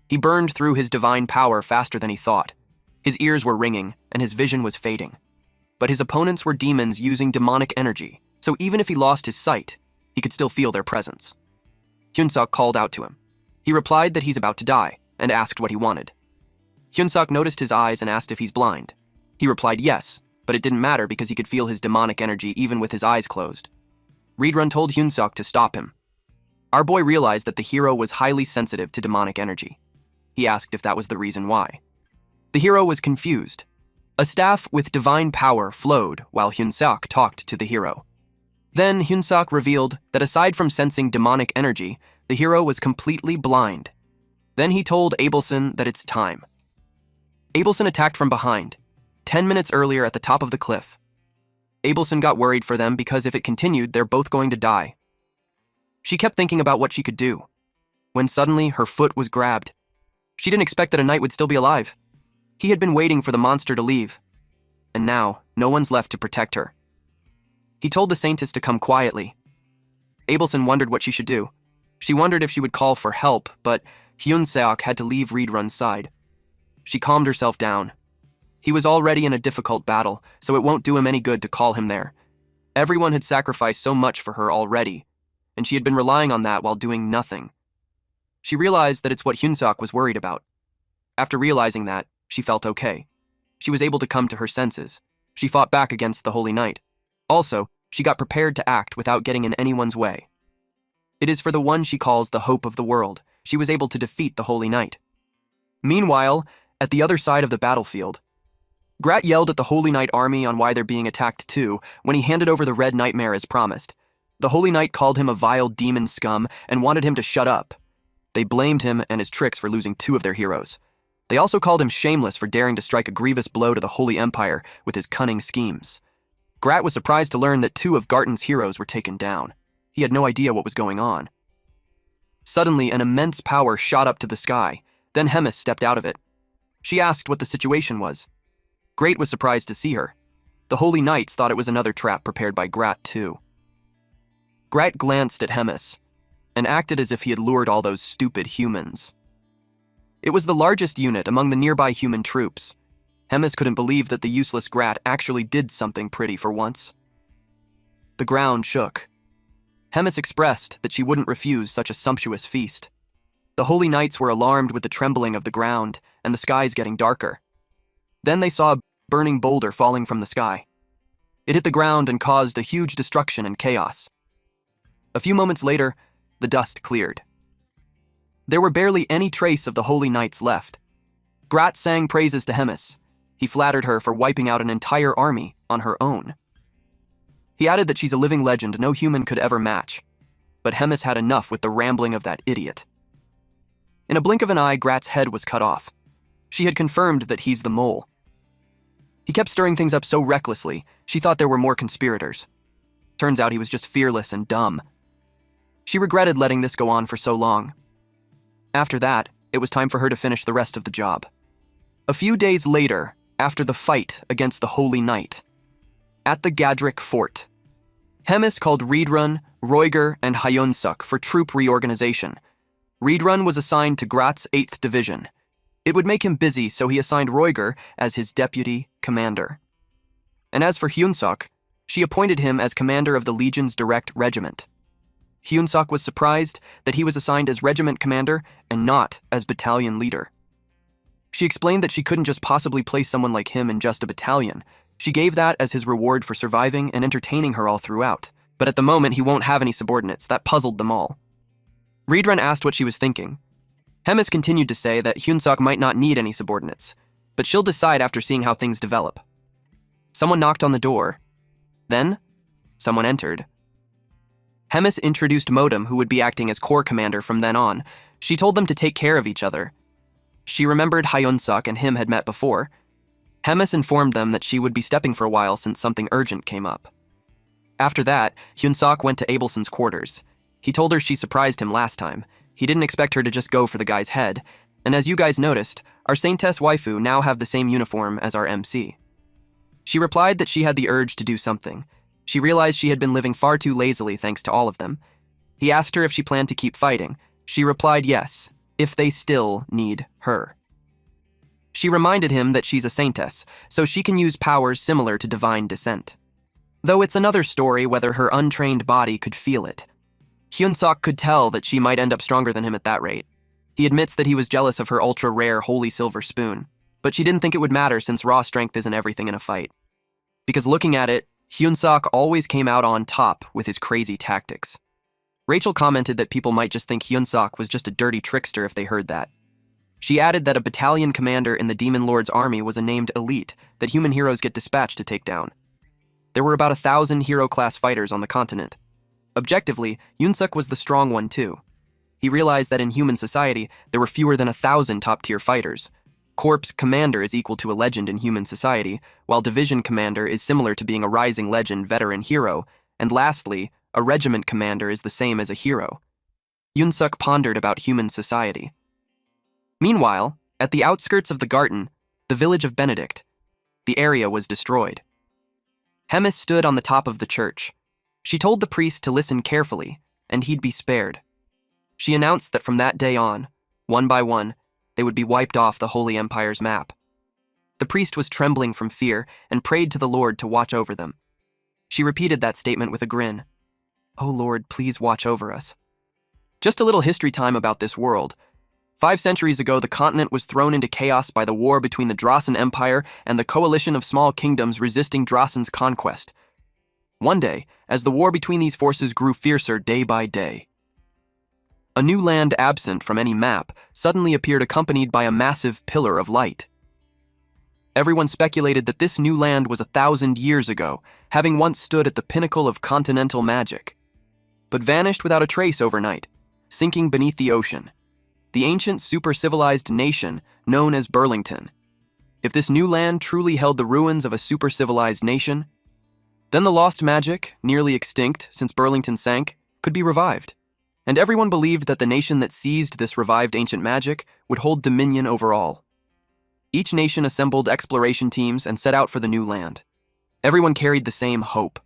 He burned through his divine power faster than he thought. His ears were ringing, and his vision was fading. But his opponents were demons using demonic energy, so even if he lost his sight, he could still feel their presence. Hyunsuk called out to him. He replied that he's about to die, and asked what he wanted. Hyunsuk noticed his eyes and asked if he's blind. He replied yes, but it didn't matter because he could feel his demonic energy even with his eyes closed. Reedrun told Hyunsuk to stop him. Our boy realized that the hero was highly sensitive to demonic energy. He asked if that was the reason why. The hero was confused. A staff with divine power flowed while Hyunsuk talked to the hero. Then Hyunsuk revealed that aside from sensing demonic energy, the hero was completely blind. Then he told Abelson that it's time. Abelson attacked from behind, 10 minutes earlier at the top of the cliff. Abelson got worried for them because if it continued, they're both going to die. She kept thinking about what she could do, when suddenly her foot was grabbed. She didn't expect that a knight would still be alive. He had been waiting for the monster to leave, and now no one's left to protect her. He told the saintess to come quietly. Abelson wondered what she should do. She wondered if she would call for help, but Hyunsuk had to leave Reedrun's side. She calmed herself down. He was already in a difficult battle, so it won't do him any good to call him there. Everyone had sacrificed so much for her already, and she had been relying on that while doing nothing. She realized that it's what Hyunsuk was worried about. After realizing that, she felt okay. She was able to come to her senses. She fought back against the Holy Knight. Also, she got prepared to act without getting in anyone's way. It is for the one she calls the hope of the world. She was able to defeat the Holy Knight. Meanwhile, at the other side of the battlefield, Grat yelled at the Holy Knight army on why they're being attacked too when he handed over the Red Nightmare as promised. The Holy Knight called him a vile demon scum and wanted him to shut up. They blamed him and his tricks for losing 2 of their heroes. They also called him shameless for daring to strike a grievous blow to the Holy Empire with his cunning schemes. Grat was surprised to learn that 2 of Garton's heroes were taken down. He had no idea what was going on. Suddenly, an immense power shot up to the sky. Then Hemis stepped out of it. She asked what the situation was. Grat was surprised to see her. The Holy Knights thought it was another trap prepared by Grat too. Grat glanced at Hemis and acted as if he had lured all those stupid humans. It was the largest unit among the nearby human troops. Hemis couldn't believe that the useless Grat actually did something pretty for once. The ground shook. Hemis expressed that she wouldn't refuse such a sumptuous feast. The Holy Knights were alarmed with the trembling of the ground and the skies getting darker. Then they saw a burning boulder falling from the sky. It hit the ground and caused a huge destruction and chaos. A few moments later, the dust cleared. There were barely any trace of the Holy Knights left. Grat sang praises to Hemis. He flattered her for wiping out an entire army on her own. He added that she's a living legend no human could ever match. But Hemis had enough with the rambling of that idiot. In a blink of an eye, Grat's head was cut off. She had confirmed that he's the mole. He kept stirring things up so recklessly, she thought there were more conspirators. Turns out he was just fearless and dumb. She regretted letting this go on for so long. After that, it was time for her to finish the rest of the job. A few days later, after the fight against the Holy Knight, at the Gadric Fort, Hemis called Riedrun, Roiger, and Hyunsuk for troop reorganization. Riedrun was assigned to Grat's 8th Division. It would make him busy, so he assigned Roiger as his deputy commander. And as for Hyunsuk, she appointed him as commander of the Legion's direct regiment. Hyunsuk was surprised that he was assigned as regiment commander and not as battalion leader. She explained that she couldn't just possibly place someone like him in just a battalion. She gave that as his reward for surviving and entertaining her all throughout. But at the moment, he won't have any subordinates. That puzzled them all. Riedrun asked what she was thinking. Hemis continued to say that Hyunsuk might not need any subordinates, but she'll decide after seeing how things develop. Someone knocked on the door. Then, someone entered. Hemis introduced Modem, who would be acting as corps commander from then on. She told them to take care of each other. She remembered Hyunsuk and him had met before. Hemis informed them that she would be stepping for a while since something urgent came up. After that, Hyunsuk went to Abelson's quarters. He told her she surprised him last time. He didn't expect her to just go for the guy's head. And as you guys noticed, our Saintess waifu now have the same uniform as our MC. She replied that she had the urge to do something. She realized she had been living far too lazily thanks to all of them. He asked her if she planned to keep fighting. She replied yes, if they still need her. She reminded him that she's a saintess, so she can use powers similar to divine descent. Though it's another story whether her untrained body could feel it. Hyunsuk could tell that she might end up stronger than him at that rate. He admits that he was jealous of her ultra-rare holy silver spoon, but she didn't think it would matter since raw strength isn't everything in a fight. Because looking at it, Hyunsuk always came out on top with his crazy tactics. Rachel commented that people might just think Hyunsuk was just a dirty trickster if they heard that. She added that a battalion commander in the Demon Lord's army was a named elite that human heroes get dispatched to take down. There were about 1,000 hero-class fighters on the continent. Objectively, Hyunsuk was the strong one too. He realized that in human society, there were fewer than 1,000 top-tier fighters. Corps commander is equal to a legend in human society, while division commander is similar to being a rising legend veteran hero, and lastly, a regiment commander is the same as a hero. Hyunsuk pondered about human society. Meanwhile, at the outskirts of the garden, the village of Benedict, the area was destroyed. Hemis stood on the top of the church. She told the priest to listen carefully, and he'd be spared. She announced that from that day on, one by one, they would be wiped off the Holy Empire's map. The priest was trembling from fear and prayed to the Lord to watch over them. She repeated that statement with a grin. "Oh Lord, please watch over us." Just a little history time about this world. 5 centuries ago, the continent was thrown into chaos by the war between the Drasan Empire and the coalition of small kingdoms resisting Drasan's conquest. One day, as the war between these forces grew fiercer day by day, a new land absent from any map suddenly appeared, accompanied by a massive pillar of light. Everyone speculated that this new land was 1,000 years ago, having once stood at the pinnacle of continental magic, but vanished without a trace overnight, sinking beneath the ocean. The ancient super-civilized nation known as Burlington. If this new land truly held the ruins of a super-civilized nation, then the lost magic, nearly extinct since Burlington sank, could be revived. And everyone believed that the nation that seized this revived ancient magic would hold dominion over all. Each nation assembled exploration teams and set out for the new land. Everyone carried the same hope,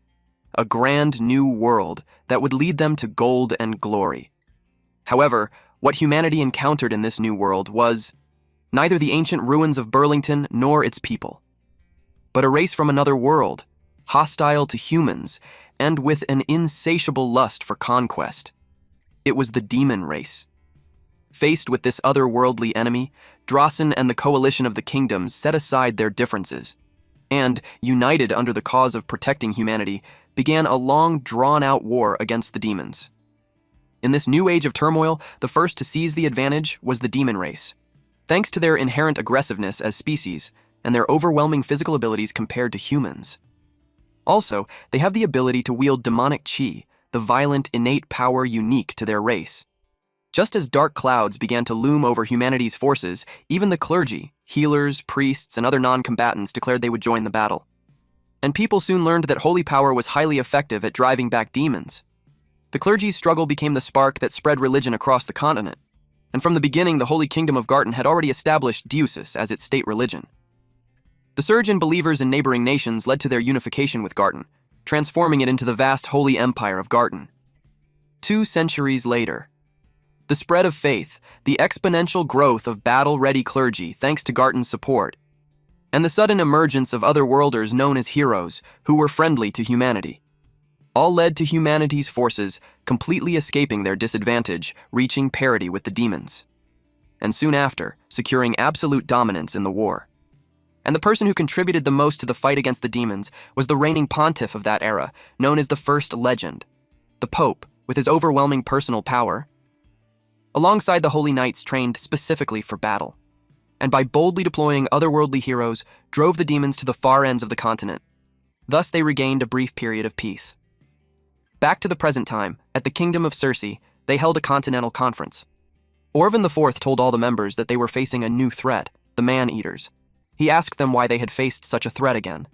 a grand new world that would lead them to gold and glory. However, what humanity encountered in this new world was neither the ancient ruins of Burlington nor its people, but a race from another world, hostile to humans and with an insatiable lust for conquest. It was the demon race. Faced with this otherworldly enemy, Drasan and the coalition of the kingdoms set aside their differences and, united under the cause of protecting humanity, began a long, drawn-out war against the demons. In this new age of turmoil, the first to seize the advantage was the demon race, thanks to their inherent aggressiveness as species and their overwhelming physical abilities compared to humans. Also, they have the ability to wield demonic chi, the violent, innate power unique to their race. Just as dark clouds began to loom over humanity's forces, even the clergy, healers, priests, and other non-combatants declared they would join the battle. And people soon learned that holy power was highly effective at driving back demons. The clergy's struggle became the spark that spread religion across the continent, and from the beginning the Holy Kingdom of Garten had already established Deusis as its state religion. The surge in believers in neighboring nations led to their unification with Garten, transforming it into the vast holy empire of Garten. 2 centuries later, the spread of faith, the exponential growth of battle-ready clergy thanks to Garten's support, and the sudden emergence of otherworlders known as heroes who were friendly to humanity, all led to humanity's forces completely escaping their disadvantage, reaching parity with the demons, and soon after, securing absolute dominance in the war. And the person who contributed the most to the fight against the demons was the reigning pontiff of that era, known as the First Legend, the Pope, with his overwhelming personal power, alongside the Holy Knights trained specifically for battle, and by boldly deploying otherworldly heroes, drove the demons to the far ends of the continent. Thus they regained a brief period of peace. Back to the present time, at the Kingdom of Circe, they held a continental conference. Orvan IV told all the members that they were facing a new threat, the Man-Eaters. He asked them why they had faced such a threat again.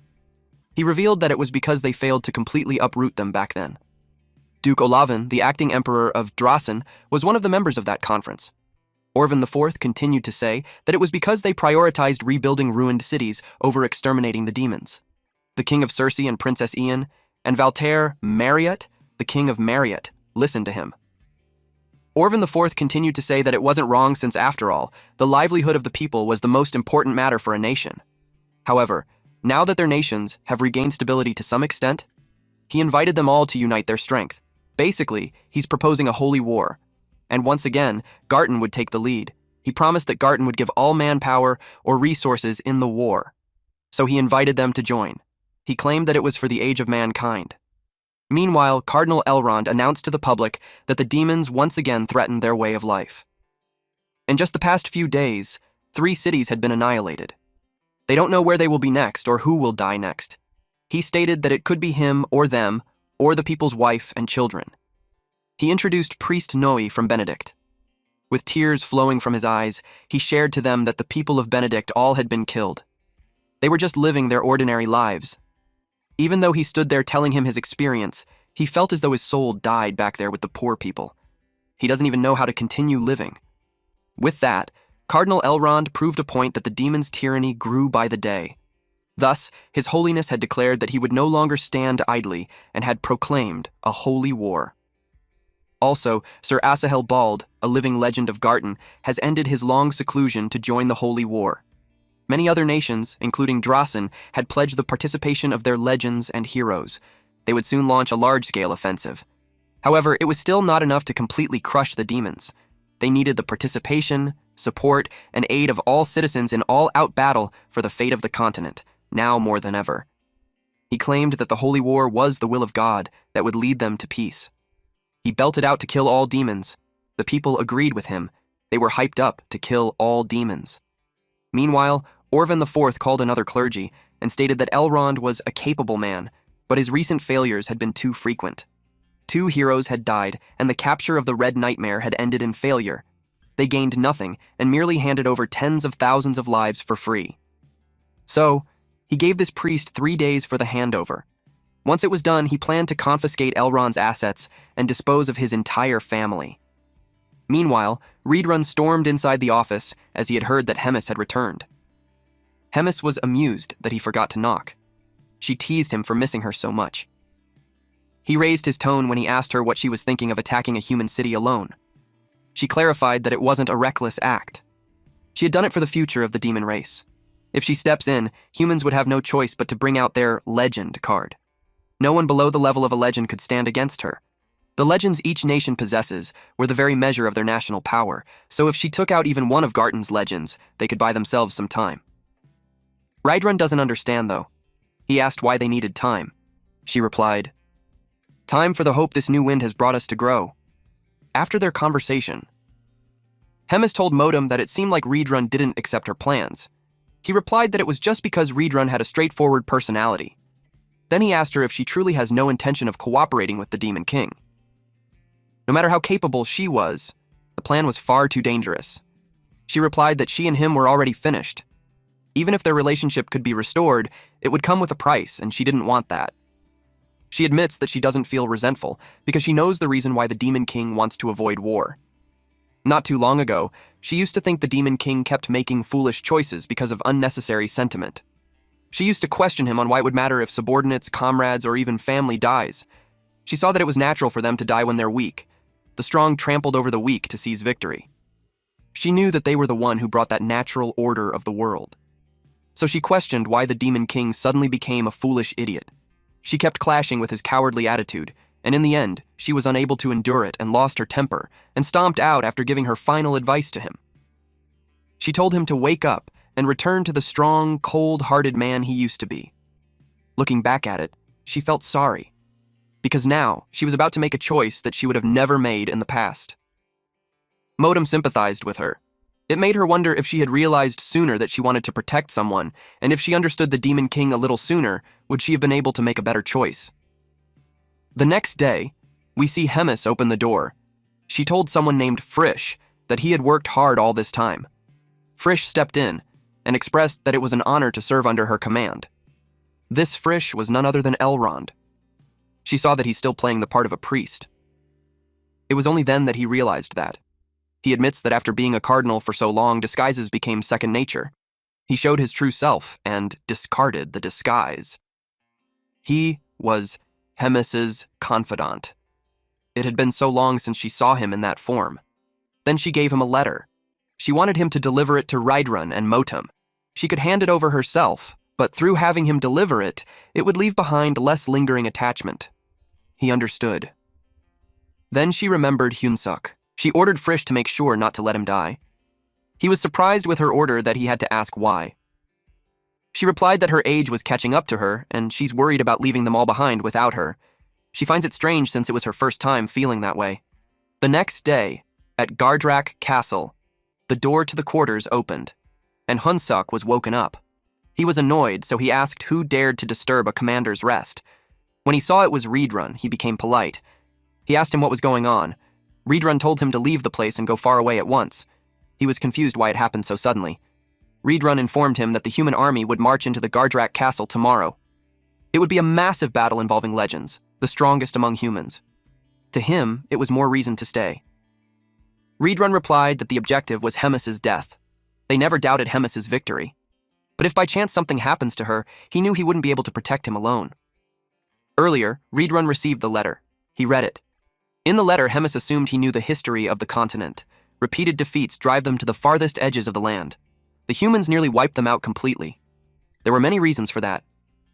He revealed that it was because they failed to completely uproot them back then. Duke Olavan, the acting emperor of Drasan, was one of the members of that conference. Orvan IV continued to say that it was because they prioritized rebuilding ruined cities over exterminating the demons. The King of Circe and Princess Ian, and Valter Marriott, the King of Marriott, listened to him. Orvan IV continued to say that it wasn't wrong since, after all, the livelihood of the people was the most important matter for a nation. However, now that their nations have regained stability to some extent, he invited them all to unite their strength. Basically, he's proposing a holy war. And once again, Garten would take the lead. He promised that Garten would give all manpower or resources in the war. So he invited them to join. He claimed that it was for the age of mankind. Meanwhile, Cardinal Elrond announced to the public that the demons once again threatened their way of life. In just the past few days, 3 cities had been annihilated. They don't know where they will be next or who will die next. He stated that it could be him or them or the people's wife and children. He introduced Priest Noe from Benedict. With tears flowing from his eyes, he shared to them that the people of Benedict all had been killed. They were just living their ordinary lives. Even though he stood there telling him his experience, he felt as though his soul died back there with the poor people. He doesn't even know how to continue living. With that, Cardinal Elrond proved a point that the demon's tyranny grew by the day. Thus, His Holiness had declared that he would no longer stand idly and had proclaimed a holy war. Also, Sir Asahel Bald, a living legend of Garten, has ended his long seclusion to join the holy war. Many other nations, including Drasan, had pledged the participation of their legends and heroes. They would soon launch a large-scale offensive. However, it was still not enough to completely crush the demons. They needed the participation, support, and aid of all citizens in all-out battle for the fate of the continent, now more than ever. He claimed that the Holy War was the will of God that would lead them to peace. He belted out to kill all demons. The people agreed with him. They were hyped up to kill all demons. Meanwhile, Orvan IV called another clergy and stated that Elrond was a capable man, but his recent failures had been too frequent. 2 heroes had died, and the capture of the Red Nightmare had ended in failure. They gained nothing and merely handed over tens of thousands of lives for free. So, he gave this priest 3 days for the handover. Once it was done, he planned to confiscate Elrond's assets and dispose of his entire family. Meanwhile, Reedrun stormed inside the office as he had heard that Hemis had returned. Hemis was amused that he forgot to knock. She teased him for missing her so much. He raised his tone when he asked her what she was thinking of attacking a human city alone. She clarified that it wasn't a reckless act. She had done it for the future of the demon race. If she steps in, humans would have no choice but to bring out their legend card. No one below the level of a legend could stand against her. The legends each nation possesses were the very measure of their national power, so if she took out even one of Garton's legends, they could buy themselves some time. Reidrun doesn't understand, though. He asked why they needed time. She replied, "Time for the hope this new wind has brought us to grow." After their conversation, Hemis told Modem that it seemed like Reedrun didn't accept her plans. He replied that it was just because Reedrun had a straightforward personality. Then he asked her if she truly has no intention of cooperating with the Demon King. No matter how capable she was, the plan was far too dangerous. She replied that she and him were already finished. Even if their relationship could be restored, it would come with a price, and she didn't want that. She admits that she doesn't feel resentful because she knows the reason why the Demon King wants to avoid war. Not too long ago, she used to think the Demon King kept making foolish choices because of unnecessary sentiment. She used to question him on why it would matter if subordinates, comrades, or even family dies. She saw that it was natural for them to die when they're weak. The strong trampled over the weak to seize victory. She knew that they were the one who brought that natural order of the world. So she questioned why the Demon King suddenly became a foolish idiot. She kept clashing with his cowardly attitude, and in the end, she was unable to endure it and lost her temper and stomped out after giving her final advice to him. She told him to wake up and return to the strong, cold-hearted man he used to be. Looking back at it, she felt sorry, because now she was about to make a choice that she would have never made in the past. Modem sympathized with her. It made her wonder if she had realized sooner that she wanted to protect someone, and if she understood the Demon King a little sooner, would she have been able to make a better choice. The next day, we see Hemis open the door. She told someone named Frisch that he had worked hard all this time. Frisch stepped in and expressed that it was an honor to serve under her command. This Frisch was none other than Elrond. She saw that he's still playing the part of a priest. It was only then that he realized that. He admits that after being a cardinal for so long, disguises became second nature. He showed his true self and discarded the disguise. He was Hemis's confidant. It had been so long since she saw him in that form. Then she gave him a letter. She wanted him to deliver it to Reidrun and Motum. She could hand it over herself, but through having him deliver it, it would leave behind less lingering attachment. He understood. Then she remembered Hyunsuk. She ordered Frisch to make sure not to let him die. He was surprised with her order that he had to ask why. She replied that her age was catching up to her, and she's worried about leaving them all behind without her. She finds it strange since it was her first time feeling that way. The next day, at Gardrak Castle, the door to the quarters opened, and Hyunsuk was woken up. He was annoyed, so he asked who dared to disturb a commander's rest. When he saw it was Reedrun, he became polite. He asked him what was going on. Reedrun told him to leave the place and go far away at once. He was confused why it happened so suddenly. Reedrun informed him that the human army would march into the Gardrak Castle tomorrow. It would be a massive battle involving legends, the strongest among humans. To him, it was more reason to stay. Reedrun replied that the objective was Hemis's death. They never doubted Hemis's victory. But if by chance something happens to her, he knew he wouldn't be able to protect him alone. Earlier, Reedrun received the letter. He read it. In the letter, Hemis assumed he knew the history of the continent. Repeated defeats drive them to the farthest edges of the land. The humans nearly wiped them out completely. There were many reasons for that,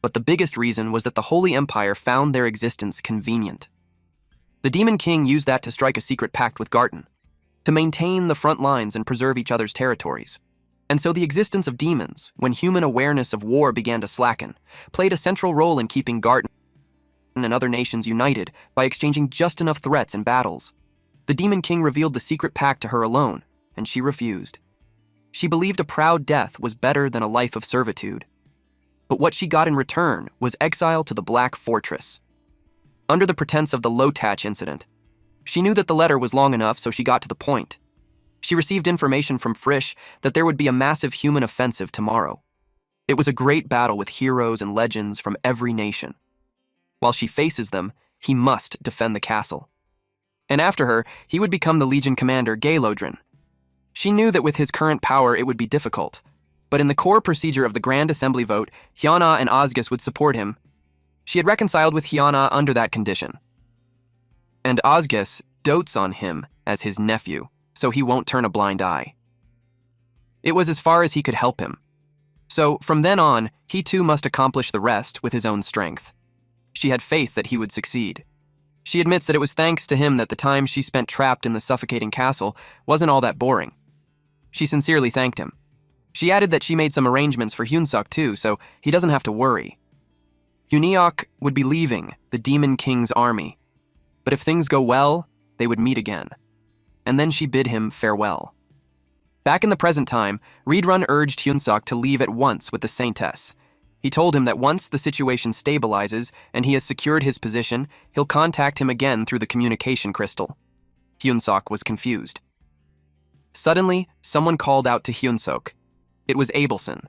but the biggest reason was that the Holy Empire found their existence convenient. The Demon King used that to strike a secret pact with Garton. to maintain the front lines and preserve each other's territories. And so the existence of demons, when human awareness of war began to slacken, played a central role in keeping Garten and other nations united by exchanging just enough threats in battles. The Demon King revealed the secret pact to her alone, and she refused. She believed a proud death was better than a life of servitude. But what she got in return was exile to the Black Fortress. Under the pretense of the Lotach incident, she knew that the letter was long enough, so she got to the point. She received information from Frisch that there would be a massive human offensive tomorrow. It was a great battle with heroes and legends from every nation. While she faces them, he must defend the castle. And after her, he would become the Legion commander Gaelodrin. She knew that with his current power it would be difficult, but in the core procedure of the Grand Assembly vote, Hyana and Osgus would support him. She had reconciled with Hyana under that condition. And Osgus dotes on him as his nephew, so he won't turn a blind eye. It was as far as he could help him. So from then on, he too must accomplish the rest with his own strength. She had faith that he would succeed. She admits that it was thanks to him that the time she spent trapped in the suffocating castle wasn't all that boring. She sincerely thanked him. She added that she made some arrangements for Hyunsuk too, so he doesn't have to worry. Hyuniok would be leaving the Demon King's army, but if things go well, they would meet again. And then she bid him farewell. Back in the present time, Riedrun urged Hyunsuk to leave at once with the Saintess. He told him that once the situation stabilizes and he has secured his position, he'll contact him again through the communication crystal. Hyunsuk was confused. Suddenly, someone called out to Hyunsuk. It was Abelson.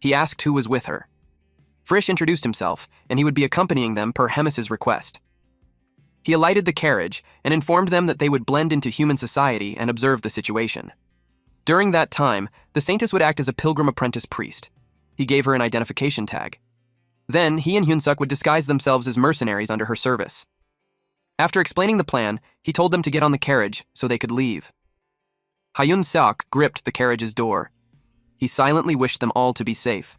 He asked who was with her. Frisch introduced himself, and he would be accompanying them per Hemis's request. He alighted the carriage and informed them that they would blend into human society and observe the situation. During that time, the Saintess would act as a pilgrim apprentice priest. He gave her an identification tag. Then, he and Hyunsuk would disguise themselves as mercenaries under her service. After explaining the plan, he told them to get on the carriage so they could leave. Hyunsuk gripped the carriage's door. He silently wished them all to be safe.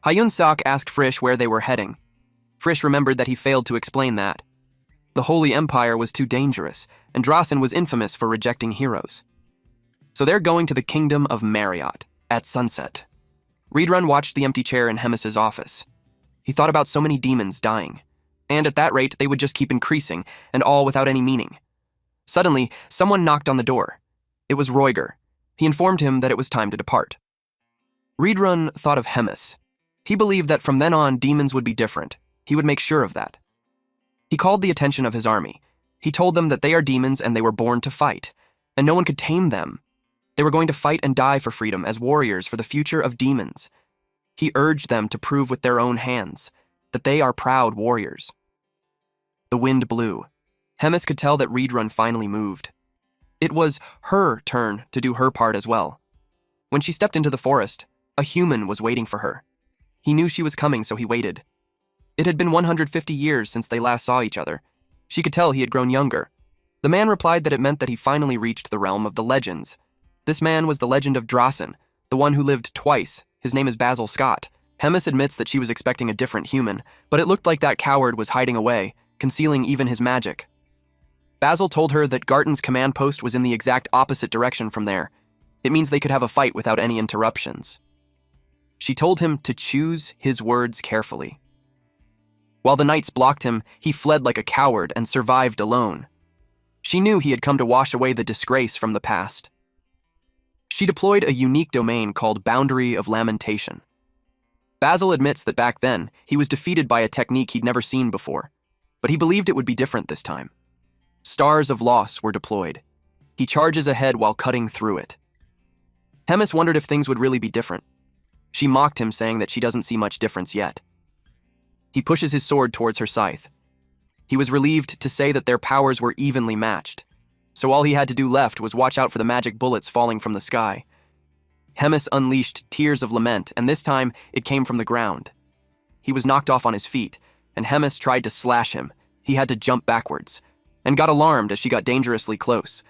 Hyunsuk asked Frisch where they were heading. Frisch remembered that he failed to explain that. The Holy Empire was too dangerous, and Drasen was infamous for rejecting heroes. So they're going to the kingdom of Marriott, at sunset. Riedrun watched the empty chair in Hemis's office. He thought about so many demons dying, and at that rate they would just keep increasing, and all without any meaning. Suddenly, someone knocked on the door. It was Roiger. He informed him that it was time to depart. Riedrun thought of Hemis. He believed that from then on demons would be different. He would make sure of that. He called the attention of his army. He told them that they are demons and they were born to fight, and no one could tame them. They were going to fight and die for freedom as warriors for the future of demons. He urged them to prove with their own hands that they are proud warriors. The wind blew. Hemis could tell that Riedrun finally moved. It was her turn to do her part as well. When she stepped into the forest, a human was waiting for her. He knew she was coming, so he waited. It had been 150 years since they last saw each other. She could tell he had grown younger. The man replied that it meant that he finally reached the realm of the legends. This man was the legend of Drasen, the one who lived twice. His name is Basil Scott. Hemis admits that she was expecting a different human, but it looked like that coward was hiding away, concealing even his magic. Basil told her that Garten's command post was in the exact opposite direction from there. It means they could have a fight without any interruptions. She told him to choose his words carefully. While the knights blocked him, he fled like a coward and survived alone. She knew he had come to wash away the disgrace from the past. She deployed a unique domain called Boundary of Lamentation. Basil admits that back then, he was defeated by a technique he'd never seen before, but he believed it would be different this time. Stars of Loss were deployed. He charges ahead while cutting through it. Hemis wondered if things would really be different. She mocked him, saying that she doesn't see much difference yet. He pushes his sword towards her scythe. He was relieved to say that their powers were evenly matched, so all he had to do left was watch out for the magic bullets falling from the sky. Hemis unleashed tears of lament, and this time it came from the ground. He was knocked off on his feet, and Hemis tried to slash him. He had to jump backwards, and got alarmed as she got dangerously close.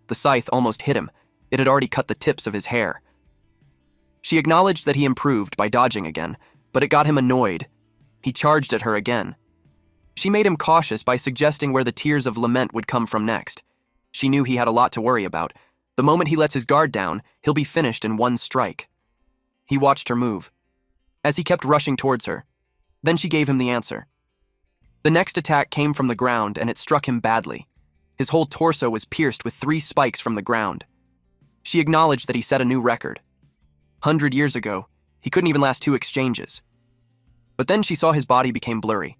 The scythe almost hit him. It had already cut the tips of his hair. She acknowledged that he improved by dodging again, but it got him annoyed. He charged at her again. She made him cautious by suggesting where the tears of lament would come from next. She knew he had a lot to worry about. The moment he lets his guard down, he'll be finished in one strike. He watched her move, as he kept rushing towards her. Then she gave him the answer. The next attack came from the ground, and it struck him badly. His whole torso was pierced with 3 spikes from the ground. She acknowledged that he set a new record. 100 years ago, he couldn't even last 2 exchanges. But then she saw his body became blurry.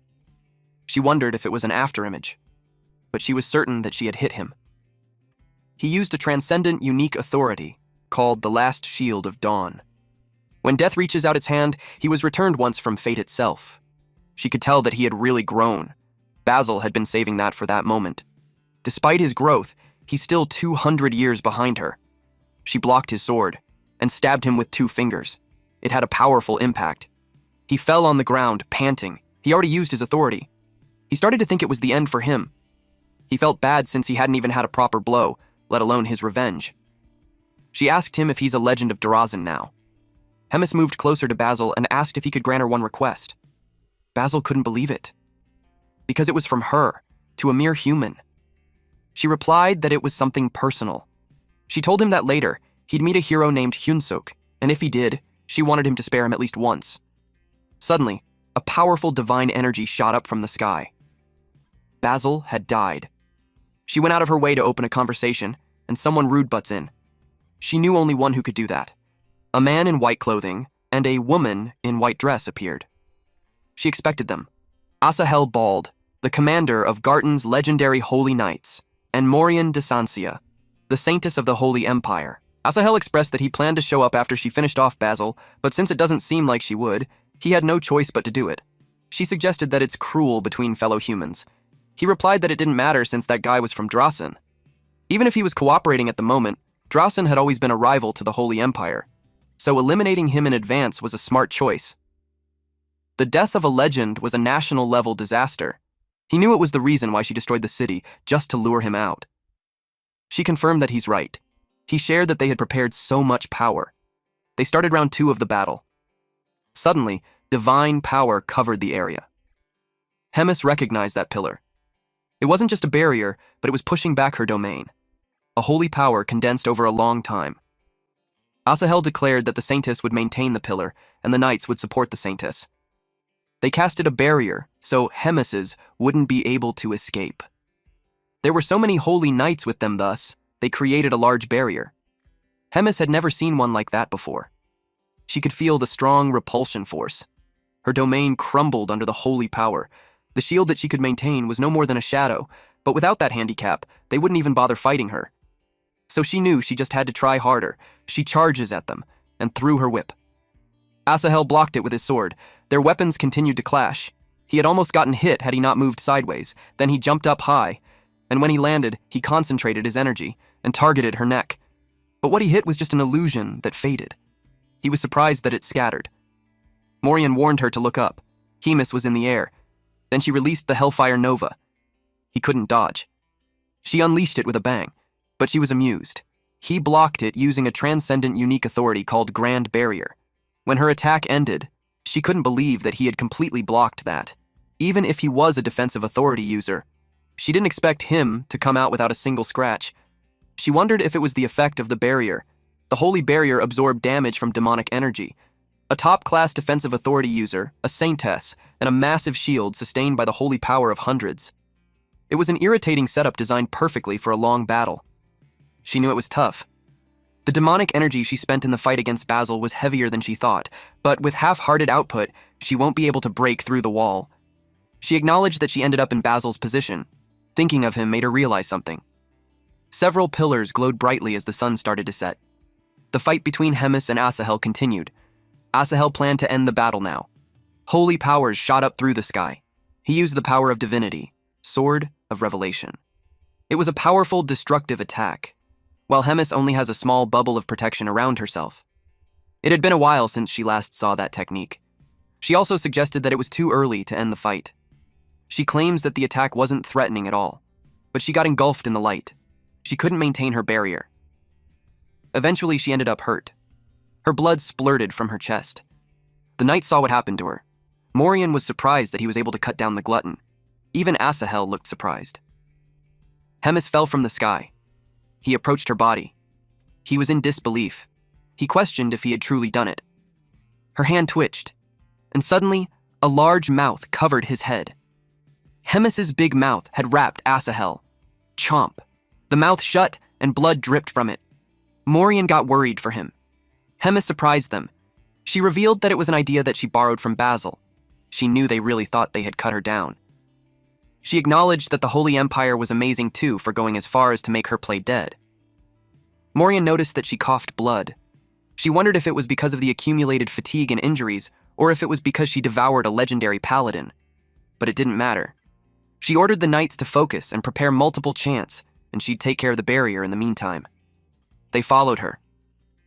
She wondered if it was an afterimage, but she was certain that she had hit him. He used a transcendent, unique authority called the Last Shield of Dawn. When death reaches out its hand, he was returned once from fate itself. She could tell that he had really grown. Basil had been saving that for that moment. Despite his growth, he's still 200 years behind her. She blocked his sword and stabbed him with 2 fingers. It had a powerful impact. He fell on the ground, panting. He already used his authority. He started to think it was the end for him. He felt bad since he hadn't even had a proper blow, let alone his revenge. She asked him if he's a legend of Durazin now. Hemis moved closer to Basil and asked if he could grant her one request. Basil couldn't believe it, because it was from her, to a mere human. She replied that it was something personal. She told him that later, he'd meet a hero named Hyunsuk, and if he did, she wanted him to spare him at least once. Suddenly, a powerful divine energy shot up from the sky. Basil had died. She went out of her way to open a conversation, and someone rude butts in. She knew only one who could do that. A man in white clothing and a woman in white dress appeared. She expected them. Asahel Bald, the commander of Garton's legendary Holy Knights, and Morian de Sancia, the saintess of the Holy Empire. Asahel expressed that he planned to show up after she finished off Basil, but since it doesn't seem like she would, he had no choice but to do it. She suggested that it's cruel between fellow humans. He replied that it didn't matter since that guy was from Drasen. Even if he was cooperating at the moment, Drasen had always been a rival to the Holy Empire, so eliminating him in advance was a smart choice. The death of a legend was a national-level disaster. He knew it was the reason why she destroyed the city, just to lure him out. She confirmed that he's right. He shared that they had prepared so much power. They started round 2 of the battle. Suddenly, divine power covered the area. Hemis recognized that pillar. It wasn't just a barrier, but it was pushing back her domain. A holy power condensed over a long time. Asahel declared that the Saintess would maintain the pillar, and the Knights would support the Saintess. They casted a barrier, so Hemis's wouldn't be able to escape. There were so many Holy Knights with them thus, they created a large barrier. Hemis had never seen one like that before. She could feel the strong repulsion force. Her domain crumbled under the holy power. The shield that she could maintain was no more than a shadow, but without that handicap, they wouldn't even bother fighting her. So she knew she just had to try harder. She charges at them, and threw her whip. Asahel blocked it with his sword. Their weapons continued to clash. He had almost gotten hit had he not moved sideways. Then he jumped up high, and when he landed, he concentrated his energy and targeted her neck. But what he hit was just an illusion that faded. He was surprised that it scattered. Morian warned her to look up. Hemis was in the air. Then she released the Hellfire Nova. He couldn't dodge. She unleashed it with a bang, but she was amused. He blocked it using a transcendent unique authority called Grand Barrier. When her attack ended, she couldn't believe that he had completely blocked that. Even if he was a defensive authority user, she didn't expect him to come out without a single scratch. She wondered if it was the effect of the barrier. The holy barrier absorbed damage from demonic energy. A top-class defensive authority user, a saintess, and a massive shield sustained by the holy power of hundreds. It was an irritating setup designed perfectly for a long battle. She knew it was tough. The demonic energy she spent in the fight against Basil was heavier than she thought, but with half-hearted output, she won't be able to break through the wall. She acknowledged that she ended up in Basil's position. Thinking of him made her realize something. Several pillars glowed brightly as the sun started to set. The fight between Hemis and Asahel continued. Asahel planned to end the battle now. Holy powers shot up through the sky. He used the power of divinity, Sword of Revelation. It was a powerful, destructive attack, while Hemis only has a small bubble of protection around herself. It had been a while since she last saw that technique. She also suggested that it was too early to end the fight. She claims that the attack wasn't threatening at all, but she got engulfed in the light. She couldn't maintain her barrier. Eventually, she ended up hurt. Her blood splurted from her chest. The knight saw what happened to her. Morian was surprised that he was able to cut down the glutton. Even Asahel looked surprised. Hemis fell from the sky. He approached her body. He was in disbelief. He questioned if he had truly done it. Her hand twitched, and suddenly, a large mouth covered his head. Hemis's big mouth had wrapped Asahel. Chomp. The mouth shut, and blood dripped from it. Morian got worried for him. Hemis surprised them. She revealed that it was an idea that she borrowed from Basil. She knew they really thought they had cut her down. She acknowledged that the Holy Empire was amazing too for going as far as to make her play dead. Morian noticed that she coughed blood. She wondered if it was because of the accumulated fatigue and injuries, or if it was because she devoured a legendary paladin. But it didn't matter. She ordered the knights to focus and prepare multiple chants, and she'd take care of the barrier in the meantime. They followed her.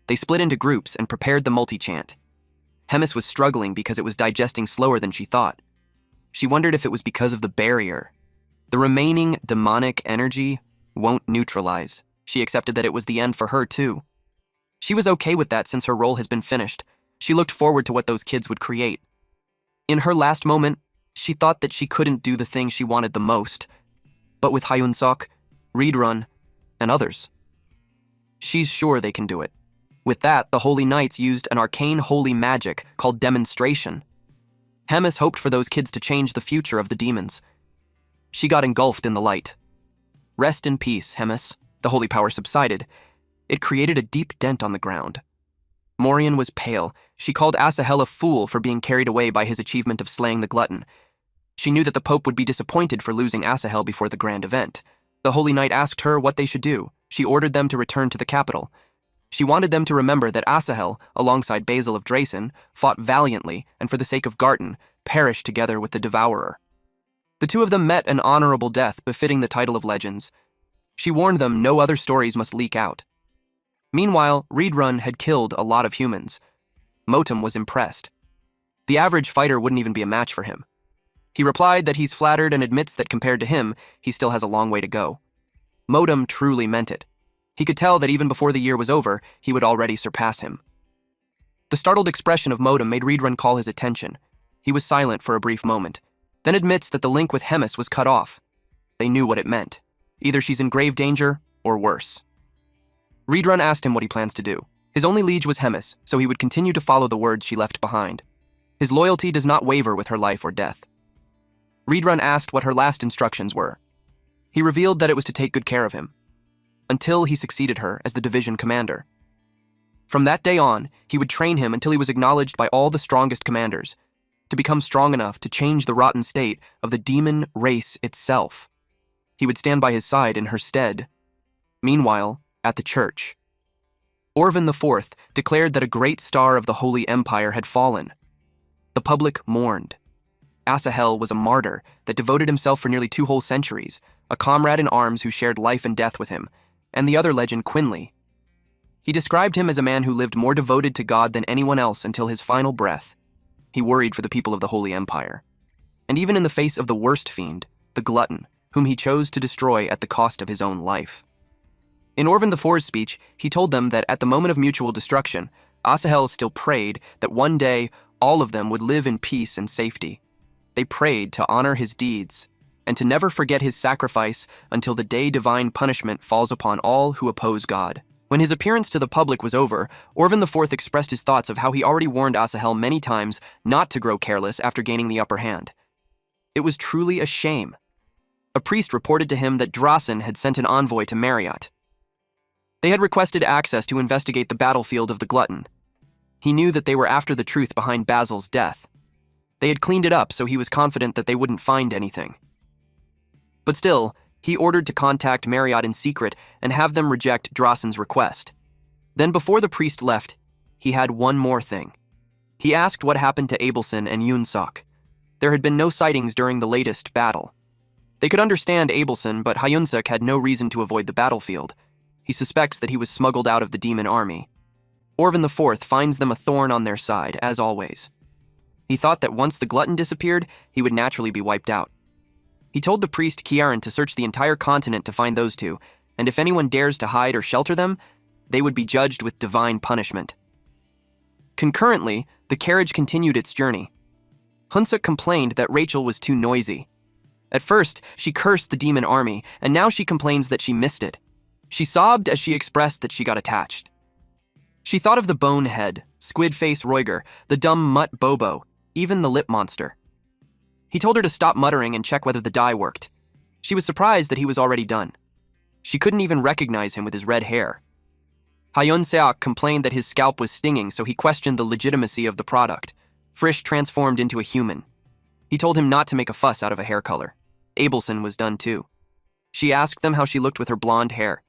They split into groups and prepared the multi-chant. Hemis was struggling because it was digesting slower than she thought. She wondered if it was because of the barrier. The remaining demonic energy won't neutralize. She accepted that it was the end for her too. She was okay with that since her role has been finished. She looked forward to what those kids would create. In her last moment, she thought that she couldn't do the thing she wanted the most, but with Hyunsuk, Reedrun, and others, she's sure they can do it. With that, the Holy Knights used an arcane holy magic called Demonstration. Hemis hoped for those kids to change the future of the demons. She got engulfed in the light. Rest in peace, Hemis. The holy power subsided. It created a deep dent on the ground. Morian was pale. She called Asahel a fool for being carried away by his achievement of slaying the glutton. She knew that the Pope would be disappointed for losing Asahel before the grand event. The Holy Knight asked her what they should do. She ordered them to return to the capital. She wanted them to remember that Asahel, alongside Basil of Drasen, fought valiantly and for the sake of Garten, perished together with the Devourer. The two of them met an honorable death befitting the title of legends. She warned them no other stories must leak out. Meanwhile, Reedrun had killed a lot of humans. Motum was impressed. The average fighter wouldn't even be a match for him. He replied that he's flattered and admits that compared to him, he still has a long way to go. Motum truly meant it. He could tell that even before the year was over, he would already surpass him. The startled expression of Motum made Reedrun call his attention. He was silent for a brief moment, then admits that the link with Hemis was cut off. They knew what it meant. Either she's in grave danger, or worse. Reedrun asked him what he plans to do. His only liege was Hemis, so he would continue to follow the words she left behind. His loyalty does not waver with her life or death. Reedrun asked what her last instructions were. He revealed that it was to take good care of him, until he succeeded her as the division commander. From that day on, he would train him until he was acknowledged by all the strongest commanders, to become strong enough to change the rotten state of the demon race itself. He would stand by his side in her stead. Meanwhile, at the church, Orvan IV declared that a great star of the Holy Empire had fallen. The public mourned. Asahel was a martyr that devoted himself for nearly 2 whole centuries, a comrade in arms who shared life and death with him, and the other legend, Quinley. He described him as a man who lived more devoted to God than anyone else until his final breath. He worried for the people of the Holy Empire. And even in the face of the worst fiend, the glutton, whom he chose to destroy at the cost of his own life. In Orvan IV's speech, he told them that at the moment of mutual destruction, Asahel still prayed that one day all of them would live in peace and safety. They prayed to honor his deeds and to never forget his sacrifice until the day divine punishment falls upon all who oppose God. When his appearance to the public was over, Orvan IV expressed his thoughts of how he already warned Asahel many times not to grow careless after gaining the upper hand. It was truly a shame. A priest reported to him that Drasen had sent an envoy to Marriott. They had requested access to investigate the battlefield of the glutton. He knew that they were after the truth behind Basil's death. They had cleaned it up, so he was confident that they wouldn't find anything. But still, he ordered to contact Marriott in secret and have them reject Drasen's request. Then before the priest left, he had one more thing. He asked what happened to Abelson and Hyunsuk. There had been no sightings during the latest battle. They could understand Abelson, but Hyunsuk had no reason to avoid the battlefield. He suspects that he was smuggled out of the demon army. Orvan IV finds them a thorn on their side, as always. He thought that once the glutton disappeared, he would naturally be wiped out. He told the priest Kiaran to search the entire continent to find those two, and if anyone dares to hide or shelter them, they would be judged with divine punishment. Concurrently, the carriage continued its journey. Hyunsuk complained that Rachel was too noisy. At first, she cursed the demon army, and now she complains that she missed it. She sobbed as she expressed that she got attached. She thought of the bonehead, squid face Roiger, the dumb mutt Bobo, even the lip monster. He told her to stop muttering and check whether the dye worked. She was surprised that he was already done. She couldn't even recognize him with his red hair. Hyun Seok complained that his scalp was stinging, so he questioned the legitimacy of the product. Frisch transformed into a human. He told him not to make a fuss out of a hair color. Abelson was done too. She asked them how she looked with her blonde hair.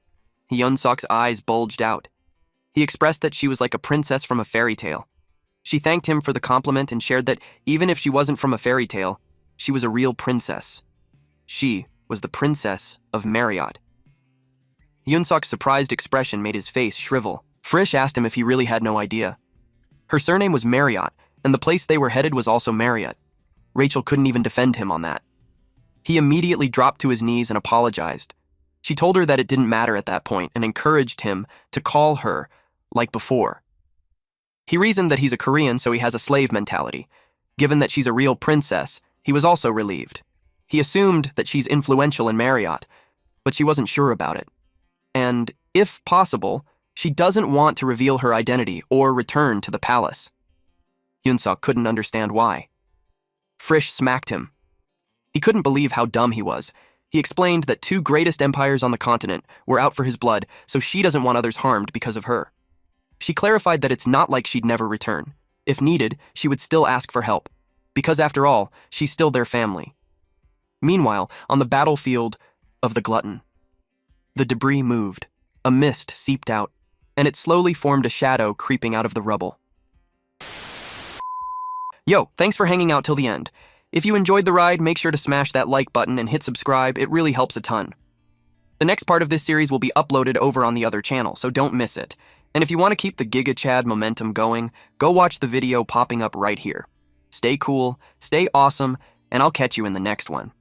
Hyun Seok's eyes bulged out. He expressed that she was like a princess from a fairy tale. She thanked him for the compliment and shared that even if she wasn't from a fairy tale, she was a real princess. She was the princess of Marriott. Hyun Seok's surprised expression made his face shrivel. Frisch asked him if he really had no idea. Her surname was Marriott, and the place they were headed was also Marriott. Rachel couldn't even defend him on that. He immediately dropped to his knees and apologized. She told her that it didn't matter at that point and encouraged him to call her like before. He reasoned that he's a Korean, so he has a slave mentality. Given that she's a real princess, he was also relieved. He assumed that she's influential in Marriott, but she wasn't sure about it. And, if possible, she doesn't want to reveal her identity or return to the palace. Hyun Seok couldn't understand why. Frisch smacked him. He couldn't believe how dumb he was. He explained that two greatest empires on the continent were out for his blood, so she doesn't want others harmed because of her. She clarified that it's not like she'd never return. If needed, she would still ask for help, because after all, she's still their family. Meanwhile, on the battlefield of the Glutton, the debris moved. A mist seeped out, and it slowly formed a shadow creeping out of the rubble. Yo, thanks for hanging out till the end. If you enjoyed the ride, make sure to smash that like button and hit subscribe. It really helps a ton. The next part of this series will be uploaded over on the other channel, so don't miss it. And if you want to keep the Giga Chad momentum going, go watch the video popping up right here. Stay cool, stay awesome, and I'll catch you in the next one.